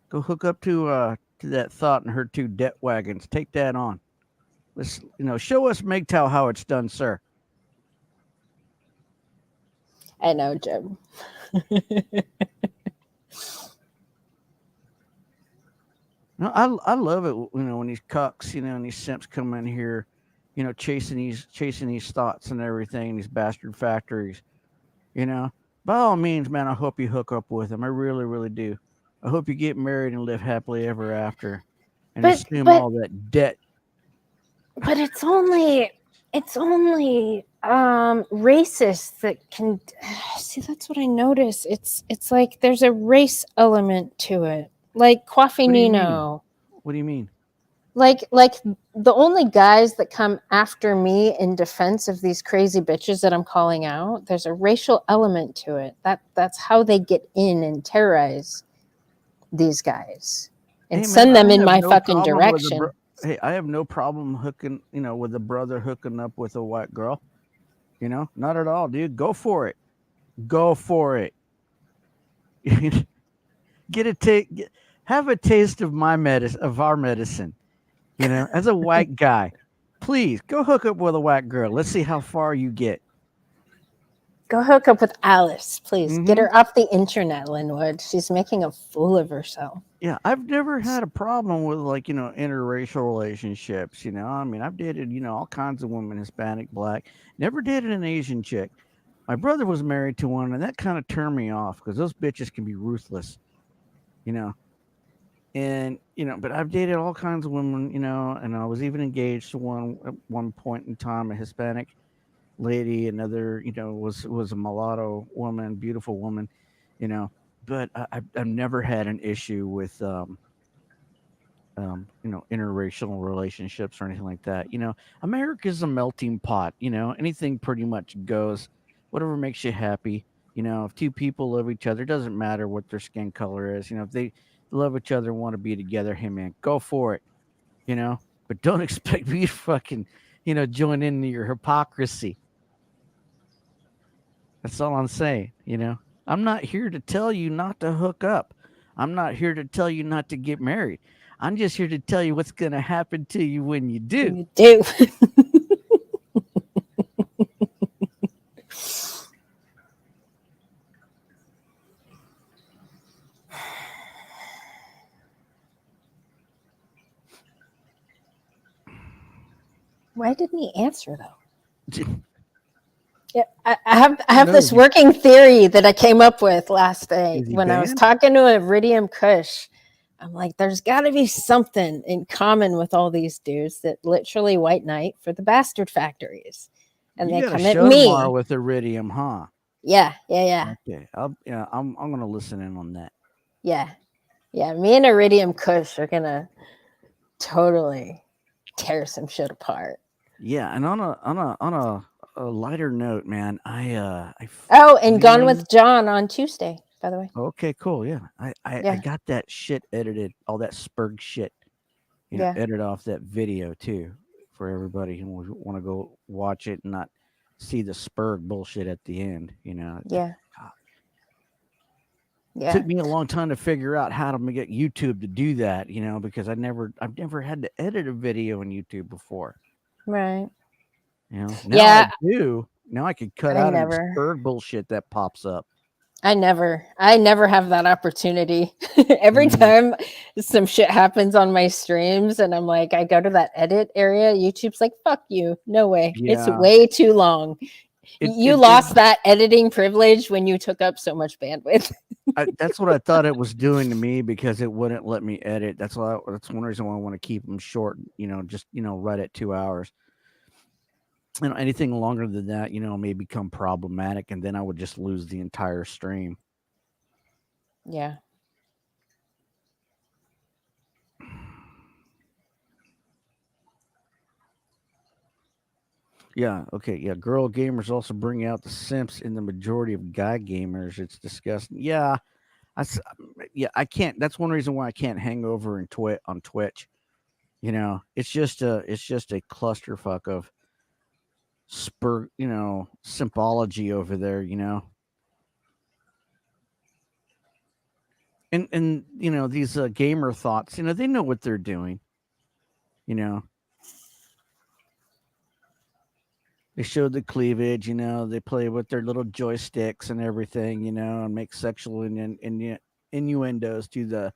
Go hook up to that thought and her two debt wagons. Take that on. Let's show us MGTOW how it's done, sir. I know, Joe. No, I love it. When these cucks, and these simps come in here, chasing these thoughts and everything, these bastard factories. By all means, man, I hope you hook up with them. I really, really do. I hope you get married and live happily ever after, and assume all that debt. But it's only It's only racists that can see. That's what I notice. It's like there's a race element to it, like Coffee What do you mean? Nino. What do you mean? Like the only guys that come after me in defense of these crazy bitches that I'm calling out, there's a racial element to it. That's how they get in and terrorize these guys and Hey, man, send them I in have my no fucking problem with direction. Hey, I have no problem hooking, with a brother hooking up with a white girl. Not at all, dude. Go for it. Go for it. Get a have a taste of my medicine, of our medicine. As a white guy, please go hook up with a white girl. Let's see how far you get. Go hook up with Alice, please. Get Mhm. her off the internet, Linwood. She's making a fool of herself. Yeah, I've never had a problem with interracial relationships. I mean, I've dated all kinds of women, Hispanic, Black. Never dated an Asian chick. My brother was married to one, and that kind of turned me off because those bitches can be ruthless. You know, and but I've dated all kinds of women. And I was even engaged to one at one point in time, a Hispanic lady. Another, was a mulatto woman, beautiful woman. You know, but I've never had an issue with interracial relationships or anything like that. America's a melting pot. Anything pretty much goes. Whatever makes you happy. If two people love each other, it doesn't matter what their skin color is. If they love each other and want to be together, hey man, go for it. But don't expect me to fucking, join into your hypocrisy. That's all I'm saying. I'm not here to tell you not to hook up. I'm not here to tell you not to get married. I'm just here to tell you what's going to happen to you when you do. You do. Why didn't he answer though? Yeah, I have this working theory that I came up with last day when I was talking to Iridium Kush. I'm like, there's got to be something in common with all these dudes that literally white knight for the bastard factories, and You they got a come at show me. tomorrow with Iridium, huh? Yeah. Okay, I'm gonna listen in on that. Yeah. Me and Iridium Kush are gonna totally tear some shit apart. Yeah, and on a lighter note, man, and Gone with John on Tuesday, by the way. Okay, cool. Yeah, I got that shit edited, all that Spurg shit. Edit off that video too for everybody who want to go watch it and not see the Spurg bullshit at the end. Yeah. It took me a long time to figure out how to get YouTube to do that. Because I've never had to edit a video on YouTube before. Right. Now I do. Now I could cut out any Spurg bullshit that pops up. I never have that opportunity. Every time some shit happens on my streams and I'm like, I go to that edit area, YouTube's like, fuck you. No way. Yeah. It's way too long. You lost that editing privilege when you took up so much bandwidth. That's what I thought it was doing to me because it wouldn't let me edit. That's one reason why I want to keep them short, just, right at 2 hours. Anything longer than that, may become problematic, and then I would just lose the entire stream. Yeah. Yeah. Okay. Yeah. Girl gamers also bring out the simps in the majority of guy gamers. It's disgusting. Yeah. I can't. That's one reason why I can't hang over and on Twitch. It's just a clusterfuck of symbology over there. And these gamer thoughts. They know what they're doing. They showed the cleavage, they play with their little joysticks and everything, and make sexual innuendos to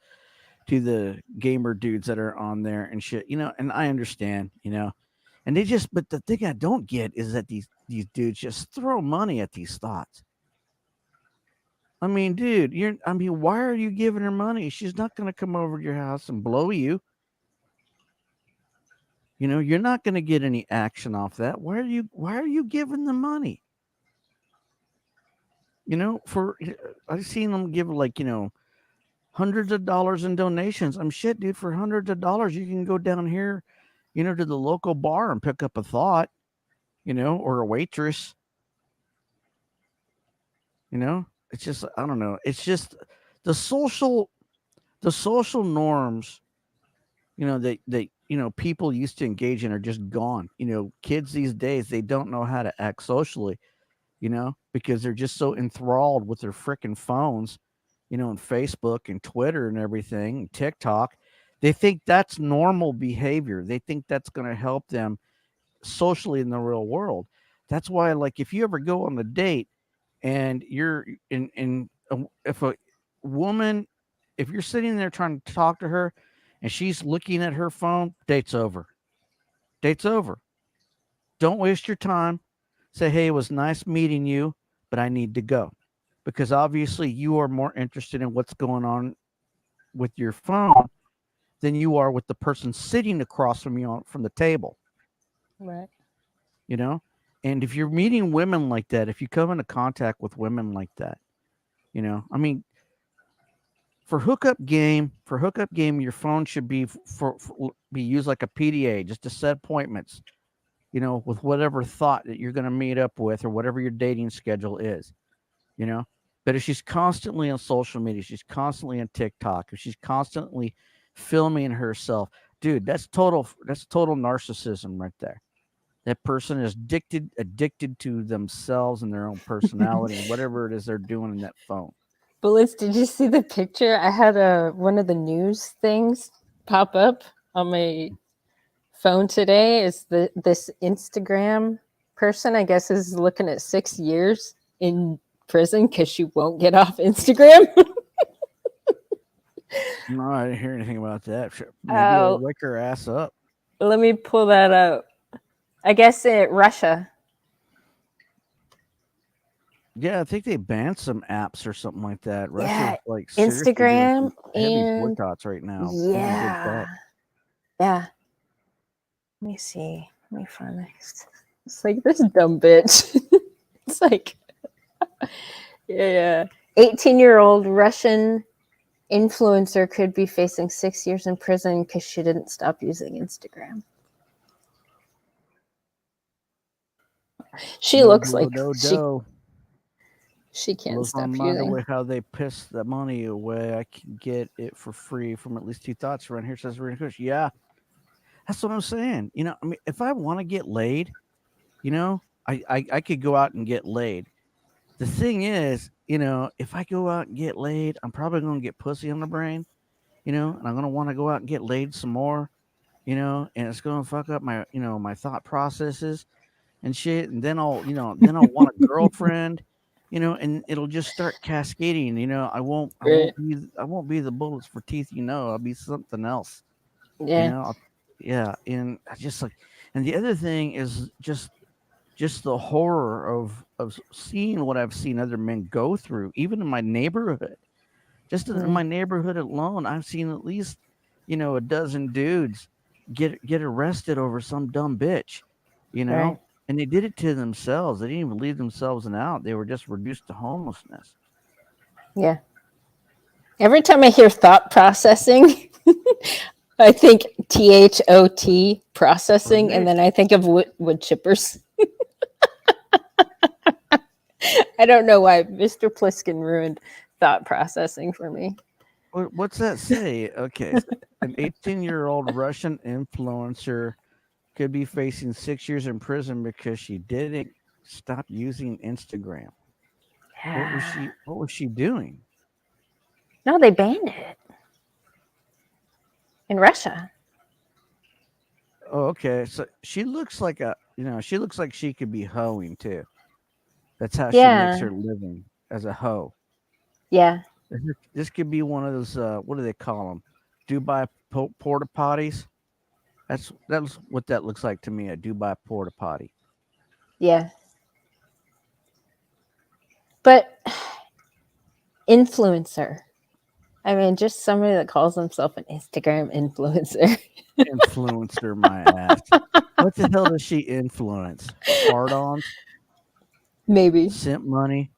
the gamer dudes that are on there and shit, and I understand, and but the thing I don't get is that these dudes just throw money at these thoughts. I mean, dude, why are you giving her money? She's not going to come over to your house and blow you. You know, you're not going to get any action off that. Why are you giving them money? You know, I've seen them give like, you know, hundreds of dollars in donations. I'm shit, dude, for hundreds of dollars you can go down here, you know, to the local bar and pick up a thought, you know, or a waitress. You know? It's just I don't know. It's just the social norms, you know, that you know people used to engage in are just gone. You know, kids these days, they don't know how to act socially, you know, because they're just so enthralled with their freaking phones, you know, and Facebook and Twitter and everything, and TikTok. They think that's normal behavior. They think that's going to help them socially in the real world. That's why, like, if you ever go on a date and you're if a woman, if you're sitting there trying to talk to her and she's looking at her phone, date's over. Date's over. Don't waste your time. Say, hey, it was nice meeting you, but I need to go. Because obviously you are more interested in what's going on with your phone than you are with the person sitting across from you from the table. Right. You know? And if you're meeting women like that, if you come into contact with women like that, you know, I mean, for hookup game, your phone should be be used like a PDA, just to set appointments, you know, with whatever thought that you're going to meet up with or whatever your dating schedule is, you know. But if she's constantly on social media, she's constantly on TikTok, if she's constantly filming herself, dude, that's total narcissism right there. That person is addicted to themselves and their own personality and whatever it is they're doing in that phone. Bullets, did you see the picture? I had one of the news things pop up on my phone today. Is this Instagram person, I guess, is looking at 6 years in prison because she won't get off Instagram. No, I didn't hear anything about that. Maybe Oh. I'll wake her ass up. Let me pull that up. I guess Russia. Yeah, I think they banned some apps or something like that. Russia's Yeah, like seriously doing Instagram some heavy and boycotts right now. yeah. Let me see. Let me find this. It's like this dumb bitch. It's like, yeah. 18-year-old Russian influencer could be facing 6 years in prison because she didn't stop using Instagram. She looks like she can't Blows my stop mind using. away how they piss the money away. I can get it for free from at least two thoughts around here. Says Rena Kush. Yeah, that's what I'm saying. You know, I mean, if I want to get laid, you know, I could go out and get laid. The thing is, you know, if I go out and get laid, I'm probably going to get pussy on the brain, you know, and I'm going to want to go out and get laid some more, you know, and it's going to fuck up my, you know, my thought processes and shit. And then I'll want a girlfriend, you know, and it'll just start cascading. You know, I won't be the bullets for teeth. You know, I'll be something else. Yeah. You know, yeah. And I just like, and the other thing is just the horror of seeing what I've seen other men go through, even in my neighborhood. Just in my neighborhood alone, I've seen at least, you know, a dozen dudes get arrested over some dumb bitch, you know. Right. And they did it to themselves. They didn't even leave themselves out. They were just reduced to homelessness. Yeah. Every time I hear thought processing, I think THOT processing, and then I think of wood chippers. I don't know why Mr. Pliskin ruined thought processing for me. What's that say? Okay. An 18-year-old Russian influencer could be facing 6 years in prison because she didn't stop using Instagram. What was she doing? No, they banned it in Russia. Oh, okay. So she looks like she looks like she could be hoeing too. That's how she makes her living, as a hoe. Yeah. This could be one of those what do they call them? Dubai porta potties. That's what that looks like to me, a Dubai porta potty. Yeah. But influencer. I mean, just somebody that calls himself an Instagram influencer. Influencer my ass. What the hell does she influence? Hard-ons, Maybe. simp money.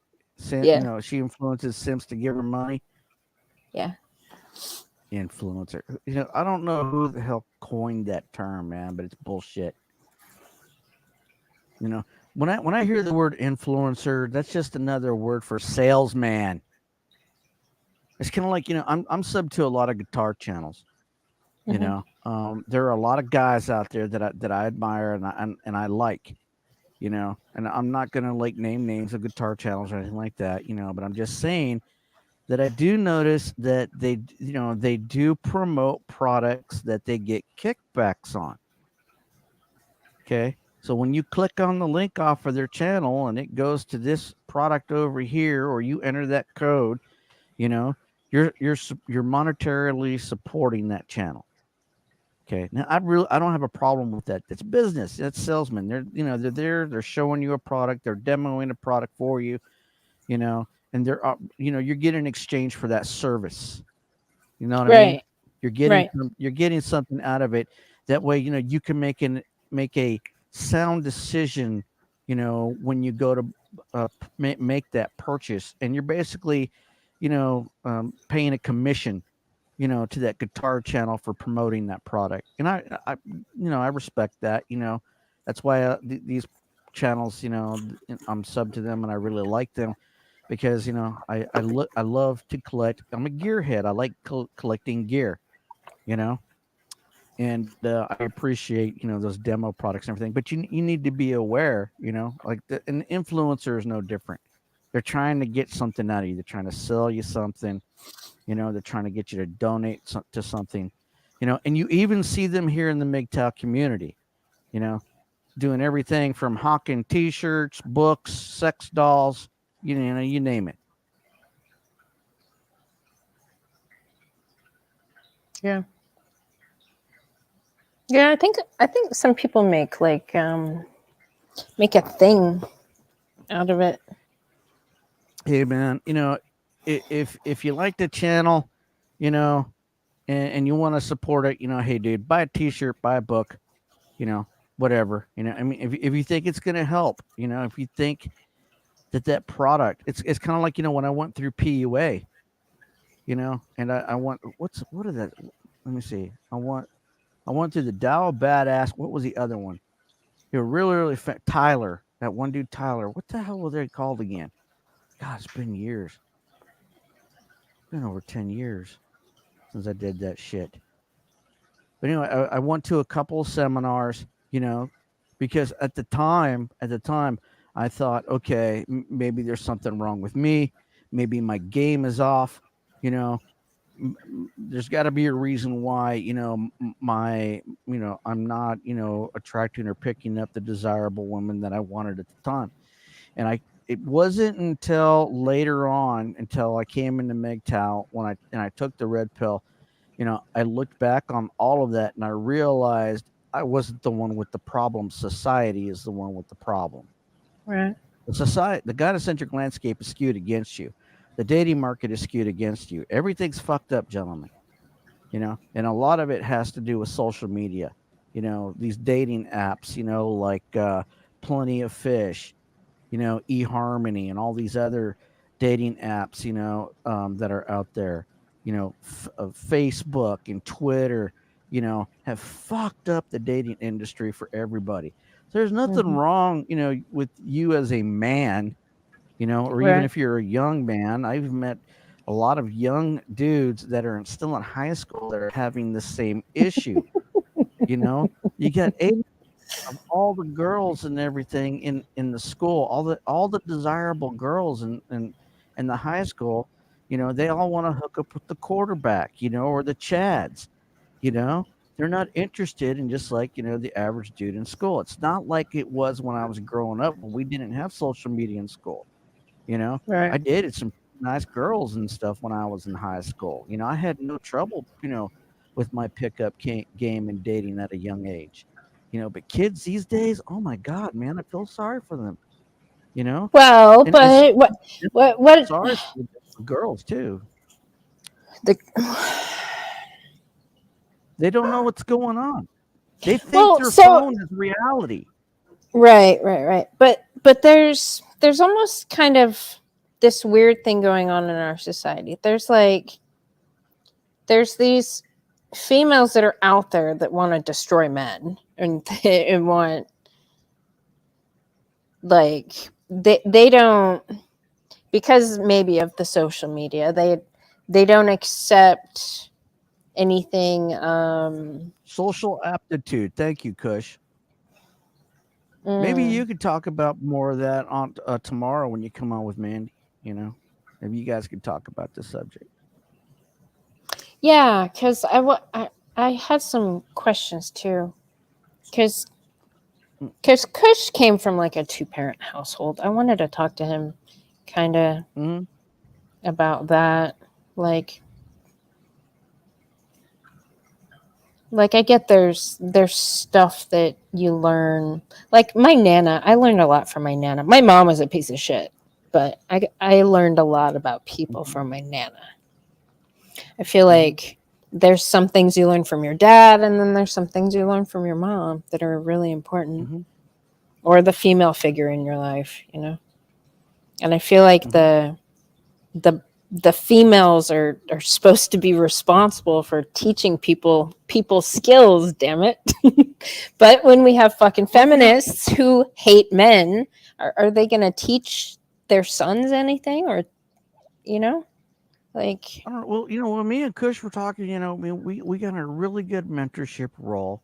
Yeah. She influences simps to give her money. Yeah. Influencer. I don't know who the hell coined that term, man, but it's bullshit. When I hear the word influencer, that's just another word for salesman. It's kind of like, I'm sub to a lot of guitar channels. Mhm. There are a lot of guys out there that I admire and I like, and I'm not gonna like name names of guitar channels or anything like that, but I'm just saying that I do notice that they do promote products that they get kickbacks on. Okay. So when you click on the link off of their channel and it goes to this product over here, or you enter that code, you're monetarily supporting that channel. Okay. Now I don't have a problem with that. It's business. That's salesmen. They're there. They're showing you a product. They're demoing a product for you. And you're getting an exchange for that service. You know what I mean? Right. You're getting something out of it. That way, you can make a sound decision. When you go to make that purchase, and you're basically, paying a commission, to that guitar channel for promoting that product. And I respect that. That's why these channels, I'm sub to them and I really like them because I love to collect. I'm a gearhead. I like collecting gear, and I appreciate those demo products and everything. But you need to be aware, like an influencer is no different. They're trying to get something out of you. They're trying to sell you something. They're trying to get you to donate to something, and you even see them here in the MGTOW community, doing everything from hawking T-shirts, books, sex dolls, you name it. Yeah. Yeah, I think some people make make a thing out of it. Hey man, if you like the channel, and you want to support it, hey dude, buy a T-shirt, buy a book, whatever. I mean, if you think it's gonna help, if you think that product, it's kind of like when I went through PUA, and I want what are that? Let me see. I went through the Dow Badass. What was the other one? You're really Tyler. That one dude, Tyler. What the hell were they called again? God, it's been years. It's been over 10 years since I did that shit. But anyway, I went to a couple of seminars, because at the time, I thought, okay, maybe there's something wrong with me. Maybe my game is off. There's got to be a reason why, I'm not, attracting or picking up the desirable women that I wanted at the time. And it wasn't until later on, until I came into MGTOW when I took the red pill, I looked back on all of that and I realized I wasn't the one with the problem. Society is the one with the problem. Right. The gynocentric landscape is skewed against you. The dating market is skewed against you. Everything's fucked up, gentlemen. And a lot of it has to do with social media. These dating apps, like Plenty of Fish, eHarmony, and all these other dating apps, that are out there. Facebook and Twitter, have fucked up the dating industry for everybody. There's nothing wrong, with you as a man, or even if you're a young man. I've met a lot of young dudes that are still in high school that are having the same issue. You got 8 of all the girls and everything in the school, all the desirable girls in the high school, they all want to hook up with the quarterback, or the Chads, they're not interested in just like, the average dude in school. It's not like it was when I was growing up when we didn't have social media in school. Right. I dated some nice girls and stuff when I was in high school. I had no trouble, with my pickup game and dating at a young age. But kids these days, oh my God, man, I feel sorry for them. Well, And but what sorry for girls too. The They don't know what's going on. They think Well, their so- phone is reality. right. But there's almost kind of this weird thing going on in our society. There's these females that are out there that want to destroy men and they want like they don't, because maybe of the social media, they don't accept anything Social aptitude. Thank you, Kush. Maybe you could talk about more of that on tomorrow when you come on with Mandy. You know, maybe you guys could talk about this subject. Yeah, because I had some questions too. Because Kush came from like a 2-parent household. I wanted to talk to him kind of Mhm. about that. Like I get there's stuff that you learn. Like my Nana, I learned a lot from my Nana. My mom was a piece of shit, but I learned a lot about people from my Nana. I feel like there's some things you learn from your dad, and then there's some things you learn from your mom that are really important, Mhm. or the female figure in your life, you know. And I feel like the females are supposed to be responsible for teaching people skills. Damn it! But when we have fucking feminists who hate men, are they going to teach their sons anything, or you know? Like, I don't know. Well, you know, when me and Kush were talking, you know, I mean, we got a really good mentorship role.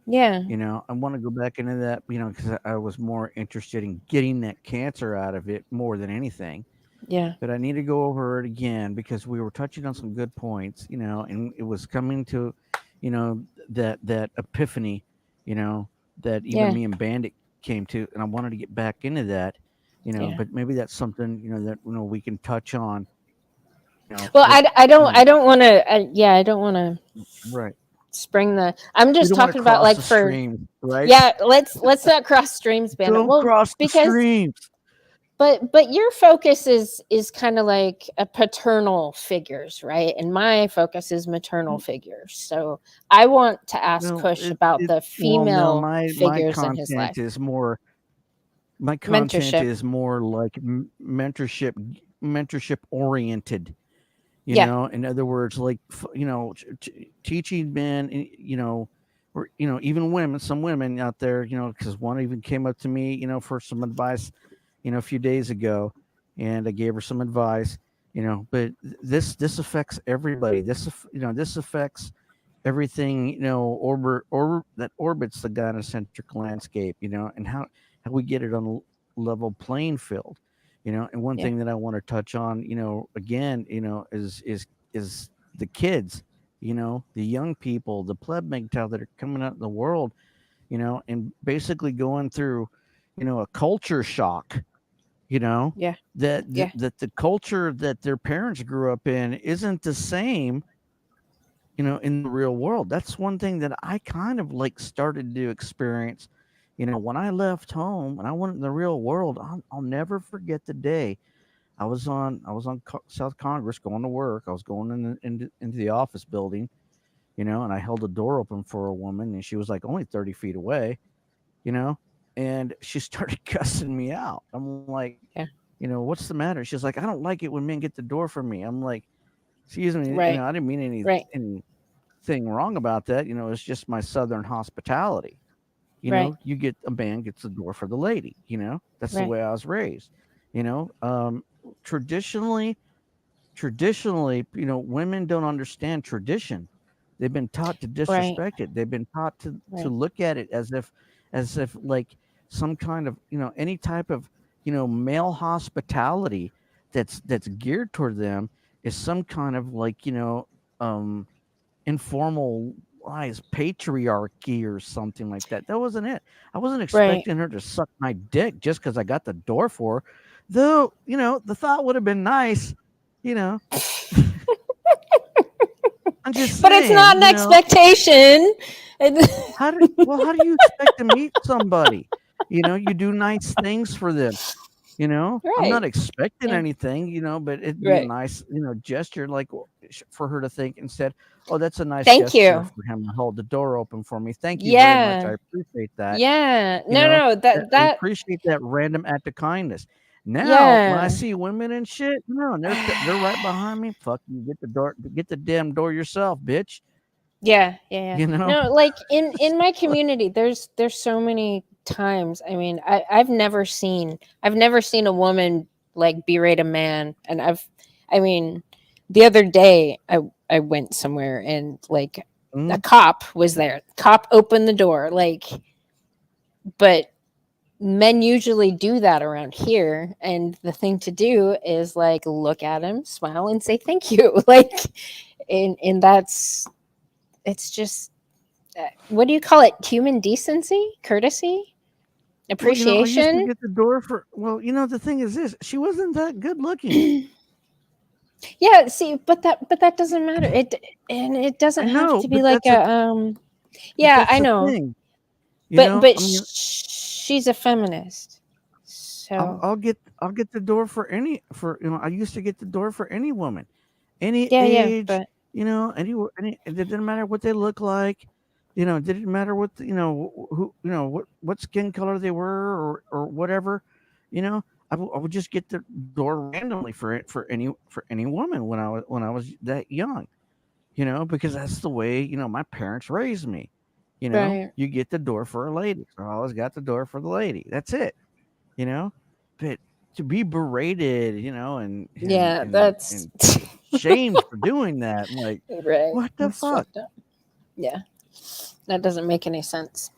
yeah, You know, I want to go back into that, you know, because I was more interested in getting that cancer out of it more than anything. yeah, But I need to go over it again because we were touching on some good points, you know, and it was coming to, you know, that epiphany, you know, that even Yeah. me and Bandit came to, and I wanted to get back into that, you know, Yeah. but maybe that's something, you know, that we can touch on. You know, Well, with- I don't want to. Yeah, I don't want to right. spring the. I'm We just don't wanna talking about cross like the for. stream, right? Yeah, let's not cross streams, Bandit. Don't Well, cross the because streams. but your focus is kind of like a paternal figures, right? And my focus is maternal figures. So I want to ask No, Kush about the female my figures in his content life. is more. My content Mentorship. is more like mentorship oriented. You Yeah. know, in other words, like you know, teaching men, you know, or you know, even women, some women out there, you know, because one even came up to me, you know, for some advice, you know, a few days ago, and I gave her some advice, you know, but this affects everybody. You know, this affects everything, you know, that orbits the gynocentric landscape, you know, and how we get it on a level playing field, you know. And one Yeah. thing that I want to touch on, you know, again, you know, is the kids, you know, the young people, the pleb MGTOW that are coming out in the world, you know, and basically going through, you know, a culture shock, you know, Yeah. that Yeah. that the culture that their parents grew up in isn't the same, you know, in the real world. That's one thing that I kind of like started to experience, you know, when I left home and I went in the real world. I'll never forget the day I was on South Congress going to work. I was going into the office building, you know, and I held the door open for a woman, and she was like only 30 feet away, you know, and she started cussing me out. I'm like, Yeah. you know, what's the matter? She's like, I don't like it when men get the door from me. I'm like, excuse me, you Right. know, I didn't mean Right. anything wrong about that. You know, it's just my Southern hospitality. You Right. know, a man gets the door for the lady. You know, that's the Right. way I was raised. You know, traditionally, you know, women don't understand tradition. They've been taught to disrespect it. They've been taught to Right. look at it as if like some kind of, you know, any type of, you know, male hospitality that's geared toward them is some kind of like, you know, informal lies patriarchy or something like that. That wasn't it. I wasn't expecting her to suck my dick just because I got the door for her. Though, you know, the thought would have been nice, you know. I'm just But it's saying, not an you know, expectation. how do you expect to meet somebody? You know, you do nice things for them. You know, I'm not Right. expecting Yeah. anything, you know, but it'd be a Right. nice, you know, gesture. Like for her to think instead, oh, that's a nice Thank gesture you. for him to hold the door open for me. Thank you very much. Yeah. I appreciate that. Yeah. You No, know, no, I that appreciate that random act of kindness. Now, when I yeah. see women and shit, no, and they're right behind me. Fuck you, get the damn door yourself, bitch. Yeah, yeah, yeah. You know, No, like in my community, there's so many times. I mean, I've never seen a woman like berate a man, and I mean, the other day I went somewhere and like a Mhm. cop was there. Cop opened the door, like, but men usually do that around here, and the thing to do is like look at him, smile, and say thank you, like, and that's it's just what do you call it? Human decency, courtesy, Well, I used to appreciation. get the door for. Well, the thing is this: she wasn't that good looking. Yeah, see, but that doesn't matter. It I doesn't have know, to be but like a. Yeah, I the know, thing. but I mean, she's a feminist, so I'll get the door for I used to get the door for any woman, any yeah, age, but any it didn't matter what they look like, it didn't matter what who what skin color they were or whatever, you know. I would just get the door randomly for any woman when I was that young, because that's the way my parents raised me. right. You get the door for a lady. So I always got the door for the lady. That's it. you know but to be berated, Yeah, that's and shamed for doing that, I'm like, right. what the That's fuck? fucked up. Yeah, that doesn't make any sense.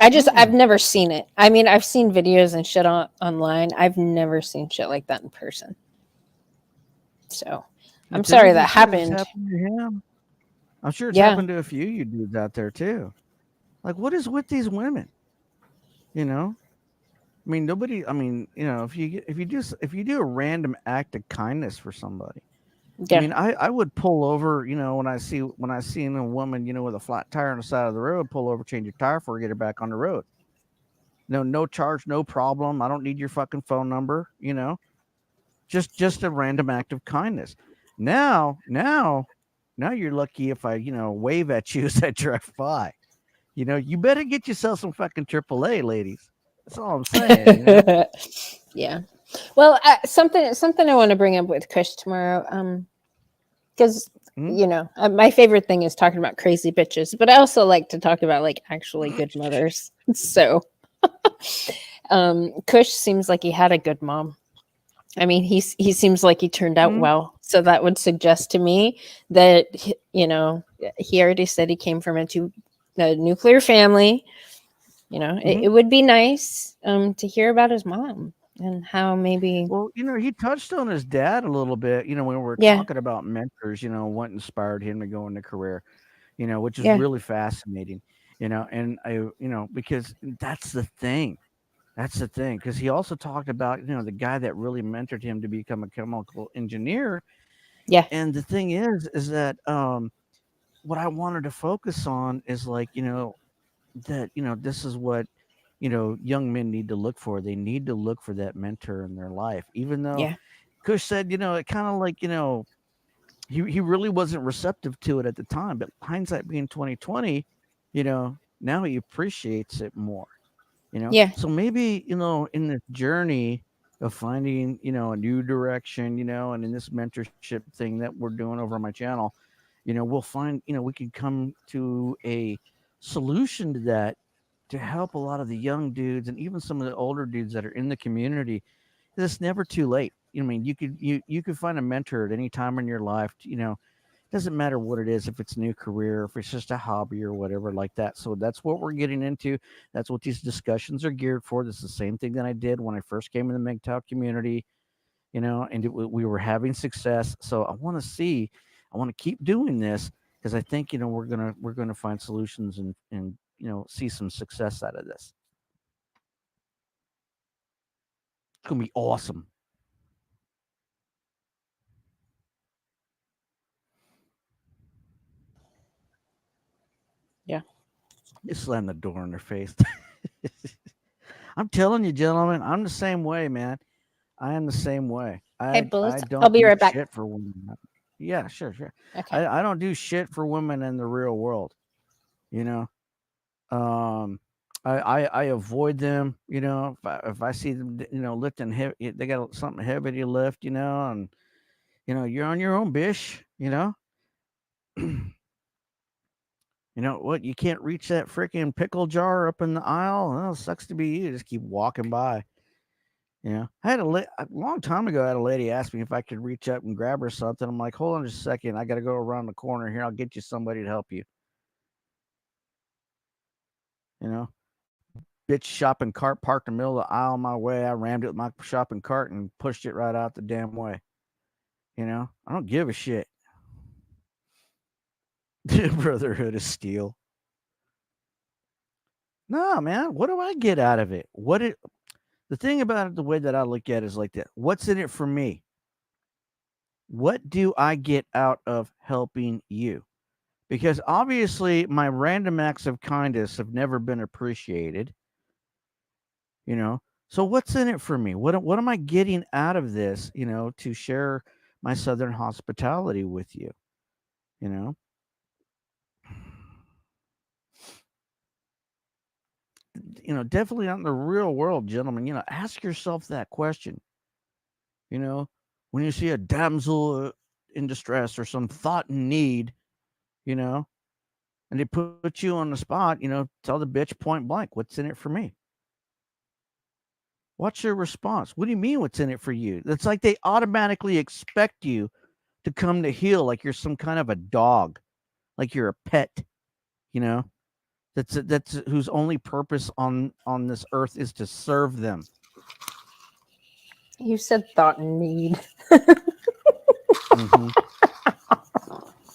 I've Mm-mm. never seen it. I mean, I've seen videos and shit online. I've never seen shit like that in person. So The I'm thing sorry is, that I'm sure this happened. happened to him. I'm sure it's Yeah, happened to a few you dudes out there too. Like, what is with these women? You know, I mean, nobody. I mean, if you do a random act of kindness for somebody, I yeah, mean, I would pull over, when I see a woman, with a flat tire on the side of the road, pull over, change your tire for her, get her back on the road. No charge, no problem. I don't need your fucking phone number, just a random act of kindness. Now you're lucky if I, wave at you as I drive by. You better get yourself some fucking AAA, ladies. That's all I'm saying. yeah. Well, something I want to bring up with Kush tomorrow. Because Hmm? my favorite thing is talking about crazy bitches, but I also like to talk about like actually good mothers. So, Kush seems like he had a good mom. I mean, he seems like he turned out Hmm? well. So that would suggest to me that he already said he came from a nuclear family. Hmm? It would be nice to hear about his mom and how maybe Well, he touched on his dad a little bit, when we were yeah, talking about mentors, what inspired him to go into career, which is yeah, really fascinating, and because that's the thing. That's the thing. Because he also talked about, the guy that really mentored him to become a chemical engineer. yeah, And the thing is that what I wanted to focus on is like, that, this is what, young men need to look for. They need to look for that mentor in their life. Even though yeah, Kush said, it kind of like, he really wasn't receptive to it at the time, but hindsight being 2020, now he appreciates it more. yeah, So maybe, in this journey of finding, a new direction, and in this mentorship thing that we're doing over on my channel, we'll find, we can come to a solution to that, to help a lot of the young dudes and even some of the older dudes that are in the community. It's never too late. I mean, you could find a mentor at any time in your life. Doesn't matter what it is, if it's a new career, if it's just a hobby or whatever like that. So that's what we're getting into. That's what these discussions are geared for. This is the same thing that I did when I first came in the MGTOW community, and we were having success. So I want to keep doing this, because I think, we're gonna find solutions and see some success out of this. It's gonna be awesome. yeah. You slam the door in their face. I'm telling you, gentlemen, I'm the same way, man. I am the same way. Hey, I bullets. I'll don't be do right back. shit for women. Yeah, sure. Okay. I don't do shit for women in the real world. You know, um, I avoid them. You know, if I see them, lifting heavy, they got something heavy to lift. And you're on your own, bish. You know what? You can't reach that freaking pickle jar up in the aisle. Well, sucks to be you. Just keep walking by. I had a long time ago. I had a lady ask me if I could reach up and grab her something. I'm like, hold on just a second. I got to go around the corner here. I'll get you somebody to help you. You know, bitch shopping cart parked in the middle of the aisle my way. I rammed it with my shopping cart and pushed it right out the damn way. I don't give a shit. Brotherhood of Steel. No, man. What do I get out of it? The thing about it, the way that I look at it is like that. What's in it for me? What do I get out of helping you? Because obviously my random acts of kindness have never been appreciated. So what's in it for me? What am I getting out of this, to share my Southern hospitality with you? Definitely out in the real world, gentlemen, ask yourself that question. When you see a damsel in distress or some thought in need, and they put you on the spot, tell the bitch point blank, what's in it for me? What's your response? What do you mean what's in it for you? It's like they automatically expect you to come to heel like you're some kind of a dog, like you're a pet, that's whose only purpose on this earth is to serve them. You said thought and need. Mm-hmm.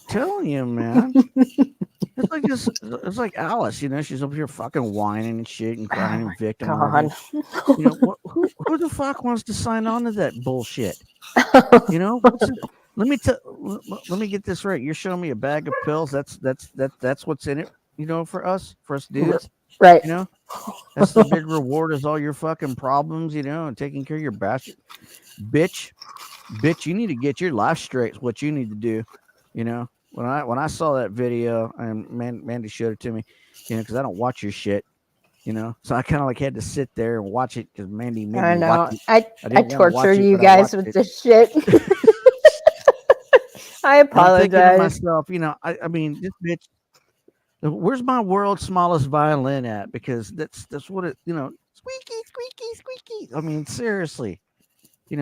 Telling you, man. It's like Alice, she's up here fucking whining and shit and crying and victimizing. Who the fuck wants to sign on to that bullshit? Let me get this right. You're showing me a bag of pills. That's what's in it, for us dudes. Right. That's the big reward is all your fucking problems, and taking care of your bastard. Bitch, you need to get your life straight. Is what you need to do, When I saw that video, and Mandy showed it to me, because I don't watch your shit, so I kind of had to sit there and watch it because Mandy made I me know. watch it. I torture you guys with this shit. I apologize. I'm thinking to myself, I mean, this bitch. Where's my world's smallest violin at? Because that's what it, squeaky, squeaky, squeaky. I mean, seriously, if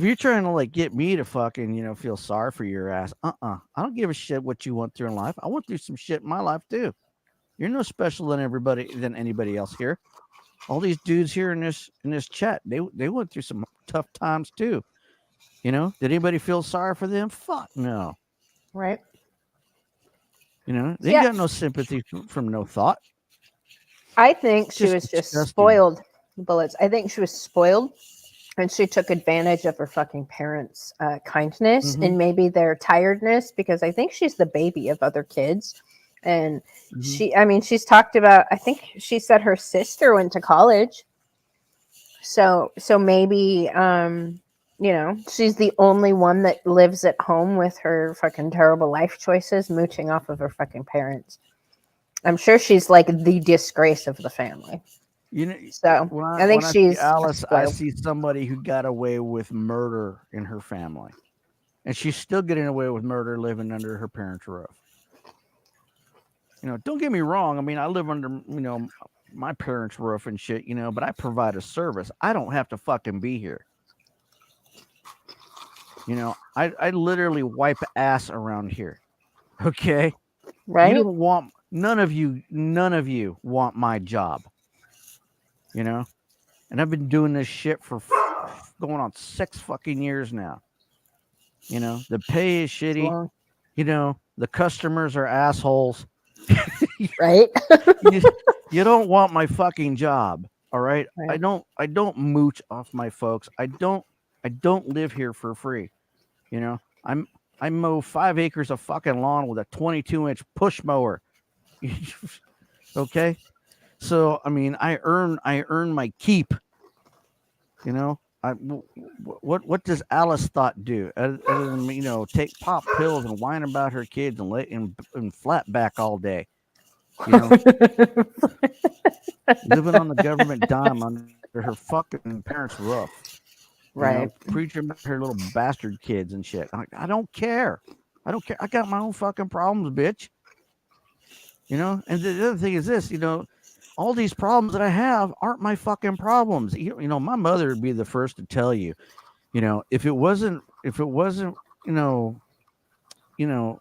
you're trying to get me to fucking, feel sorry for your ass, I don't give a shit what you went through in life. I went through some shit in my life too. You're no special than anybody else here. All these dudes here in this chat, they went through some tough times too. Did anybody feel sorry for them? Fuck no. Right. They got no sympathy from no thought. I think she was just disgusting. spoiled. Bullets. I think she was spoiled, and she took advantage of her fucking parents' kindness and maybe their tiredness, because I think she's the baby of other kids. And she's talked about, I think she said her sister went to college. So maybe, she's the only one that lives at home with her fucking terrible life choices, mooching off of her fucking parents. I'm sure she's like the disgrace of the family. So I think she's Alice. spoiled. I see somebody who got away with murder in her family, and she's still getting away with murder living under her parents' roof. Don't get me wrong. I mean, I live under my parents' roof and shit. But I provide a service. I don't have to fucking be here. I literally wipe ass around here. Okay, Right? You don't want none of you want my job. And I've been doing this shit for going on 6 fucking years now. The pay is shitty. Well, The customers are assholes. right? You don't want my fucking job. All right. Right. I don't mooch off my folks. I don't live here for free. I mow 5 acres of fucking lawn with a 22-inch push mower. Okay. So I mean, I earn my keep. what does Alice Thought do other than take pop pills and whine about her kids and and flat back all day? Living on the government dime under her fucking parents' roof. Right. Preaching about her little bastard kids and shit. I don't care. I don't care. I got my own fucking problems, bitch. And the other thing is this, all these problems that I have aren't my fucking problems. My mother would be the first to tell you, if it wasn't,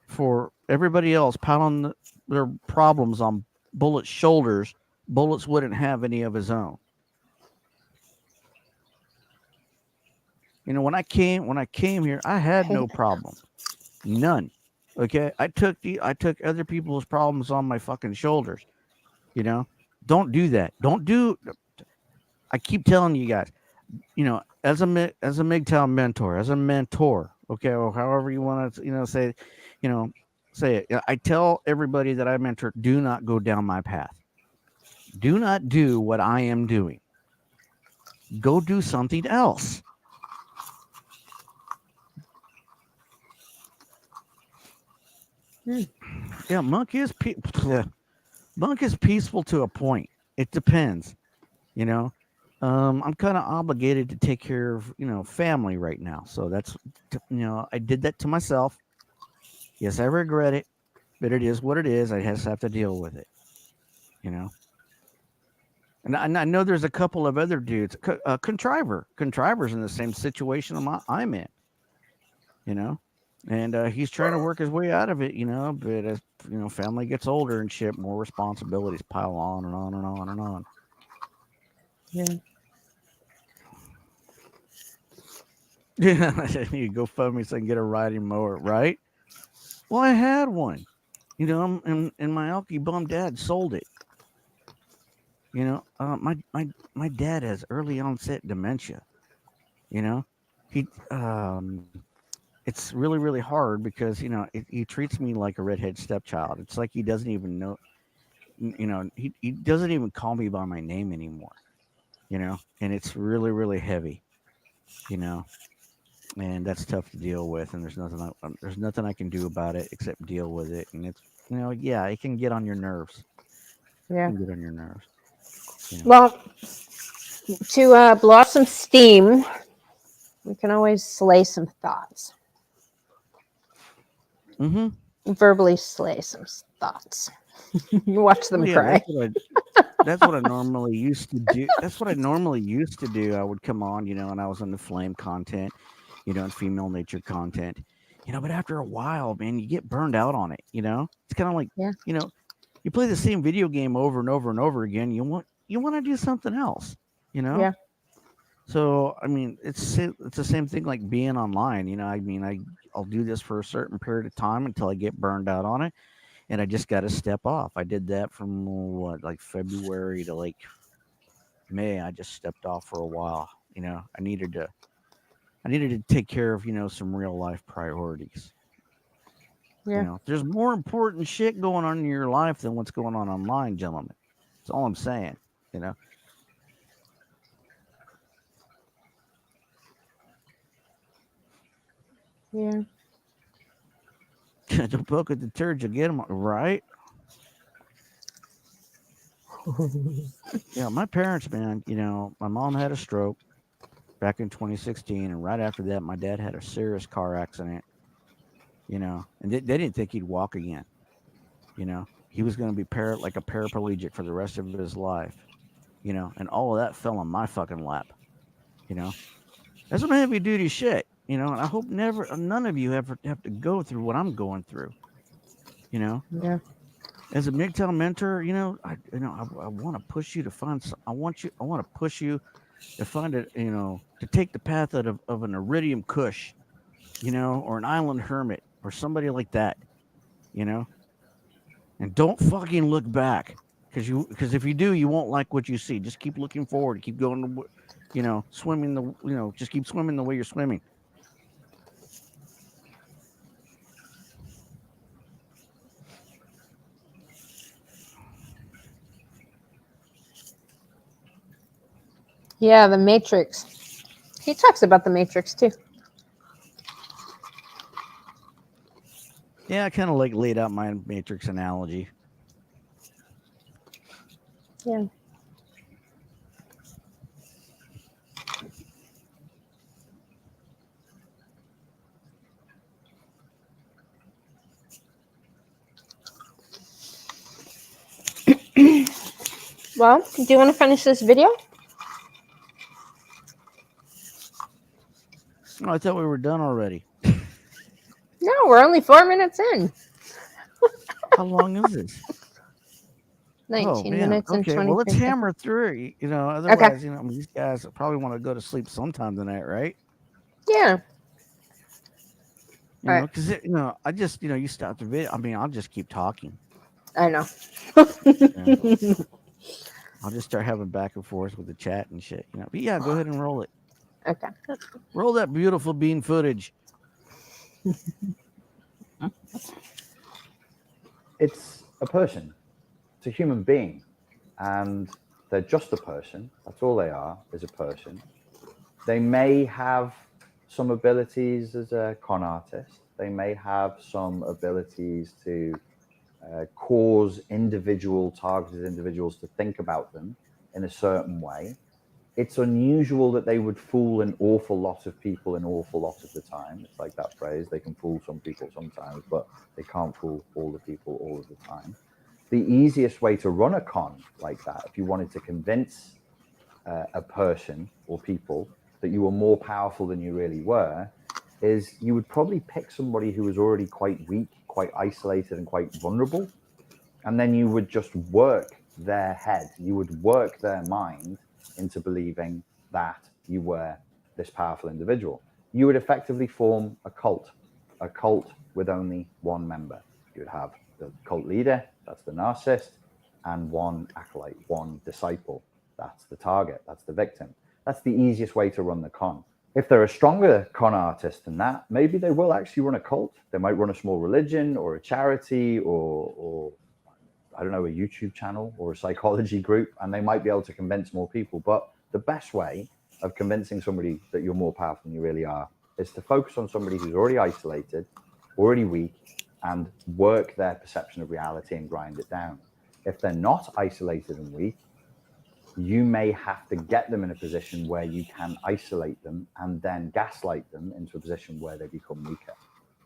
for everybody else piling their problems on Bullet's shoulders, Bullets wouldn't have any of his own. When I came here, I had no problem, none. Okay, I took other people's problems on my fucking shoulders. Don't do that. Don't do. I keep telling you guys, as a MGTOW mentor, as a mentor, okay, or however you want to, say it. I tell everybody that I mentor, do not go down my path. Do not do what I am doing. Go do something else. Yeah, Monk is peaceful to a point. It depends, I'm kind of obligated to take care of family right now, so that's I did that to myself. Yes, I regret it, but it is what it is. I just have to deal with it, And I know there's a couple of other dudes. Contriver's in the same situation I'm in, and he's trying to work his way out of it, but as family gets older and shit, more responsibilities pile on and on and on and on. Yeah. Yeah, you go fund me so I can get a riding mower, right? Well, I had one, and my alky bum dad sold it. My dad has early onset dementia. He it's really, really hard because he treats me like a redhead stepchild. It's like he doesn't even know, he doesn't even call me by my name anymore, and it's really, really heavy, and that's tough to deal with. And there's nothing I can do about it except deal with it. And it's yeah, it can get on your nerves. Yeah. It can get on your nerves. Well, to blow off some steam, we can always slay some thoughts. Mm-hmm. Verbally slay some thoughts. You watch them cry. That's what I normally used to do. I would come on, and I was on the flame content, and female nature content, but after a while, man, you get burned out on it. It's kind of like, Yeah. You play the same video game over and over and over again. You want to do something else, Yeah. So, I mean, it's the same thing like being online. I'll do this for a certain period of time until I get burned out on it, and I just got to step off. I did that from like February to like May. I just stepped off for a while. I needed to take care of some real life priorities. Yeah. There's more important shit going on in your life than what's going on online, gentlemen. That's all I'm saying. Yeah. Don't poke at the turds, you get them right. Yeah, my parents, man. My mom had a stroke back in 2016, and right after that, my dad had a serious car accident. And they didn't think he'd walk again. He was going to be like a paraplegic for the rest of his life. And all of that fell on my fucking lap. That's some heavy duty shit. And I hope none of you ever have to go through what I'm going through. Yeah. As a MGTOW mentor, I want to push you to find. I want to push you to find it. To take the path of an Iridium Kush, or an Island Hermit, or somebody like that. And don't fucking look back, because if you do, you won't like what you see. Just keep looking forward. Keep going. Swimming just keep swimming the way you're swimming. Yeah, the Matrix. He talks about the Matrix too. Yeah, I kind of like laid out my Matrix analogy. Yeah. Well, do you want to finish this video? Oh, I thought we were done already. No, we're only 4 minutes in. How long is this? 19 minutes and okay. 23 Well, let's seconds. hammer through it. You know, otherwise, you know, these guys probably want to go to sleep sometime tonight, right? Yeah. You All know, right. because you know, I just, you know, you stop the video. I mean, I'll just keep talking. I know. Yeah. I'll just start having back and forth with the chat and shit. You know, but yeah, go ahead and roll it. Okay. Roll that beautiful bean footage. It's a person. It's a human being. And they're just a person. That's all they are, is a person. They may have some abilities as a con artist. They may have some abilities to cause targeted individuals to think about them in a certain way. It's unusual that they would fool an awful lot of people an awful lot of the time. It's like that phrase, they can fool some people sometimes, but they can't fool all the people all of the time. The easiest way to run a con like that, if you wanted to convince a person or people that you were more powerful than you really were, is you would probably pick somebody who was already quite weak, quite isolated, and quite vulnerable. And then you would just work their head, you would work their mind into believing that you were this powerful individual. You would effectively form a cult with only one member. You would have the cult leader, that's the narcissist, and one acolyte, one disciple, that's the target, that's the victim. That's the easiest way to run the con. If they're a stronger con artist than that, maybe they will actually run a cult. They might run a small religion or a charity or I don't know, a YouTube channel or a psychology group, and they might be able to convince more people. But the best way of convincing somebody that you're more powerful than you really are is to focus on somebody who's already isolated, already weak, and work their perception of reality and grind it down. If they're not isolated and weak, you may have to get them in a position where you can isolate them and then gaslight them into a position where they become weaker.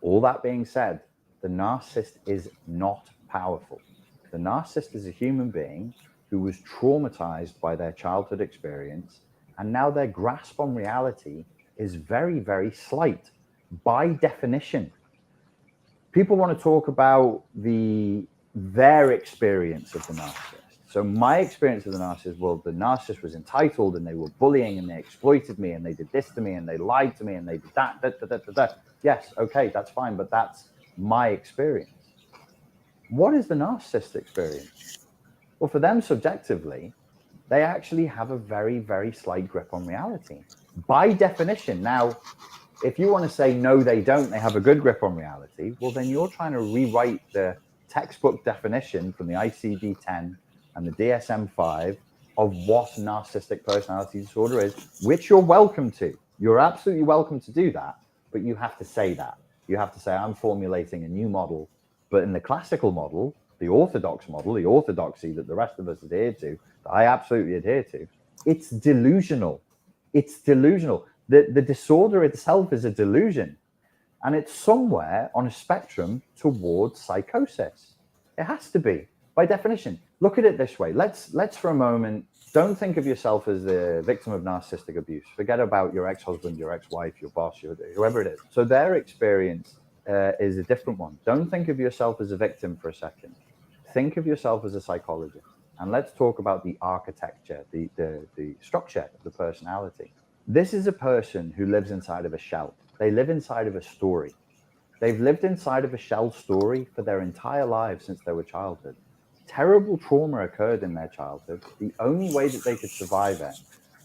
All that being said, the narcissist is not powerful. The narcissist is a human being who was traumatized by their childhood experience, and now their grasp on reality is very, very slight by definition. People want to talk about their experience of the narcissist. So my experience of the narcissist, well, the narcissist was entitled and they were bullying and they exploited me and they did this to me and they lied to me and they did that. Yes, okay, that's fine, but that's my experience. What is the narcissist experience? Well, for them subjectively, they actually have a very, very slight grip on reality. By definition, now, if you want to say, no, they don't, they have a good grip on reality, well, then you're trying to rewrite the textbook definition from the ICD-10 and the DSM-5 of what narcissistic personality disorder is, which you're welcome to. You're absolutely welcome to do that, but you have to say that. You have to say, I'm formulating a new model. But in the classical model, the orthodox model, the orthodoxy that the rest of us adhere to, that I absolutely adhere to, it's delusional. It's delusional. The disorder itself is a delusion. And it's somewhere on a spectrum towards psychosis. It has to be, by definition. Look at it this way. Let's for a moment, don't think of yourself as the victim of narcissistic abuse. Forget about your ex-husband, your ex-wife, your boss, whoever it is. So their experience is a different one. Don't think of yourself as a victim for a second. Think of yourself as a psychologist. And let's talk about the architecture, the structure of the personality. This is a person who lives inside of a shell. They live inside of a story. They've lived inside of a shell story for their entire lives since they were childhood. Terrible trauma occurred in their childhood. The only way that they could survive it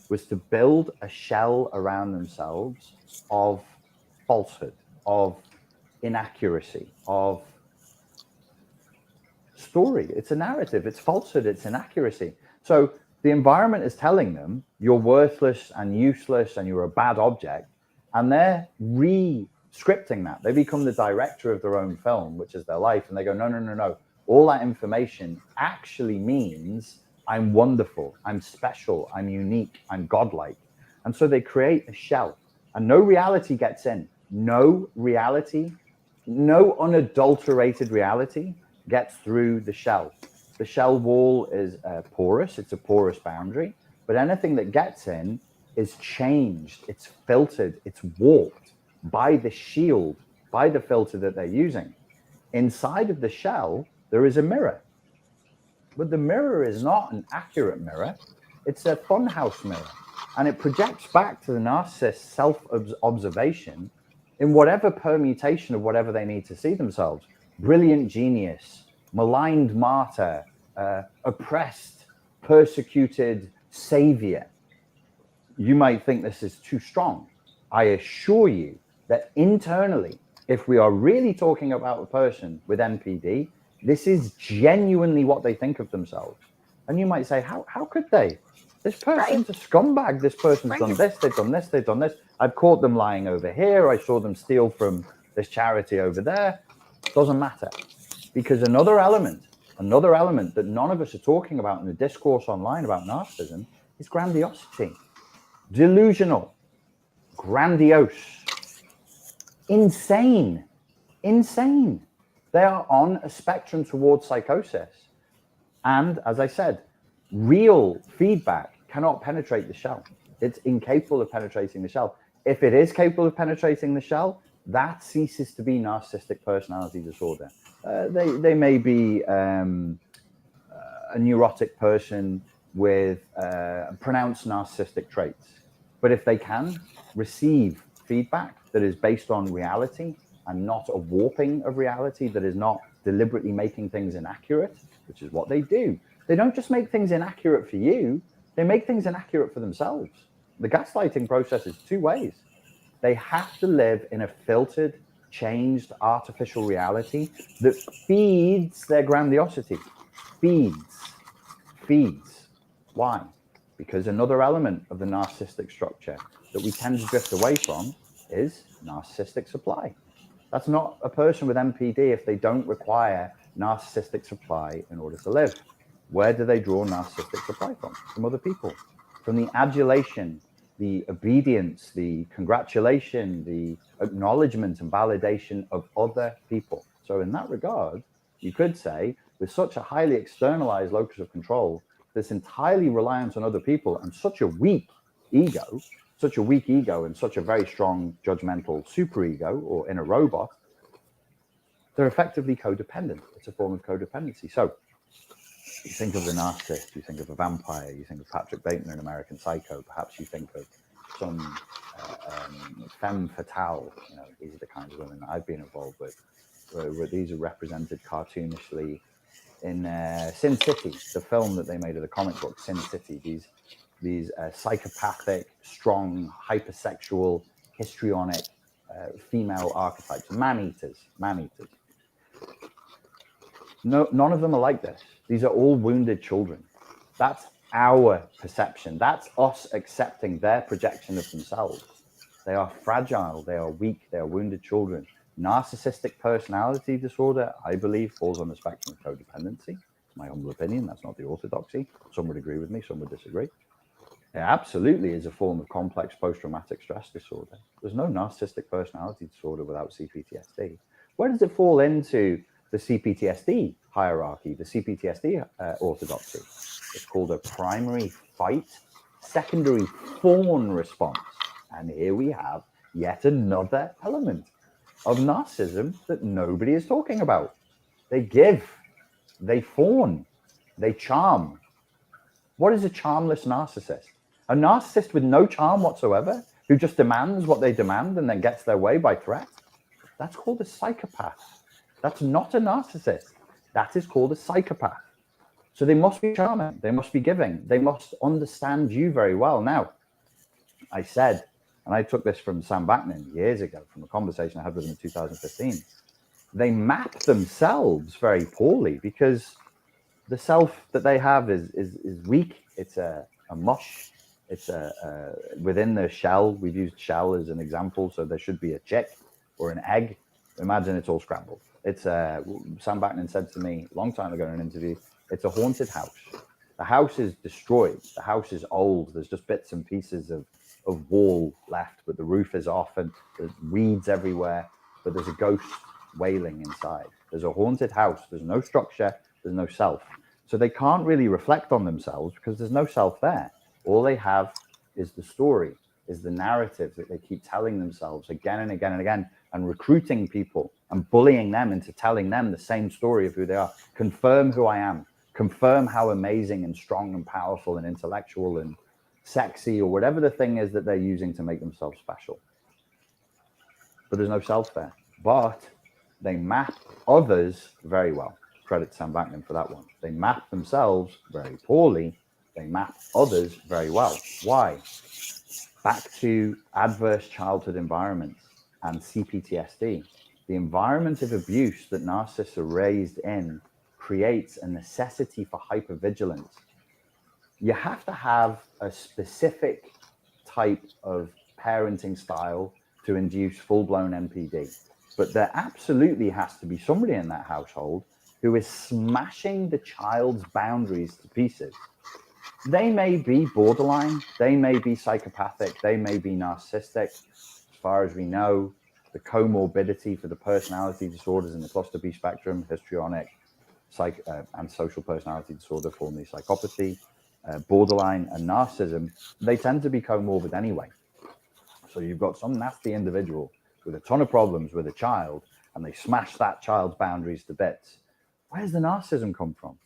was to build a shell around themselves of falsehood, of inaccuracy, of story. It's a narrative. It's falsehood. It's inaccuracy. So The environment is telling them you're worthless and useless and you're a bad object, and they're re-scripting that. They become the director of their own film, which is their life, and they go, no, no, no, no. All that information actually means I'm wonderful, I'm special, I'm unique, I'm godlike. And so they create a shell, and no reality gets in. No reality, no unadulterated reality gets through the shell. The shell wall is porous, it's a porous boundary, but anything that gets in is changed, it's filtered, it's warped by the shield, by the filter that they're using. Inside of the shell, there is a mirror. But the mirror is not an accurate mirror, it's a funhouse mirror. And it projects back to the narcissist's self-observation in whatever permutation of whatever they need to see themselves. Brilliant genius, maligned martyr, oppressed, persecuted savior. You might think this is too strong. I assure you that internally, if we are really talking about a person with NPD, this is genuinely what they think of themselves. And you might say, how could they? This person's a scumbag. This person's done this, they've done this, they've done this. I've caught them lying over here. I saw them steal from this charity over there. Doesn't matter. Because another element that none of us are talking about in the discourse online about narcissism is grandiosity. Delusional, grandiose, insane. They are on a spectrum towards psychosis. And as I said, real feedback cannot penetrate the shell. It's incapable of penetrating the shell. If it is capable of penetrating the shell, that ceases to be narcissistic personality disorder. They may be a neurotic person with pronounced narcissistic traits. But if they can receive feedback that is based on reality and not a warping of reality, that is not deliberately making things inaccurate, which is what they do. They don't just make things inaccurate for you, they make things inaccurate for themselves. The gaslighting process is two ways. They have to live in a filtered, changed, artificial reality that feeds their grandiosity. Feeds. Why? Because another element of the narcissistic structure that we tend to drift away from is narcissistic supply. That's not a person with NPD if they don't require narcissistic supply in order to live. Where do they draw narcissistic supply from? From other people. From the adulation, the obedience, the congratulation, the acknowledgement and validation of other people. So in that regard, you could say, with such a highly externalized locus of control, this entirely reliance on other people and such a weak ego and such a very strong judgmental superego or inner robot, they're effectively codependent. It's a form of codependency. So you think of the narcissist, you think of a vampire, you think of Patrick Bateman in American Psycho, perhaps you think of some femme fatale. You know, these are the kinds of women that I've been involved with, where these are represented cartoonishly in Sin City, the film that they made of the comic book Sin City. These psychopathic, strong, hypersexual, histrionic female archetypes, man-eaters. No, none of them are like this. These are all wounded children. That's our perception. That's us accepting their projection of themselves. They are fragile, they are weak, they are wounded children. Narcissistic personality disorder, I believe, falls on the spectrum of codependency. My humble opinion, that's not the orthodoxy. Some would agree with me, some would disagree. It absolutely is a form of complex post-traumatic stress disorder. There's no narcissistic personality disorder without CPTSD. Where does it fall into the CPTSD hierarchy, the CPTSD orthodoxy? It's called a primary fight, secondary fawn response. And here we have yet another element of narcissism that nobody is talking about. They give, they fawn, they charm. What is a charmless narcissist? A narcissist with no charm whatsoever, who just demands what they demand and then gets their way by threat? That's called a psychopath. That's not a narcissist. That is called a psychopath. So they must be charming. They must be giving. They must understand you very well. Now, I said, and I took this from Sam Vaknin years ago, from a conversation I had with him in 2015, they map themselves very poorly because the self that they have is weak. It's a mush. It's within the shell. We've used shell as an example, so there should be a chick or an egg. Imagine it's all scrambled. It's Sam Backman said to me a long time ago in an interview, it's a haunted house. The house is destroyed. The house is old. There's just bits and pieces of wall left, but the roof is off and there's weeds everywhere, but there's a ghost wailing inside. There's a haunted house. There's no structure. There's no self. So they can't really reflect on themselves because there's no self there. All they have is the story, is the narrative that they keep telling themselves again and again and again, and recruiting people and bullying them into telling them the same story of who they are. Confirm who I am. Confirm how amazing and strong and powerful and intellectual and sexy or whatever the thing is that they're using to make themselves special. But there's no self there. But they map others very well. Credit Sam Backman for that one. They map themselves very poorly. They map others very well. Why? Back to adverse childhood environments and CPTSD. The environment of abuse that narcissists are raised in creates a necessity for hypervigilance. You have to have a specific type of parenting style to induce full-blown NPD. But there absolutely has to be somebody in that household who is smashing the child's boundaries to pieces. They may be borderline, they may be psychopathic, they may be narcissistic. As far as we know, the comorbidity for the personality disorders in the cluster B spectrum, histrionic, and social personality disorder, formerly psychopathy, borderline and narcissism, they tend to be comorbid anyway. So you've got some nasty individual with a ton of problems with a child, and they smash that child's boundaries to bits. Where's the narcissism come from?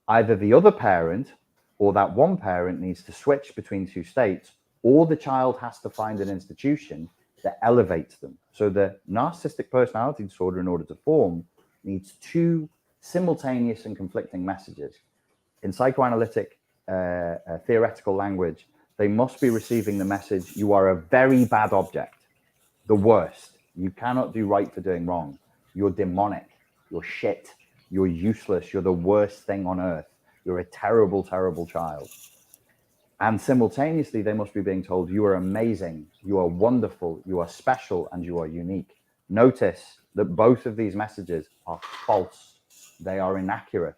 Either the other parent or that one parent needs to switch between two states, or the child has to find an institution that elevates them. So the narcissistic personality disorder, in order to form, needs two simultaneous and conflicting messages. In psychoanalytic theoretical language, they must be receiving the message, you are a very bad object, the worst. You cannot do right for doing wrong. You're demonic. You're shit. You're useless. You're the worst thing on earth. You're a terrible, terrible child. And simultaneously, they must be being told, you are amazing. You are wonderful. You are special and you are unique. Notice that both of these messages are false. They are inaccurate.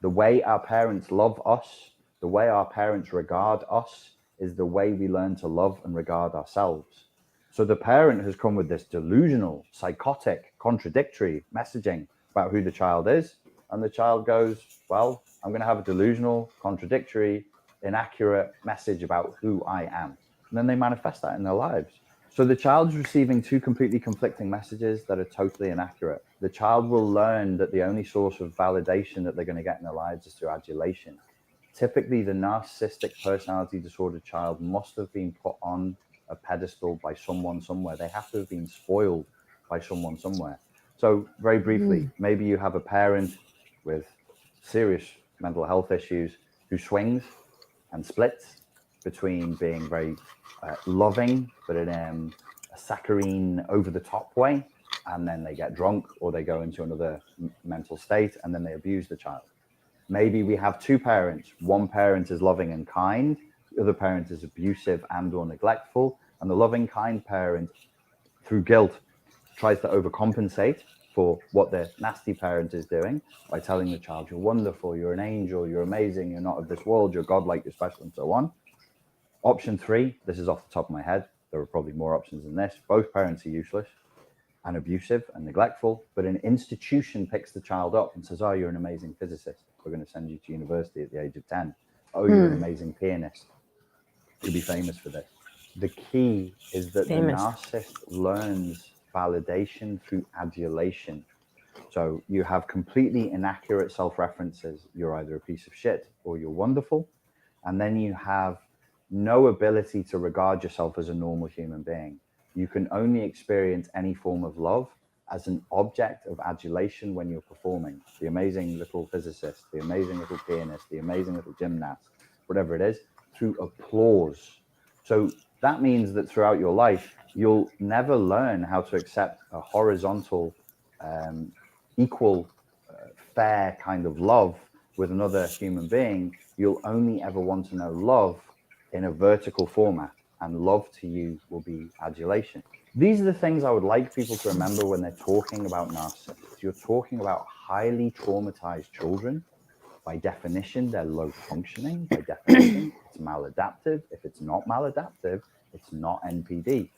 The way our parents love us, the way our parents regard us, is the way we learn to love and regard ourselves. So the parent has come with this delusional, psychotic, contradictory messaging about who the child is. And the child goes, well, I'm going to have a delusional, contradictory, inaccurate message about who I am. And then they manifest that in their lives. So the child is receiving two completely conflicting messages that are totally inaccurate. The child will learn that the only source of validation that they're going to get in their lives is through adulation. Typically, the narcissistic personality disorder child must have been put on a pedestal by someone somewhere. They have to have been spoiled by someone somewhere. So very briefly, maybe you have a parent with serious mental health issues who swings and splits between being very loving, but in a saccharine, over-the-top way, and then they get drunk or they go into another mental state and then they abuse the child. Maybe we have two parents. One parent is loving and kind, the other parent is abusive and or neglectful, and the loving, kind parent, through guilt, tries to overcompensate for what the nasty parent is doing by telling the child, you're wonderful, you're an angel, you're amazing, you're not of this world, you're godlike, you're special, and so on. Option 3, this is off the top of my head, there are probably more options than this. Both parents are useless and abusive and neglectful, but an institution picks the child up and says, oh, you're an amazing physicist. We're going to send you to university at the age of 10. Oh, you're an amazing pianist. You'll be famous for this. The key is that the narcissist learns validation through adulation. So you have completely inaccurate self-references. You're either a piece of shit or you're wonderful. And then you have no ability to regard yourself as a normal human being. You can only experience any form of love as an object of adulation when you're performing. The amazing little physicist, the amazing little pianist, the amazing little gymnast, whatever it is, through applause. So that means that throughout your life, you'll never learn how to accept a horizontal, equal, fair kind of love with another human being, you'll only ever want to know love in a vertical format, and love to you will be adulation. These are the things I would like people to remember when they're talking about narcissists. You're talking about highly traumatized children. By definition, they're low functioning. By definition, it's maladaptive. If it's not maladaptive, it's not NPD.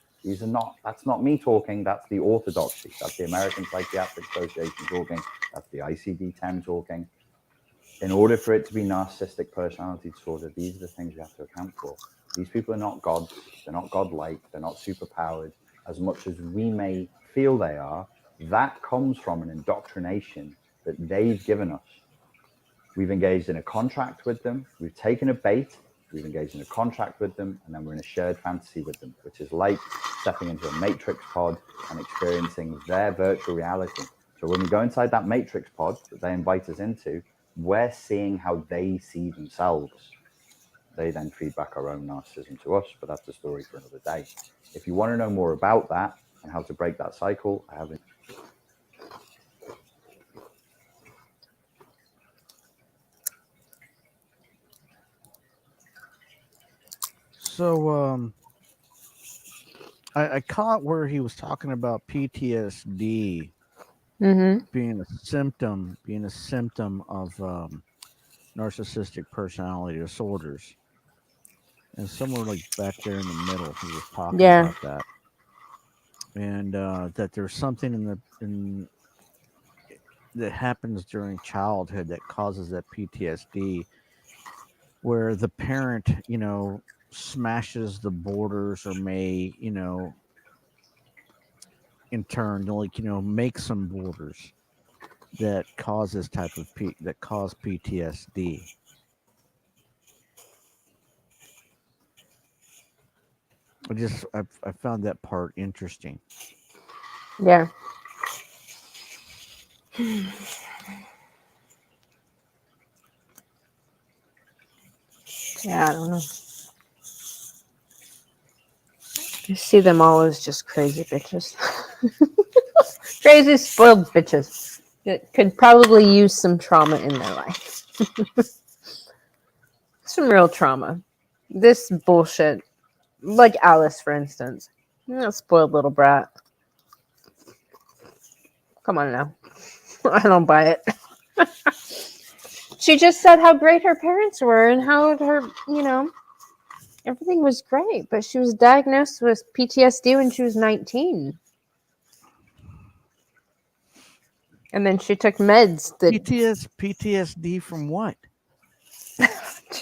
That's not me talking, that's the orthodoxy. That's the American Psychiatric Association talking, that's the ICD-10 talking. In order for it to be narcissistic personality disorder, these are the things you have to account for. These people are not gods, they're not godlike, they're not superpowered. As much as we may feel they are, that comes from an indoctrination that they've given us. We've engaged in a contract with them, we've taken a bait, we've engaged in a contract with them, and then we're in a shared fantasy with them, which is like stepping into a matrix pod and experiencing their virtual reality. So when we go inside that matrix pod that they invite us into, we're seeing how they see themselves. They then feed back our own narcissism to us, but that's a story for another day. If you want to know more about that and how to break that cycle, I have So I caught where he was talking about PTSD Mm-hmm. being a symptom of narcissistic personality disorders, and somewhere like back there in the middle, he was talking Yeah. about that, and that there's something that happens during childhood that causes that PTSD, where the parent, smashes the borders or may, in turn, like, make some borders that cause this type of that cause PTSD. I found that part interesting. Yeah. Yeah, I don't know. I see them all as just crazy bitches. Crazy, spoiled bitches that could probably use some trauma in their life. Some real trauma. This bullshit, like Alice, for instance. Spoiled little brat. Come on now. I don't buy it. She just said how great her parents were and how her, everything was great. But she was diagnosed with PTSD when she was 19. And then she took meds that. PTSD from what?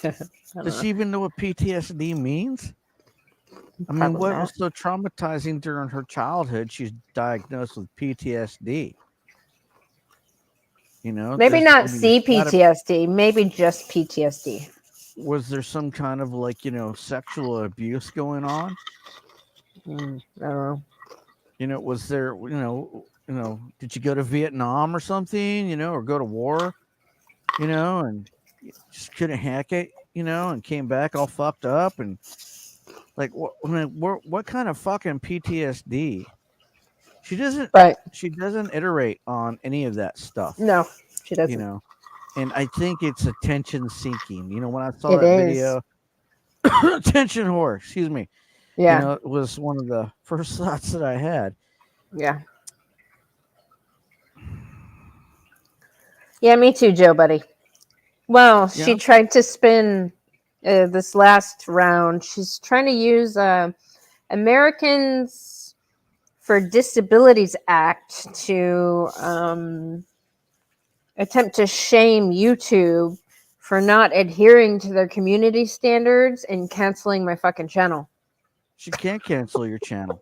Does she even know what PTSD means? I mean, what was so traumatizing during her childhood? She's diagnosed with PTSD. Maybe not CPTSD, maybe just PTSD. Was there some kind of sexual abuse going on? I don't know. Was there, did you go to Vietnam or something, or go to war, and just couldn't hack it, and came back all fucked up and what kind of fucking PTSD? She doesn't iterate on any of that stuff. No, she doesn't. And I think it's attention seeking. When I saw It that is. video, attention whore, excuse me. Yeah. It was one of the first thoughts that I had. Yeah. Yeah, me too, Joe, buddy. Well, she tried to spin this last round. She's trying to use Americans for Disabilities Act to attempt to shame YouTube for not adhering to their community standards and canceling my fucking channel. She can't cancel your channel.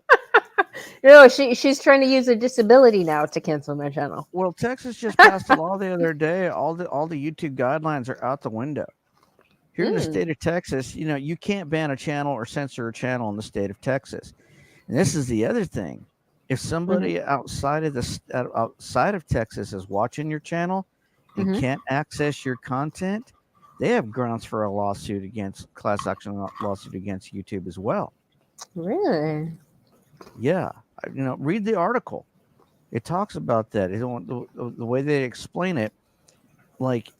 No, she's trying to use a disability now to cancel my channel. Well, Texas just passed a law the other day. All the YouTube guidelines are out the window. Here in the state of Texas, you can't ban a channel or censor a channel in the state of Texas. And this is the other thing. If somebody outside of Texas is watching your channel and can't access your content, they have grounds for a class action lawsuit against YouTube as well. Really? Yeah. Read the article. It talks about that. The way they explain it, like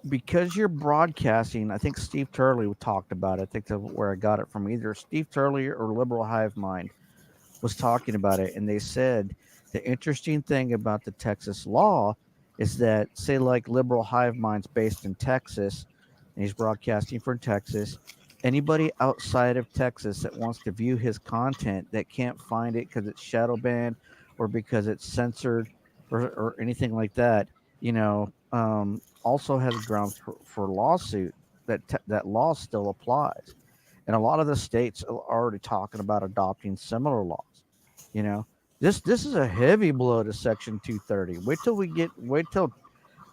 because you're broadcasting, I think Steve Turley talked about it. I think that's where I got it from. Either Steve Turley or Liberal Hive Mind was talking about it, and they said the interesting thing about the Texas law is that, say, like Liberal Hive Mind's based in Texas, and he's broadcasting from Texas. Anybody outside of Texas that wants to view his content that can't find it because it's shadow banned or because it's censored or anything like that, also has grounds for lawsuit. That law still applies, and a lot of the states are already talking about adopting similar laws. You know, this is a heavy blow to Section 230. Wait till the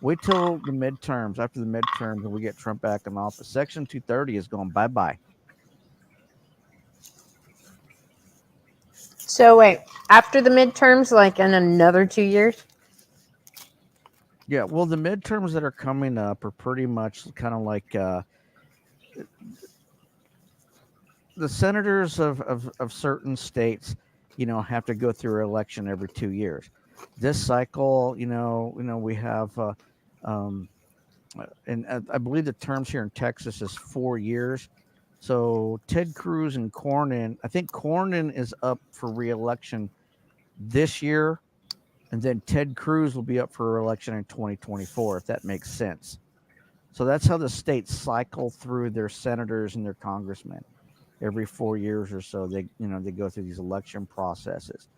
midterms. After the midterms, and we get Trump back in office, Section 230 is going bye bye. So wait, after the midterms, like in another 2 years? Yeah, well, the midterms that are coming up are pretty much kind of like the senators of certain states, have to go through an election every 2 years. This cycle, we have, and I believe the terms here in Texas is 4 years. So Ted Cruz and Cornyn, I think Cornyn is up for reelection this year, and then Ted Cruz will be up for reelection in 2024, if that makes sense. So that's how the states cycle through their senators and their congressmen. Every 4 years or so, they go through these election processes.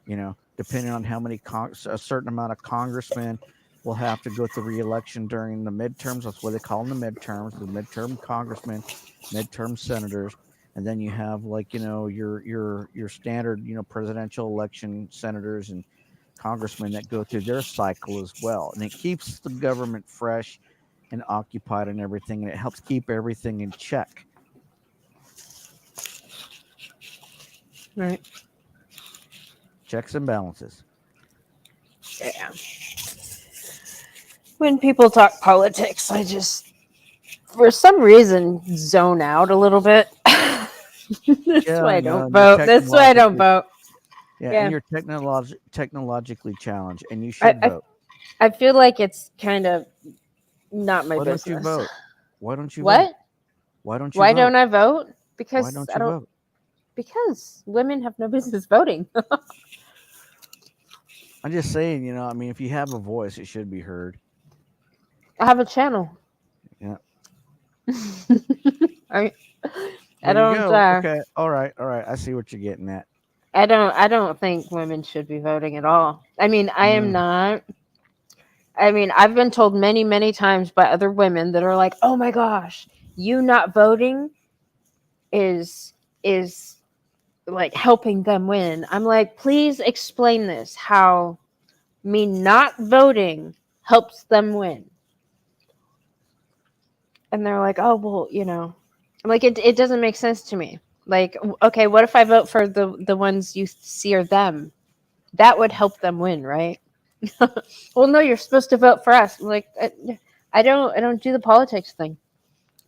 Depending on how many a certain amount of congressmen will have to go through re-election during the midterms. That's what they call them, the midterms. The midterm congressmen, midterm senators, and then you have your standard presidential election senators and congressmen that go through their cycle as well, and it keeps the government fresh and occupied and everything, and it helps keep everything in check. Right. Checks and balances. Yeah. When people talk politics, I just, for some reason, zone out a little bit. That's why I don't vote. That's why I don't vote. Yeah, Yeah. and you're technologically challenged, and you should vote. I feel like it's kind of not my Why business. don't you vote? Why don't you What? vote? Why don't you Why vote? don't I vote? Because Why don't I you don't. vote? Because women have no business voting. I'm just saying, if you have a voice, it should be heard. I have a channel. Yeah. I There don't. you go. Okay. All right. I see what you're getting at. I don't think women should be voting at all. I mean, I am not. I mean, I've been told many, many times by other women that are like, "Oh my gosh, you not voting is like helping them win." I'm like, "Please explain this. How me not voting helps them win." And they're like, "Oh, well, I'm like, it doesn't make sense to me. Like, okay, what if I vote for the ones you see are them? That would help them win, right?" Well, no, you're supposed to vote for us. I'm like, I don't do the politics thing.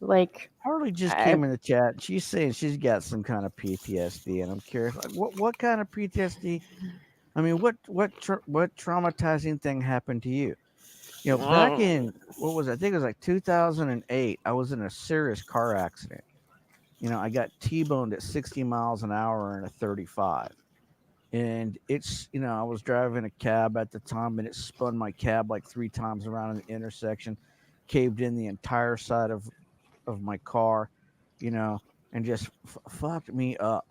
Like, Harley just came in the chat. She's saying she's got some kind of PTSD, and I'm curious, like, what kind of PTSD? I mean, what traumatizing thing happened to you? Back in what was it? I think it was like 2008. I was in a serious car accident. I got T-boned at 60 miles an hour in a 35. And it's, I was driving a cab at the time, and it spun my cab like 3 times around in the intersection, caved in the entire side of my car, and just fucked me up,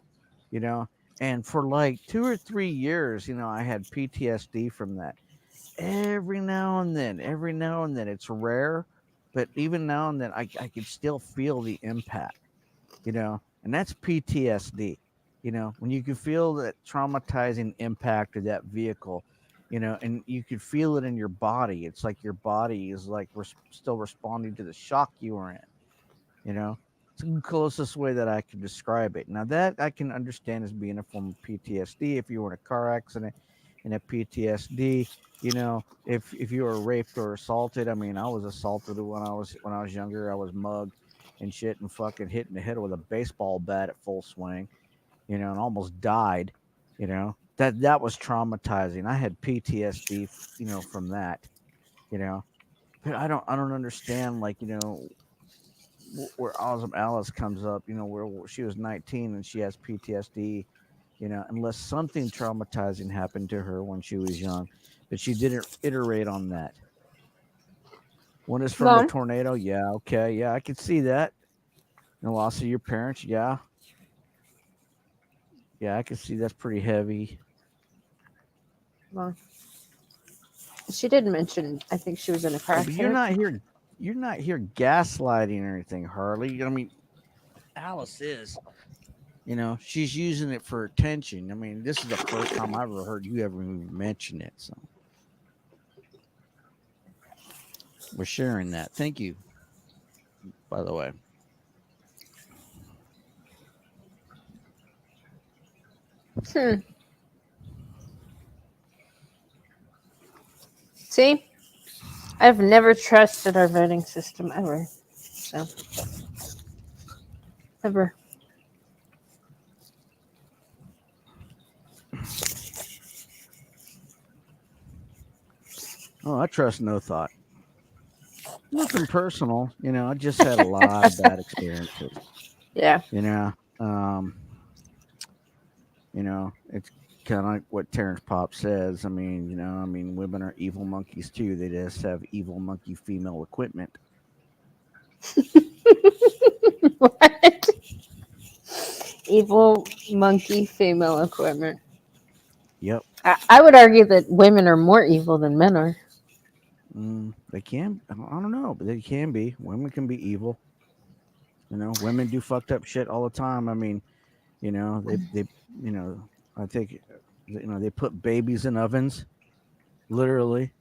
And for like 2 or 3 years, I had PTSD from that. Every now and then, it's rare, but even now and then, I could still feel the impact, and that's PTSD. When you can feel that traumatizing impact of that vehicle, and you can feel it in your body. It's like your body is like still responding to the shock you were in. It's the closest way that I can describe it. Now that I can understand as being a form of PTSD. If you were in a car accident and a PTSD, if you were raped or assaulted. I mean, I was assaulted when I was younger. I was mugged and shit and fucking hit in the head with a baseball bat at full swing, and almost died. That was traumatizing. I had PTSD, from that, But I don't understand, like, where Awesome Alice comes up, where she was 19 and she has PTSD, unless something traumatizing happened to her when she was young, but she didn't iterate on that. One is from a Well, tornado. Yeah, okay, yeah, I can see that. The loss of your parents. Yeah, yeah, I can see that's pretty heavy. well, she did mention. I think she was in a car Yeah, but you're accident. not here. You're not here gaslighting or anything, Harley. I mean, Alice is. She's using it for attention. I mean, this is the first time I ever heard you ever even mention it. So we're sharing that. Thank you, by the way. Hmm. See, I've never trusted our voting system ever. So, ever. Oh, I trust no thought. Nothing personal. I just had a lot of bad experiences. Yeah. Um, it's kind of like what Terrence Pop says. I mean, women are evil monkeys too. They just have evil monkey female equipment. What? Evil monkey female equipment. Yep. I would argue that women are more evil than men are. They can. I don't know, but they can be. Women can be evil. Women do fucked up shit all the time. I mean, they I think they put babies in ovens, literally.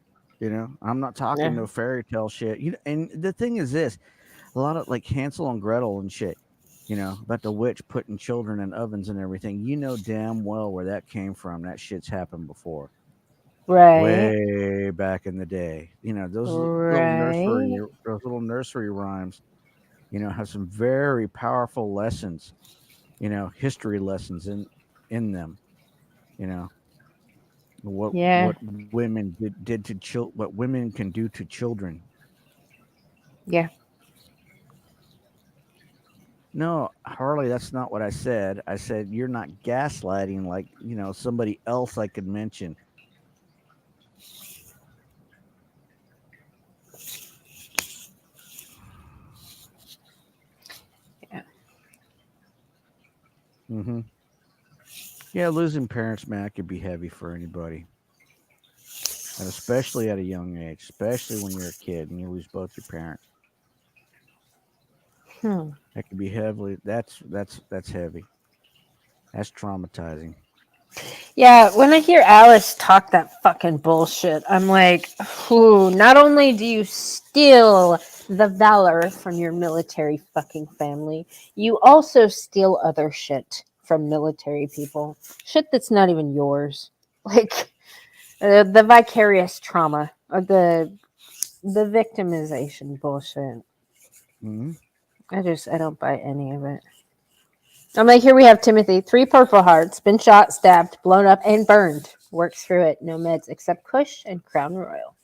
I'm not talking Yeah. no fairy tale shit. And the thing is this, a lot of like Hansel and Gretel and shit, about the witch putting children in ovens and everything. You know damn well where that came from. That shit's happened before. Right. Way back in the day. Right. Those little nursery rhymes, have some very powerful lessons, history lessons in them, Yeah. what women did to what women can do to children. Yeah. No, Harley, that's not what I said. I said you're not gaslighting like, somebody else I could mention. Yeah. Mm-hmm. Yeah, losing parents, man, it could be heavy for anybody. And especially at a young age, especially when you're a kid and you lose both your parents. That could be heavily. That's heavy. That's traumatizing. Yeah, when I hear Alice talk that fucking bullshit, I'm like, ooh, not only do you steal the valor from your military fucking family, you also steal other shit from military people. Shit that's not even yours. Like the vicarious trauma or the victimization bullshit. Mm-hmm. I don't buy any of it. I'm like, here we have Timothy, 3 purple hearts, been shot, stabbed, blown up, and burned. Works through it. No meds except Kush and Crown Royal.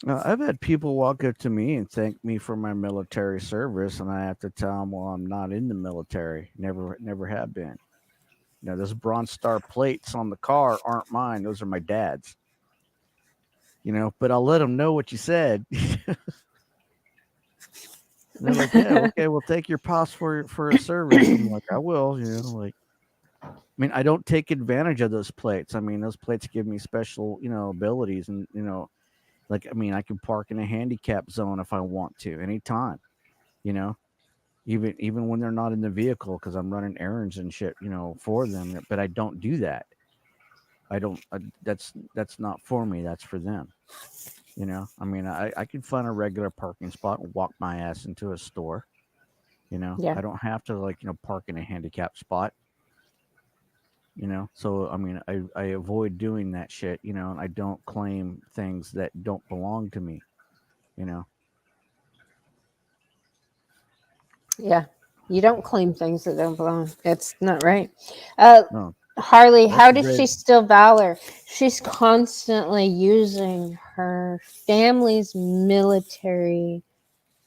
I've had people walk up to me and thank me for my military service, and I have to tell them, well, I'm not in the military. Never have been. Those Bronze Star plates on the car aren't mine. Those are my dad's. But I'll let them know what you said. They're like, yeah, okay, well, take your pass for a service. I'm like, I will, I mean, I don't take advantage of those plates. I mean, those plates give me special, abilities, and like, I mean, I can park in a handicap zone if I want to, anytime, even when they're not in the vehicle because I'm running errands and shit, for them. But I don't do that. I don't. That's not for me. That's for them. I mean, I could find a regular parking spot and walk my ass into a store. Yeah. I don't have to park in a handicap spot. So I mean, I avoid doing that shit. And I don't claim things that don't belong to me. Yeah. You don't claim things that don't belong. It's not right. No, Harley, that's how a does great. she steal valor? She's constantly using her family's military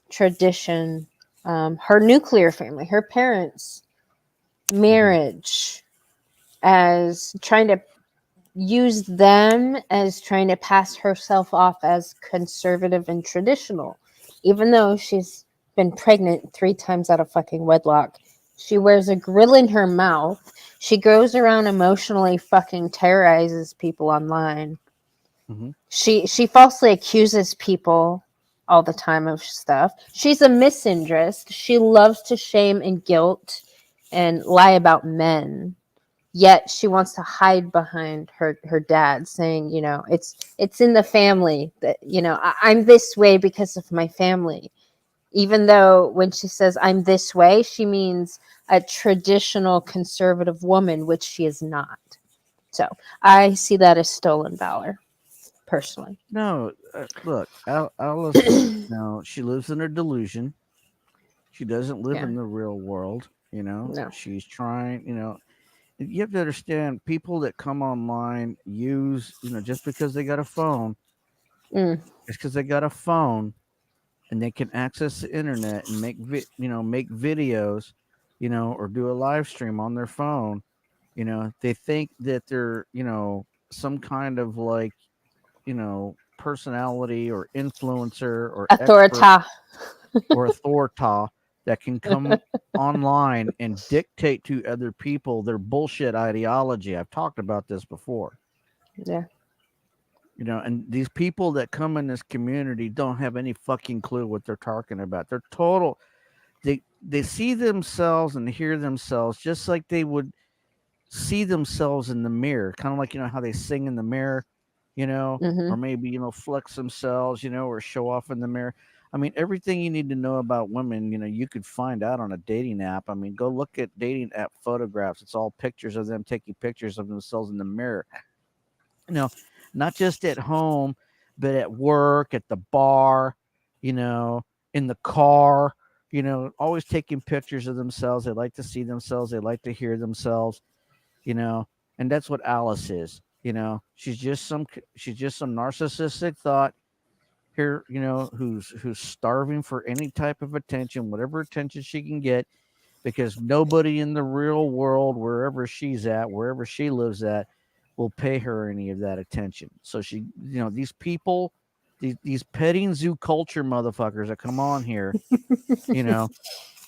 tradition, her nuclear family, her parents' marriage, as trying to use them as trying to pass herself off as conservative and traditional, even though she's been pregnant 3 times out of fucking wedlock. She wears a grill in her mouth. She goes around emotionally fucking terrorizes people online. Mhm. She falsely accuses people all the time of stuff. She's a misandrist. She loves to shame and guilt and lie about men. Yet she wants to hide behind her dad, saying, you know, it's in the family that, you know, I'm this way because of my family. Even though when she says I'm this way, she means a traditional conservative woman, which she is not. So I see that as stolen valor, personally. No, look, Alice. No, she lives in her delusion. She doesn't live Yeah. in the real world. You know, No. she's trying. You know, you have to understand people that come online use. You know, just because they got a phone, Mm. it's because they got a phone, and they can access the internet and make make videos, you know, or do a live stream on their phone. You know, they think that they're some kind of like personality or influencer or expert Authorita. or authorita that can come online and dictate to other people their bullshit ideology. I've talked about this before. Yeah. You know, and these people that come in this community don't have any fucking clue what they're talking about. They're total. They see themselves and hear themselves just like they would see themselves in the mirror, kind of like how they sing in the mirror, Mm-hmm. or maybe flex themselves, or show off in the mirror. I mean, everything you need to know about women, you could find out on a dating app. I mean, go look at dating app photographs. It's all pictures of them taking pictures of themselves in the mirror. Not just at home, but at work, at the bar, in the car, always taking pictures of themselves. They like to see themselves. They like to hear themselves, and that's what Alice is. She's just some narcissistic thought here, who's starving for any type of attention, whatever attention she can get, because nobody in the real world, wherever she's at, wherever she lives at, will pay her any of that attention. So she, these people, these petting zoo culture motherfuckers that come on here,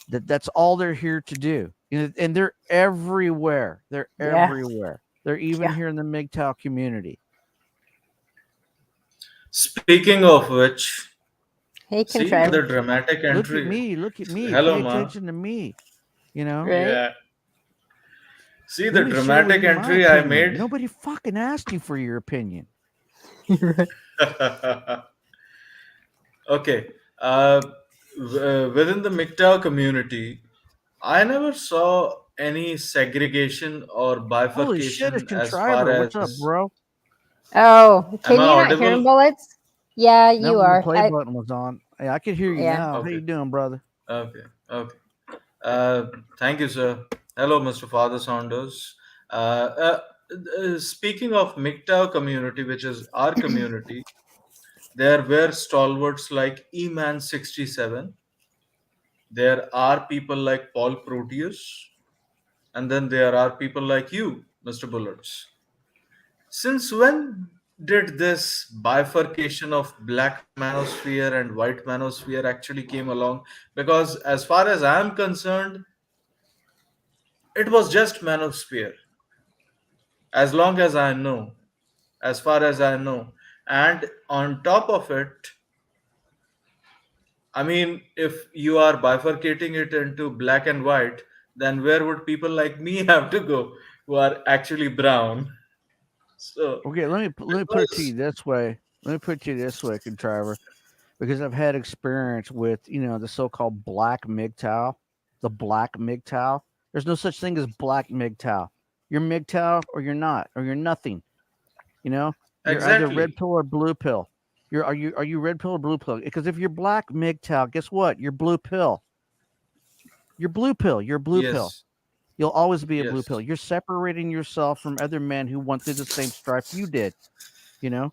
that's all they're here to do. And they're everywhere. They're Yeah. everywhere. They're even Yeah. here in the MGTOW community. Speaking of which, Hey, see the contriver. dramatic Look at entry. me. Look at me. Hello, Pay ma. attention to me. Right? Yeah. See the Let me share with dramatic you my entry I opinion. made. Nobody fucking asked you for your opinion. Okay. Within the MGTOW community, I never saw any segregation or Holy shit, it's bifurcation as far Contriver. What's up, as. bro? Oh, Am can I you not hear him, audible? Bullets? Yeah, Not you when the are. play button was on. Hey, I can hear you Yeah. now. How Okay. you doing, brother? Okay. Okay. Thank you, sir. Hello, Mr. Father Saunders. Speaking of MGTOW community, which is our community, there were stalwarts like E-Man67. There are people like Paul Proteus. And then there are people like you, Mr. Bullets. Since when did this bifurcation of black manosphere and white manosphere actually came along? Because as far as I am concerned, it was just manosphere. As long as I know, as far as I know. And on top of it, I mean, if you are bifurcating it into black and white, then where would people like me have to go who are actually brown? So Okay, let me it put it to you was this way. Let me put it to you this way, Contriver, because I've had experience with the so-called black MGTOW, the black MGTOW. There's no such thing as black MGTOW. You're MGTOW or you're not, or you're nothing. You're either red exactly. pill or blue pill. Are you red pill or blue pill? Because if you're black MGTOW, guess what? You're blue pill. You're blue pill. You're blue pill. Yes, You'll always be a blue pill. yes, You're separating yourself from other men who went through the same strife you did. You know,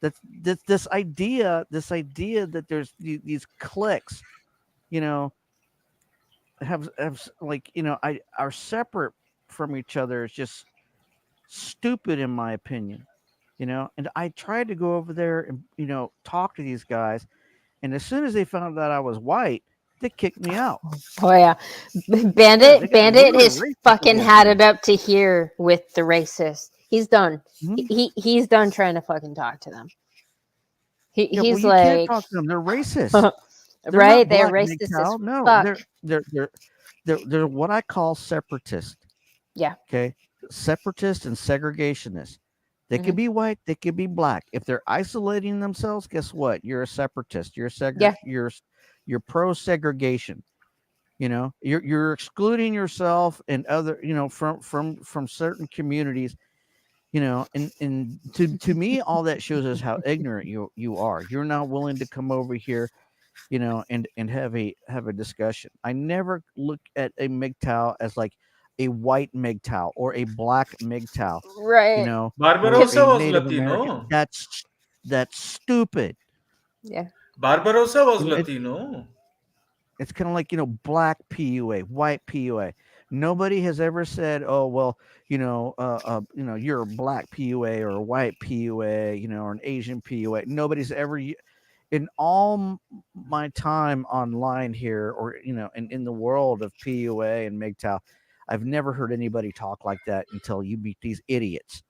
this idea that there's these cliques, you know, have like, you know, I are separate from each other is just stupid in my opinion. You know, and I tried to go over there and, you know, talk to these guys, and as soon as they found out I was white, they kicked me out. Oh yeah, Yeah, Bandit. they got Bandit really has racist fucking against had me. it up to here with the racist. He's done. Mhm. He's done trying to fucking talk to them. Yeah, well, He's you can't like, talk to them. They're racist. They're right? not They're black racist as MGTOW. No, fuck. they're what I call separatist. Yeah. Okay, separatist and segregationist. They could Mhm. be white. They could be black. If they're isolating themselves, guess what? You're a separatist. Yeah. You're pro segregation. You know, you're excluding yourself and other, you know, from certain communities. You know, and to me, all that shows us how ignorant you are. You're not willing to come over here, you know, and have a discussion. I never look at a MGTOW as like a white MGTOW or a black MGTOW, you Right. know, or Barbarossa a was Native American. Latino. That's stupid. Yeah. Barbarossa was You know, Latino. it's kind of like, you know, black PUA, white PUA. Nobody has ever said, "Oh, well, you know, you're a black PUA or a white PUA, you know, or an Asian PUA." Nobody's ever in all my time online here, or, you know, in the world of PUA and MGTOW, I've never heard anybody talk like that until you meet these idiots.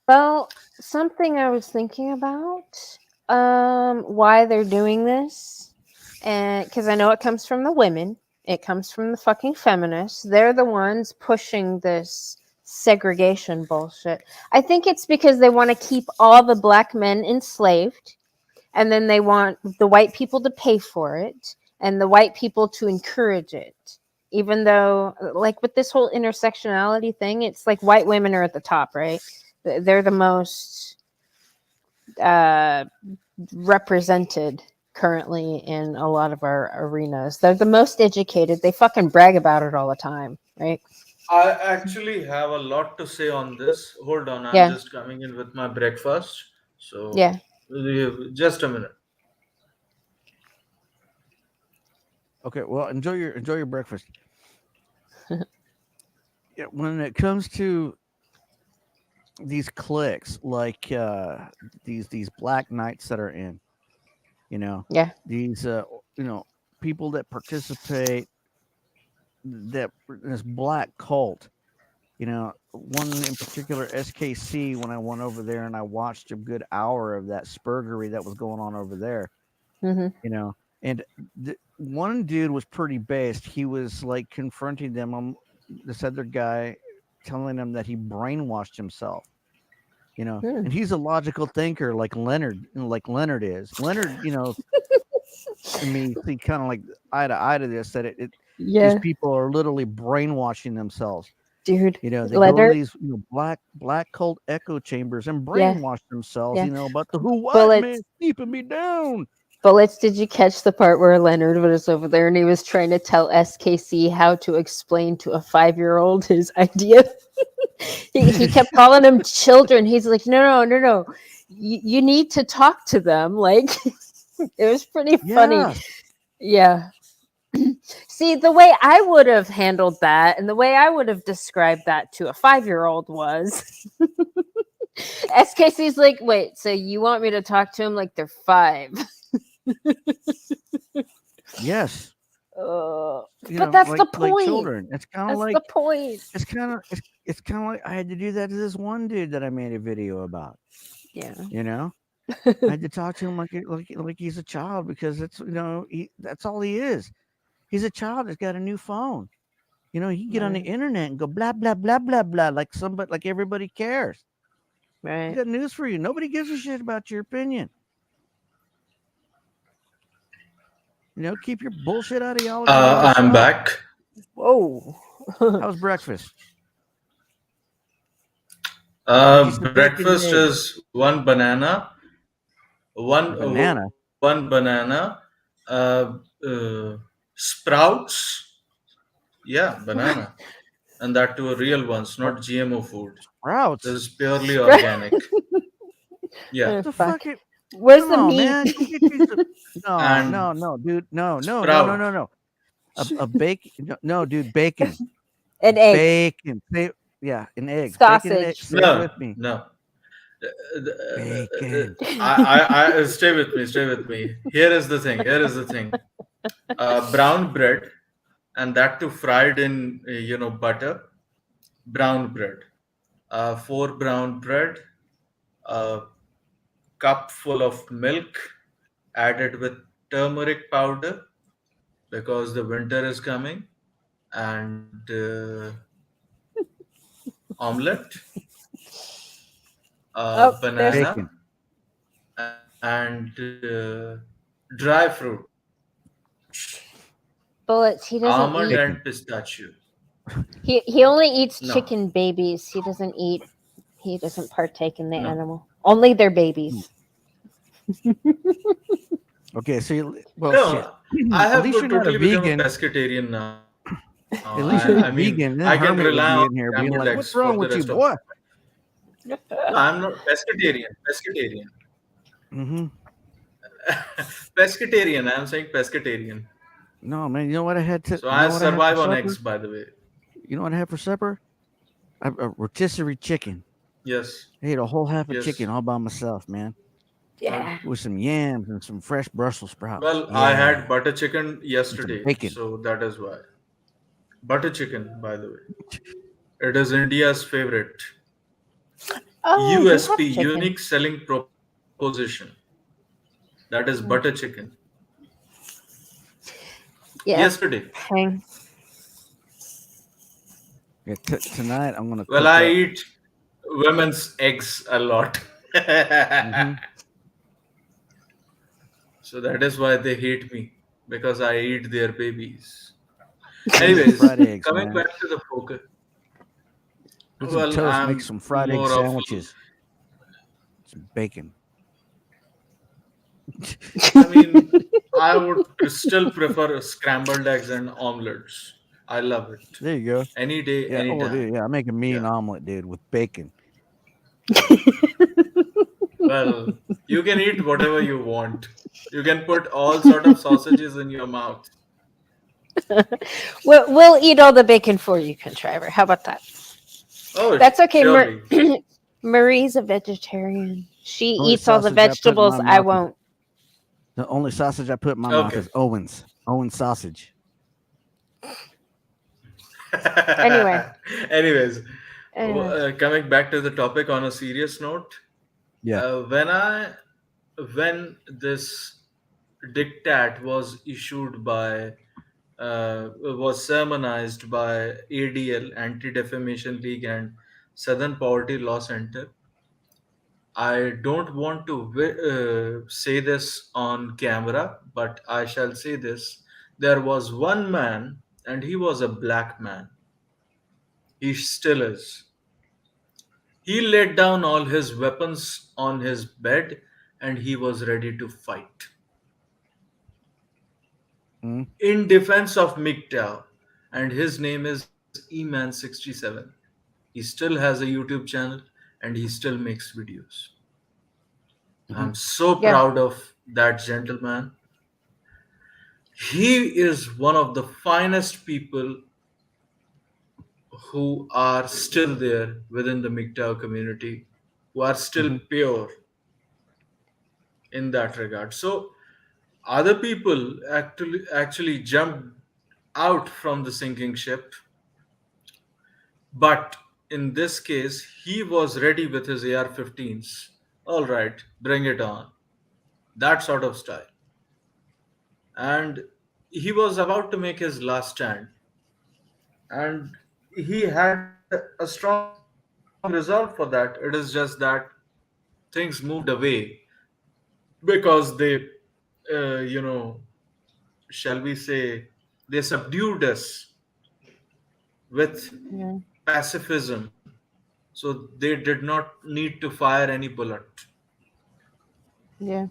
Well, something I was thinking about, why they're doing this, and because I know it comes from the women, it comes from the fucking feminists. They're the ones pushing this segregation bullshit. I think it's because they want to keep all the black men enslaved, and then they want the white people to pay for it, and the white people to encourage it. Even though, like with this whole intersectionality thing, it's like white women are at the top, right? They're the most represented currently in a lot of our arenas. They're the most educated. They fucking brag about it all the time, right? I actually have a lot to say on this. Hold on, I'm Yeah. just coming in with my breakfast. So, Yeah. just a minute. Okay, well, enjoy your breakfast. Yeah, when it comes to these cliques, like these black knights that are in, you know, Yeah. these you know, people that participate, that this black cult, you know, one in particular, SKC, when I went over there and I watched a good hour of that spurgery that was going on over there, Hmm. you know, and one dude was pretty based. He was like confronting them on this other guy, telling him that he brainwashed himself, you know, Hmm. and he's a logical thinker like Leonard is. Leonard, you know, and me think kind of like eye to this, that these Yeah. people are literally brainwashing themselves. Dude. You know, they go Leonard. to these, you know, black cult echo chambers and Yeah. brainwash themselves, Yeah. you know, about the who what Bullets. man keeping me down. Bullets, did you catch the part where Leonard was over there and he was trying to tell SKC how to explain to a 5-year-old his idea? he kept calling them children. He's like, no. You need to talk to them. Like, it was pretty funny. Yeah. Yeah. See, the way I would have handled that and the way I would have described that to a 5-year-old was SKC's like, wait, so you want me to talk to him like they're 5? Yes. But know, that's like, the point. Like children. It's kind That's of like the point. it's kind of like I had to do that to this one dude that I made a video about. Yeah. You know, I had to talk to him like he's a child, because it's, you know, that's all he is. He's a child that's got a new phone. You know, he can get on the Right. internet and go blah blah blah blah blah like somebody, like everybody cares. I Right. got news for you. Nobody gives a shit about your opinion. You know, keep your bullshit ideology to yourself. I'm back. Whoa. How's breakfast? Did you say bacon Breakfast and eggs? is one banana, one Banana. sprouts. Yeah, banana, and that too real ones, not GMO food. Sprouts. This is purely organic. Yeah. Oh, The fuck. fucking Where's come the on, meat? man. Go get you some- No, And no, dude. No. sprout. A bacon. No, dude, bacon. An egg. Bacon. Yeah, and eggs. Bacon and eggs. Sausage. Say it No, with me. no. Bacon. I stay with me. Stay with me. Here is the thing. Brown bread, and that too fried in butter. Brown bread. 4 brown bread. A cup full of milk, added with turmeric powder because the winter is coming, and omelette, Oh, there's banana, Bacon. and dry fruit, bullets. He doesn't almond eat. Bacon. and pistachio. He only eats No. chicken babies. He doesn't eat. He doesn't partake in the No. animal. Only their babies. Okay, so you, well, No, shit. I At have least you're not a totally become a vegan. pescatarian now. At least you're not I mean, vegan. Then I can Hermit would rely be on in here being scrambled like, eggs "What's for wrong the with you, rest of. boy?" No, I'm not pescatarian. Pescatarian. Mm-hmm. Pescatarian. I'm saying pescatarian. No, man. You know what I had to? So You I know what I had survive for on supper? eggs, by the way. You know what I had for supper? A rotisserie chicken. Yes. I ate a whole half a Yes. chicken all by myself, man, Yeah. with some yams and some fresh Brussels sprouts. Well, I Yeah. had butter chicken yesterday, bacon. so that is why. Butter chicken, by the way. It is India's favorite. Oh, you have USP, chicken. unique selling proposition. That is butter chicken. Yeah. Yesterday. Hang. Yeah, tonight I'm gonna. Well, cook I up- eat women's eggs a lot. Mhm. So that is why they hate me, because I eat their babies. Anyways, fried eggs, coming man. back to the focus. Put some Well, toast. I'm Make some fried egg more of- sandwiches. Some bacon. I mean, I would still prefer scrambled eggs and omelets. I love it. There you go. Any day, Yeah. any Oh, time. dude. Yeah. I make a mean omelet, dude, with bacon. Well, you can eat whatever you want. You can put all sort of sausages in your mouth. We'll eat all the bacon for you, Contriver. How about that? Oh, That's okay. surely. Marie's a vegetarian. She Only eats all the sausage I put in vegetables. my I mouth won't. The only sausage I put in my mouth Okay. is Owens. Owens sausage. Anyway. Anyways, Anyway. coming back to the topic on a serious note, Yeah. when this diktat was issued by was sermonized by ADL, Anti Defamation League, and Southern Poverty Law Center. I don't want to say this on camera, but I shall say this. There was one man, and he was a black man. He still is. He laid down all his weapons on his bed and he was ready to fight. Mm. In defense of MGTOW, and his name is eman67. He still has a YouTube channel and he still makes videos. I'm so Yeah. proud of that gentleman. He is one of the finest people who are still there within the MGTOW community, who are still pure in that regard. So other people actually jumped out from the sinking ship, but in this case he was ready with his AR-15s. All right, bring it on. That sort of style. And he was about to make his last stand, and he had a strong resolve for that. It is just that things moved away because they shall we say, they subdued us with Yeah. pacifism, so they did not need to fire any bullet. Yeah.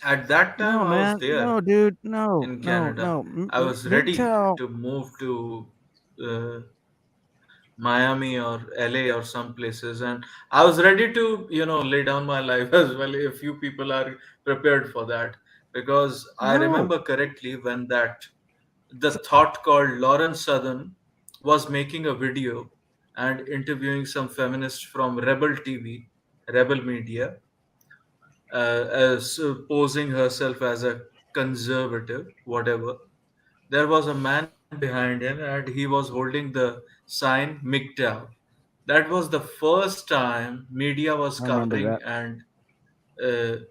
At that time, No, I man. was there No, dude. No. in No. Canada. No. I was ready MGTOW. to move to Miami or LA or some places, and I was ready to, lay down my life as well if you people are prepared for that. Because I No. remember correctly when that the thought called Lawrence Southern was making a video and interviewing some feminists from Rebel TV, Rebel Media, as posing herself as a conservative, whatever. There was a man behind him and he was holding the sign MGTOW. That was the first time media was I remember covering that. and uh,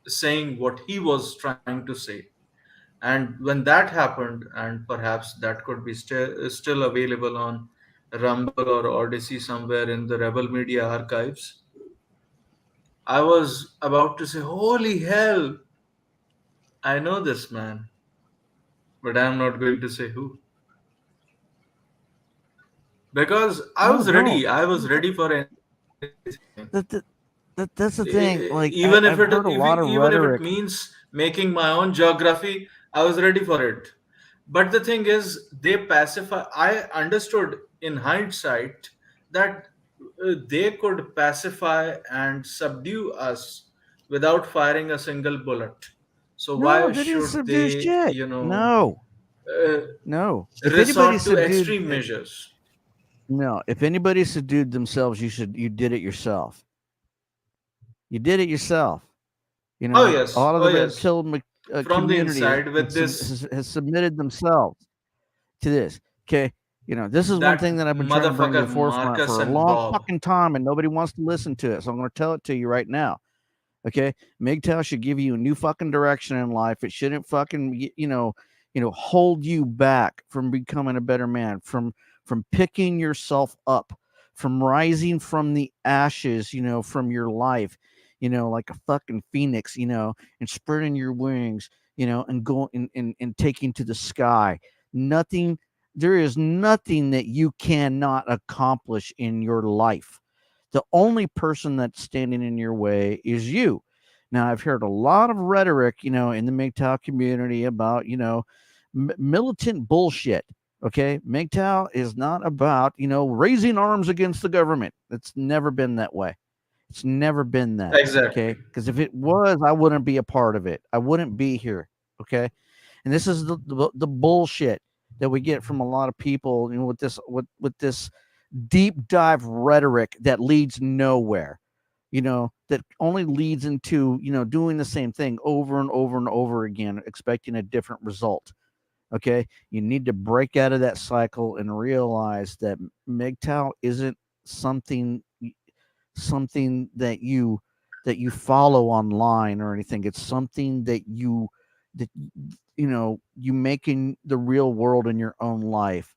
saying what he was trying to say. And when that happened, and perhaps that could be still available on Rumble or Odyssey somewhere in the Rebel Media archives, I was about to say, "Holy hell, I know this man," but I'm not going to say who. Because I No, was don't. ready. I was ready for anything. That, that, that's the thing. Like Even if I've heard a lot of even if it rhetoric. means making my own geography, I was ready for it. But the thing is, they pacify. I understood in hindsight that they could pacify and subdue us without firing a single bullet. So No, why they didn't should subdue they, shit. No, uh, no. If anybody resort to subdued, extreme measures? no. If anybody subdued themselves, you did it yourself. You did it yourself. You Oh know, a yes, lot of oh the red yes. pill From the community inside, with this has submitted themselves to this. Okay, this is one that thing that I've been trying to bring to motherfucker the forefront Marcus for a and long Bob. fucking time, and nobody wants to listen to it. So I'm going to tell it to you right now. Okay, MGTOW should give you a new fucking direction in life. It shouldn't fucking hold you back from becoming a better man, from picking yourself up, from rising from the ashes, from your life, like a fucking phoenix, and spreading your wings, and going and taking to the sky. Nothing, there is nothing that you cannot accomplish in your life. The only person that's standing in your way is you. Now, I've heard a lot of rhetoric, in the MGTOW community about, militant bullshit. Okay. MGTOW is not about, raising arms against the government. It's never been that way. It's never been that. Exactly. Okay. Because if it was, I wouldn't be a part of it. I wouldn't be here. Okay. And this is the bullshit that we get from a lot of people, with this deep dive rhetoric that leads nowhere, that only leads into, doing the same thing over and over and over again, expecting a different result. Okay. You need to break out of that cycle and realize that MGTOW isn't something that you follow online or anything. It's something that you make in the real world in your own life.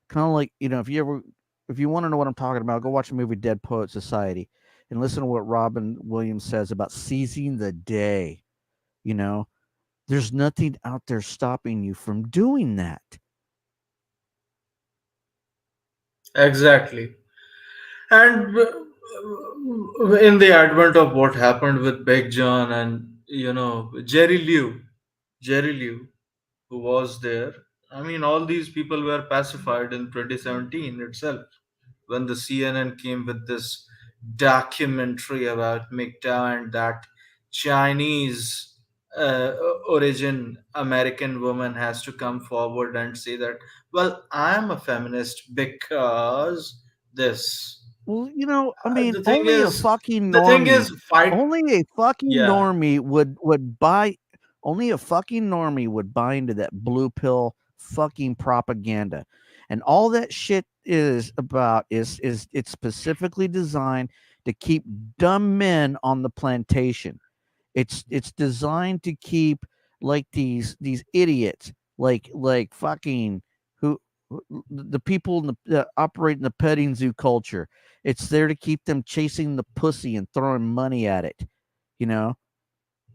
Kind of like, if you want to know what I'm talking about, go watch the movie Dead Poet Society and listen to what Robin Williams says about seizing the day. There's nothing out there stopping you from doing that. Exactly. And in the advent of what happened with Big John and Jerry Liu, who was there. I mean, all these people were pacified in 2017 itself when the CNN came with this documentary about MGTOW and that Chinese origin American woman has to come forward and say that, well, I'm a feminist because this. Well, I mean, The thing is, fight. only a fucking Yeah, normie only a fucking normie would buy into that blue pill fucking propaganda. And all that shit is about is it's specifically designed to keep dumb men on the plantation. It's designed to keep like these idiots, like fucking the people that operate in the petting zoo culture. It's there to keep them chasing the pussy and throwing money at it, you know,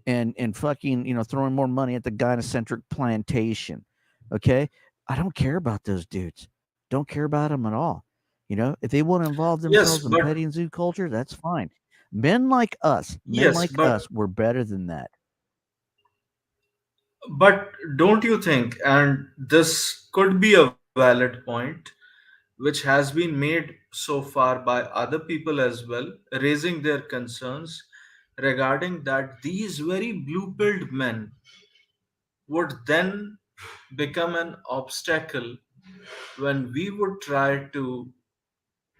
and fucking, throwing more money at the gynocentric plantation. Okay, I don't care about those dudes. Don't care about them at all. If they want to involve yes, themselves in petting zoo culture, that's fine. Men yes, like but us, we're better than that. But don't you think, and this could be a valid point, which has been made so far by other people as well, raising their concerns regarding that these very blue pilled men would then become an obstacle when we would try to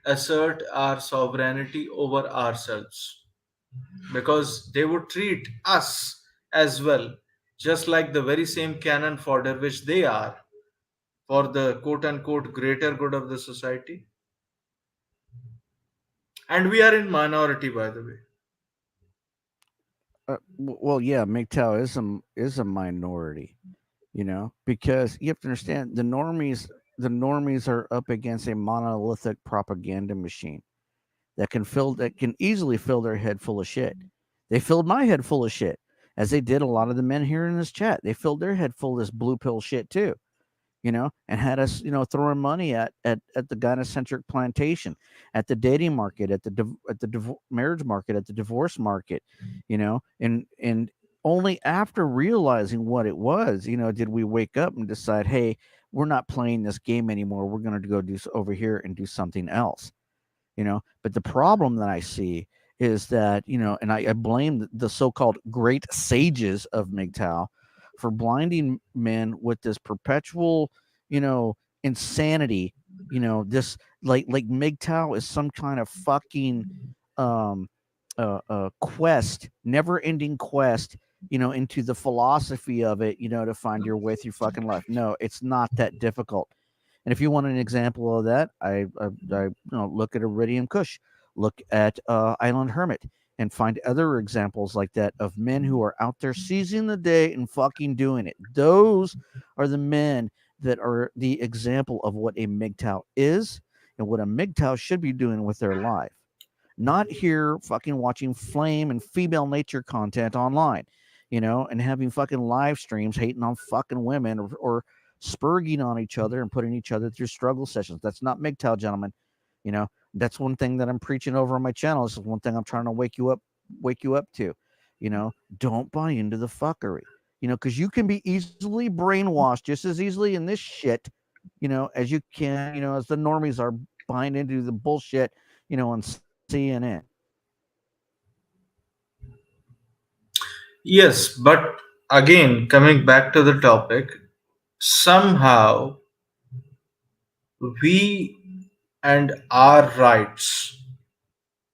assert our sovereignty over ourselves, because they would treat us as well, just like the very same cannon fodder which they are for the quote unquote greater good of the society. And we are in minority, by the way. Well, yeah, MGTOW is a minority, because you have to understand the normies are up against a monolithic propaganda machine that can easily fill their head full of shit. They filled my head full of shit, as they did a lot of the men here in this chat. They filled their head full of this blue pill shit too, and had us, throwing money at the gynocentric plantation, at the dating market, at the marriage market, at the divorce market, and only after realizing what it was, did we wake up and decide, hey, we're not playing this game anymore. We're going to go over here and do something else. But the problem that I see is that, and I blame the so-called great sages of MGTOW for blinding men with this perpetual, insanity. This like MGTOW is some kind of fucking um quest, never-ending quest, into the philosophy of it, to find your way through fucking life. No, it's not that difficult. And if you want an example of that, I look at Iridium Kush, look at Island Hermit, and find other examples like that of men who are out there seizing the day and fucking doing it. Those are the men that are the example of what a MGTOW is and what a MGTOW should be doing with their life. Not here fucking watching flame and female nature content online, and having fucking live streams hating on fucking women, or spurging on each other and putting each other through struggle sessions. That's not MGTOW, gentlemen. That's one thing that I'm preaching over on my channel. This is one thing I'm trying to wake you up to. Don't buy into the fuckery. Because you can be easily brainwashed just as easily in this shit, as you can, as the normies are buying into the bullshit, on CNN. Yes, but again, coming back to the topic, somehow we and our rights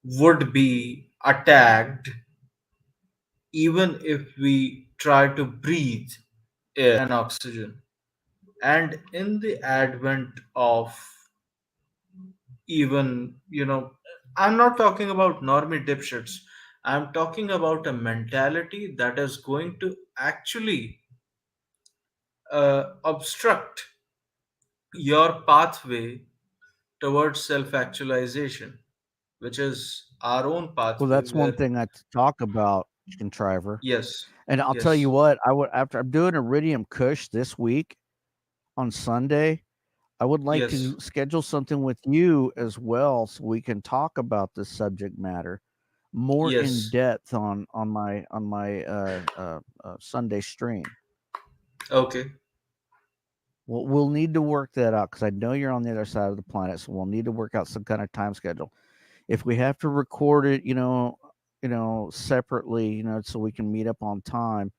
would be attacked even if we try to breathe air and oxygen. And in the advent of, even, I'm not talking about normie dipshits, I'm talking about a mentality that is going to actually obstruct your pathway towards self actualization, which is our own Well, pathway that's one where, thing I talk about, Contriver. yes, And I'll tell you yes, what, I would, after I'm doing Iridium Kush this week on Sunday, I would like yes, to schedule something with you as well, so we can talk about this subject matter more in yes, depth on my Sunday stream. okay, We'll need to work that out, because I know you're on the other side of the planet, so we'll need to work out some kind of time schedule. If we have to record it, separately, so we can meet up on time,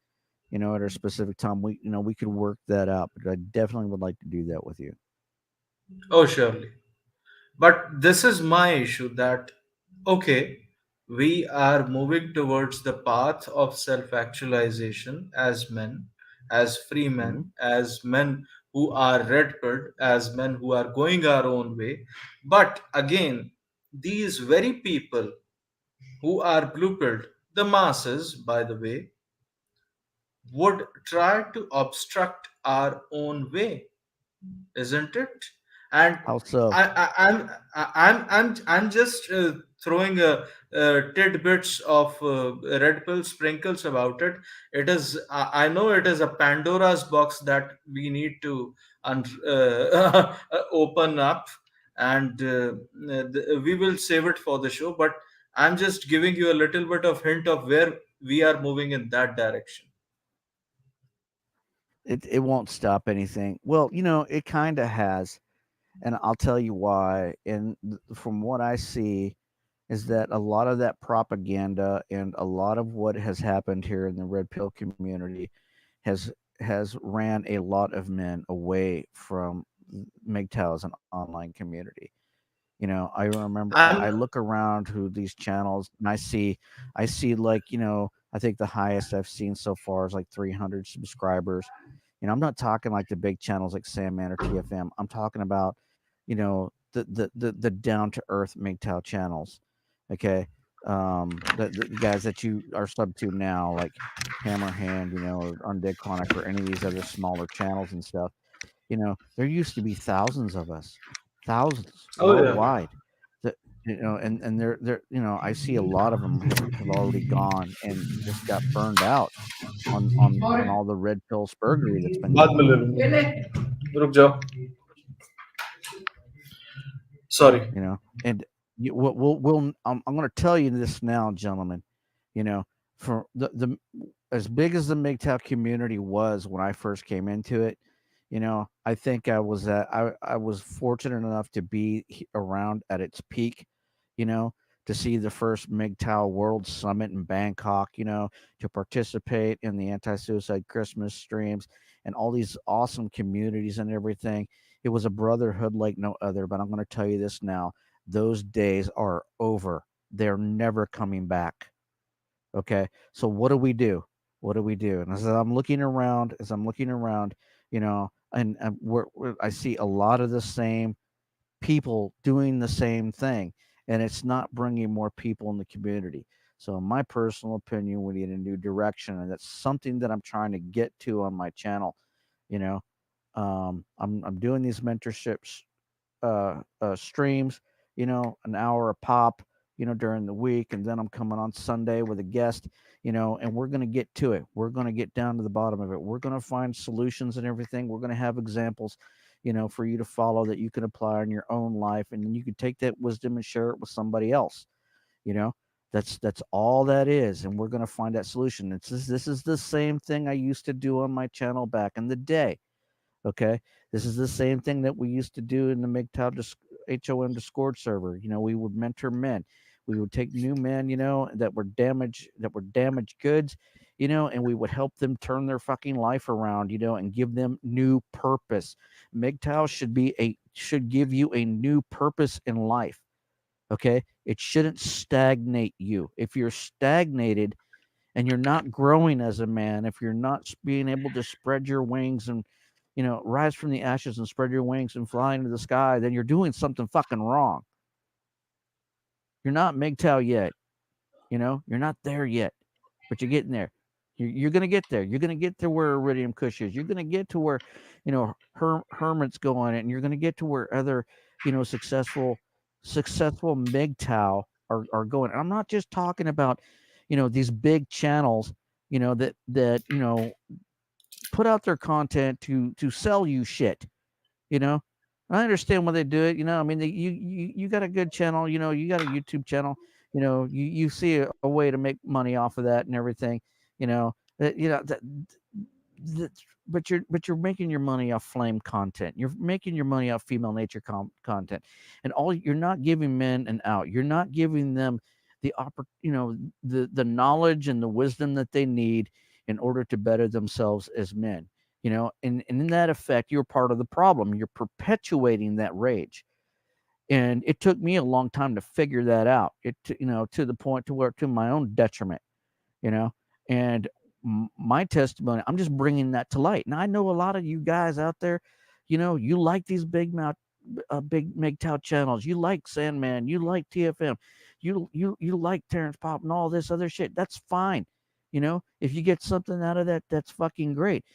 at a specific time, we could work that out. But I definitely would like to do that with you. oh, surely. But this is my issue that, okay, we are moving towards the path of self actualization as men, as free Hmm. men, as men who are red pilled, as men who are going our own way. But again, these very people who are blue pilled, the masses, by the way, would try to obstruct our own way, isn't it? And How so? I'm just throwing tidbits of red pill sprinkles about it. It is, I know it is a Pandora's box that we need to open up, and we will save it for the show. But I'm just giving you a little bit of hint of where we are moving in that direction. It won't stop anything. Well, it kind of has. and I'll tell you why. And from what I see, is that a lot of that propaganda and a lot of what has happened here in the red pill community has ran a lot of men away from MGTOW as an online community. I remember I And look around who these channels and I see like, I think the highest I've seen so far is like 300 subscribers. I'm not talking like the big channels like Sandman or TFM. I'm talking about, the down to earth MGTOW channels. Okay. The guys that you are sub to now, like Hammerhand, or Undead Chronic or any of these other smaller channels and stuff. There used to be thousands of us, thousands oh yeah, worldwide. That and they're I see a lot of them have already gone and just got burned out on all the red pill spurgery that's been बाद going में ले on. लूंगा रुक जाओ sorry And I'm going to tell you this now, gentlemen. For the as big as the MGTOW community was when I first came into it, I think I was fortunate enough to be around at its peak, to see the first MGTOW World Summit in Bangkok, to participate in the anti-suicide Christmas streams and all these awesome communities and everything. It was a brotherhood like no other. But I'm going to tell you this now: those days are over. They're never coming back. Okay, so what do we do? What do we do? And as I'm looking around, and I see a lot of the same people doing the same thing, and it's not bringing more people in the community. So, in my personal opinion, we need a new direction, and that's something that I'm trying to get to on my channel. You know, I'm doing these mentorships streams, an hour a pop, during the week. And then I'm coming on Sunday with a guest, and we're going to get to it. We're going to get down to the bottom of it. We're going to find solutions and everything. We're going to have examples, for you to follow that you can apply in your own life. And then you can take that wisdom and share it with somebody else, you know. That's all that is, and we're going to find that solution. This is the same thing I used to do on my channel back in the day. Okay, this is the same thing that we used to do in the MGTOW HOM Discord server. We would mentor men. We would take new men, that were damaged goods, and we would help them turn their fucking life around, and give them new purpose. MGTOW should give you a new purpose in life. Okay, it shouldn't stagnate you. If you're stagnated and you're not growing as a man, if you're not being able to spread your wings and rise from the ashes and spread your wings and fly into the sky, then you're doing something fucking wrong. You're not MGTOW yet. You're not there yet, but you're getting there. You're going to get there. You're going to get to where Iridium Kush is. You're going to get to where, Hermit's going, and you're going to get to where other, successful MGTOW are going. And I'm not just talking about, these big channels, that put out their content to sell you shit. I understand why they do it. I mean, you got a good channel. You got a YouTube channel. You see a way to make money off of that and everything. That, but you're making your money off flame content. You're making your money off female nature content, and you're not giving men an out. You're not giving them the the knowledge and the wisdom that they need in order to better themselves as men. And in that effect, you're part of the problem. You're perpetuating that rage. And it took me a long time to figure that out. To the point to my own detriment, and my testimony, I'm just bringing that to light. Now, I know a lot of you guys out there, you like these big MGTOW channels. You like Sandman. You like TFM. You like Terrence Pop and all this other shit. That's fine. If you get something out of that, that's fucking great.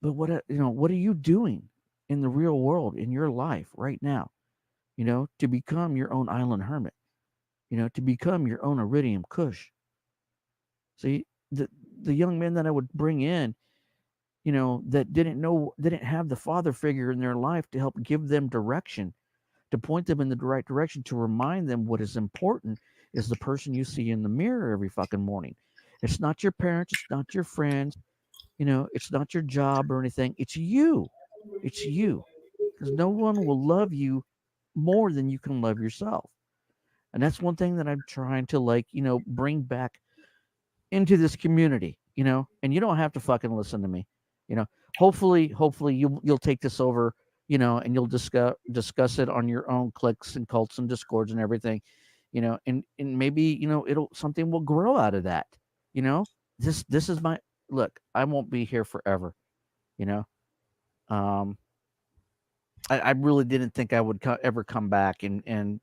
But what are you doing in the real world in your life right now? To become your own island hermit. To become your own Iridium Kush. See, the young men that I would bring in, that didn't have the father figure in their life to help give them direction, to point them in the right direction, to remind them what is important is the person you see in the mirror every fucking morning. It's not your parents, it's not your friends, it's not your job or anything. It's you. It's you. because no one will love you more than you can love yourself. And that's one thing that I'm trying to, like, bring back into this community, and you don't have to fucking listen to me, you know. Hopefully you'll take this over, and you'll discuss it on your own cliques and cults and discords and everything, and maybe, it'll something will grow out of that, you know. This is my look. I won't be here forever, you know. Um, I really didn't think I would ever come back and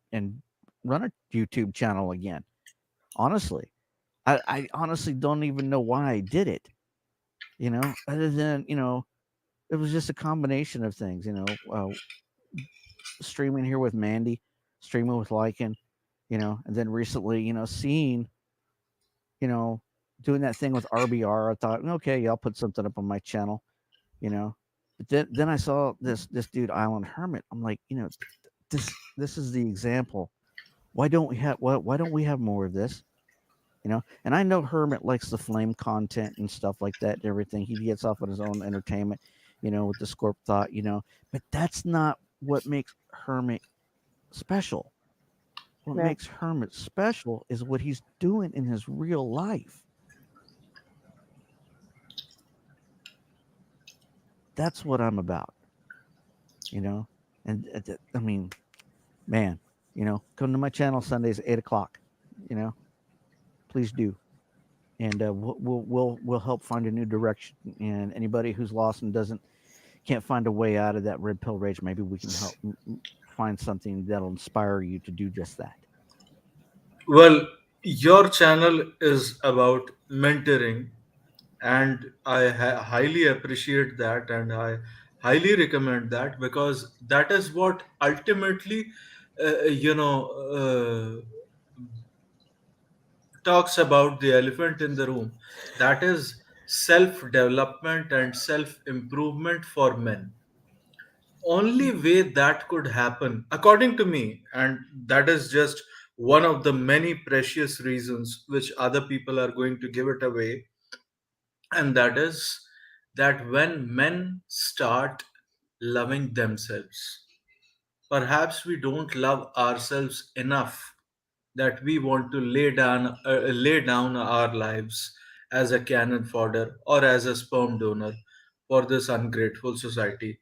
run a YouTube channel again. Honestly, I honestly don't even know why I did it. Other than it was just a combination of things. Streaming here with Mandy, streaming with Lycan, and then recently, seeing, you know, doing that thing with RBR. I thought, okay, yeah, I'll put something up on my channel, you know. But then I saw this dude Island Hermit. I'm like, this is the example. Why don't we have more of this? And I know Hermit likes the flame content and stuff like that and everything. He gets off on his own entertainment, with the Scorp Thought, but that's not what makes Hermit special. What Right. makes Hermit special is what he's doing in his real life. That's what I'm about, and I mean, man, come to my channel Sundays at 8:00, please do, and we'll help find a new direction. And anybody who's lost and can't find a way out of that red pill rage, maybe we can help find something that'll inspire you to do just that. Well, your channel is about mentoring, and I highly appreciate that, and I highly recommend that, because that is what ultimately, uh, you know, talks about the elephant in the room. That is self development and self improvement for men. Only way that could happen, according to me, and that is just one of the many precious reasons which other people are going to give it away, and that is that when men start loving themselves, perhaps we don't love ourselves enough, that we want to lay down our lives as a cannon fodder or as a sperm donor for this ungrateful society.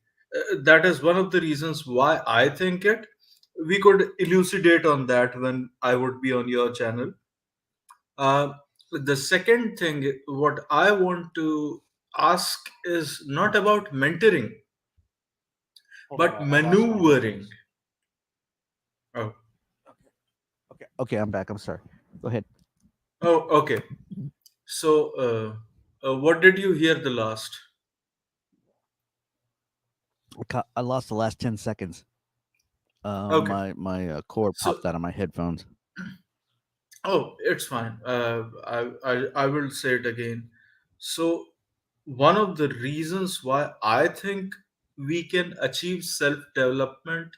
That is one of the reasons why I think it. We could elucidate on that when I would be on your channel. Uh, the second thing, what I want to ask is not about mentoring, Hold on, but I lost my maneuvering. headphones. Oh, Okay, I'm back. I'm sorry. Go ahead. oh, okay. So, what did you hear the last? I lost the last 10 seconds. Okay. My cord So, popped out of my headphones. oh, it's fine. I will say it again. So, one of the reasons why I think we can achieve self development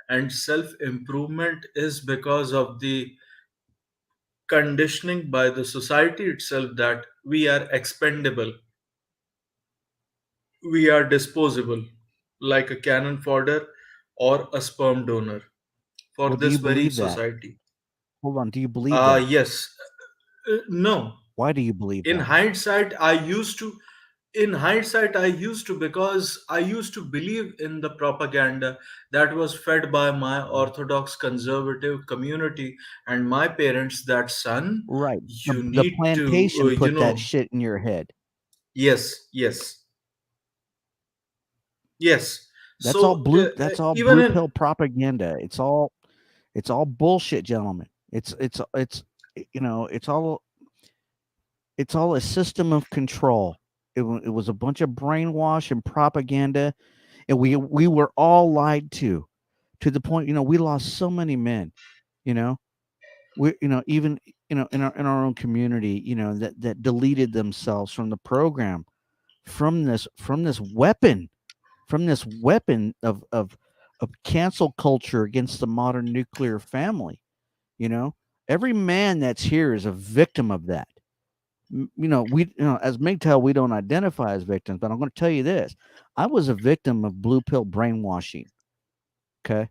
and self improvement is because of the conditioning by the society itself that we are expendable, we are disposable, like a cannon fodder or a sperm donor for Well, do this you very believe that? society. Hold on. Do you believe that? Yes. No. Why do you believe In that? hindsight, I used to. In hindsight, I used to, because I used to believe in the propaganda that was fed by my orthodox conservative community and my parents, that son, Right. you The need to, plantation put that shit in your head. yes, yes, yes. That's all So, blue. That's all even blue in, pill propaganda. It's all bullshit, gentlemen. It's it's all a system of control. It was a bunch of brainwash and propaganda, and we were all lied to the point. We lost so many men. You know, even in our own community. That deleted themselves from the program, from this weapon, of cancel culture against the modern nuclear family. You know, every man that's here is a victim of that. As MGTOW, we don't identify as victims, but I'm going to tell you this: I was a victim of blue pill brainwashing. Okay.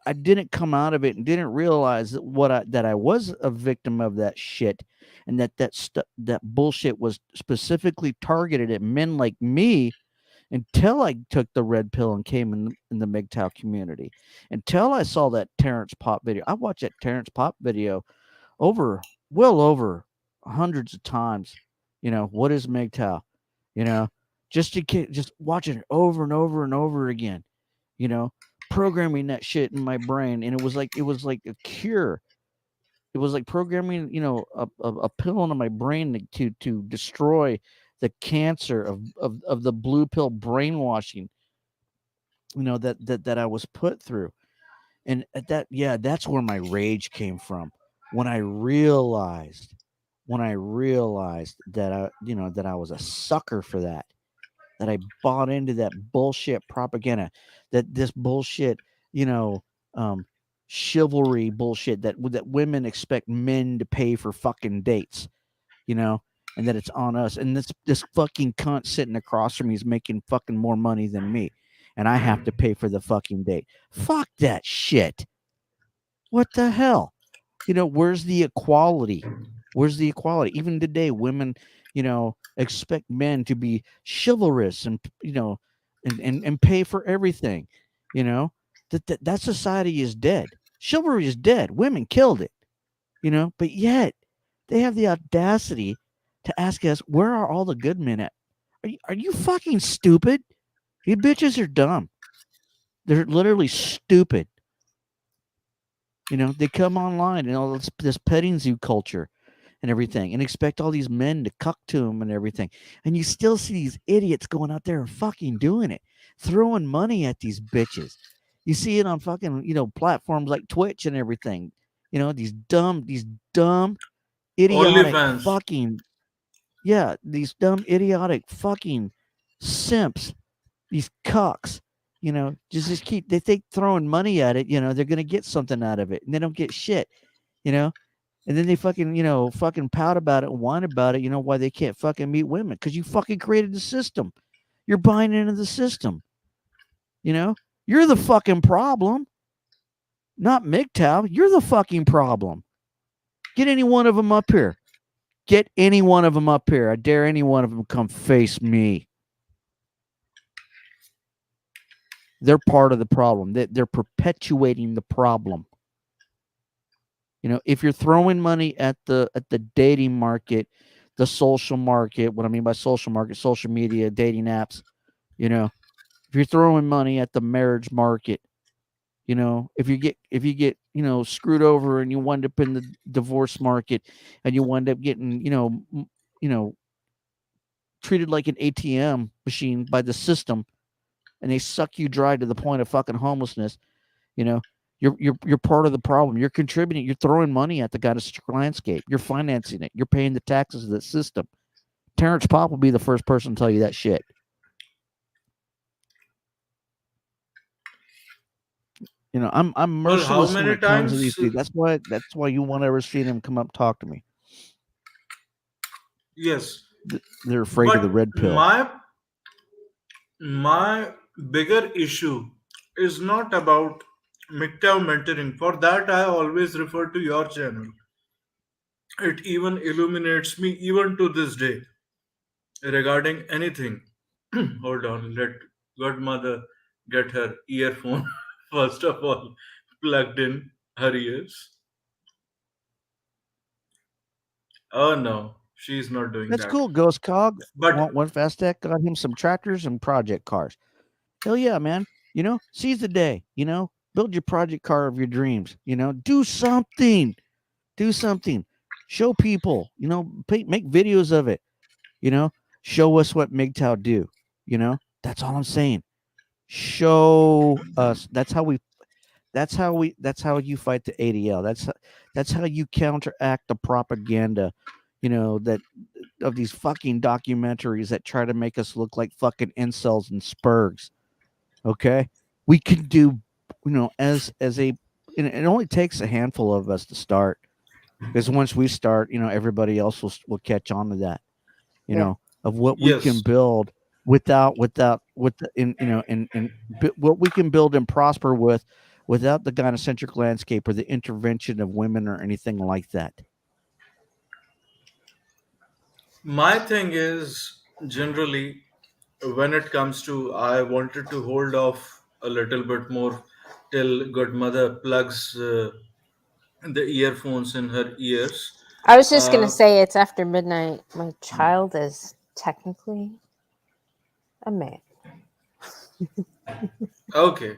I didn't come out of it and didn't realize that I was a victim of that shit, and that bullshit was specifically targeted at men like me until I took the red pill and came in the MGTOW community. Until I saw that Terrence Pop video. I watched that Terrence Pop video well over hundreds of times. What is MGTOW? Just watching it over and over and over again. Programming that shit in my brain, and it was like a cure. It was like programming, a pill into my brain to destroy the cancer of the blue pill brainwashing, that I was put through. And that's where my rage came from. When I realized that I was a sucker for that I bought into that bullshit propaganda, that this bullshit, chivalry bullshit that women expect men to pay for fucking dates, and that it's on us. And this fucking cunt sitting across from me is making fucking more money than me, and I have to pay for the fucking date. Fuck that shit. What the hell? Where's the equality? Where's the equality? Even today, women, expect men to be chivalrous and and pay for everything. That society is dead. Chivalry is dead. Women killed it. But yet they have the audacity to ask us, where are all the good men at? Are you fucking stupid? You bitches are dumb. They're literally stupid. They come online and all this petting zoo culture and everything, and expect all these men to cuck to them and everything. And you still see these idiots going out there and fucking doing it, throwing money at these bitches. You see it on fucking, platforms like Twitch and everything. These dumb, idiotic OnlyFans. fucking, these dumb, idiotic fucking simps, these cucks. Just keep, they think throwing money at it, they're going to get something out of it, and they don't get shit, and then they fucking, fucking pout about it and whine about it, why they can't fucking meet women. Because you fucking created the system. You're buying into the system. You're the fucking problem. Not MGTOW. You're the fucking problem. Get any one of them up here. Get any one of them up here. I dare any one of them come face me. They're part of the problem. They're perpetuating the problem. If you're throwing money at the dating market, the social market, what I mean by social market, social media, dating apps, if you're throwing money at the marriage market, if you get screwed over and you wind up in the divorce market and you wind up getting treated like an ATM machine by the system, and they suck you dry to the point of fucking homelessness, you're part of the problem. You're contributing. You're throwing money at the goddess landscape. You're financing it. You're paying the taxes of the system. Terrence Pop will be the first person to tell you that shit. I'm merciless when it comes to these dudes. That's why you won't ever see them come up talk to me. Yes. They're afraid of the red pill. My bigger issue is not about MGTOW mentoring. For that, I always refer to your channel. It even illuminates me even to this day regarding anything. Hold on, let godmother get her earphone first of all plugged in her ears. Oh no, she's not doing That's that. cool, Ghost Cog. But One Fast Tech got him some tractors and project cars. Hell yeah, man. Seize the day. Build your project car of your dreams. Do something. Do something. Show people. Make videos of it. Show us what MGTOW do. That's all I'm saying. Show us. That's how you fight the ADL. That's how you counteract the propaganda, that of these fucking documentaries that try to make us look like fucking incels and spurgs. Okay? We can do, as a, and it only takes a handful of us to start, because once we start, everybody else will catch on to that, of what we can yes, build with the, in you know in what we can build and prosper with without the gynocentric landscape or the intervention of women or anything like that. My thing is generally when it comes to, I wanted to hold off a little bit more till Godmother plugs the earphones in her ears. I was just gonna Uh, say it's after midnight. My child is technically a man. okay.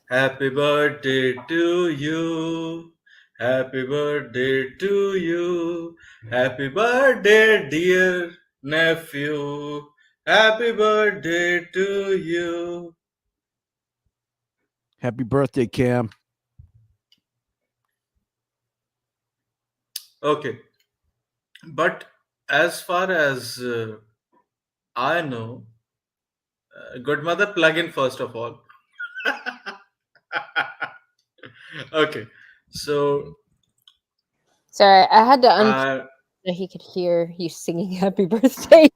Happy birthday to you. Happy birthday to you. Happy birthday, dear nephew. Happy birthday to you. Happy birthday, Cam. Okay. But as far as I know, Godmother plug in first of all. Okay. So, Sorry, I had to unplug uh, so he could hear you singing "Happy Birthday."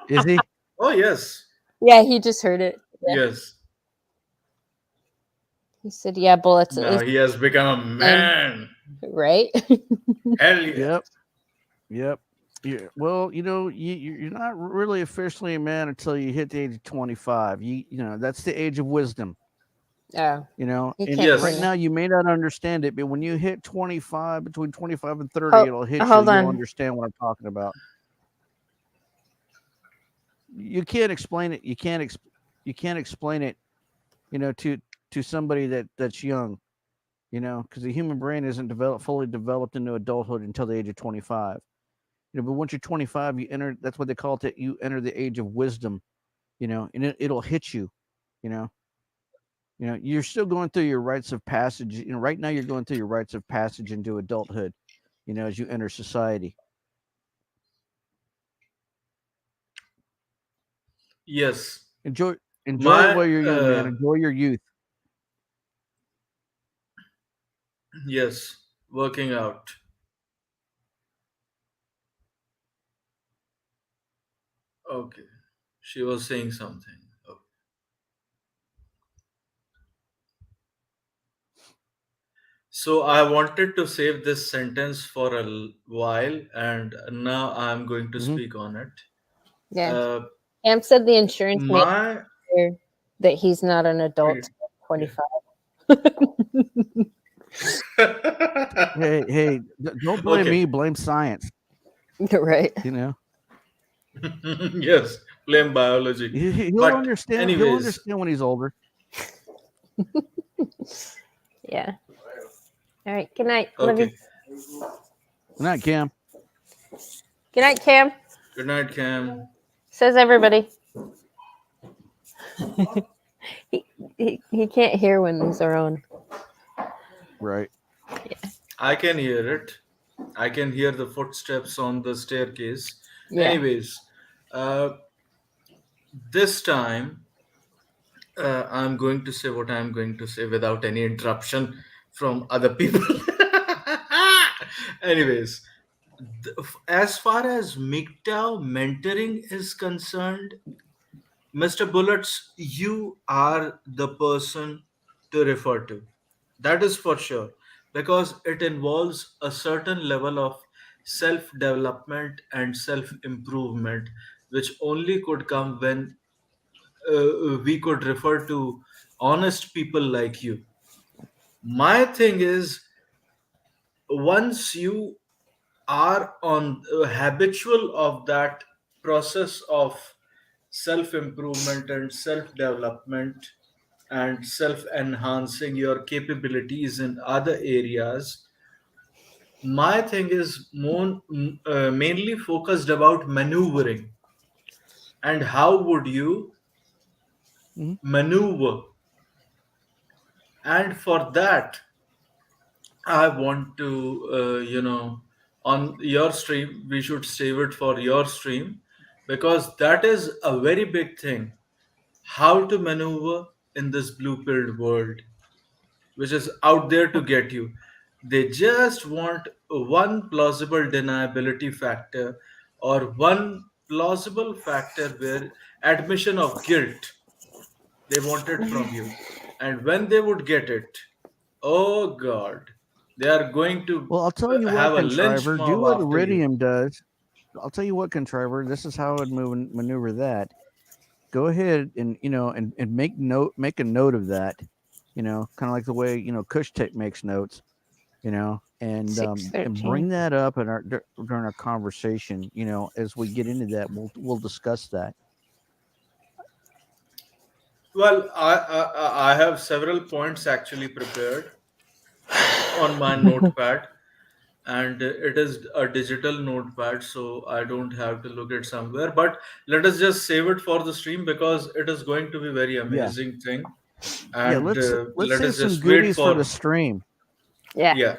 Is he? oh, yes. Yeah, he just heard it. Yeah. Yes. He said, "Yeah, bullets." At Now least, he has become a man. right? Hell yeah. Yep. Yep. Yeah. Well, you're not really officially a man until you hit the age of 25. That's the age of wisdom. Oh, You he and can't Yes. right hear now me. you may not understand it, but when you hit 25, between 25 and 30, Hold, it'll hit you. hold You'll on. understand what I'm talking about. You can't explain it. You can't explain it. To somebody that's young. Because the human brain isn't fully developed into adulthood until the age of 25. But once you're 25, you enter. That's what they call it. You enter the age of wisdom. And it'll hit you. You know. You're still going through your rites of passage. Right now you're going through your rites of passage into adulthood. As you enter society. Yes. Enjoy it My while you're young, man. Enjoy your youth. yes, working out. Okay. She was saying something. Okay. So I wanted to save this sentence for a while, and now I'm going to Mhm. speak on it. Yeah, Uh, Cam said the insurance made my clear that he's not an adult till yeah. 25. Hey, don't blame Okay. me. Blame science. Right. Yes, blame biology. He'll But understand. He'll anyways, understand when he's older. Yeah. All right. Good night. Love you. okay. Good night, Cam. Good night, Cam. Good night, Cam. Says everybody. he can't hear when these are on. Right. I can hear it. I can hear the footsteps on the staircase. Yeah. Anyways, this time I'm going to say what I'm going to say without any interruption from other people. Anyways, as far as MGTOW mentoring is concerned, Mr. Bullets, you are the person to refer to. That is for sure, because it involves a certain level of self development and self improvement, which only could come when we could refer to honest people like you. My thing is, once you are on habitual of that process of self improvement and self development and self enhancing your capabilities in other areas, my thing is mainly focused about maneuvering and how would you Mhm. maneuver. And for that I want to on your stream we should save it for your stream, because that is a very big thing, how to maneuver in this blue pilled world which is out there to get you. They just want one plausible deniability factor or one plausible factor where admission of guilt they wanted from you. And when they would get it, oh God, they are going to Well, I'll tell you have what, a lynch Contriver, do mob what after you. Iridium does. I'll tell you what, Contriver, this is how I'd maneuver that. Go ahead and and make a note of that. Kind of like the way Kush Tech makes notes. And 6:13. bring that up in during our conversation. As we get into that, we'll discuss that. Well, I have several points actually prepared on my notepad, and it is a digital notepad, so I don't have to look it somewhere. But let us just save it for the stream because it is going to be very Yeah, amazing thing. yeah. And Let's let save us some just wait goodies for the for stream. Yeah. yeah.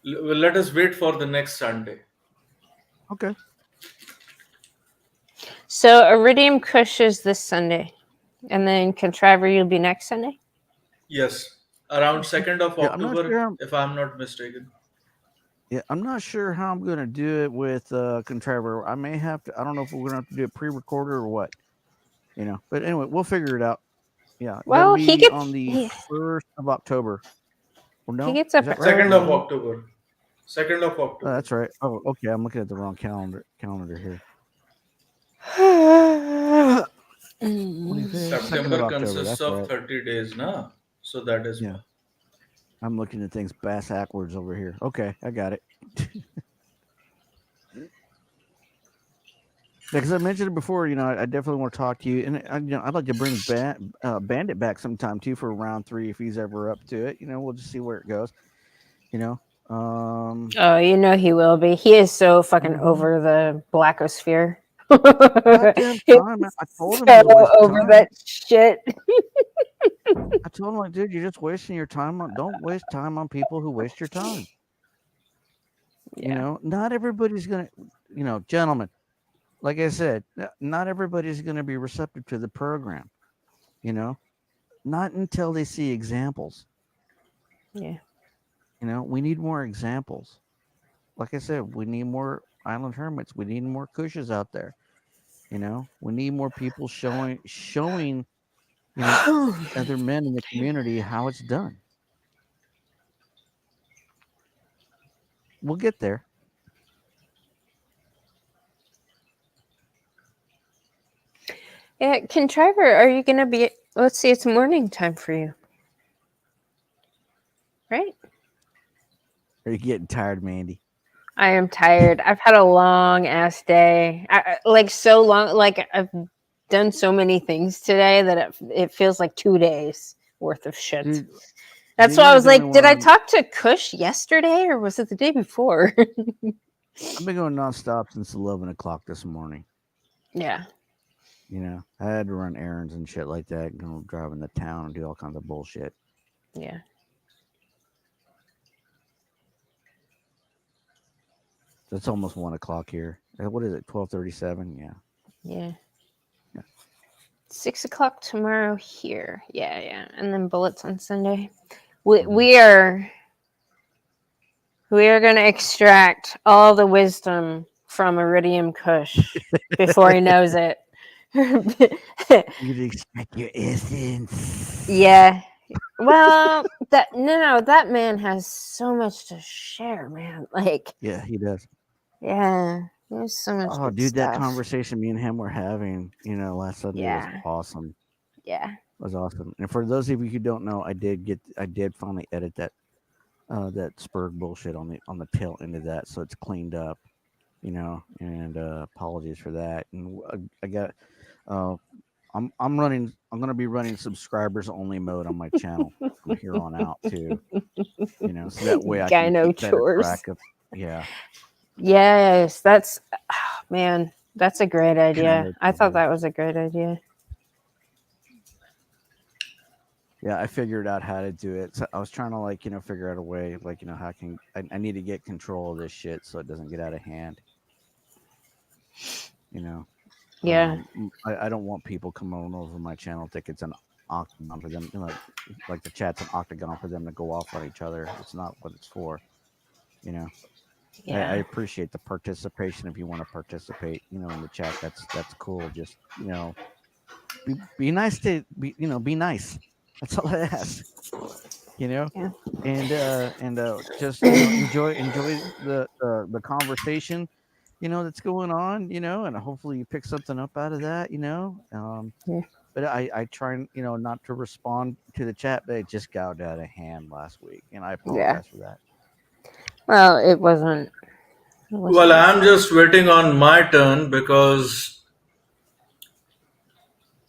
Let us wait for the next Sunday. Okay. So Iridium Kush is this Sunday, and then Contriver you'll be next Sunday. Yes, around 2nd of Yeah, I'm not October, sure. if I'm not mistaken. Yeah, I'm not sure how I'm going to do it with Contriver. I may have to. I don't know if we're going to have to do it pre-recorded or what. But anyway, we'll figure it out. Yeah, Well, that'll he be gets on the he, 1st of October. Well, no, he gets is up that right? 2nd of early. October. 2nd of Oh, October. that's right. Oh, okay. I'm looking at the wrong calendar here. 25th, 2nd of September October. consists That's of right. 30 days, na? So that is Yeah. why. I'm looking at things backwards over here. Okay, I got it. Because I mentioned it before, I definitely want to talk to you, and I'd like to bring Bandit back sometime too for round 3 if he's ever up to it. We'll just see where it goes. Oh, he will be. He is so fucking over the blackosphere. Goddamn time! I told him so to waste over time. that shit. I told him, like, dude, you're just wasting your time. Don't waste time on people who waste your time. Yeah. Not everybody's gonna, gentlemen. Like I said, not everybody's gonna be receptive to the program. Not until they see examples. Yeah. We need more examples. Like I said, we need more island hermits. We need more Kushes out there. We need more people showing other men in the community how it's done. We'll get there. Yeah, Contriver, are you gonna be? Let's see, it's morning time for you, right? Are you getting tired, Mandy? I am tired. I've had a long ass day. Like so long. Like I've done so many things today that it feels like 2 days worth of shit. Dude, That's why I was like, did I talk to Kush yesterday or was it the day before? I've been going nonstop since 11 o'clock this morning. Yeah. I had to run errands and shit like that, drive into town and do all kinds of bullshit. Yeah. So it's almost 1 o'clock here. What is it? 12:37? Yeah. Yeah. 6 o'clock tomorrow here. Yeah. And then bullets on Sunday. We are going to extract all the wisdom from Iridium Kush before he knows it. You extract your essence. Yeah. Well, that man has so much to share, man. Like, yeah, he does. Yeah, there's so much. Oh, good dude, stuff. that conversation me and him were having, last Sunday was awesome. Yeah, it was awesome. And for those of you who don't know, I did finally edit that Spurg bullshit on the tail end of that, so it's cleaned up, and apologies for that. And I got I'm going to be running subscribers only mode on my channel from here on out too. So that way I can keep better track of. Yeah. Yes, that's man, that's a great idea. I thought that was a great idea. Yeah, I figured out how to do it. So I was trying to figure out a way, how I need to get control of this shit so it doesn't get out of hand. Yeah. I don't want people coming over my channel think it's an octagon for them, like the chat's an octagon for them to go off on each other. It's not what it's for, I appreciate the participation. If you want to participate, in the chat, that's cool. Just be nice to be nice. That's all I ask. Yeah. And just enjoy the conversation, that's going on, and hopefully you pick something up out of that, Yeah. But I try and not to respond to the chat, but it just got out of hand last week, and I apologize for that. Well, it wasn't. Well, I'm just waiting on my turn because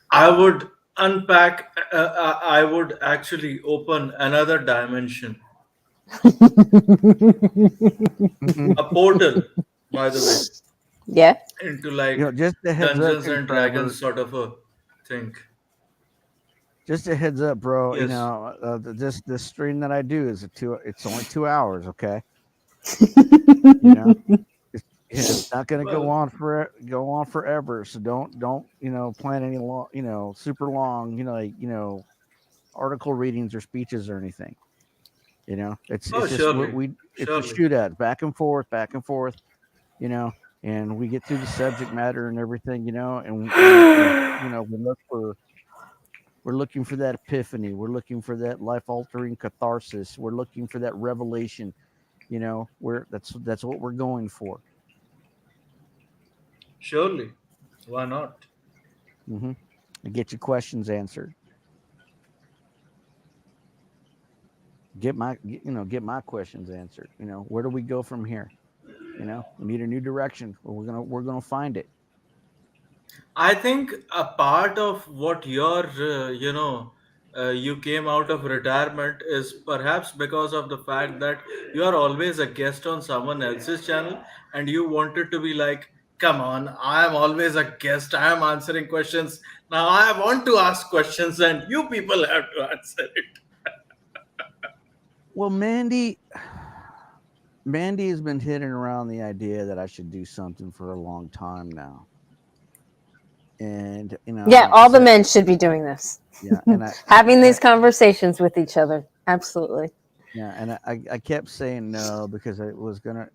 I would unpack, I would actually open another dimension, Mhm. a portal, by the way, Yeah. into like Just a heads up, Dungeons and Trevor. Dragons sort of a thing. Just a heads up, bro. Yes. This stream that I do is it's only 2 hours, okay? It's not going to go Well, on forever. So don't plan any long, super long, article readings or speeches or anything. It's oh, just surely. it's a Surely. shoot at back and forth, and we get through the subject matter and everything, and we're looking for that epiphany. We're looking for that life-altering catharsis. We're looking for that revelation. That's what we're going for. Surely. Why not? Mm-hmm. And get your questions answered. Get my questions answered. Where do we go from here? We need a new direction. We're gonna find it. I think a part of what you came out of retirement is perhaps because of the fact that you are always a guest on someone else's channel and you wanted to be like, come on, I am always a guest. I am answering questions. Now I want to ask questions and you people have to answer it. Well, Mandy has been hitting around the idea that I should do something for a long time now. And Yeah, all the men should be doing this. Yeah, and having these conversations with each other. Absolutely. Yeah, and I kept saying no because I was gonna,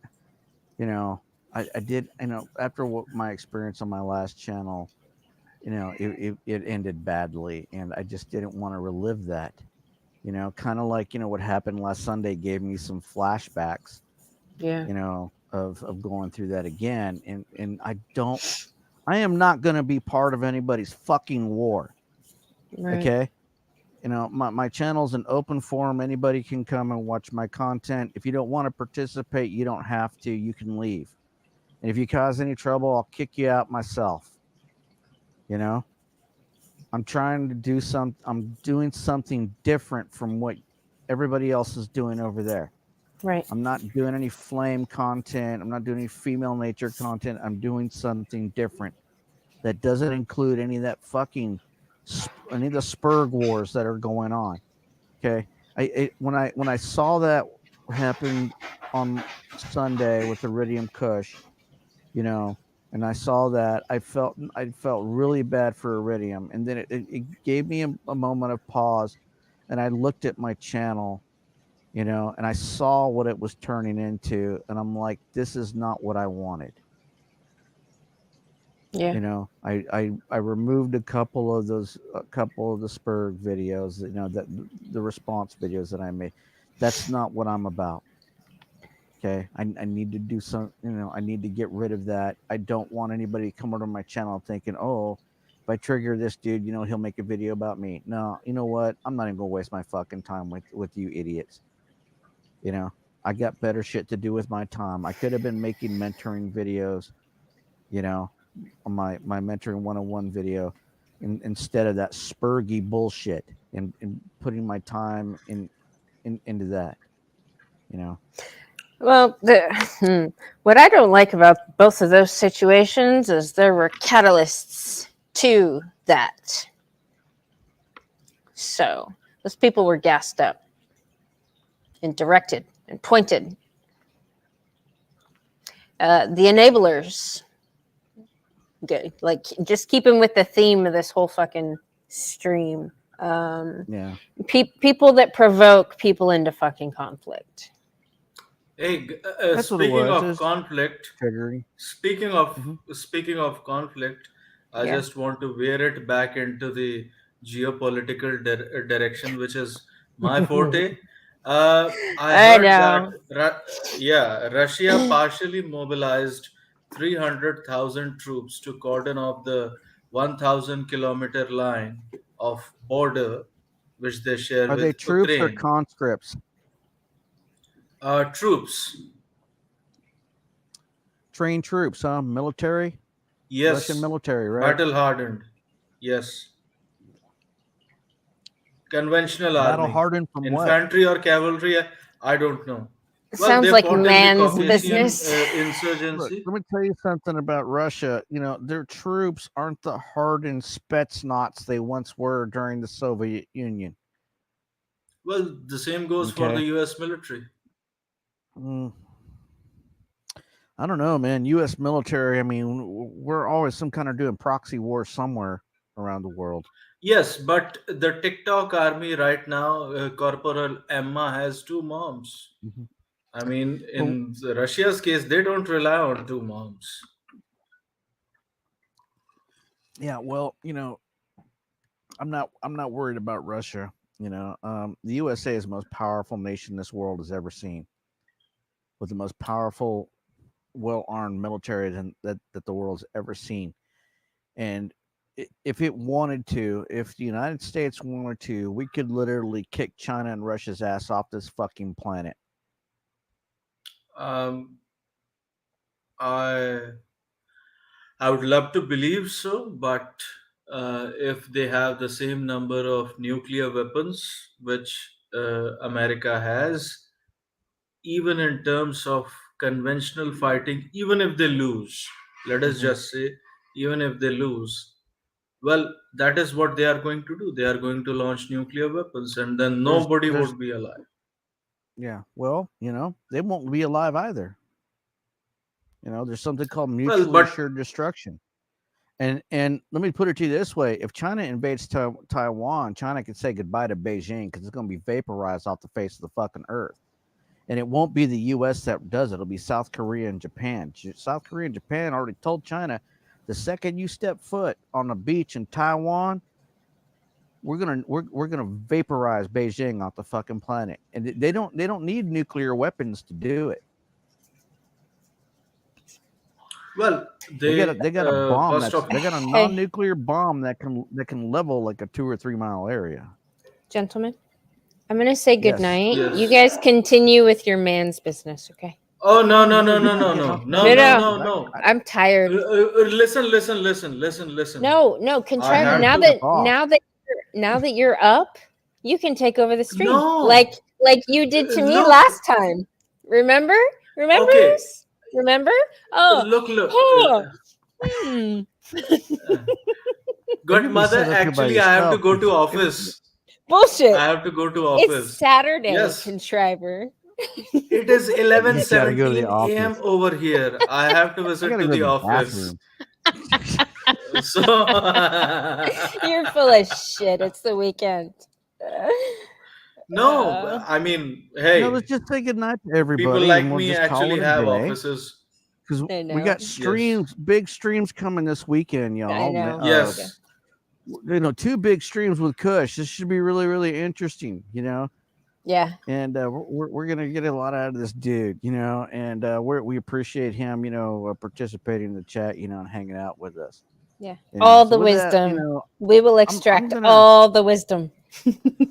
I did, after my experience on my last channel, it ended badly, and I just didn't want to relive that. Kind of like what happened last Sunday gave me some flashbacks. Yeah. Of going through that again, and I am not going to be part of anybody's fucking war. Right. Okay. My channel's an open forum. Anybody can come and watch my content. If you don't want to participate, you don't have to. You can leave. And if you cause any trouble, I'll kick you out myself. I'm trying to do I'm doing something different from what everybody else is doing over there. Right. I'm not doing any flame content. I'm not doing any female nature content. I'm doing something different that doesn't include any of that any of the Spurg wars that are going on. Okay. When I saw that happen on Sunday with Iridium Kush, and I saw that, I felt really bad for Iridium. And then it gave me a moment of pause, and I looked at my channel, and I saw what it was turning into, and I'm like, this is not what I wanted. Yeah. I removed a couple of the Spurg videos, that the response videos that I made. That's not what I'm about. Okay. I need to do some, I need to get rid of that. I don't want anybody to come over to my channel thinking, oh, if I trigger this dude, he'll make a video about me. No, you know what? I'm not even gonna waste my fucking time with you idiots. I got better shit to do with my time. I could have been making mentoring videos, on my mentoring 101 video, instead of that Spurgy bullshit, and putting my time into that. Well, what I don't like about both of those situations is there were catalysts to that. So those people were gassed up and directed and pointed. The enablers, like, just keeping with the theme of this whole fucking stream. Yeah. People that provoke people into fucking conflict. Hey, That's what it speaking was. of It's conflict, triggering. speaking of Mhm. speaking of conflict, I Yeah. just want to veer it back into the geopolitical direction, which is my forte. I I heard that, know. yeah, Russia partially mobilized 300,000 troops to cordon off the 1,000-kilometer line of border which they share Are they with troops or Ukraine. conscripts? Troops, Trained troops, huh? Military? Russian yes, military, right? battle hardened, yes, conventional Battle army, hardened from what? infantry or cavalry, I don't know. Well, Sounds they like fought in the man's Caucasian business. Look, insurgency. let me tell you something about Russia. You know, their troops aren't the hardened Spetsnaz they once were during the Soviet Union. Well, the same goes for the Okay. U.S. military. Mm, I don't know, man. U.S. military. I mean, we're always some kind of doing proxy war somewhere around the world. Yes, but the TikTok army right now, Corporal Emma has two moms. Mhm. I mean, Well, in Russia's case, they don't rely on two moms. yeah. Well, I'm not worried about Russia. The USA is the most powerful nation this world has ever seen, with the most powerful, well-armed military that the world's ever seen. And if it wanted to, if the United States wanted to, we could literally kick China and Russia's ass off this fucking planet. Um, I I would love to believe so, but if they have the same number of nuclear weapons which America has, even in terms of conventional fighting, even if they lose, let us Mhm. just say, even if they lose, well, that is what they are going to do. They are going to launch nuclear weapons, and then There's nobody there's would be alive. Yeah, well, they won't be alive either. There's something called Well, mutually but assured destruction. And let me put it to you this way: if China invades Taiwan, China can say goodbye to Beijing because it's going to be vaporized off the face of the fucking earth. And it won't be the U.S. that does it; it'll be South Korea and Japan. South Korea and Japan already told China, the second you step foot on a beach in Taiwan, we're gonna vaporize Beijing off the fucking planet. And they don't need nuclear weapons to do it. well, They got they a bomb first of they got a Hey, non-nuclear bomb that can level like a 2 or 3 mile area. gentlemen, I'm going to say Yes. goodnight. yes. You guys continue with your man's business, okay? Oh no no no you no can no get no off no my No, no no. no no. I'm tired. Listen. No, I Contriver, have now to. that off. you're up, you can take over the stream. No, Like you did to me look. last time. Remember? Remember Okay, this? Remember? Oh. look. Oh. Hmm. You're gonna be Godmother, set up here by actually, I have to yourself. go to office. Bullshit. I have to go to It's office. Saturday, Yes, Contriver. it is You gotta go to the 11:17 a.m. office. over here. I have to I visit gotta to go to the the office. bathroom. So You're full of shit. It's the weekend. no, I mean, No, hey, let's just say goodnight to people everybody, like and we'll me just call actually it a have day. offices. Because I we got know. streams, big streams coming this weekend, y'all. I know. Yes. 2 big streams with Kush. This should be really, really interesting. Yeah. And we're gonna get a lot out of this dude, and we appreciate him, participating in the chat, and hanging out with us. Yeah. And All so the with that, wisdom. We will extract gonna- all the wisdom.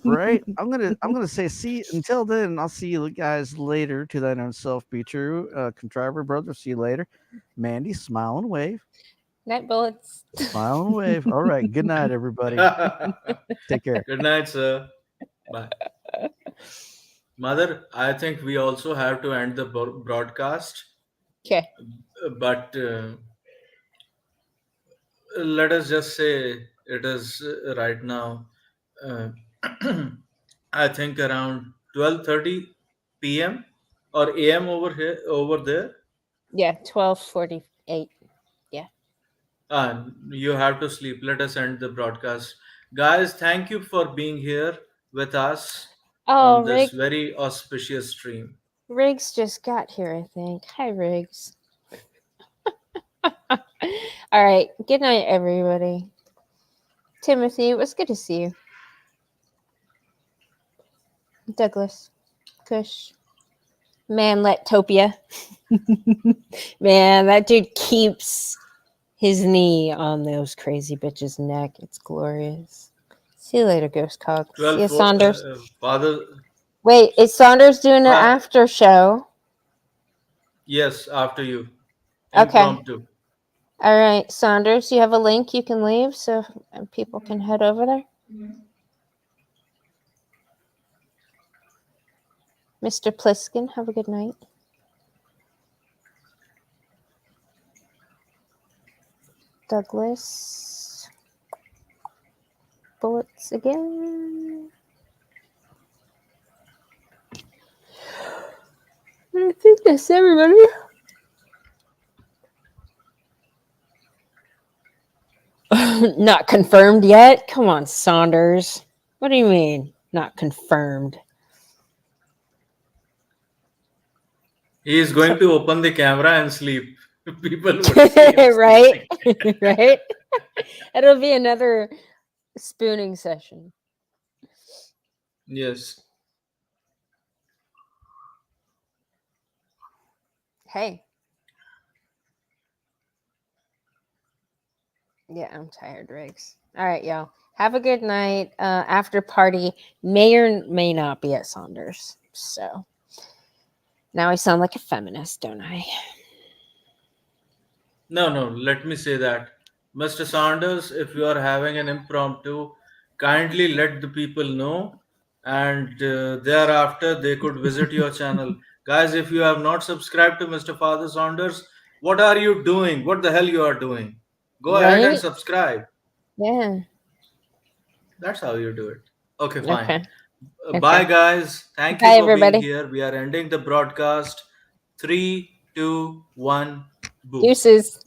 right? I'm gonna say see. Until then, I'll see you guys later. To thine own self be true. Contriver brother, see you later. Mandy, smile and wave. Night bullets. Smile and wave. All right. Good night, everybody. Take care. Good night, sir. Bye. Mother, I think we also have to end the broadcast, Okay. but let us just say it is right now, uh, I think around 12:30 p.m. or a.m. over there. Yeah. 12:48. You have to sleep. Let us end the broadcast. Guys, thank you for being here with us Oh, on this Rick. very auspicious stream. Riggs just got here, I think. Hi, Riggs. All right. Good night, everybody. Timothy, it was good to see you. Douglas, Kush, Manletopia. Man, that dude keeps his knee on those crazy bitches' neck. It's glorious. See you later, Ghost Cog. See 12 you, Saunders. Father, Wait, is Saunders doing an Hi. after show? yes, after you. Okay. Impromptu. All right, Saunders, you have a link you can leave so people can head over there? Mr. Pliskin, have a good night. Douglas. Bullets again. I think that's everybody. Not confirmed yet? Come on, Saunders. What do you mean, not confirmed? He is going to open the camera and sleep. People would see him Right? sleeping. Right? It'll be another spooning session. Yes. Hey. Yeah, I'm tired, Riggs. All right, y'all. Have a good night. After party may or may not be at Saunders. So now I sound like a feminist, don't I? No, let me say that. Mr. Saunders, if you are having an impromptu, kindly let the people know, and thereafter they could visit your channel. Guys, if you have not subscribed to Mr. Father Saunders, what are you doing? What the hell you are doing? Go ahead and Right? subscribe. Yeah. That's how you do it. Okay, fine. Okay. Bye, Okay. guys. Thank Bye, you for being everybody. here. We are ending the broadcast. 3, 2, 1, boom. Deuces.